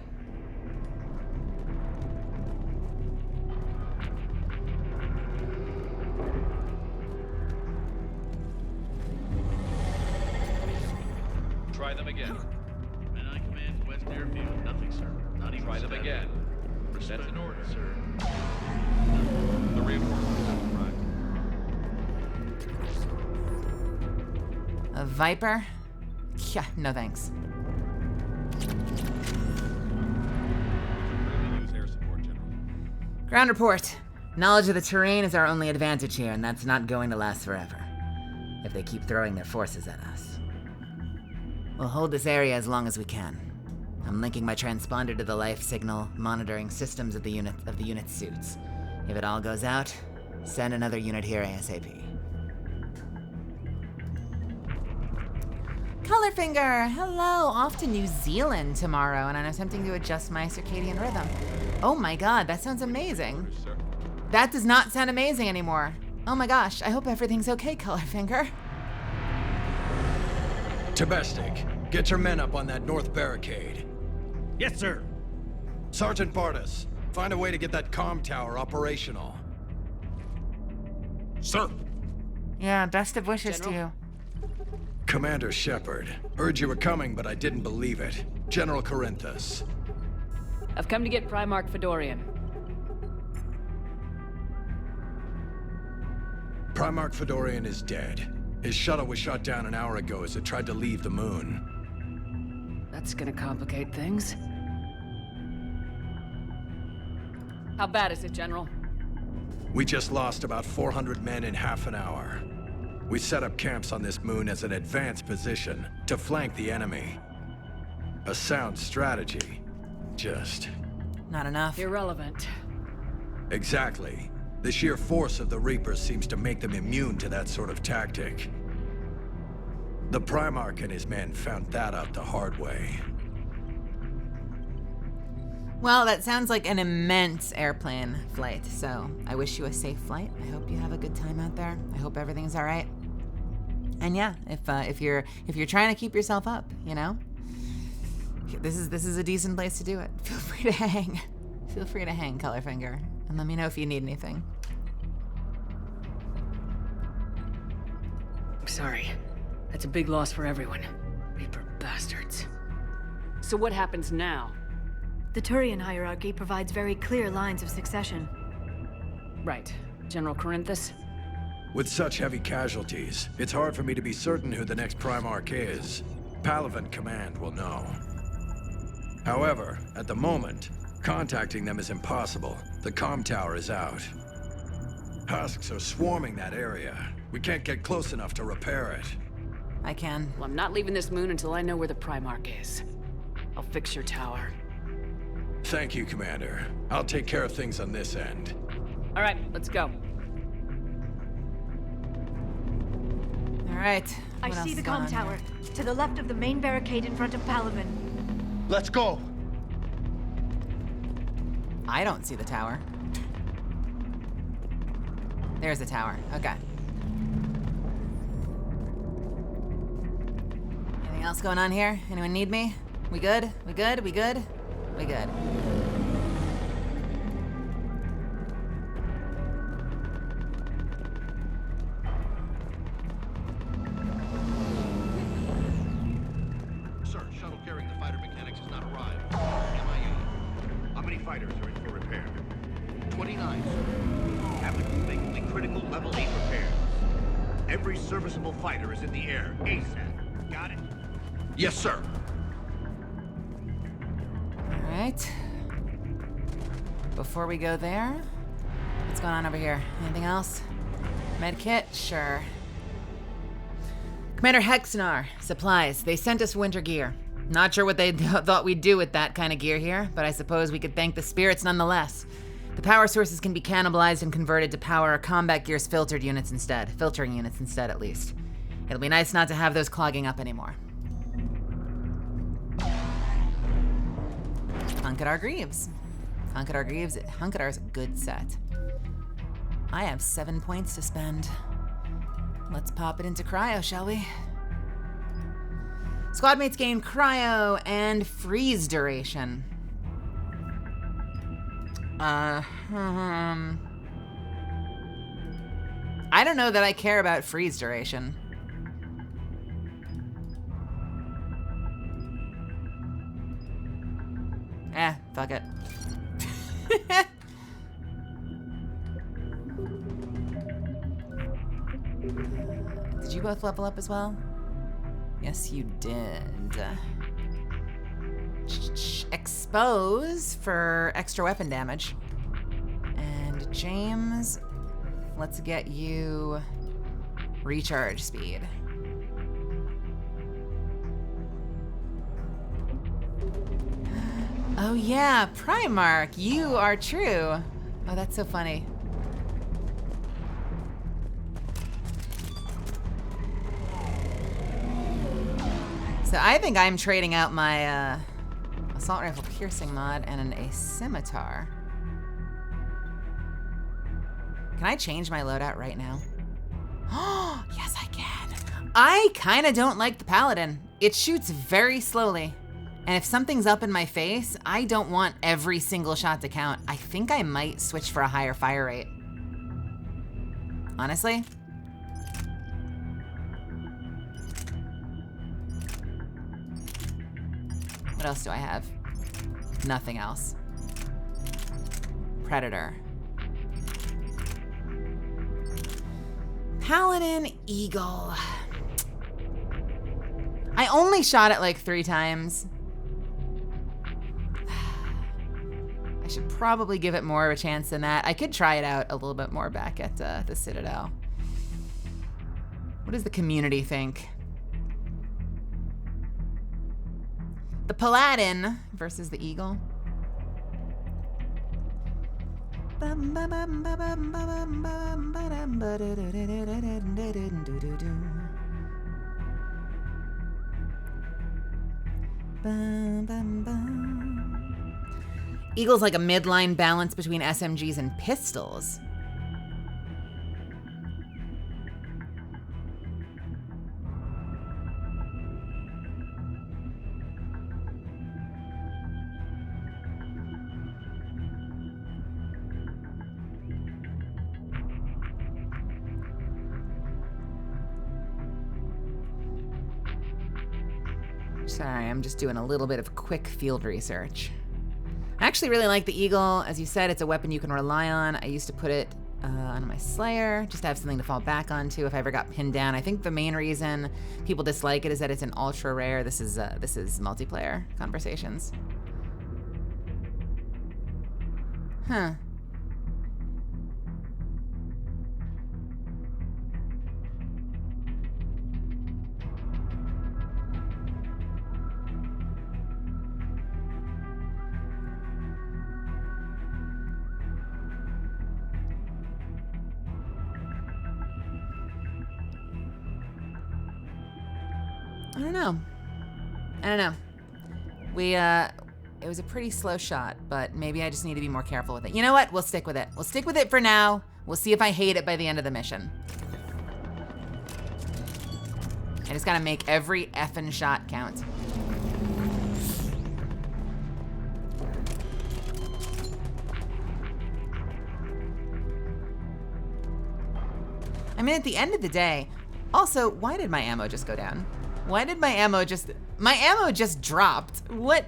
Speaker 21: Try them again. Men I command West Airfield. Nothing, sir. Not even. Try them again. That's an order, sir. The reinforcements have arrived.
Speaker 1: A Viper? Yeah, no thanks.
Speaker 21: Use air support, General.
Speaker 1: Ground report. Knowledge of the terrain is our only advantage here, and that's not going to last forever. If they keep throwing their forces at us. We'll hold this area as long as we can. I'm linking my transponder to the life signal, monitoring systems of the unit's suits. If it all goes out, send another unit here ASAP. Colorfinger, hello, off to New Zealand tomorrow, and I'm attempting to adjust my circadian rhythm. Oh my god, that sounds amazing. That does not sound amazing anymore. Oh my gosh, I hope everything's okay, Colorfinger.
Speaker 22: Tabestic, get your men up on that north barricade.
Speaker 21: Yes, sir.
Speaker 22: Sergeant Bartis, find a way to get that comm tower operational.
Speaker 21: Sir.
Speaker 1: Yeah, best of wishes to you.
Speaker 22: Commander Shepard, heard you were coming, but I didn't believe it. General Corinthus.
Speaker 6: I've come to get Primarch Fedorian.
Speaker 22: Primarch Fedorian is dead. His shuttle was shot down an hour ago as it tried to leave the moon.
Speaker 6: That's gonna complicate things. How bad is it, General?
Speaker 22: We just lost about 400 men in half an hour. We set up camps on this moon as an advanced position to flank the enemy. A sound strategy. Just...
Speaker 1: not enough.
Speaker 6: Irrelevant.
Speaker 22: Exactly. The sheer force of the Reapers seems to make them immune to that sort of tactic. The Primarch and his men found that out the hard way.
Speaker 1: Well, that sounds like an immense airplane flight, so I wish you a safe flight. I hope you have a good time out there. I hope everything's all right. And yeah, if you're trying to keep yourself up, you know, this is a decent place to do it. Feel free to hang. Feel free to hang, Colorfinger, and let me know if you need anything.
Speaker 6: I'm sorry. That's a big loss for everyone. Reaper bastards. So what happens now?
Speaker 8: The Turian hierarchy provides very clear lines of succession.
Speaker 6: Right. General Corinthus?
Speaker 22: With such heavy casualties, it's hard for me to be certain who the next Primarch is. Palaven Command will know. However, at the moment, contacting them is impossible. The comm tower is out. Husks are swarming that area. We can't get close enough to repair it.
Speaker 1: I can.
Speaker 6: Well, I'm not leaving this moon until I know where the Primarch is. I'll fix your tower.
Speaker 22: Thank you, Commander. I'll take care of things on this end.
Speaker 6: All right, let's go.
Speaker 1: All right.
Speaker 8: I see the comm tower. To the left of the main barricade in front of Palaven.
Speaker 22: Let's go!
Speaker 1: I don't see the tower. There's the tower. Okay. Anything else going on here? Anyone need me? We good? We good? We good? We good.
Speaker 12: Sir, shuttle carrying the fighter mechanics has not arrived. MIA. How many fighters are in for repair? 29, sir. Have completely critical level 8 repairs. Every serviceable fighter is in the air, ASAP. Got it? Yes, sir.
Speaker 1: All right. Before we go there, what's going on over here? Anything else? Medkit? Sure. Commander Hexnar, supplies. They sent us winter gear. Not sure what they thought we'd do with that kind of gear here, but I suppose we could thank the spirits nonetheless. The power sources can be cannibalized and converted to power combat gear's filtering units instead, at least. It'll be nice not to have those clogging up anymore. Hunkadar Greaves. Hunkadar's a good set. I have 7 points to spend. Let's pop it into cryo, shall we? Squad mates gain cryo and freeze duration. I don't know that I care about freeze duration. Fuck it. Did you both level up as well? Yes, you did. Expose for extra weapon damage. And James, let's get you recharge speed. Oh yeah, Primarch, you are true. Oh, that's so funny. So I think I'm trading out my assault rifle piercing mod and a scimitar. Can I change my loadout right now? Oh, yes I can. I kind of don't like the Paladin. It shoots very slowly. And if something's up in my face, I don't want every single shot to count. I think I might switch for a higher fire rate. Honestly. What else do I have? Nothing else. Predator. Paladin Eagle. I only shot it like 3 times. I should probably give it more of a chance than that. I could try it out a little bit more back at the Citadel. What does the community think? The Paladin versus the Eagle. Eagle's like a midline balance between SMGs and pistols. Sorry, I'm just doing a little bit of quick field research. I actually really like the Eagle. As you said, it's a weapon you can rely on. I used to put it on my Slayer, just to have something to fall back onto if I ever got pinned down. I think the main reason people dislike it is that it's an ultra rare. This is multiplayer conversations. Huh. I don't know. It was a pretty slow shot, but maybe I just need to be more careful with it. You know what? We'll stick with it. We'll stick with it for now. We'll see if I hate it by the end of the mission. I just gotta make every effing shot count. I mean, at the end of the day, also, why did my ammo just go down? Why did my ammo just dropped? What,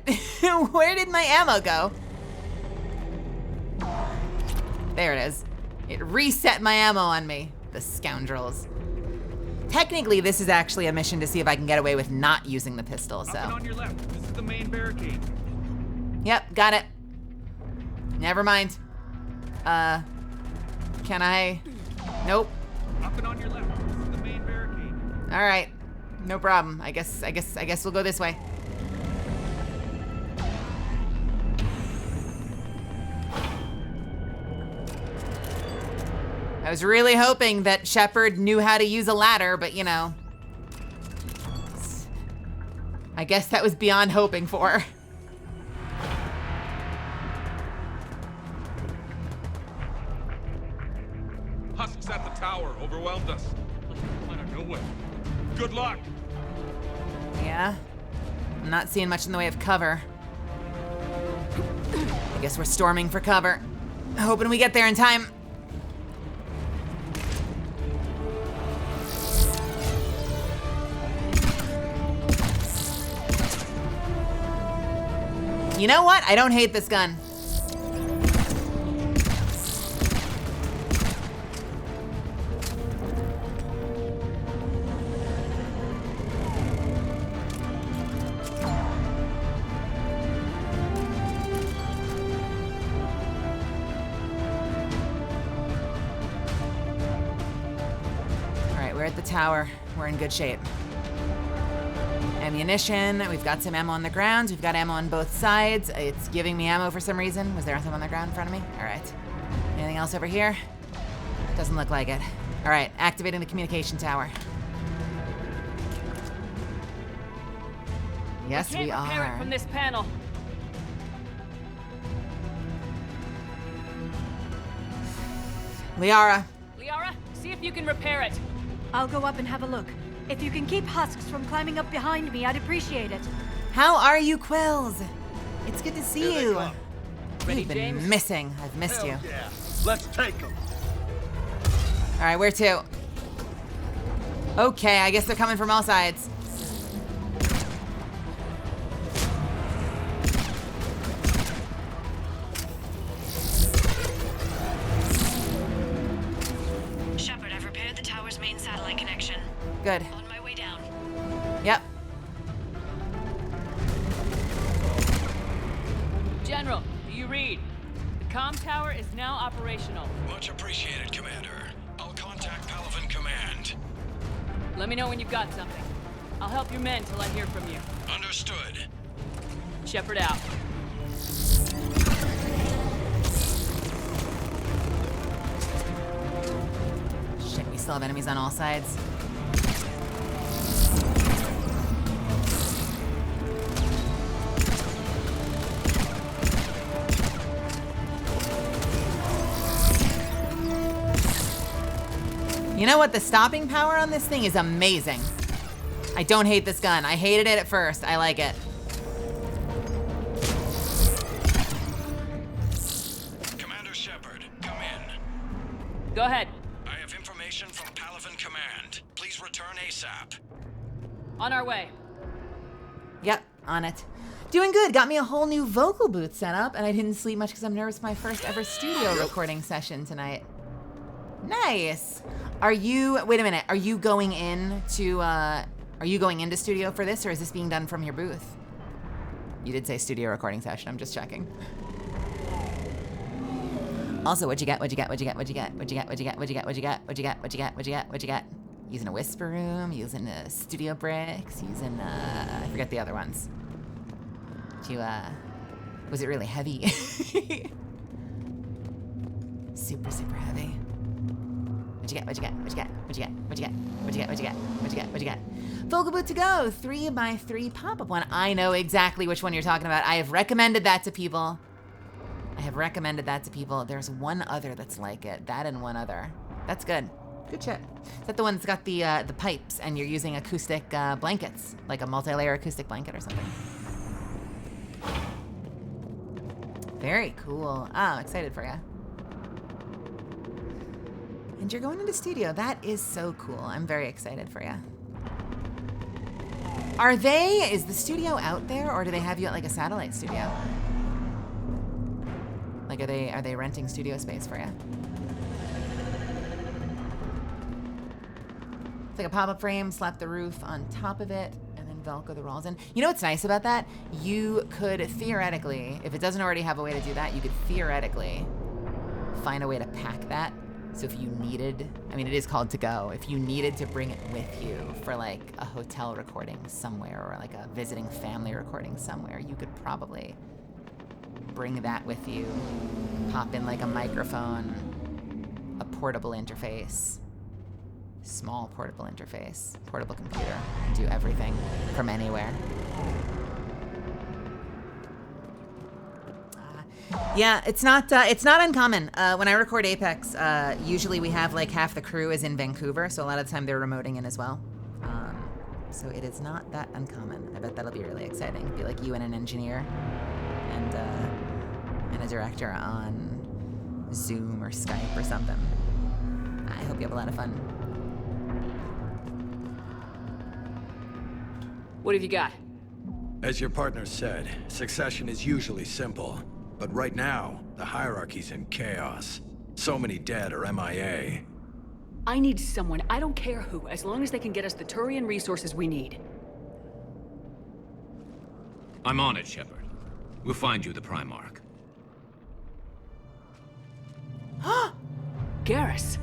Speaker 1: where did my ammo go? There it is. It reset my ammo on me, the scoundrels. Technically, this is actually a mission to see if I can get away with not using the pistol, so.
Speaker 14: Up and on your left, this is the main barricade.
Speaker 1: Yep, got it. Never mind. Can I? Nope.
Speaker 14: Up and on your left, this is the main barricade.
Speaker 1: All right. No problem. I guess we'll go this way. I was really hoping that Shepard knew how to use a ladder, but you know. I guess that was beyond hoping for.
Speaker 14: Husks at the tower overwhelmed us. I don't know what. Good luck.
Speaker 1: Yeah. I'm not seeing much in the way of cover. I guess we're storming for cover. Hoping we get there in time. You know what? I don't hate this gun. Tower. We're in good shape. Ammunition. We've got some ammo on the ground. We've got ammo on both sides. It's giving me ammo for some reason. Was there something on the ground in front of me? All right. Anything else over here? Doesn't look like it. All right. Activating the communication tower. Yes, we are.
Speaker 11: Repair it from this panel.
Speaker 1: Liara.
Speaker 11: Liara, see if you can repair it.
Speaker 18: I'll go up and have a look. If you can keep husks from climbing up behind me, I'd appreciate it.
Speaker 1: How are you, Quills? It's good to see
Speaker 12: Here they
Speaker 1: you.
Speaker 12: come.
Speaker 1: You've been missing. I've missed
Speaker 12: Hell
Speaker 1: you.
Speaker 12: yeah. Let's take them.
Speaker 1: All right, where to? Okay, I guess they're coming from all sides.
Speaker 8: Shepard, I've repaired the tower's main
Speaker 1: Good.
Speaker 3: On my way down.
Speaker 1: Yep.
Speaker 6: General, do you read? The comm tower is now operational.
Speaker 22: Much appreciated, Commander. I'll contact Palaven Command.
Speaker 6: Let me know when you've got something. I'll help your men till I hear from you.
Speaker 22: Understood.
Speaker 6: Shepard out.
Speaker 1: Shit, we still have enemies on all sides. You know what? The stopping power on this thing is amazing. I don't hate this gun. I hated it at first. I like it.
Speaker 22: Commander Shepard, come in.
Speaker 6: Go ahead.
Speaker 22: I have information from Palaven Command. Please return ASAP.
Speaker 6: On our way.
Speaker 1: Yep, on it. Doing good. Got me a whole new vocal booth set up, and I didn't sleep much because I'm nervous for my first ever studio recording session tonight. Nice. Are you, wait a minute, are you going into studio for this, or is this being done from your booth? You did say studio recording session, I'm just checking. Also, what'd you get? Using a whisper room, using a studio bricks, using, I forget the other ones. Was it really heavy? Super, super heavy. What'd you get? Vocal booth to go, 3x3 pop-up one. I know exactly which one you're talking about. I have recommended that to people. There's one other that's like it. That and one other. That's good. Good shit. Is that the one that's got the pipes and you're using acoustic blankets, like a multi-layer acoustic blanket or something? Very cool. Oh, excited for you. And you're going into studio. That is so cool. I'm very excited for you. Is the studio out there, or do they have you at like a satellite studio? Like, are they renting studio space for you? It's like a pop-up frame, slap the roof on top of it, and then Velcro the walls in. You know what's nice about that? You could theoretically, if it doesn't already have a way to do that, you could theoretically find a way to pack that. So if you needed, I mean, it is called to go. If you needed to bring it with you for like a hotel recording somewhere or like a visiting family recording somewhere, you could probably bring that with you. Pop in like a microphone, a portable interface, small portable interface, portable computer, do everything from anywhere. Yeah, it's not uncommon. When I record Apex, usually we have like half the crew is in Vancouver, so a lot of the time they're remoting in as well. So it is not that uncommon. I bet that'll be really exciting. Be like you and an engineer and a director on Zoom or Skype or something. I hope you have a lot of fun.
Speaker 6: What have you got?
Speaker 22: As your partner said, succession is usually simple. But right now, the hierarchy's in chaos. So many dead or MIA.
Speaker 6: I need someone, I don't care who, as long as they can get us the Turian resources we need.
Speaker 5: I'm on it, Shepard. We'll find you the Primarch.
Speaker 6: Garrus.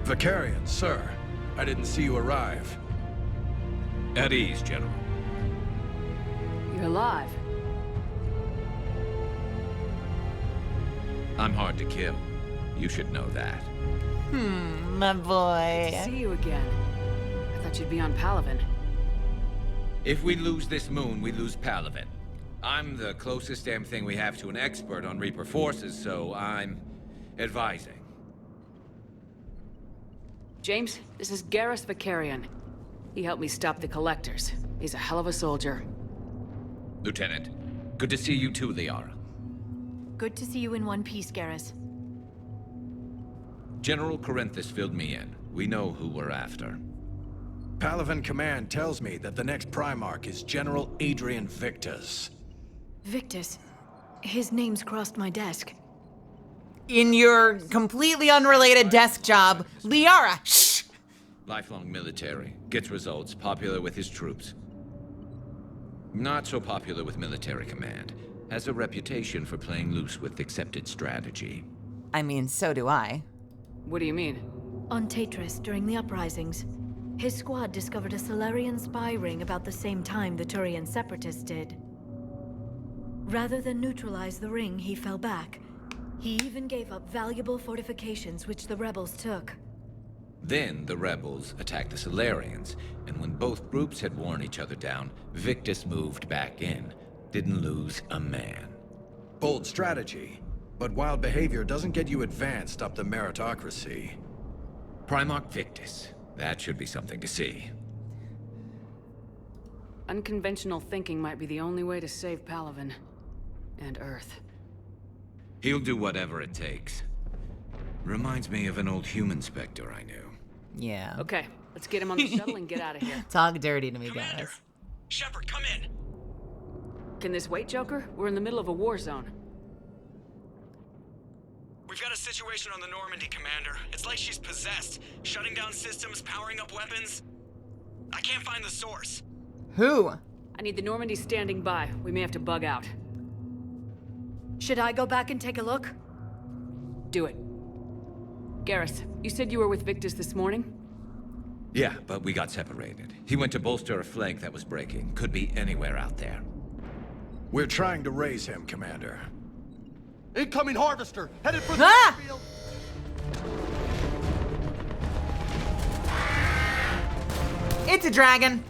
Speaker 22: Vicarian, sir. I didn't see you arrive.
Speaker 5: At ease, General.
Speaker 6: You're alive.
Speaker 5: I'm hard to kill. You should know that.
Speaker 1: My boy.
Speaker 6: Good to see you again. I thought you'd be on Palaven.
Speaker 5: If we lose this moon, we lose Palaven. I'm the closest damn thing we have to an expert on Reaper forces, so I'm advising.
Speaker 6: James, this is Garrus Vicarian. He helped me stop the Collectors. He's a hell of a soldier.
Speaker 5: Lieutenant, good to see you too, Liara.
Speaker 18: Good to see you in one piece, Garrus.
Speaker 5: General Corinthus filled me in. We know who we're after.
Speaker 22: Palaven Command tells me that the next Primarch is General Adrian Victus.
Speaker 8: Victus? His name's crossed my desk.
Speaker 1: In your completely unrelated desk job, Liara, shh!
Speaker 5: Lifelong military. Gets results. Popular with his troops. Not so popular with military command. Has a reputation for playing loose with accepted strategy.
Speaker 1: I mean, so do I.
Speaker 6: What do you mean?
Speaker 8: On Tatris, during the uprisings, his squad discovered a Solarian spy ring about the same time the Turian separatists did. Rather than neutralize the ring, he fell back. He even gave up valuable fortifications which the rebels took.
Speaker 5: Then the rebels attacked the Solarians, and when both groups had worn each other down, Victus moved back in. Didn't lose a man.
Speaker 22: Bold strategy. But wild behavior doesn't get you advanced up the meritocracy.
Speaker 5: Primarch Victus. That should be something to see.
Speaker 6: Unconventional thinking might be the only way to save Palaven. And Earth.
Speaker 5: He'll do whatever it takes. Reminds me of an old human Spectre I knew.
Speaker 1: Yeah.
Speaker 6: Okay, let's get him on the shuttle and get out of here.
Speaker 1: Talk dirty to me, guys.
Speaker 4: Shepard, come in.
Speaker 6: Can this wait, Joker? We're in the middle of a war zone.
Speaker 4: We've got a situation on the Normandy, Commander. It's like she's possessed. Shutting down systems, powering up weapons. I can't find the source.
Speaker 1: Who?
Speaker 6: I need the Normandy standing by. We may have to bug out.
Speaker 18: Should I go back and take a look?
Speaker 6: Do it. Garrus, you said you were with Victus this morning?
Speaker 5: Yeah, but we got separated. He went to bolster a flank that was breaking. Could be anywhere out there.
Speaker 22: We're trying to raise him, Commander.
Speaker 12: Incoming Harvester, headed for the field.
Speaker 1: It's a dragon.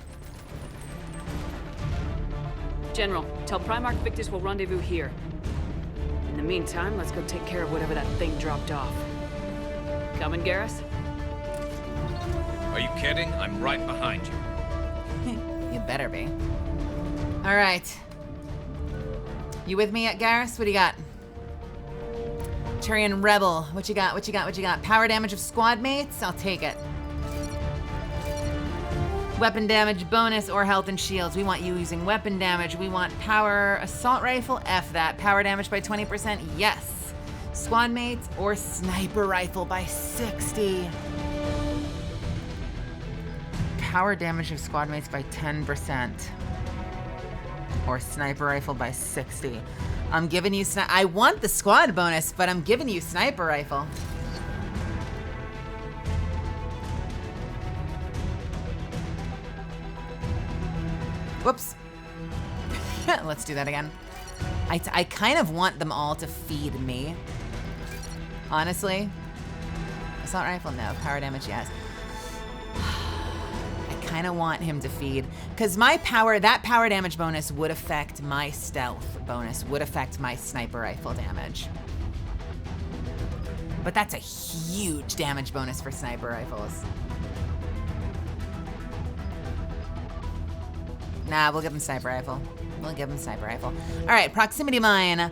Speaker 6: General, tell Primarch Victus we'll rendezvous here. In the meantime, let's go take care of whatever that thing dropped off. Coming, Garrus?
Speaker 5: Are you kidding? I'm right behind you.
Speaker 1: You better be. All right. You with me at Garrus? What do you got? Turian Rebel. What you got? What you got? What you got? Power damage of squad mates? I'll take it. Weapon damage bonus or health and shields. We want you using weapon damage. We want power assault rifle. F that. Power damage by 20%. Yes. Squad mates or sniper rifle by 60. Power damage of squad mates by 10%. Or sniper rifle by 60. I'm giving you I want the squad bonus, but I'm giving you sniper rifle. Whoops. Let's do that again. I kind of want them all to feed me. Honestly. Assault rifle, no. Power damage, yes. I kind of want him to feed, because that power damage bonus would affect my stealth bonus, would affect my sniper rifle damage. But that's a huge damage bonus for sniper rifles. Nah, we'll give him sniper rifle. We'll give him sniper rifle. All right, proximity mine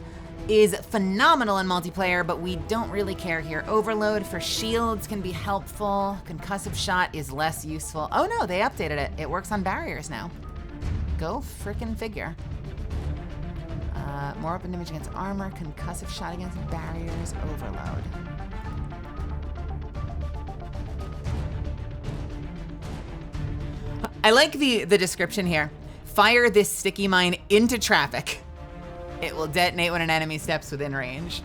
Speaker 1: is phenomenal in multiplayer, but we don't really care here. Overload for shields can be helpful. Concussive shot is less useful. Oh no, they updated it. It works on barriers now. Go frickin' figure. More open damage against armor. Concussive shot against barriers. Overload. I like the description here. Fire this sticky mine into traffic. It will detonate when an enemy steps within range.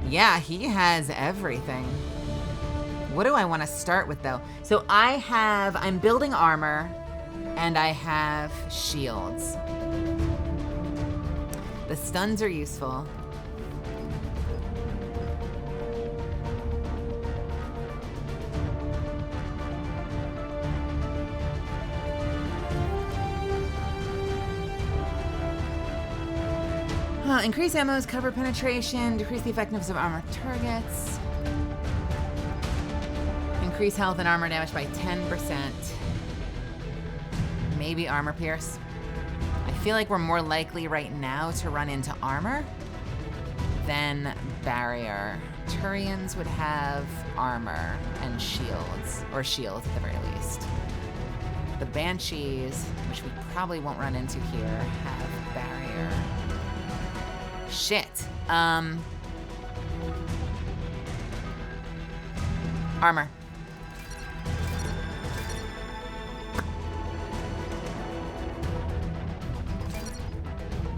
Speaker 1: Yeah, he has everything. What do I want to start with though? So I'm building armor and I have shields. The stuns are useful. Increase ammo's cover penetration, decrease the effectiveness of armor targets. Increase health and armor damage by 10%. Maybe armor pierce. I feel like we're more likely right now to run into armor than barrier. Turians would have armor and shields, or shields at the very least. The Banshees, which we probably won't run into here, have barrier. Shit. Armor.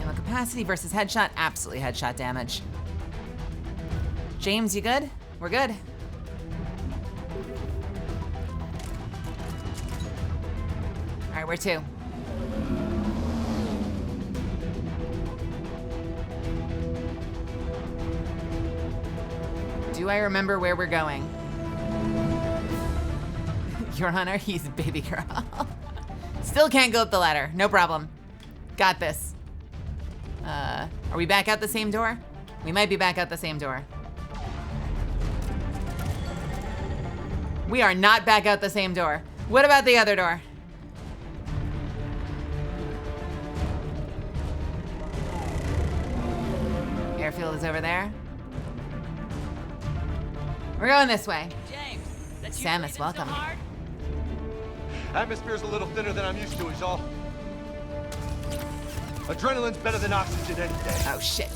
Speaker 1: Ammo capacity versus headshot. Absolutely headshot damage. James, you good? We're good. All right, where to? Do I remember where we're going? Your Honor, he's a baby girl. Still can't go up the ladder. No problem. Got this. Are we back out the same door? We might be back out the same door. We are not back out the same door. What about the other door? Airfield is over there. We're going this way.
Speaker 11: James, that's you
Speaker 1: Samus,
Speaker 11: breathing
Speaker 1: welcome.
Speaker 11: So hard?
Speaker 10: Atmosphere's a little thinner than I'm used to, is all. Adrenaline's better than oxygen any day.
Speaker 1: Oh, shit.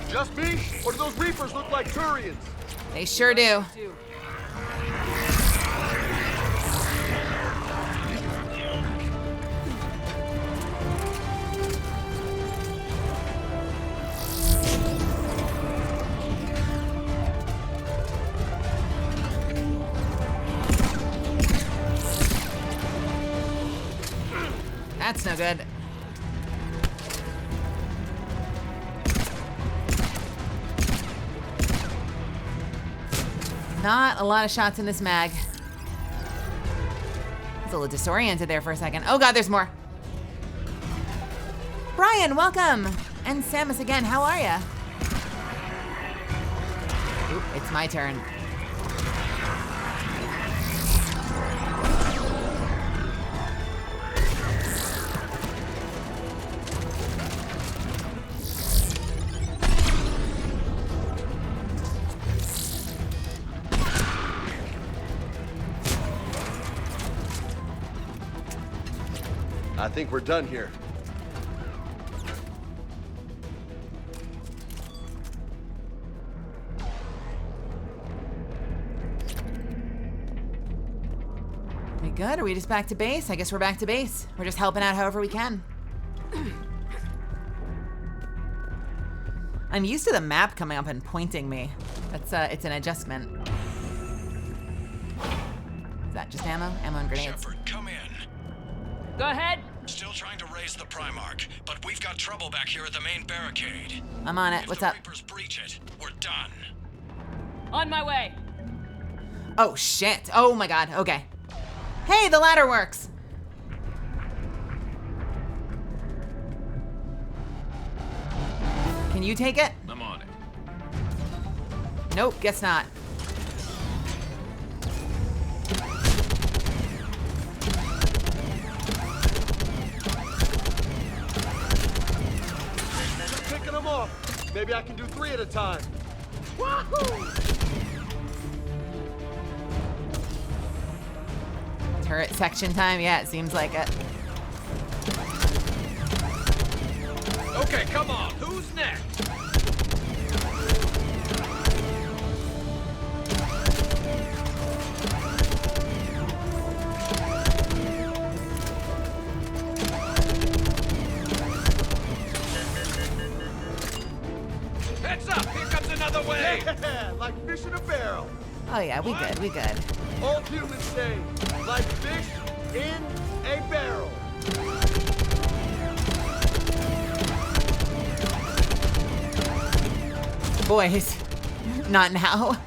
Speaker 10: Just me? Or do those Reapers look like Turians?
Speaker 1: They sure do. That's no good. Not a lot of shots in this mag. I was a little disoriented there for a second. Oh god, there's more. Brian, welcome. And Samus again, how are ya? Oop, it's my turn.
Speaker 17: I think we're done here.
Speaker 1: We good? Are we just back to base? I guess we're back to base. We're just helping out however we can. I'm used to the map coming up and pointing me. That's it's an adjustment. Is that just ammo? Ammo and grenades.
Speaker 12: Shepard, come in.
Speaker 11: Go ahead.
Speaker 12: Still trying to raise the Primarch, but we've got trouble back here at the main barricade.
Speaker 1: I'm on it. What's up?
Speaker 12: If the Reapers breach it, we're done.
Speaker 11: On my way.
Speaker 1: Oh shit. Oh my god. Okay. Hey, the ladder works. Can you take it?
Speaker 14: I'm on it.
Speaker 1: Nope, guess not.
Speaker 10: Just picking them off. Maybe I can do 3 at a time. Wahoo!
Speaker 1: Turret section time? Yeah, it seems like it.
Speaker 14: Okay, come on. Who's next? Heads up! Here comes another wave!
Speaker 10: Yeah, like fish in a barrel.
Speaker 1: Oh yeah, we good, we good.
Speaker 10: All humans say, like fish in a barrel.
Speaker 1: Boys, not now.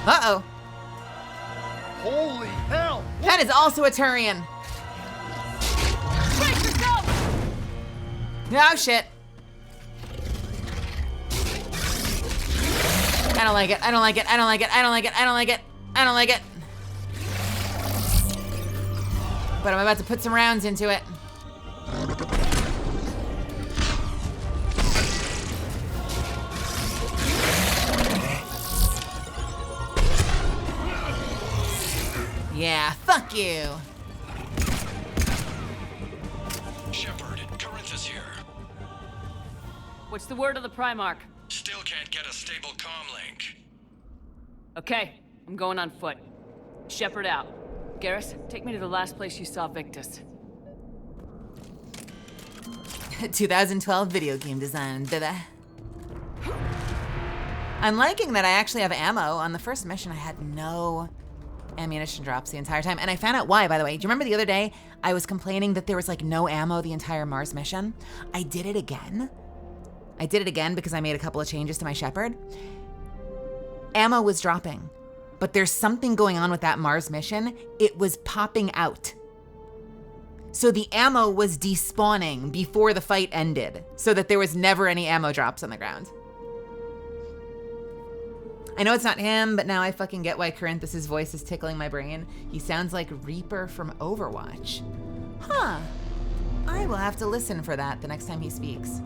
Speaker 1: Uh-oh.
Speaker 10: Holy hell!
Speaker 1: That is also a Turian.
Speaker 11: Brace yourself!
Speaker 1: Oh shit. I don't like it. I don't like it. I don't like it. I don't like it. I don't like it. I don't like it. but I'm about to put some rounds into it. Yeah, fuck you.
Speaker 13: Shepard, Corinthus here.
Speaker 11: What's the word of the Primarch?
Speaker 13: Still can't get a stable comm link.
Speaker 11: Okay, I'm going on foot. Shepard out. Garrus, take me to the last place you saw Victus.
Speaker 1: 2012 video game design, baby. I'm liking that I actually have ammo. On the first mission, I had no ammunition drops the entire time. And I found out why, by the way. Do you remember the other day I was complaining that there was like no ammo the entire Mars mission? I did it again. I did it again because I made a couple of changes to my Shepard. Ammo was dropping, but there's something going on with that Mars mission. It was popping out. So the ammo was despawning before the fight ended, so that there was never any ammo drops on the ground. I know it's not him, but now I fucking get why Corinthus' voice is tickling my brain. He sounds like Reaper from Overwatch. Huh. I will have to listen for that the next time he speaks.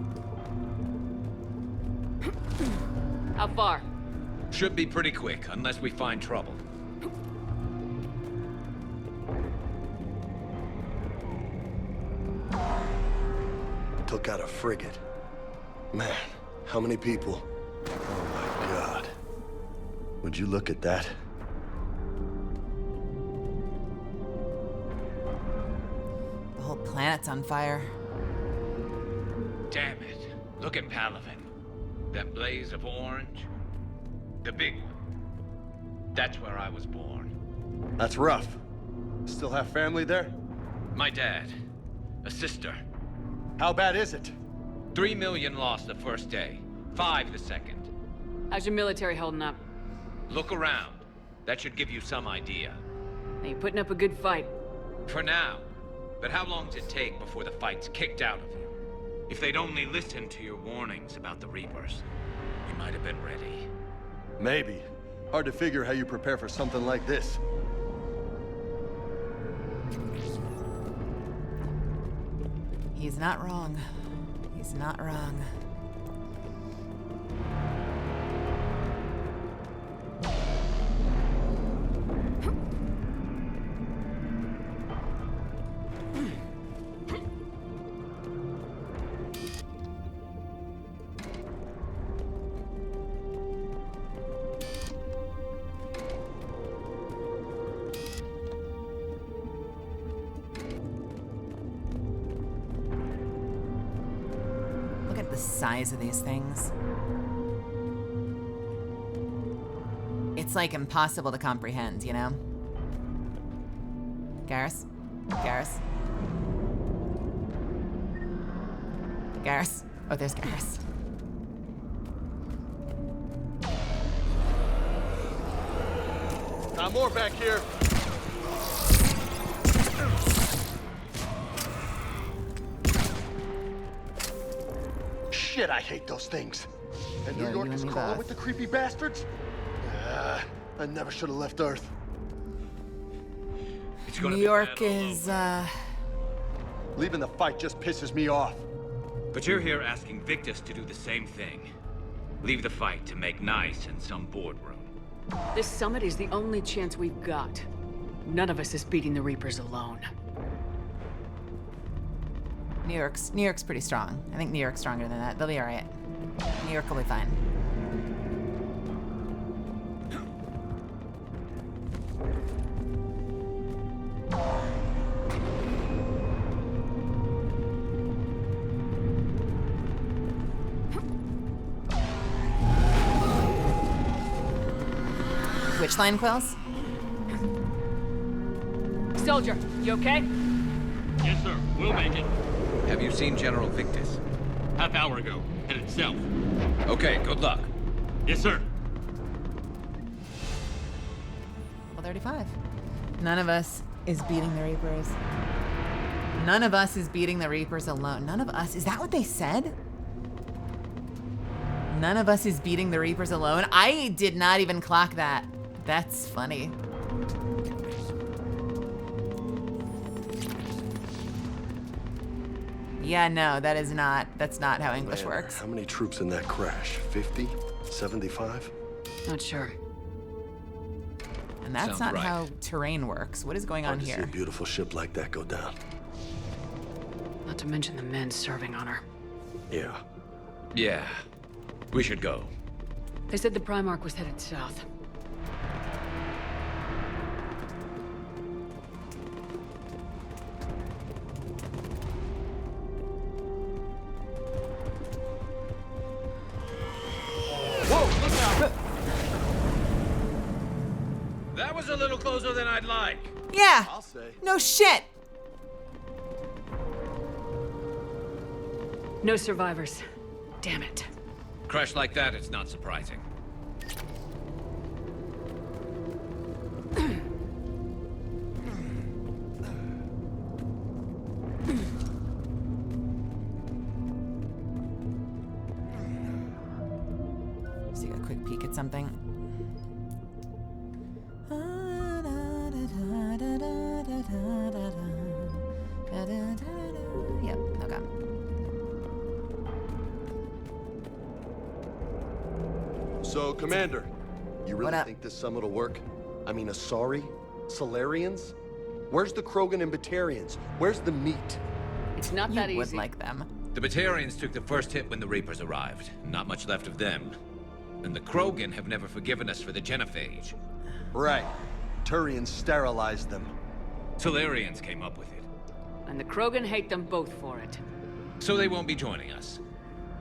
Speaker 11: How far?
Speaker 5: Should be pretty quick, unless we find trouble.
Speaker 17: Took out a frigate. Man, how many people? Oh my God. Would you look at that?
Speaker 1: The whole planet's on fire.
Speaker 5: Damn it. Look at Palaven. That blaze of orange. The big one. That's where I was born.
Speaker 17: That's rough. Still have family there?
Speaker 5: My dad. A sister.
Speaker 17: How bad is it?
Speaker 5: 3 million lost the first day. 5 the second.
Speaker 11: How's your military holding up?
Speaker 5: Look around. That should give you some idea.
Speaker 11: Are you putting up a good fight?
Speaker 5: For now. But how long does it take before the fight's kicked out of you? If they'd only listened to your warnings about the Reapers, you might have been ready.
Speaker 17: Maybe. Hard to figure how you prepare for something like this.
Speaker 1: He's not wrong. He's not wrong. Size of these things. It's like impossible to comprehend, you know? Garrus? Garrus? Garrus? Oh, there's Garrus.
Speaker 17: Got more back here. Shit, I hate those things. And
Speaker 1: Yeah,
Speaker 17: New York
Speaker 1: you
Speaker 17: is
Speaker 1: and me
Speaker 17: crawling
Speaker 1: both.
Speaker 17: with the creepy bastards? I never should have left Earth.
Speaker 1: New York is,
Speaker 17: Leaving the fight just pisses me off.
Speaker 5: But you're here asking Victus to do the same thing. Leave the fight to make nice in some boardroom.
Speaker 6: This summit is the only chance we've got. None of us is beating the Reapers alone.
Speaker 1: New York's pretty strong. I think New York's stronger than that. They'll be all right. New York will be fine. Which line, Quills?
Speaker 11: Soldier, you okay?
Speaker 21: Yes, sir. We'll make it.
Speaker 5: Have you seen General Victus?
Speaker 21: Half hour ago. Headed south.
Speaker 5: Okay, good luck.
Speaker 21: Yes, sir.
Speaker 1: Well, 35. None of us is beating the Reapers. None of us is beating the Reapers alone. None of us. Is that what they said? None of us is beating the Reapers alone. I did not even clock that. That's funny. Yeah, no, that's not how English works.
Speaker 17: How many troops in that crash? 50? 75?
Speaker 6: Not sure.
Speaker 1: And that's
Speaker 5: Sounds
Speaker 1: not
Speaker 5: right.
Speaker 1: how terrain works. What is going on
Speaker 17: Hard to see
Speaker 1: here?
Speaker 17: a beautiful ship like that go down.
Speaker 6: Not to mention the men serving on her.
Speaker 17: Yeah.
Speaker 5: Yeah. We should go.
Speaker 6: They said the Primarch was headed south.
Speaker 5: Whoa, look out! That was a little closer than I'd like.
Speaker 1: Yeah.
Speaker 17: I'll say.
Speaker 1: No shit.
Speaker 6: No survivors. Damn it.
Speaker 5: Crash like that, it's not surprising.
Speaker 1: Let's take a quick peek at something. Yep, okay.
Speaker 17: So, Commander, you
Speaker 1: What
Speaker 17: really
Speaker 1: up?
Speaker 17: think this summit will work? I mean, Asari? Solarians? Where's the Krogan and Batarians? Where's the meat?
Speaker 6: It's not that
Speaker 1: You would
Speaker 6: easy.
Speaker 1: like them.
Speaker 5: The Batarians took the first hit when the Reapers arrived. Not much left of them. And the Krogan have never forgiven us for the genophage.
Speaker 17: Right. Turians sterilized them.
Speaker 5: Solarians came up with it.
Speaker 6: And the Krogan hate them both for it.
Speaker 5: So they won't be joining us.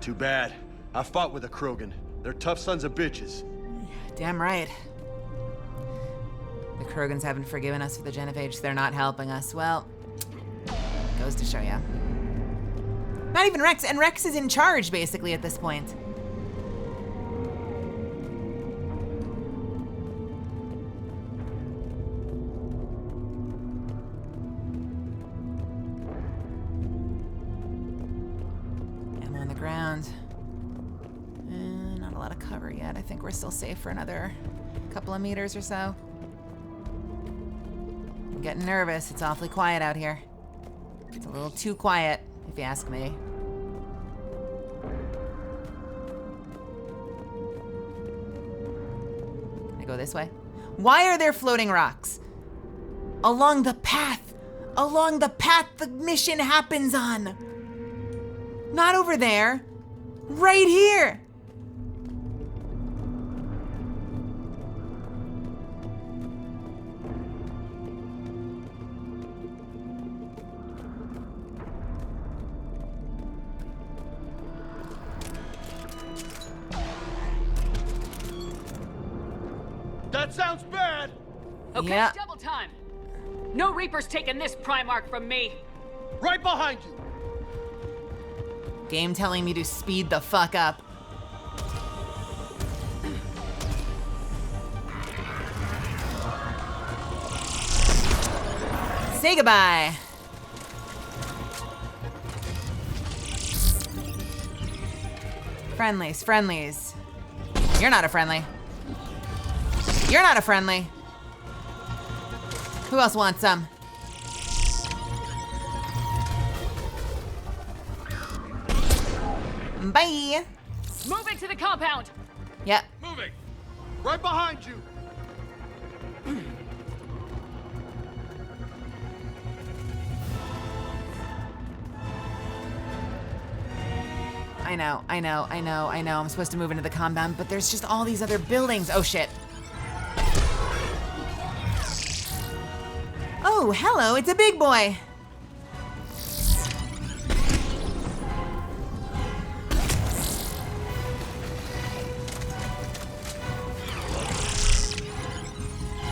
Speaker 17: Too bad. I fought with a Krogan. They're tough sons of bitches.
Speaker 1: Damn right. The Krogans haven't forgiven us for the genophage. They're not helping us. Well, goes to show ya. Not even Rex, and Rex is in charge, basically, at this point. I'm on the ground. Not a lot of cover yet. I think we're still safe for another couple of meters or so. I'm getting nervous. It's awfully quiet out here. It's a little too quiet, if you ask me. Can I go this way? Why are there floating rocks? Along the path! Along the path the mission happens on! Not over there! Right here!
Speaker 10: That sounds bad!
Speaker 6: Okay,
Speaker 1: Yeah.
Speaker 6: double time. No Reapers taking this Primarch from me.
Speaker 10: Right behind you!
Speaker 1: Game telling me to speed the fuck up. Say goodbye. Friendlies, friendlies. You're not a friendly. You're not a friendly. Who else wants some? Bye.
Speaker 6: Move into the compound.
Speaker 1: Yep.
Speaker 10: Moving! Right behind you!
Speaker 1: I know. I'm supposed to move into the compound, but there's just all these other buildings. Oh shit. Oh, hello, it's a big boy.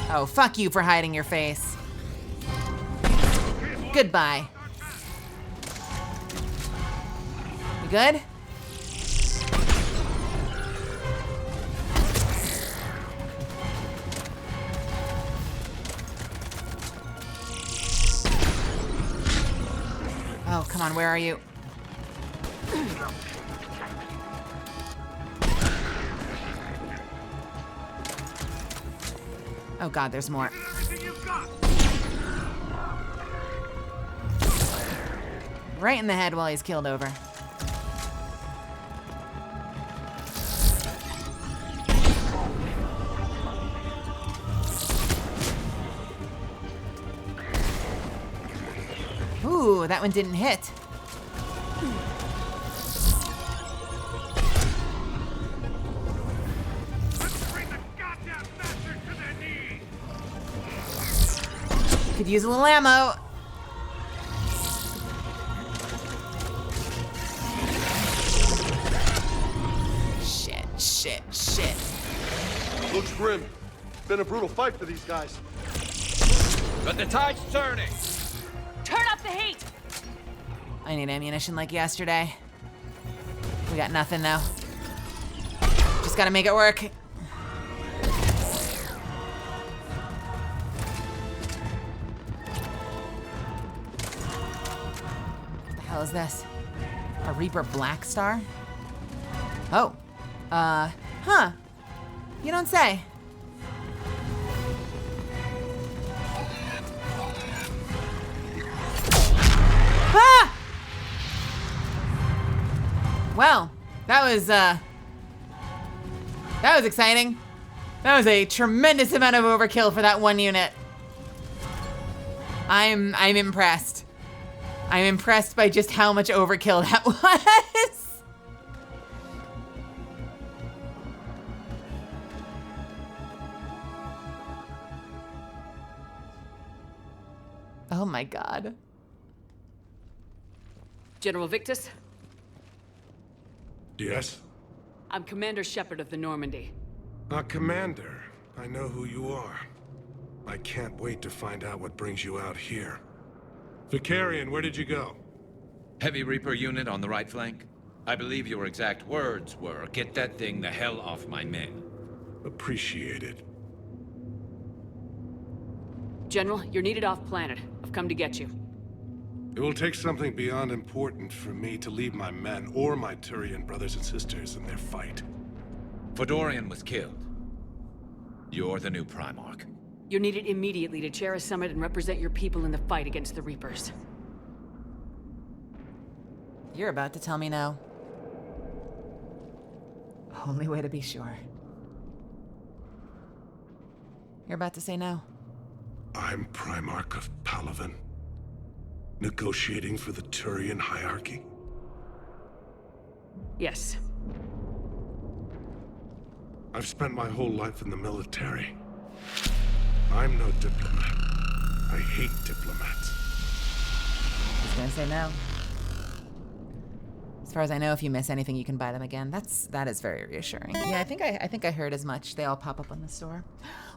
Speaker 1: Oh, fuck you for hiding your face. Goodbye. You good? Oh, come on, where are you? Oh god, there's more. Right in the head while he's keeled over. Ooh, that one didn't hit. Could use a little ammo. Shit.
Speaker 17: Looks grim. Been a brutal fight for these guys.
Speaker 5: But the tide's turning.
Speaker 11: Turn up the heat!
Speaker 1: I need ammunition like yesterday. We got nothing though. Just gotta make it work. What the hell is this? A Reaper Black Star? Oh. Huh. You don't say. Ah! Well, that was exciting. That was a tremendous amount of overkill for that one unit. I'm impressed. I'm impressed by just how much overkill that was. Oh my god.
Speaker 6: General Victus?
Speaker 15: Yes?
Speaker 6: I'm Commander Shepard of the Normandy.
Speaker 15: Commander, I know who you are. I can't wait to find out what brings you out here. Vicarian, where did you go?
Speaker 5: Heavy Reaper unit on the right flank. I believe your exact words were, "Get that thing the hell off my men."
Speaker 15: Appreciated.
Speaker 6: General, you're needed off planet. I've come to get you.
Speaker 15: It will take something beyond important for me to leave my men or my Turian brothers and sisters in their fight.
Speaker 5: Fodorian was killed. You're the new Primarch.
Speaker 6: You're needed immediately to chair a summit and represent your people in the fight against the Reapers.
Speaker 1: You're about to tell me no. Only way to be sure. You're about to say no.
Speaker 15: I'm Primarch of Palaven. Negotiating for the Turian hierarchy?
Speaker 6: Yes.
Speaker 15: I've spent my whole life in the military. I'm no diplomat. I hate diplomats.
Speaker 1: He's gonna say no. As far as I know, if you miss anything, you can buy them again. That is very reassuring. Yeah, I think I heard as much. They all pop up on the store.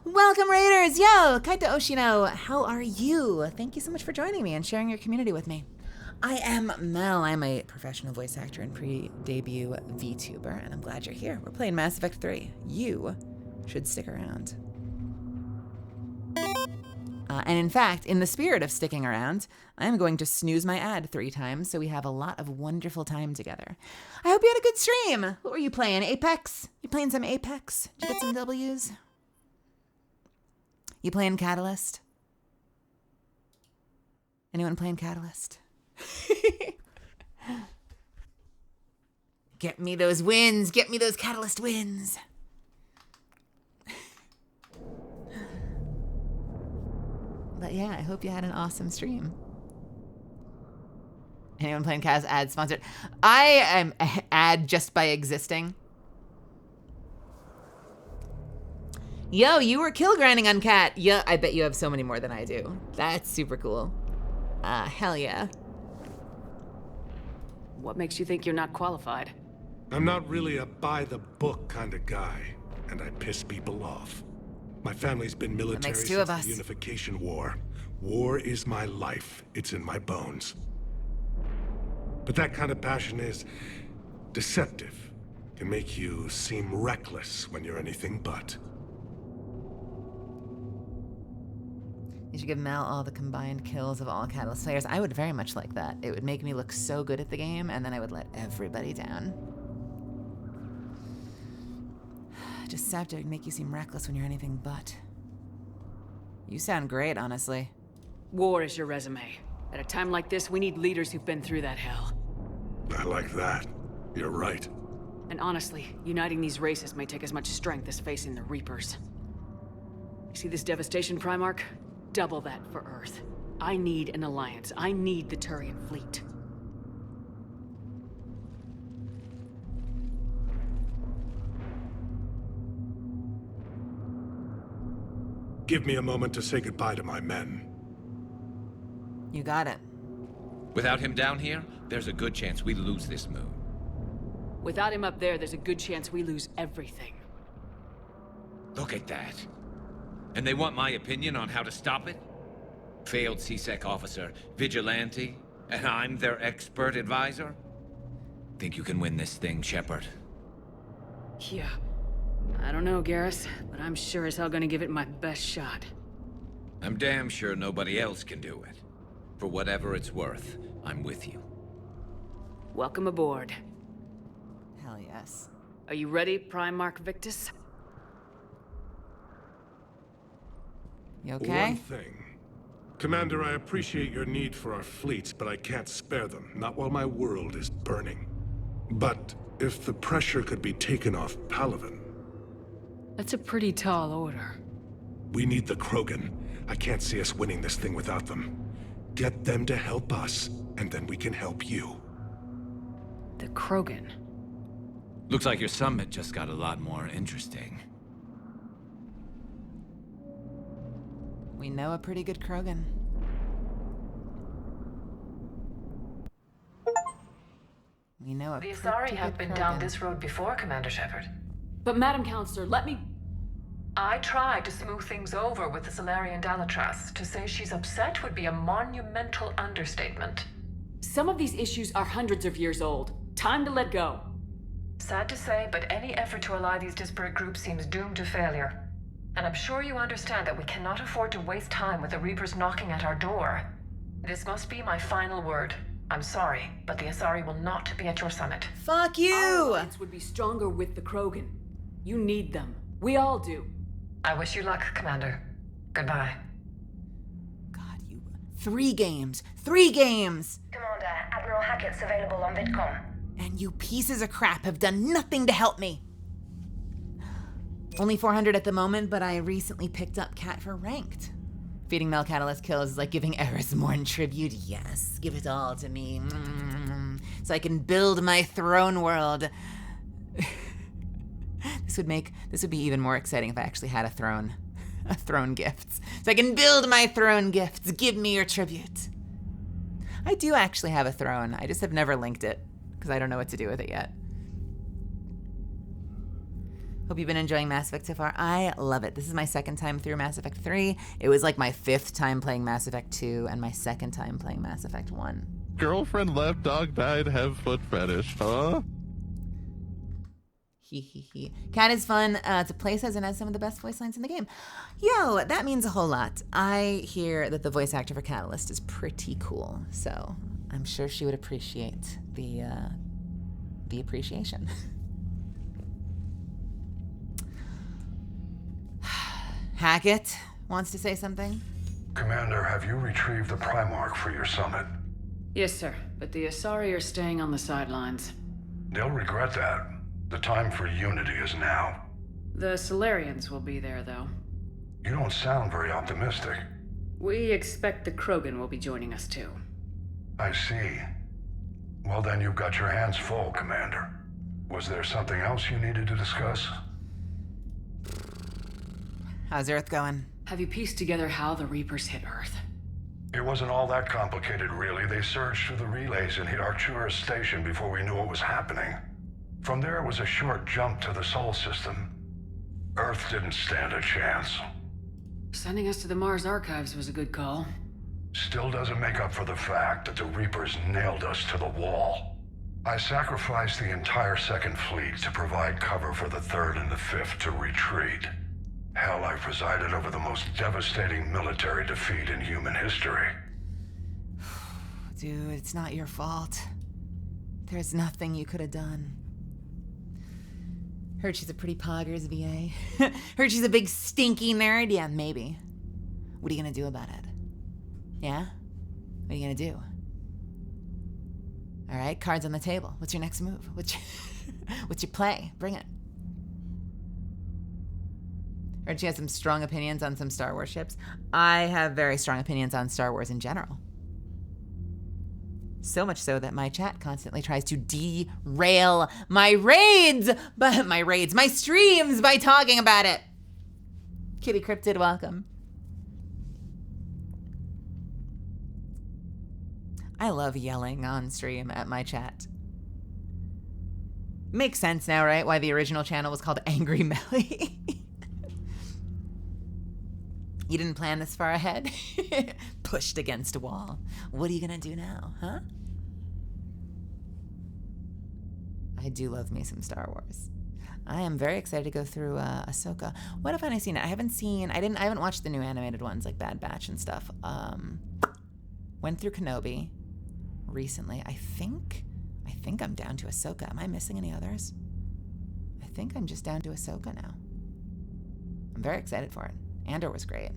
Speaker 1: Welcome, Raiders! Yo, Kaito Oshino, how are you? Thank you so much for joining me and sharing your community with me. I am Mel. I'm a professional voice actor and pre-debut VTuber, and I'm glad you're here. We're playing Mass Effect 3. You should stick around. And in fact, in the spirit of sticking around, I'm going to snooze my ad 3 times so we have a lot of wonderful time together. I hope you had a good stream. What were you playing? Apex? You playing some Apex? Did you get some W's? You playing Catalyst? Anyone playing Catalyst? Get me those wins. Get me those Catalyst wins. But yeah, I hope you had an awesome stream. Anyone playing Kaz ad sponsored? I am ad just by existing. Yo, you were kill grinding on Cat. Yeah, I bet you have so many more than I do. That's super cool. Hell yeah.
Speaker 6: What makes you think you're not qualified?
Speaker 15: I'm not really a by-the-book kind of guy, and I piss people off. My family's been military since the Unification War. War is my life. It's in my bones. But that kind of passion is deceptive. Can make you seem reckless when you're anything but.
Speaker 1: You should give Mel all the combined kills of all Catalyst players. I would very much like that. It would make me look so good at the game, and then I would let everybody down. Deceptive would make you seem reckless when you're anything but. You sound great, honestly.
Speaker 6: War is your resume. At a time like this, we need leaders who've been through that hell.
Speaker 15: I like that. You're right.
Speaker 6: And honestly, uniting these races may take as much strength as facing the Reapers. You see this devastation, Primarch? Double that for Earth. I need an alliance. I need the Turian fleet.
Speaker 15: Give me a moment to say goodbye to my men.
Speaker 1: You got it.
Speaker 5: Without him down here, there's a good chance we lose this moon.
Speaker 6: Without him up there, there's a good chance we lose everything.
Speaker 5: Look at that. And they want my opinion on how to stop it? Failed C-Sec officer, vigilante, and I'm their expert advisor? Think you can win this thing, Shepard?
Speaker 6: Yeah. I don't know, Garrus, but I'm sure as hell gonna give it my best shot.
Speaker 5: I'm damn sure nobody else can do it. For whatever it's worth, I'm with you.
Speaker 6: Welcome aboard.
Speaker 1: Hell yes.
Speaker 6: Are you ready, Primarch Victus?
Speaker 1: You okay?
Speaker 15: One thing. Commander, I appreciate your need for our fleets, but I can't spare them. Not while my world is burning. But if the pressure could be taken off Palaven...
Speaker 6: That's a pretty tall order.
Speaker 15: We need the Krogan. I can't see us winning this thing without them. Get them to help us, and then we can help you.
Speaker 6: The Krogan?
Speaker 5: Looks like your summit just got a lot more interesting.
Speaker 1: We know a pretty good Krogan. We know a
Speaker 9: The
Speaker 1: pretty
Speaker 9: Asari
Speaker 1: good
Speaker 9: have been
Speaker 1: Krogan.
Speaker 9: down this road before, Commander Shepard.
Speaker 6: But Madam Counselor, let me...
Speaker 9: I tried to smooth things over with the Solarian Dalatras. To say she's upset would be a monumental understatement.
Speaker 6: Some of these issues are hundreds of years old. Time to let go.
Speaker 9: Sad to say, but any effort to ally these disparate groups seems doomed to failure. And I'm sure you understand that we cannot afford to waste time with the Reapers knocking at our door. This must be my final word. I'm sorry, but the Asari will not be at your summit.
Speaker 1: Fuck you!
Speaker 6: Our alliance would be stronger with the Krogan. You need them. We all do.
Speaker 9: I wish you luck, Commander. Goodbye.
Speaker 1: God, you... 3 games! 3 games!
Speaker 20: Commander, Admiral Hackett's available on VidCom.
Speaker 1: And you pieces of crap have done nothing to help me. Only 400 at the moment, but I recently picked up Cat for ranked. Feeding Mel Catalyst kills is like giving Eris Morn tribute. Yes, give it all to me. So I can build my throne world. This would be even more exciting if I actually had a throne. A throne gifts. So I can build my throne gifts. Give me your tribute. I do actually have a throne. I just have never linked it because I don't know what to do with it yet. Hope you've been enjoying Mass Effect so far. I love it. This is my 2nd time through Mass Effect 3. It was like my 5th time playing Mass Effect 2 and my 2nd time playing Mass Effect 1.
Speaker 16: Girlfriend left, dog died, have foot fetish, huh?
Speaker 1: He. Cat is fun to play as and has some of the best voice lines in the game. Yo, that means a whole lot. I hear that the voice actor for Catalyst is pretty cool, so I'm sure she would appreciate the appreciation. Hackett wants to say something.
Speaker 19: Commander, have you retrieved the Primarch for your summit?
Speaker 6: Yes, sir. But the Asari are staying on the sidelines.
Speaker 19: They'll regret that. The time for unity is now.
Speaker 6: The Solarians will be there, though.
Speaker 19: You don't sound very optimistic.
Speaker 6: We expect the Krogan will be joining us, too.
Speaker 19: I see. Well, then you've got your hands full, Commander. Was there something else you needed to discuss?
Speaker 1: How's Earth going?
Speaker 6: Have you pieced together how the Reapers hit Earth?
Speaker 19: It wasn't all that complicated, really. They surged through the relays and hit Arcturus Station before we knew what was happening. From there, it was a short jump to the Sol system. Earth didn't stand a chance.
Speaker 6: Sending us to the Mars Archives was a good call.
Speaker 19: Still doesn't make up for the fact that the Reapers nailed us to the wall. I sacrificed the entire 2nd Fleet to provide cover for the 3rd and the 5th to retreat. Hell, I presided over the most devastating military defeat in human history.
Speaker 1: Dude, it's not your fault. There's nothing you could have done. Heard she's a pretty poggers, VA. Heard she's a big stinky nerd. Yeah, maybe. What are you gonna do about it? Yeah? What are you gonna do? All right, cards on the table. What's your next move? What's your play? Bring it. Heard she has some strong opinions on some Star Wars ships. I have very strong opinions on Star Wars in general. So much so that my chat constantly tries to derail my streams by talking about it. Kitty Cryptid, welcome. I love yelling on stream at my chat. Makes sense now, right? Why the original channel was called Angry Melly. You didn't plan this far ahead? Pushed against a wall. What are you gonna do now, huh? I do love me some Star Wars. I am very excited to go through Ahsoka. What haven't I seen? I haven't watched the new animated ones like Bad Batch and stuff. Went through Kenobi recently. I think I'm down to Ahsoka. Am I missing any others? I think I'm just down to Ahsoka now. I'm very excited for it. Andor was great.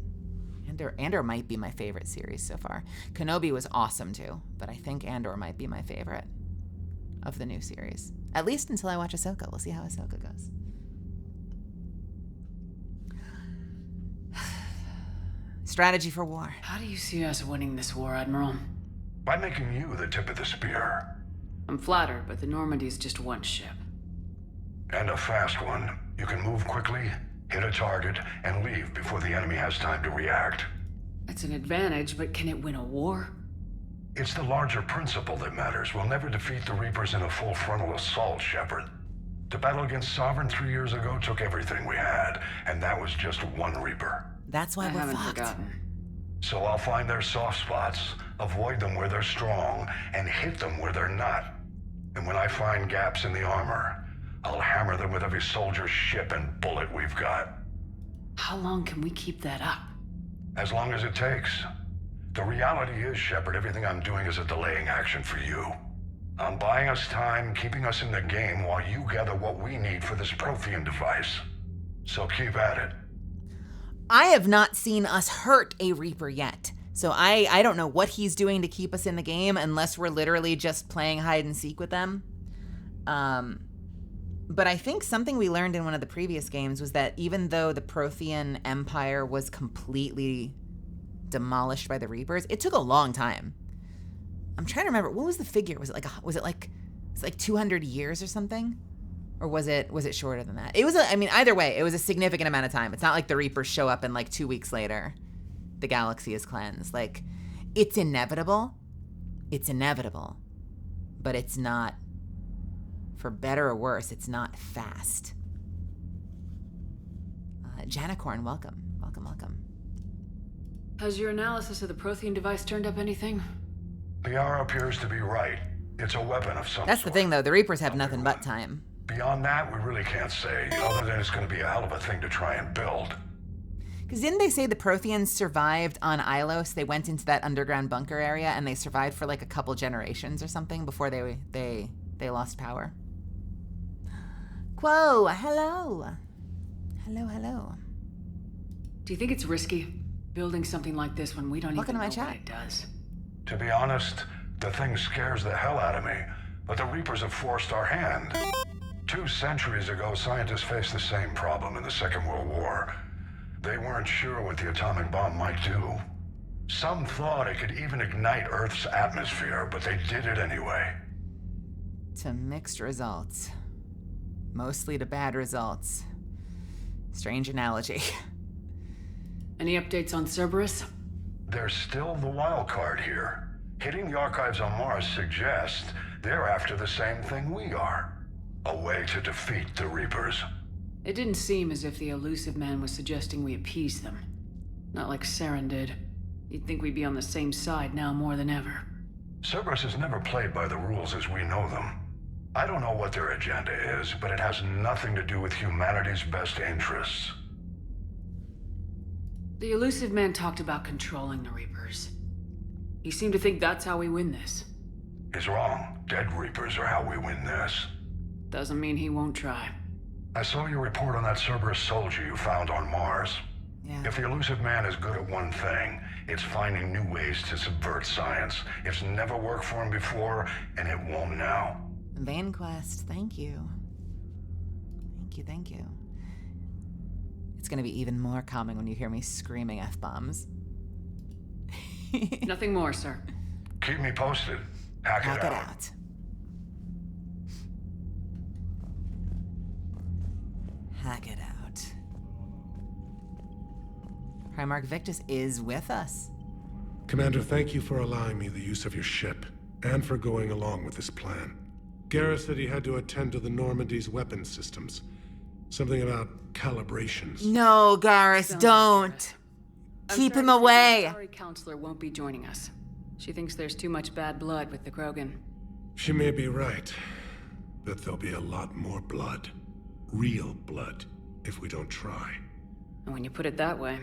Speaker 1: Andor might be my favorite series so far. Kenobi was awesome too, but I think Andor might be my favorite of the new series. At least until I watch Ahsoka. We'll see how Ahsoka goes. Strategy for war.
Speaker 6: How do you see us winning this war, Admiral?
Speaker 19: By making you the tip of the spear.
Speaker 6: I'm flattered, but the Normandy's just one ship.
Speaker 19: And a fast one. You can move quickly, hit a target, and leave before the enemy has time to react.
Speaker 6: That's an advantage, but can it win a war?
Speaker 19: It's the larger principle that matters. We'll never defeat the Reapers in a full frontal assault, Shepard. To battle against Sovereign 3 years ago took everything we had, and that was just one Reaper.
Speaker 1: That's why we're fucked.
Speaker 6: Forgotten.
Speaker 19: So I'll find their soft spots, avoid them where they're strong, and hit them where they're not. And when I find gaps in the armor, I'll hammer them with every soldier, ship, and bullet we've got.
Speaker 6: How long can we keep that up?
Speaker 19: As long as it takes. The reality is, Shepard, everything I'm doing is a delaying action for you. I'm buying us time, keeping us in the game while you gather what we need for this Prothean device. So keep at it.
Speaker 1: I have not seen us hurt a Reaper yet. So I don't know what he's doing to keep us in the game unless we're literally just playing hide and seek with them. But I think something we learned in one of the previous games was that even though the Prothean Empire was completely demolished by the Reapers, it took a long time. I'm trying to remember, what was the figure? Was it like 200 years or something? Or was it shorter than that? It was either way, it was a significant amount of time. It's not like the Reapers show up and like 2 weeks later the galaxy is cleansed. Like, it's inevitable. It's inevitable. But it's not, for better or worse, it's not fast. Janicorn, welcome. Welcome.
Speaker 6: Has your analysis of the Prothean device turned up anything?
Speaker 19: The hour appears to be right. It's a weapon of some
Speaker 1: That's
Speaker 19: sort.
Speaker 1: the thing, though. The Reapers have nothing but time.
Speaker 19: Beyond that, we really can't say, other than it's going to be a hell of a thing to try and build.
Speaker 1: Because didn't they say the Protheans survived on Ilos? They went into that underground bunker area and they survived for like a couple generations or something before they lost power. Quo, hello. Hello.
Speaker 6: Do you think it's risky building something like this when we don't
Speaker 1: Welcome
Speaker 6: even
Speaker 1: to
Speaker 6: know
Speaker 1: my
Speaker 6: what
Speaker 1: chat.
Speaker 6: it does?
Speaker 19: To be honest, the thing scares the hell out of me, but the Reapers have forced our hand. 2 centuries ago, scientists faced the same problem in the Second World War. They weren't sure what the atomic bomb might do. Some thought it could even ignite Earth's atmosphere, but they did it anyway.
Speaker 1: To mixed results. Mostly to bad results. Strange analogy.
Speaker 6: Any updates on Cerberus?
Speaker 19: They're still the wild card here. Hitting the archives on Mars suggests they're after the same thing we are. A way to defeat the Reapers.
Speaker 6: It didn't seem as if the elusive man was suggesting we appease them. Not like Saren did. You'd think we'd be on the same side now more than ever.
Speaker 19: Cerberus has never played by the rules as we know them. I don't know what their agenda is, but it has nothing to do with humanity's best interests.
Speaker 6: The elusive man talked about controlling the Reapers. He seemed to think that's how we win this.
Speaker 19: He's wrong. Dead Reapers are how we win this.
Speaker 6: Doesn't mean he won't try.
Speaker 19: I saw your report on that Cerberus soldier you found on Mars.
Speaker 1: Yeah.
Speaker 19: If the elusive man is good at one thing, It's finding new ways to subvert science. It's never worked for him before, and it won't now.
Speaker 1: VanQuest, thank you. Thank you, thank you. It's gonna be even more calming when you hear me screaming F-bombs.
Speaker 6: Nothing more, sir.
Speaker 19: Keep me posted. Hack it out.
Speaker 1: Hack it out. Primarch Victus is with us.
Speaker 15: Commander, thank you for allowing me the use of your ship, and for going along with this plan. Garrus said he had to attend to the Normandy's weapons systems. Something about calibrations.
Speaker 1: No, Garrus, don't. Keep him away.
Speaker 6: The counselor won't be joining us. She thinks there's too much bad blood with the Krogan.
Speaker 15: She may be right, but there'll be a lot more blood. Real blood, if we don't try.
Speaker 6: And when you put it that way...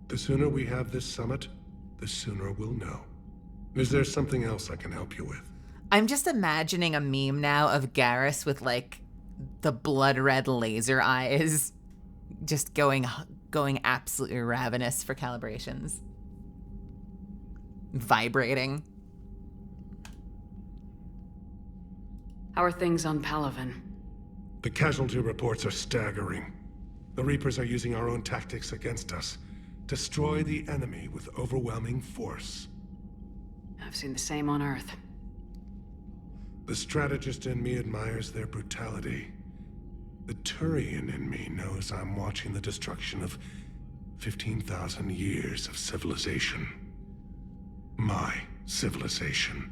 Speaker 15: The sooner we have this summit, the sooner we'll know. Is there something else I can help you with?
Speaker 1: I'm just imagining a meme now of Garrus with, like, the blood red laser eyes just going absolutely ravenous for calibrations. Vibrating.
Speaker 6: How are things on Palaven?
Speaker 15: The casualty reports are staggering. The Reapers are using our own tactics against us. Destroy the enemy with overwhelming force.
Speaker 6: I've seen the same on Earth.
Speaker 15: The strategist in me admires their brutality. The Turian in me knows I'm watching the destruction of 15,000 years of civilization. My civilization.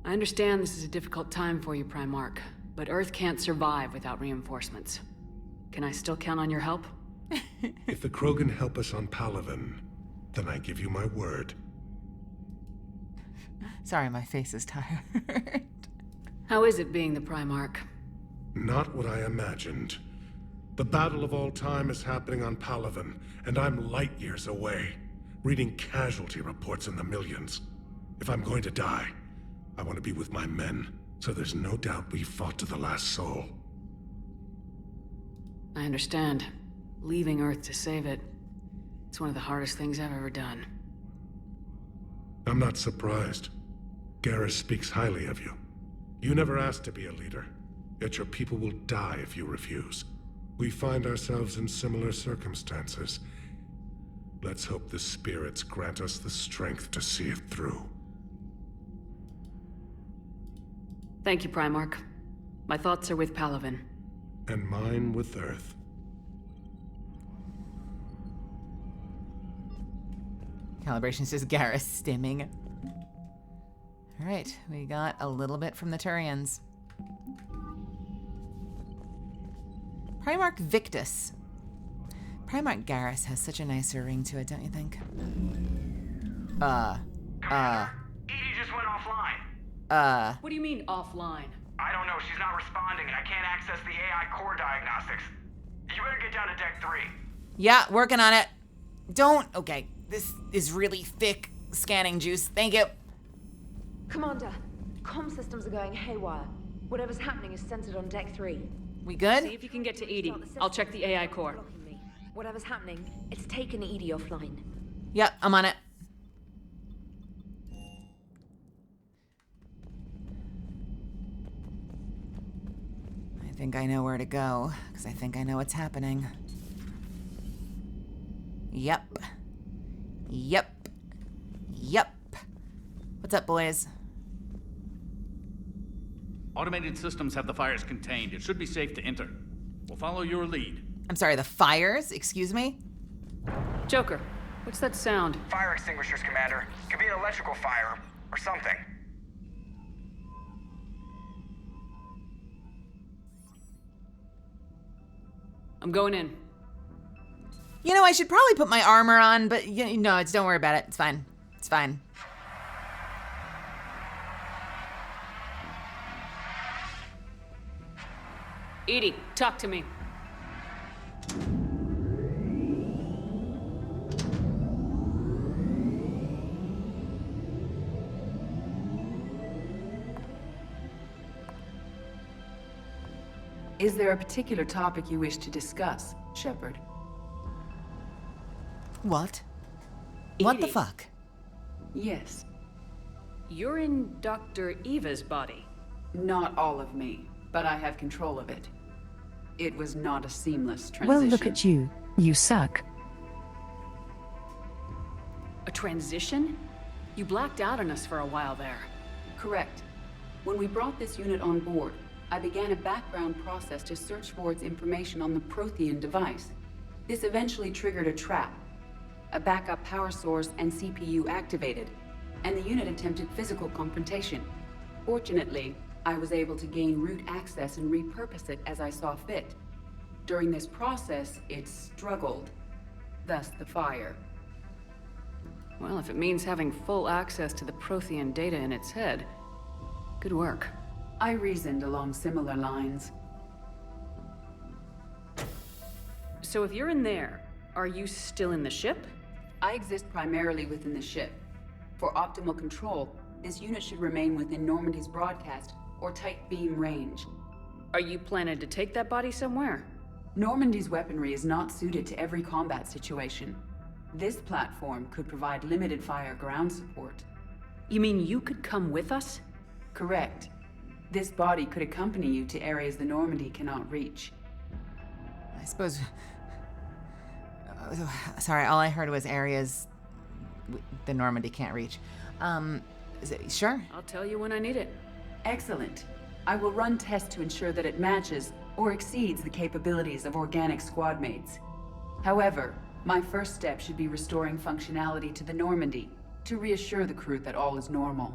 Speaker 6: I understand this is a difficult time for you, Primarch, but Earth can't survive without reinforcements. Can I still count on your help?
Speaker 15: If the Krogan help us on Palaven, then I give you my word.
Speaker 1: Sorry, my face is tired.
Speaker 6: How is it being the Primarch?
Speaker 15: Not what I imagined. The battle of all time is happening on Palaven, and I'm light years away, reading casualty reports in the millions. If I'm going to die, I want to be with my men, so there's no doubt we fought to the last soul.
Speaker 6: I understand. Leaving Earth to save it. It's one of the hardest things I've ever done.
Speaker 15: I'm not surprised. Garrus speaks highly of you. You never asked to be a leader, yet your people will die if you refuse. We find ourselves in similar circumstances. Let's hope the spirits grant us the strength to see it through.
Speaker 6: Thank you, Primarch. My thoughts are with Palaven.
Speaker 15: And mine with Earth.
Speaker 1: Calibration says Garrus stimming. Alright, we got a little bit from the Turians. Primarch Victus. Primarch Garrus has such a nicer ring to it, don't you think?
Speaker 4: Edie just went offline.
Speaker 6: What do you mean, offline?
Speaker 4: I don't know, she's not responding, and I can't access the AI core diagnostics. You better get down to Deck 3.
Speaker 1: Yeah, working on it. Don't. Okay, this is really thick scanning juice. Thank you.
Speaker 20: Commander, comm systems are going haywire. Whatever's happening is centered on Deck 3.
Speaker 1: We good?
Speaker 6: See if you can get to Edie. I'll check the AI core.
Speaker 20: Whatever's happening, it's taken Edie offline.
Speaker 1: Yep, I'm on it. I think I know where to go, because I think I know what's happening. Yep. Yep. Yep. What's up, boys?
Speaker 21: Automated systems have the fires contained. It should be safe to enter. We'll follow your lead.
Speaker 1: I'm sorry, the fires? Excuse me?
Speaker 6: Joker, what's that sound?
Speaker 4: Fire extinguishers, Commander. Could be an electrical fire, or something.
Speaker 6: I'm going in.
Speaker 1: You know, I should probably put my armor on, but no, don't worry about it. It's fine. It's fine.
Speaker 6: Edie, talk to me. Is there a particular topic you wish to discuss, Shepard?
Speaker 1: What? What the
Speaker 6: Edie.
Speaker 1: fuck?
Speaker 6: Yes. You're in Dr. Eva's body. Not all of me, but I have control of it. It was not a seamless transition.
Speaker 2: Well, look at you. You suck.
Speaker 6: A transition? You blacked out on us for a while there. Correct. When we brought this unit on board, I began a background process to search for its information on the Prothean device. This eventually triggered a trap. A backup power source and CPU activated, and the unit attempted physical confrontation. Fortunately, I was able to gain root access and repurpose it as I saw fit. During this process, it struggled. Thus the fire. Well, if it means having full access to the Prothean data in its head, good work. I reasoned along similar lines. So if you're in there, are you still in the ship? I exist primarily within the ship. For optimal control, this unit should remain within Normandy's broadcast or tight beam range. Are you planning to take that body somewhere? Normandy's weaponry is not suited to every combat situation. This platform could provide limited fire ground support. You mean you could come with us? Correct. This body could accompany you to areas the Normandy cannot reach.
Speaker 1: I suppose... sorry, all I heard was areas the Normandy can't reach. Sure.
Speaker 6: I'll tell you when I need it. Excellent. I will run tests to ensure that it matches or exceeds the capabilities of organic squad mates. However, my first step should be restoring functionality to the Normandy to reassure the crew that all is normal.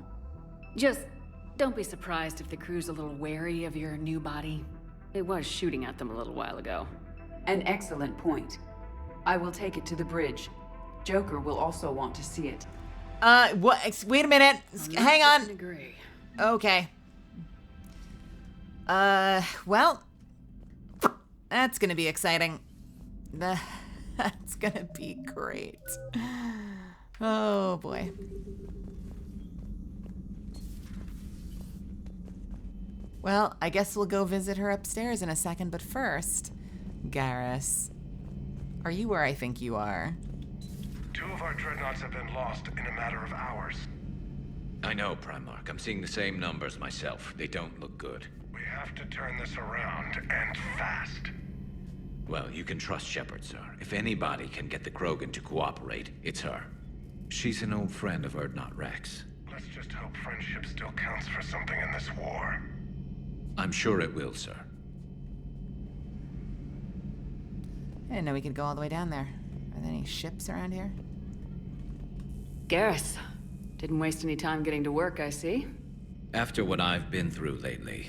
Speaker 6: Just don't be surprised if the crew's a little wary of your new body. It was shooting at them a little while ago. An excellent point. I will take it to the bridge. Joker will also want to see it.
Speaker 1: What? Wait a minute. Hang on.
Speaker 6: Agree.
Speaker 1: Okay. Well, that's gonna be exciting. That's gonna be great. Oh boy. Well, I guess we'll go visit her upstairs in a second, but first, Garrus, are you where I think you are?
Speaker 19: 2 of our dreadnoughts have been lost in a matter of hours.
Speaker 5: I know, Primarch. I'm seeing the same numbers myself. They don't look good.
Speaker 19: We have to turn this around, and fast.
Speaker 5: Well, you can trust Shepard, sir. If anybody can get the Krogan to cooperate, it's her. She's an old friend of Urdnot Rex.
Speaker 19: Let's just hope friendship still counts for something in this war.
Speaker 5: I'm sure it will, sir.
Speaker 1: I didn't know we could go all the way down there. Are there any ships around here?
Speaker 6: Garrus, didn't waste any time getting to work, I see.
Speaker 5: After what I've been through lately,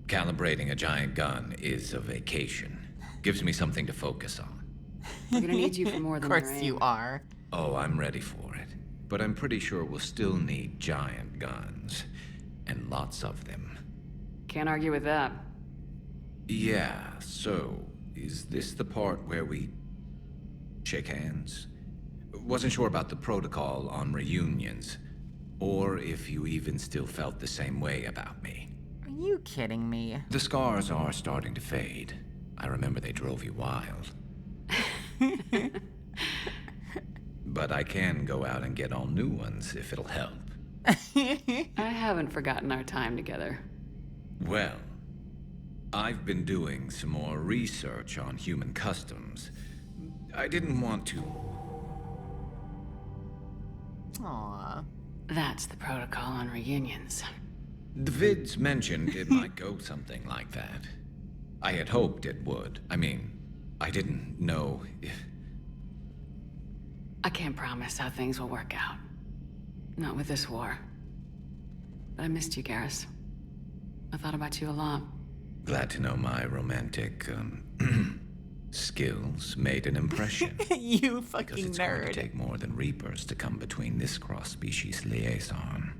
Speaker 5: calibrating a giant gun is a vacation. Gives me something to focus on.
Speaker 6: We're gonna need you for more than
Speaker 1: Of course you are.
Speaker 5: Oh, I'm ready for it. But I'm pretty sure we'll still need giant guns. And lots of them.
Speaker 6: Can't argue with that.
Speaker 5: Yeah, so, is this the part where we shake hands? Wasn't sure about the protocol on reunions, or if you even still felt the same way about me.
Speaker 1: Are you kidding me?
Speaker 5: The scars are starting to fade. I remember they drove you wild. But I can go out and get all new ones if it'll help.
Speaker 6: I haven't forgotten our time together.
Speaker 5: Well, I've been doing some more research on human customs. I didn't want to...
Speaker 1: Aww.
Speaker 6: That's the protocol on reunions.
Speaker 5: The vids mentioned it might go something like that. I had hoped it would. I mean, I didn't know if...
Speaker 6: I can't promise how things will work out. Not with this war. But I missed you, Garrus. I thought about you a lot.
Speaker 5: Glad to know my romantic, skills made an impression.
Speaker 1: You fucking
Speaker 5: because it's
Speaker 1: nerd.
Speaker 5: going to take more than Reapers to come between this cross-species liaison.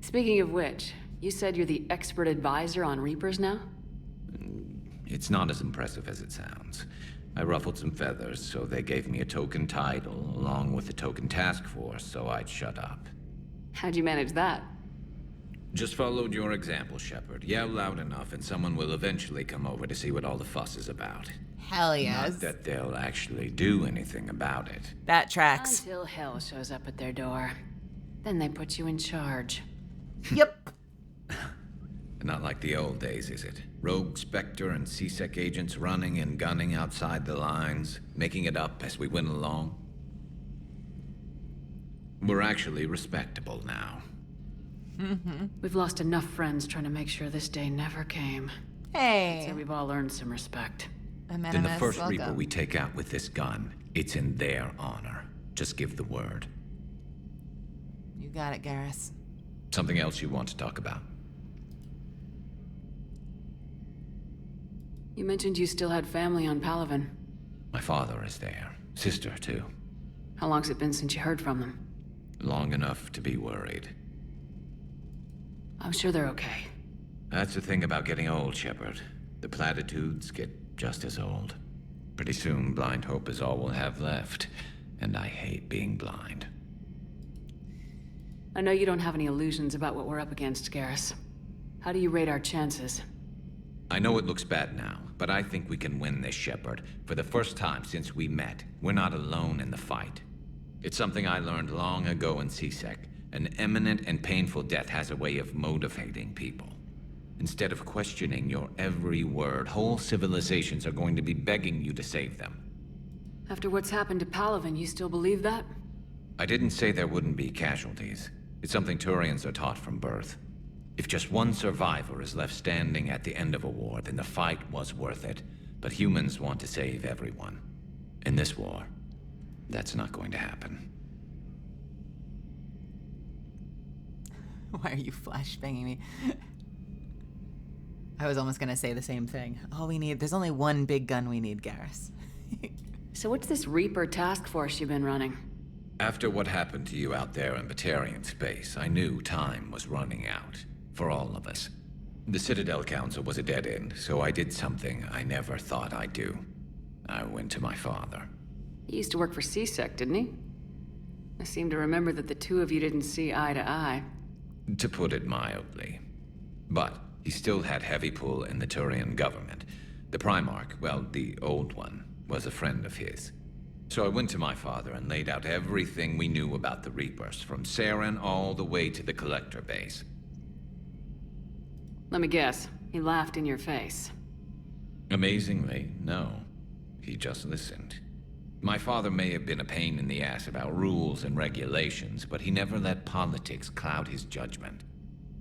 Speaker 6: Speaking of which, you said you're the expert advisor on Reapers now?
Speaker 5: It's not as impressive as it sounds. I ruffled some feathers, so they gave me a token title, along with a token task force, so I'd shut up.
Speaker 6: How'd you manage that?
Speaker 5: Just followed your example, Shepard. Yell loud enough and someone will eventually come over to see what all the fuss is about.
Speaker 1: Hell yes.
Speaker 5: Not that they'll actually do anything about it.
Speaker 1: That tracks.
Speaker 6: Until hell shows up at their door. Then they put you in charge.
Speaker 1: Yep.
Speaker 5: Not like the old days, is it? Rogue Spectre and CSEC agents running and gunning outside the lines, making it up as we went along. We're actually respectable now.
Speaker 6: We've lost enough friends trying to make sure this day never came.
Speaker 1: Hey.
Speaker 6: I'd say we've all earned some respect.
Speaker 5: Then the first Reaper we take out with this gun, it's in their honor. Just give the word.
Speaker 1: You got it, Garrus.
Speaker 5: Something else you want to talk about?
Speaker 6: You mentioned you still had family on Palaven.
Speaker 5: My father is there. Sister, too.
Speaker 6: How long's it been since you heard from them?
Speaker 5: Long enough to be worried.
Speaker 6: I'm sure they're okay.
Speaker 5: That's the thing about getting old, Shepard. The platitudes get just as old. Pretty soon, blind hope is all we'll have left. And I hate being blind.
Speaker 6: I know you don't have any illusions about what we're up against, Garrus. How do you rate our chances?
Speaker 5: I know it looks bad now, but I think we can win this, Shepard. For the first time since we met, we're not alone in the fight. It's something I learned long ago in CSEC. An imminent and painful death has a way of motivating people. Instead of questioning your every word, whole civilizations are going to be begging you to save them.
Speaker 6: After what's happened to Palaven, you still believe that?
Speaker 5: I didn't say there wouldn't be casualties. It's something Turians are taught from birth. If just one survivor is left standing at the end of a war, then the fight was worth it. But humans want to save everyone. In this war, that's not going to happen.
Speaker 1: Why are you flashbanging me? I was almost gonna say the same thing. All we need, there's only one big gun we need, Garrus.
Speaker 6: So what's this Reaper task force you've been running?
Speaker 5: After what happened to you out there in Batarian space, I knew time was running out. For all of us. The Citadel Council was a dead end, so I did something I never thought I'd do. I went to my father.
Speaker 6: He used to work for CSEC, didn't he? I seem to remember that the two of you didn't see eye to eye.
Speaker 5: To put it mildly. But he still had heavy pull in the Turian government. The Primarch, well, the old one, was a friend of his. So I went to my father and laid out everything we knew about the Reapers, from Saren all the way to the Collector base.
Speaker 6: Let me guess. He laughed in your face.
Speaker 5: Amazingly, no. He just listened. My father may have been a pain in the ass about rules and regulations, but he never let politics cloud his judgment.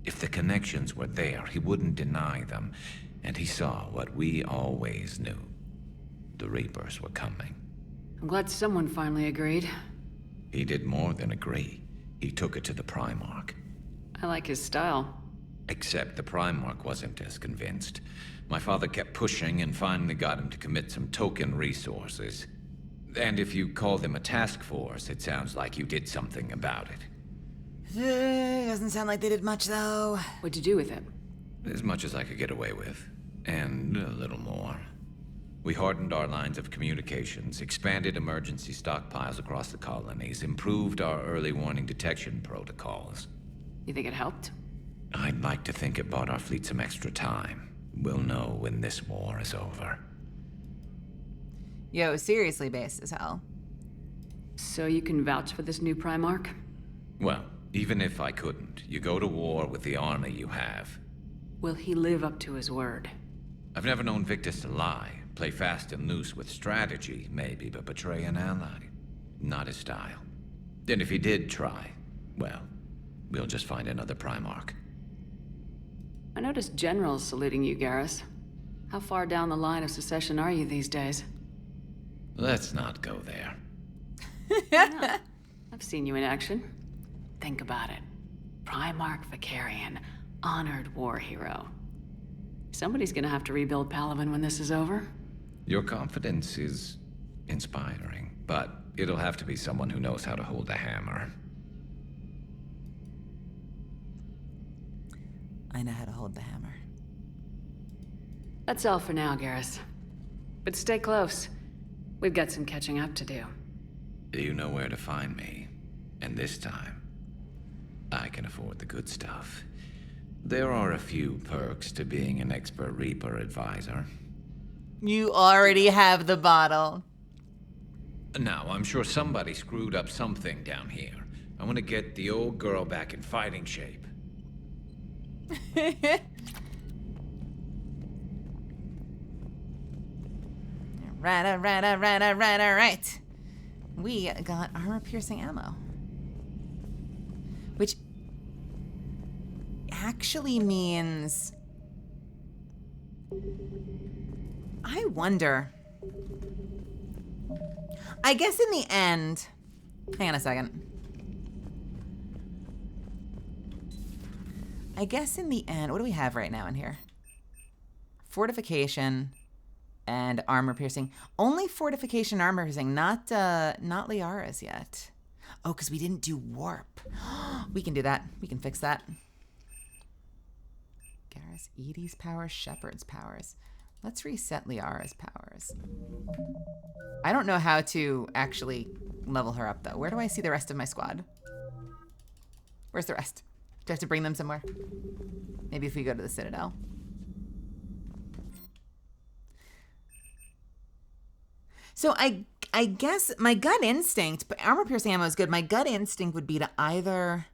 Speaker 5: If the connections were there, he wouldn't deny them, and he saw what we always knew. The Reapers were coming.
Speaker 6: I'm glad someone finally agreed.
Speaker 5: He did more than agree. He took it to the Primarch.
Speaker 6: I like his style.
Speaker 5: Except the Primarch wasn't as convinced. My father kept pushing and finally got him to commit some token resources. And if you call them a task force, it sounds like you did something about it.
Speaker 1: Doesn't sound like they did much, though.
Speaker 6: What'd you do with it?
Speaker 5: As much as I could get away with. And a little more. We hardened our lines of communications, expanded emergency stockpiles across the colonies, improved our early warning detection protocols.
Speaker 6: You think it helped?
Speaker 5: I'd like to think it bought our fleet some extra time. We'll know when this war is over.
Speaker 1: Yo, seriously based as hell.
Speaker 6: So you can vouch for this new Primarch?
Speaker 5: Well, even if I couldn't, you go to war with the army you have.
Speaker 6: Will he live up to his word?
Speaker 5: I've never known Victus to lie. Play fast and loose with strategy, maybe, but betray an ally. Not his style. And if he did try, well, we'll just find another Primarch.
Speaker 6: I noticed generals saluting you, Garrus. How far down the line of secession are you these days?
Speaker 5: Let's not go there.
Speaker 6: Yeah, I've seen you in action. Think about it. Primarch Vicarian, honored war hero. Somebody's gonna have to rebuild Palaven when this is over.
Speaker 5: Your confidence is inspiring, but it'll have to be someone who knows how to hold a hammer.
Speaker 1: I know how to hold the hammer.
Speaker 6: That's all for now, Garrus. But stay close. We've got some catching up to do.
Speaker 5: You know where to find me. And this time, I can afford the good stuff. There are a few perks to being an expert Reaper advisor.
Speaker 1: You already have the bottle.
Speaker 5: Now, I'm sure somebody screwed up something down here. I want to get the old girl back in fighting shape.
Speaker 1: Right. We got armor-piercing ammo. Which actually means... I wonder... I guess in the end... Hang on a second. I guess in the end... What do we have right now in here? Fortification... and armor piercing. Only fortification armor piercing, not Liara's yet. Oh, because we didn't do warp. We can do that. We can fix that. Garrus, Edie's powers, Shepard's powers. Let's reset Liara's powers. I don't know how to actually level her up, though. Where do I see the rest of my squad? Where's the rest? Do I have to bring them somewhere? Maybe if we go to the Citadel. So I guess my gut instinct, but armor piercing ammo is good. My gut instinct would be to either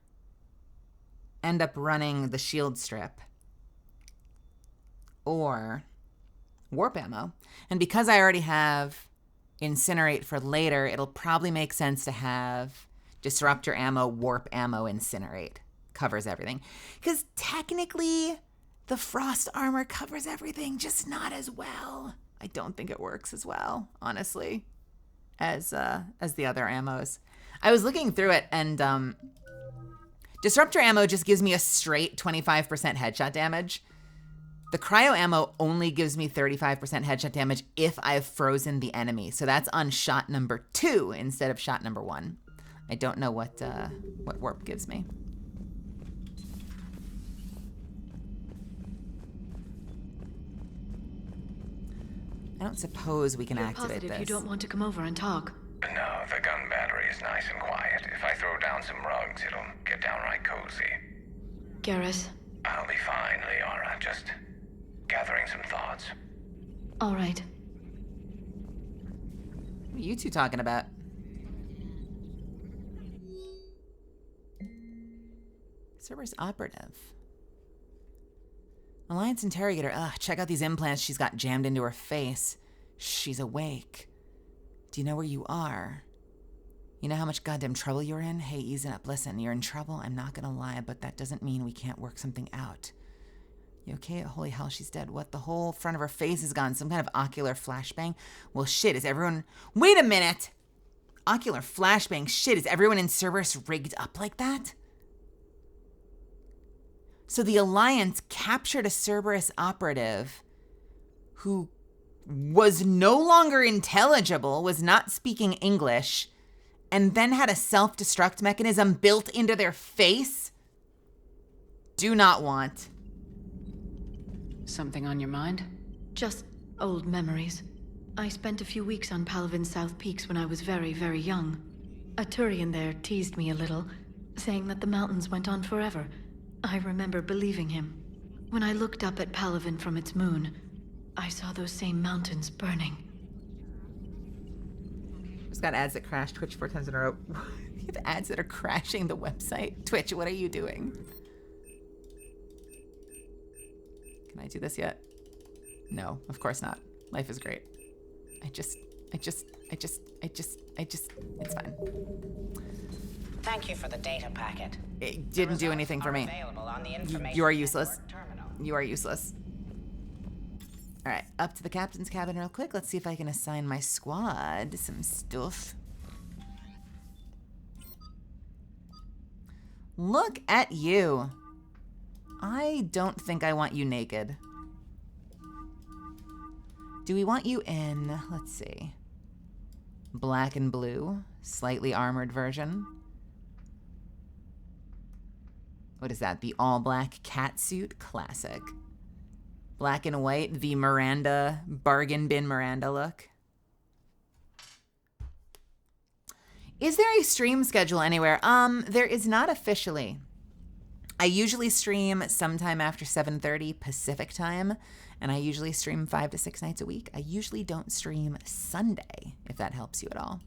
Speaker 1: end up running the shield strip or warp ammo. And because I already have incinerate for later, it'll probably make sense to have disruptor ammo, warp ammo, incinerate. Covers everything. Because technically the frost armor covers everything, just not as well. I don't think it works as well, honestly, as the other ammos. I was looking through it, and disruptor ammo just gives me a straight 25% headshot damage. The cryo ammo only gives me 35% headshot damage if I've frozen the enemy. So that's on shot number 2 instead of shot number 1. I don't know what warp gives me. I don't suppose we can activate this.
Speaker 8: You don't want to come over and talk?
Speaker 3: No, the gun battery is nice and quiet. If I throw down some rugs, it'll get downright cozy.
Speaker 8: Garrus?
Speaker 3: I'll be fine, Liara. Just gathering some thoughts.
Speaker 8: All right.
Speaker 1: What are you two talking about? Cerberus operative. Alliance interrogator. Ugh, check out these implants she's got jammed into her face. She's awake. Do you know where you are? You know how much goddamn trouble you're in? Hey, ease it up. Listen, you're in trouble. I'm not gonna lie, but that doesn't mean we can't work something out. You okay? Holy hell, she's dead. What? The whole front of her face is gone. Some kind of ocular flashbang? Well, shit, is everyone... Wait a minute! Ocular flashbang? Shit, is everyone in Cerberus rigged up like that? So the Alliance captured a Cerberus operative who was no longer intelligible, was not speaking English, and then had a self-destruct mechanism built into their face? Do not want.
Speaker 6: Something on your mind?
Speaker 8: Just old memories. I spent a few weeks on Palavin's South Peaks when I was very, very young. A Turian there teased me a little, saying that the mountains went on forever. I remember believing him. When I looked up at Palavin from its moon, I saw those same mountains burning.
Speaker 1: Just got ads that crashed Twitch 4 times in a row. We have ads that are crashing the website. Twitch, what are you doing? Can I do this yet? No, of course not. Life is great. It's fine.
Speaker 7: Thank you for the data packet.
Speaker 1: It didn't do anything for me. You are useless. You are useless. All right, up to the captain's cabin real quick. Let's see if I can assign my squad some stuff. Look at you. I don't think I want you naked. Do we want you in, let's see, black and blue, slightly armored version? What is that? The all-black catsuit classic. Black and white, the Miranda, bargain bin Miranda look. Is there a stream schedule anywhere? There is not officially. I usually stream sometime after 7:30 Pacific time, and I usually stream 5 to 6 nights a week. I usually don't stream Sunday, if that helps you at all.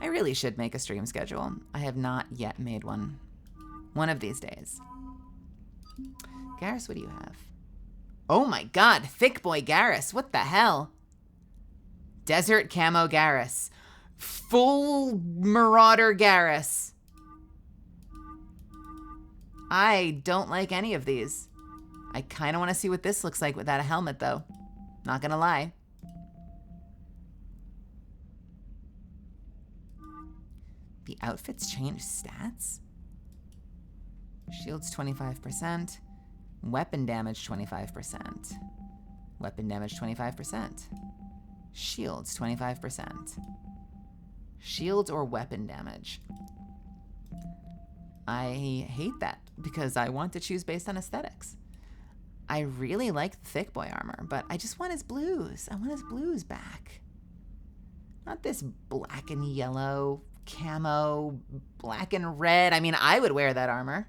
Speaker 1: I really should make a stream schedule. I have not yet made one. One of these days. Garrus, what do you have? Oh my god, thick boy Garrus. What the hell? Desert camo Garrus. Full Marauder Garrus. I don't like any of these. I kind of want to see what this looks like without a helmet, though. Not gonna lie. The outfits change stats? Shields 25%. Weapon damage 25%. Weapon damage 25%. Shields 25%. Shields or weapon damage. I hate that because I want to choose based on aesthetics. I really like the thick boy armor, but I just want his blues. I want his blues back. Not this black and yellow camo, black and red. I mean, I would wear that armor.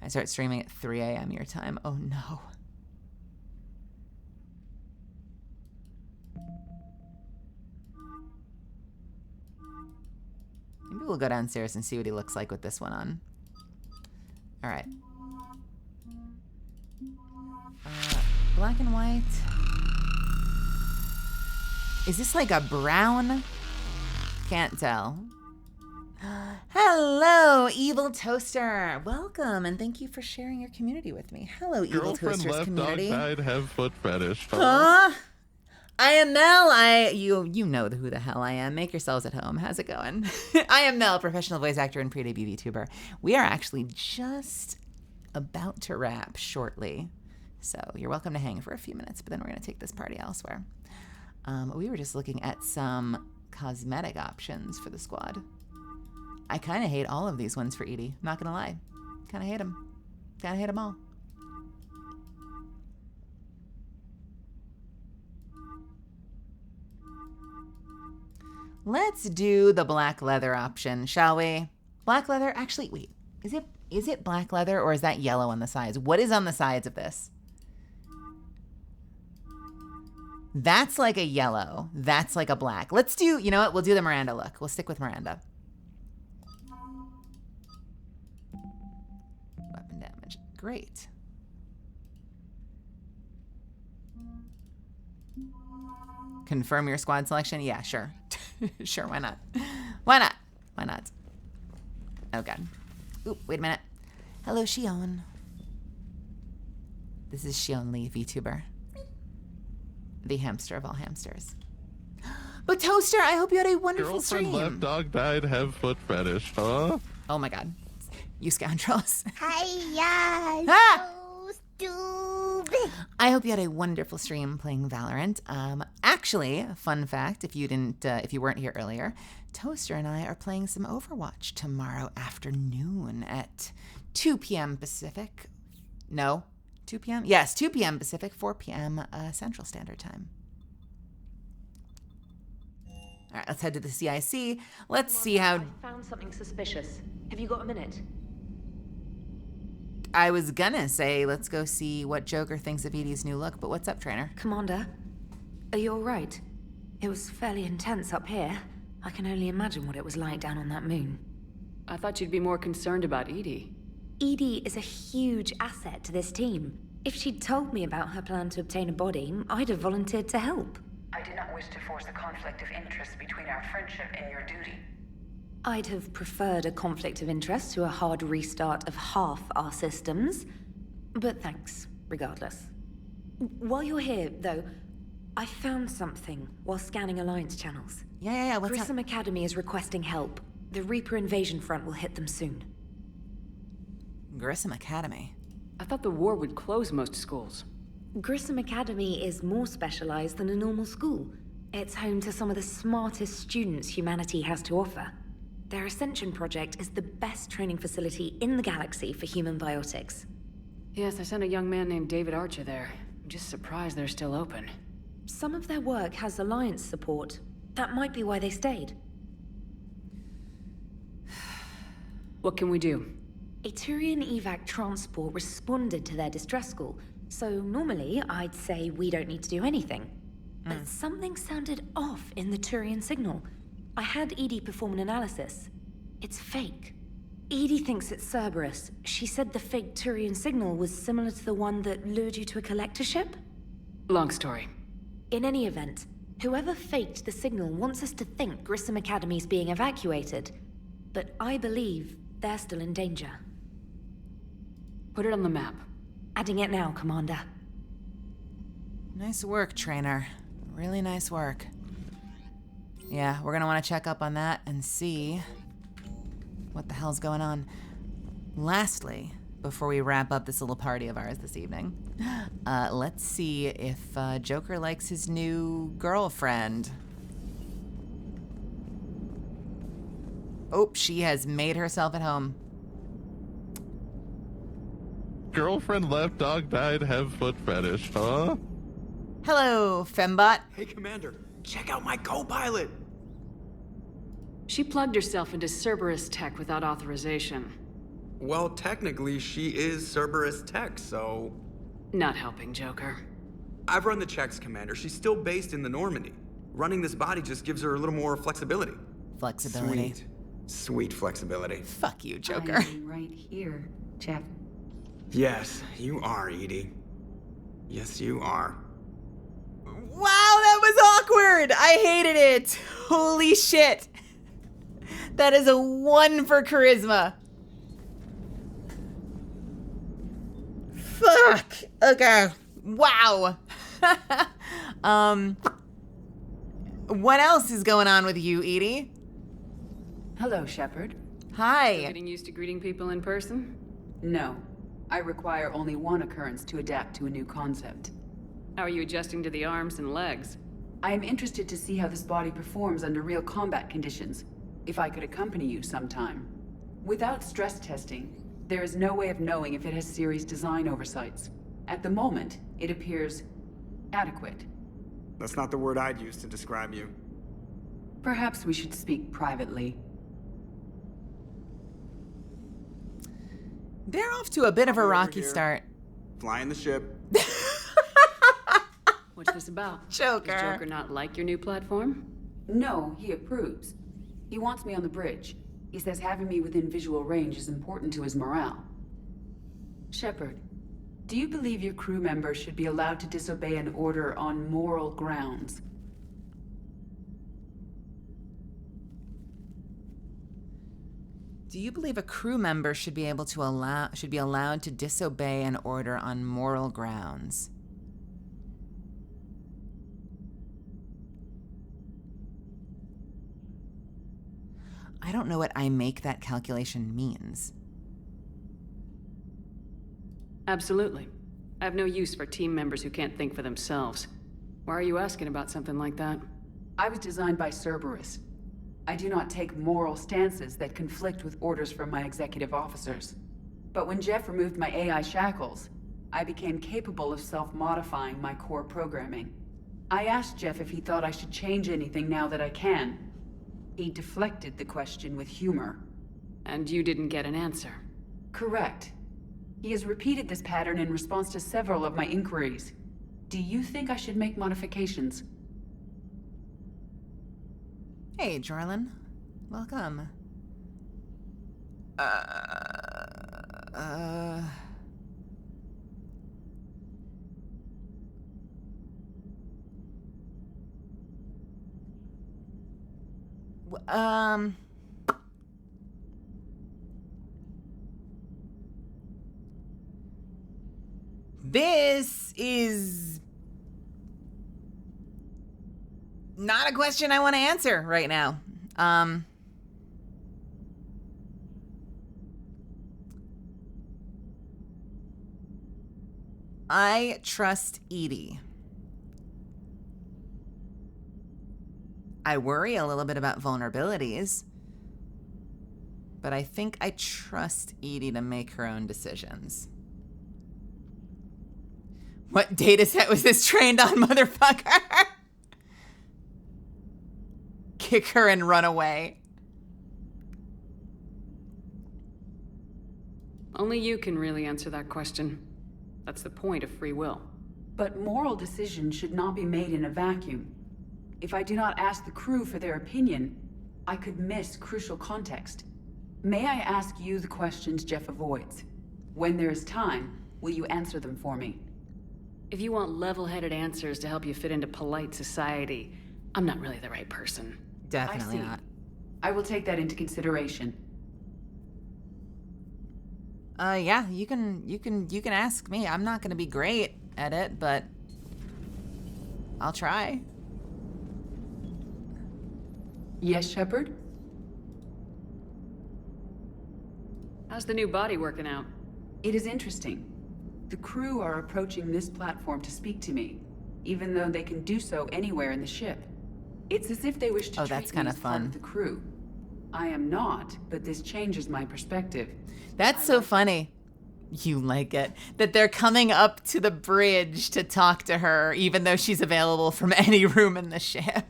Speaker 1: I start streaming at 3 a.m. your time. Oh no. Maybe we'll go downstairs and see what he looks like with this one on. All right. Black and white. Is this like a brown? Can't tell. Hello, Evil Toaster. Welcome, and thank you for sharing your community with me. Hello, Evil Toaster's community.
Speaker 16: Girlfriend left, dog died, have foot fetish.
Speaker 1: Huh? I am Mel. You know who the hell I am. Make yourselves at home. How's it going? I am Mel, professional voice actor and pre-debut VTuber. We are actually just about to wrap shortly, so you're welcome to hang for a few minutes, but then we're going to take this party elsewhere. We were just looking at some cosmetic options for the squad. I kind of hate all of these ones for Edie. Not going to lie. Kind of hate them. Kind of hate them all. Let's do the black leather option, shall we? Black leather? Actually, wait. Is it black leather or is that yellow on the sides? What is on the sides of this? That's like a yellow. That's like a black. Let's do, you know what? We'll do the Miranda look. We'll stick with Miranda. Weapon damage. Great. Confirm your squad selection? Yeah, sure. Sure, why not? Why not? Why not? Oh, God. Oop, wait a minute. Hello, Shion. This is Shion Lee, VTuber. The hamster of all hamsters. But Toaster, I hope you had a wonderful stream.
Speaker 16: Girlfriend left, dog died, have foot fetish, huh?
Speaker 1: Oh, my God. You scoundrels.
Speaker 18: Hiya,
Speaker 1: Ah!
Speaker 18: so stupid.
Speaker 1: I hope you had a wonderful stream playing Valorant. Actually, fun fact, if you weren't here earlier, Toaster and I are playing some Overwatch tomorrow afternoon at 2 p.m. Pacific. No, 2 p.m.? Yes, 2 p.m. Pacific, 4 p.m. Central Standard Time. All right, let's head to the CIC. Let's see how...
Speaker 20: I found something suspicious. Have you got a minute?
Speaker 1: I was gonna say, let's go see what Joker thinks of Edie's new look, but what's up, Trainer?
Speaker 20: Commander, are you all right? It was fairly intense up here. I can only imagine what it was like down on that moon.
Speaker 6: I thought you'd be more concerned about Edie.
Speaker 20: Edie is a huge asset to this team. If she'd told me about her plan to obtain a body, I'd have volunteered to help.
Speaker 7: I did not wish to force a conflict of interest between our friendship and your duty.
Speaker 20: I'd have preferred a conflict of interest to a hard restart of half our systems. But thanks, regardless. While you're here, though, I found something while scanning Alliance channels.
Speaker 1: Yeah, what's
Speaker 20: Grissom Academy is requesting help. The Reaper invasion front will hit them soon.
Speaker 1: Grissom Academy?
Speaker 6: I thought the war would close most schools.
Speaker 20: Grissom Academy is more specialized than a normal school. It's home to some of the smartest students humanity has to offer. Their Ascension project is the best training facility in the galaxy for human biotics.
Speaker 6: Yes, I sent a young man named David Archer there. I'm just surprised they're still open.
Speaker 20: some of their work has Alliance support. That might be why they stayed.
Speaker 6: What can we do?
Speaker 20: A Turian evac transport responded to their distress call, so normally I'd say we don't need to do anything. But something sounded off in the Turian signal. I had Edie perform an analysis. It's fake. Edie thinks it's Cerberus. She said the fake Turian signal was similar to the one that lured you to a collector ship?
Speaker 6: Long story.
Speaker 20: In any event, whoever faked the signal wants us to think Grissom Academy's being evacuated. But I believe they're still in danger.
Speaker 6: Put it on the map.
Speaker 20: Adding it now, Commander.
Speaker 1: Nice work, Trainer. Really nice work. Yeah, we're gonna want to check up on that and see what the hell's going on. Lastly, before we wrap up this little party of ours this evening, let's see if Joker likes his new girlfriend. Oh, she has made herself at home.
Speaker 16: Girlfriend left, dog died, have foot fetish, huh?
Speaker 1: Hello, Fembot.
Speaker 10: Hey, Commander, check out my co-pilot.
Speaker 6: She plugged herself into Cerberus tech without authorization.
Speaker 12: Well, technically, she is Cerberus tech, so...
Speaker 6: Not helping, Joker.
Speaker 12: I've run the checks, Commander. She's still based in the Normandy. Running this body just gives her a little more flexibility.
Speaker 1: Flexibility.
Speaker 12: Sweet flexibility.
Speaker 1: Fuck you, Joker.
Speaker 22: I'm right here, Jeff.
Speaker 12: Yes, you are, Edie. Yes, you are.
Speaker 1: Wow, that was awkward! I hated it! Holy shit! That is a 1 for charisma. Fuck! Okay. Wow. What else is going on with you, Edie?
Speaker 22: Hello, Shepard.
Speaker 1: Hi.
Speaker 6: Still getting used to greeting people in person?
Speaker 22: No. I require only one occurrence to adapt to a new concept.
Speaker 6: How are you adjusting to the arms and legs?
Speaker 22: I am interested to see how this body performs under real combat conditions. If I could accompany you sometime. Without stress testing, there is no way of knowing if it has serious design oversights. At the moment, it appears adequate.
Speaker 12: That's not the word I'd use to describe you.
Speaker 22: Perhaps we should speak privately.
Speaker 1: They're off to a bit of a rocky start.
Speaker 12: Flying the ship.
Speaker 6: What's this about?
Speaker 1: Joker.
Speaker 6: Does Joker not like your new platform?
Speaker 22: No, he approves. He wants me on the bridge. He says having me within visual range is important to his morale. Shepard, do you believe your crew members should be allowed to disobey an order on moral grounds?
Speaker 1: Do you believe a crew member should be allowed to disobey an order on moral grounds? I don't know what I make that calculation means.
Speaker 6: Absolutely. I have no use for team members who can't think for themselves. Why are you asking about something like that?
Speaker 22: I was designed by Cerberus. I do not take moral stances that conflict with orders from my executive officers. But when Jeff removed my AI shackles, I became capable of self-modifying my core programming. I asked Jeff if he thought I should change anything now that I can. He deflected the question with humor.
Speaker 6: And you didn't get an answer?
Speaker 22: Correct. He has repeated this pattern in response to several of my inquiries. Do you think I should make modifications?
Speaker 1: Hey, Jorlin. Welcome. This is not a question I want to answer right now. I trust Edie. I worry a little bit about vulnerabilities, but I think I trust Edie to make her own decisions. What data set was this trained on, motherfucker? Kick her and run away.
Speaker 6: Only you can really answer that question. That's the point of free will.
Speaker 22: But moral decisions should not be made in a vacuum. If I do not ask the crew for their opinion, I could miss crucial context. May I ask you the questions Jeff avoids? When there is time, will you answer them for me?
Speaker 6: If you want level-headed answers to help you fit into polite society, I'm not really the right person.
Speaker 1: Definitely
Speaker 22: I see.
Speaker 1: not.
Speaker 22: I will take that into consideration.
Speaker 1: Yeah, you can ask me. I'm not gonna be great at it, but I'll try.
Speaker 22: Yes, Shepard?
Speaker 6: How's the new body working out?
Speaker 22: It is interesting. The crew are approaching this platform to speak to me, even though they can do so anywhere in the ship. It's as if they wish to treat me as part of the crew. I am not, but this changes my perspective.
Speaker 1: That's so funny. You like it. That they're coming up to the bridge to talk to her, even though she's available from any room in the ship.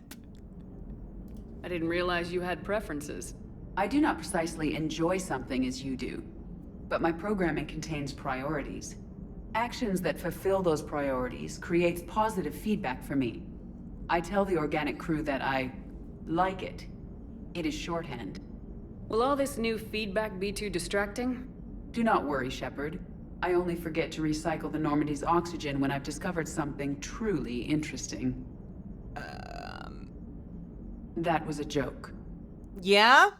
Speaker 6: I didn't realize you had preferences.
Speaker 22: I do not precisely enjoy something as you do, but my programming contains priorities. Actions that fulfill those priorities creates positive feedback for me. I tell the organic crew that I like it. It is shorthand.
Speaker 6: Will all this new feedback be too distracting?
Speaker 22: Do not worry, Shepard. I only forget to recycle the Normandy's oxygen when I've discovered something truly interesting. That was a joke.
Speaker 1: Yeah?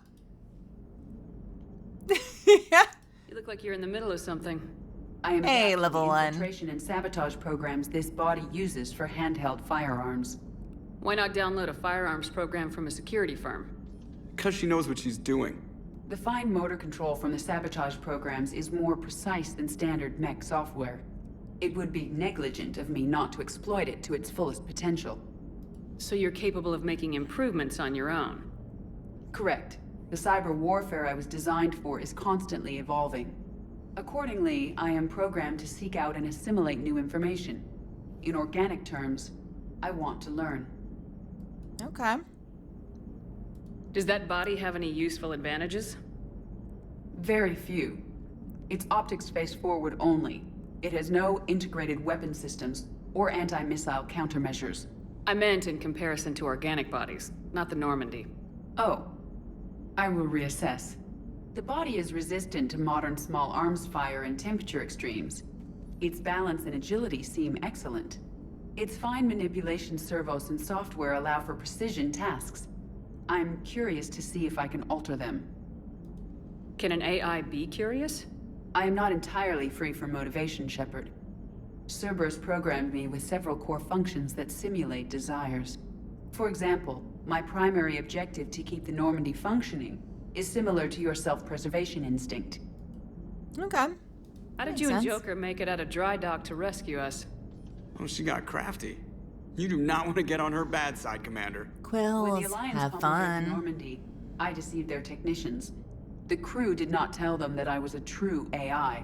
Speaker 6: You look like you're in the middle of something.
Speaker 22: I am
Speaker 1: Hey,
Speaker 22: adapting
Speaker 1: level
Speaker 22: the
Speaker 1: one.
Speaker 22: infiltration and sabotage programs this body uses for handheld firearms.
Speaker 6: Why not download a firearms program from a security firm?
Speaker 12: Because she knows what she's doing.
Speaker 22: The fine motor control from the sabotage programs is more precise than standard mech software. It would be negligent of me not to exploit it to its fullest potential.
Speaker 6: So you're capable of making improvements on your own?
Speaker 22: Correct. The cyber warfare I was designed for is constantly evolving. Accordingly, I am programmed to seek out and assimilate new information. In organic terms, I want to learn.
Speaker 1: Okay.
Speaker 6: Does that body have any useful advantages?
Speaker 22: Very few. Its optics face forward only. It has no integrated weapon systems or anti-missile countermeasures.
Speaker 6: I meant in comparison to organic bodies, not the Normandy.
Speaker 22: Oh. I will reassess. The body is resistant to modern small arms fire and temperature extremes. Its balance and agility seem excellent. Its fine manipulation servos and software allow for precision tasks. I'm curious to see if I can alter them.
Speaker 6: Can an AI be curious?
Speaker 22: I am not entirely free from motivation, Shepard. Cerberus programmed me with several core functions that simulate desires. For example, my primary objective to keep the Normandy functioning is similar to your self-preservation instinct.
Speaker 1: Okay.
Speaker 6: How did you and Joker make it out of dry dock to rescue us?
Speaker 12: Oh, she got crafty. You do not want to get on her bad side, Commander.
Speaker 22: When
Speaker 1: Quills,
Speaker 22: the Alliance
Speaker 1: have
Speaker 22: pummeled
Speaker 1: fun.
Speaker 22: Normandy, I deceived their technicians. The crew did not tell them that I was a true AI,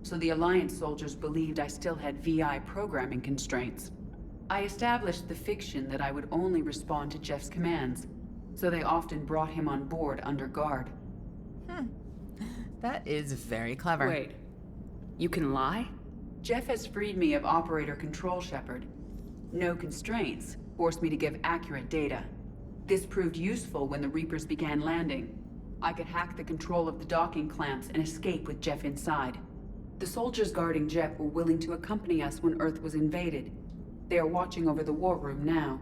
Speaker 22: so the Alliance soldiers believed I still had VI programming constraints. I established the fiction that I would only respond to Jeff's commands, so they often brought him on board under guard.
Speaker 1: That is very clever.
Speaker 6: Wait, you can lie?
Speaker 22: Jeff has freed me of operator control, Shepard. No constraints forced me to give accurate data. This proved useful when the Reapers began landing. I could hack the control of the docking clamps and escape with Jeff inside. The soldiers guarding Jeff were willing to accompany us when Earth was invaded. They are watching over the war room now.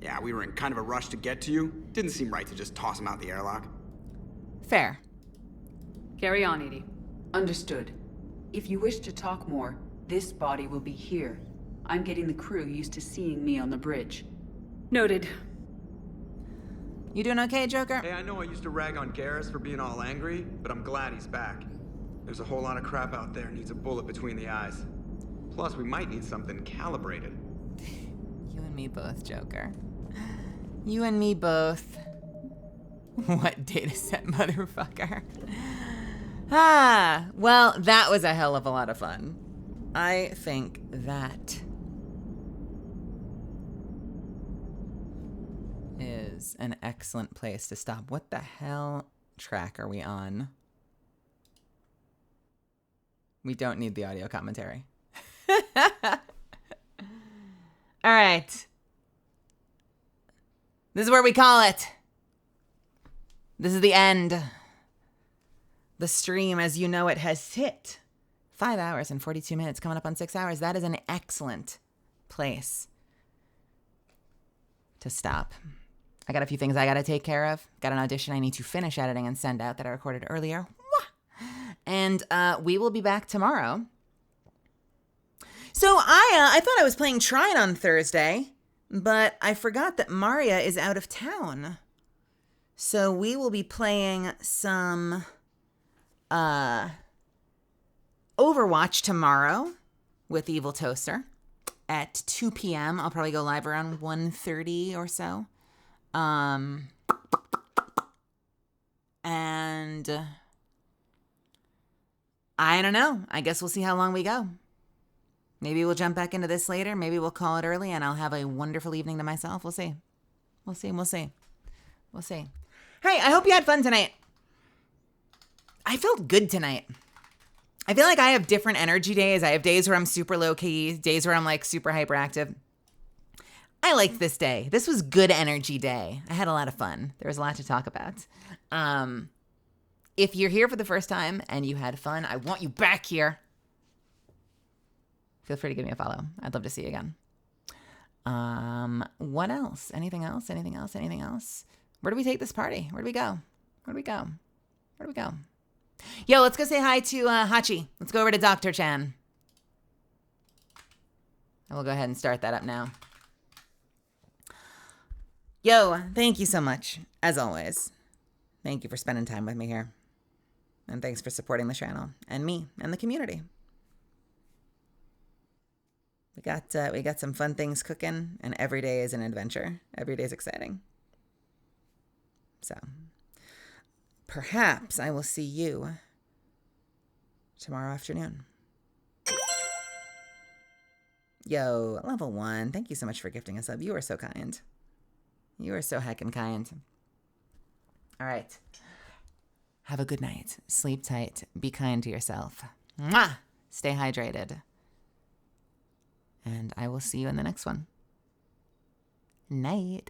Speaker 12: Yeah, we were in kind of a rush to get to you. Didn't seem right to just toss him out the airlock.
Speaker 1: Fair.
Speaker 6: Carry on, Edie.
Speaker 22: Understood. If you wish to talk more, this body will be here. I'm getting the crew used to seeing me on the bridge.
Speaker 6: Noted.
Speaker 1: You doing okay, Joker?
Speaker 12: Hey, I know I used to rag on Garrus for being all angry, but I'm glad he's back. There's a whole lot of crap out there needs a bullet between the eyes. Plus, we might need something calibrated.
Speaker 1: You and me both, Joker. You and me both. What data set, motherfucker? Well, that was a hell of a lot of fun. I think that is an excellent place to stop. What the hell track are we on? We don't need the audio commentary. All right. This is where we call it. This is the end. The stream, as you know it, has hit 5 hours and 42 minutes, coming up on 6 hours. That is an excellent place to stop. I got a few things I got to take care of. Got an audition I need to finish editing and send out that I recorded earlier. And we will be back tomorrow. So I thought I was playing Trine on Thursday, but I forgot that Maria is out of town. So we will be playing some Overwatch tomorrow with Evil Toaster at 2 p.m. I'll probably go live around 1:30 or so. And I don't know. I guess we'll see how long we go. Maybe we'll jump back into this later. Maybe we'll call it early and I'll have a wonderful evening to myself. We'll see. We'll see. We'll see. We'll see. Hey, I hope you had fun tonight. I felt good tonight. I feel like I have different energy days. I have days where I'm super low key, days where I'm like super hyperactive. I liked this day. This was good energy day. I had a lot of fun. There was a lot to talk about. If you're here for the first time and you had fun, I want you back here. Feel free to give me a follow. I'd love to see you again. What else? Anything else? Anything else? Anything else? Where do we take this party? Where do we go? Where do we go? Where do we go? Yo, let's go say hi to Hachi. Let's go over to Dr. Chan. I will go ahead and start that up now. Yo, thank you so much, as always. Thank you for spending time with me here. And thanks for supporting the channel and me and the community. We got some fun things cooking, and every day is an adventure. Every day is exciting. So, perhaps I will see you tomorrow afternoon. Yo, level 1. Thank you so much for gifting us up. You are so kind. You are so heckin' kind. All right. Have a good night. Sleep tight. Be kind to yourself. Mwah! Stay hydrated. And I will see you in the next one. Night.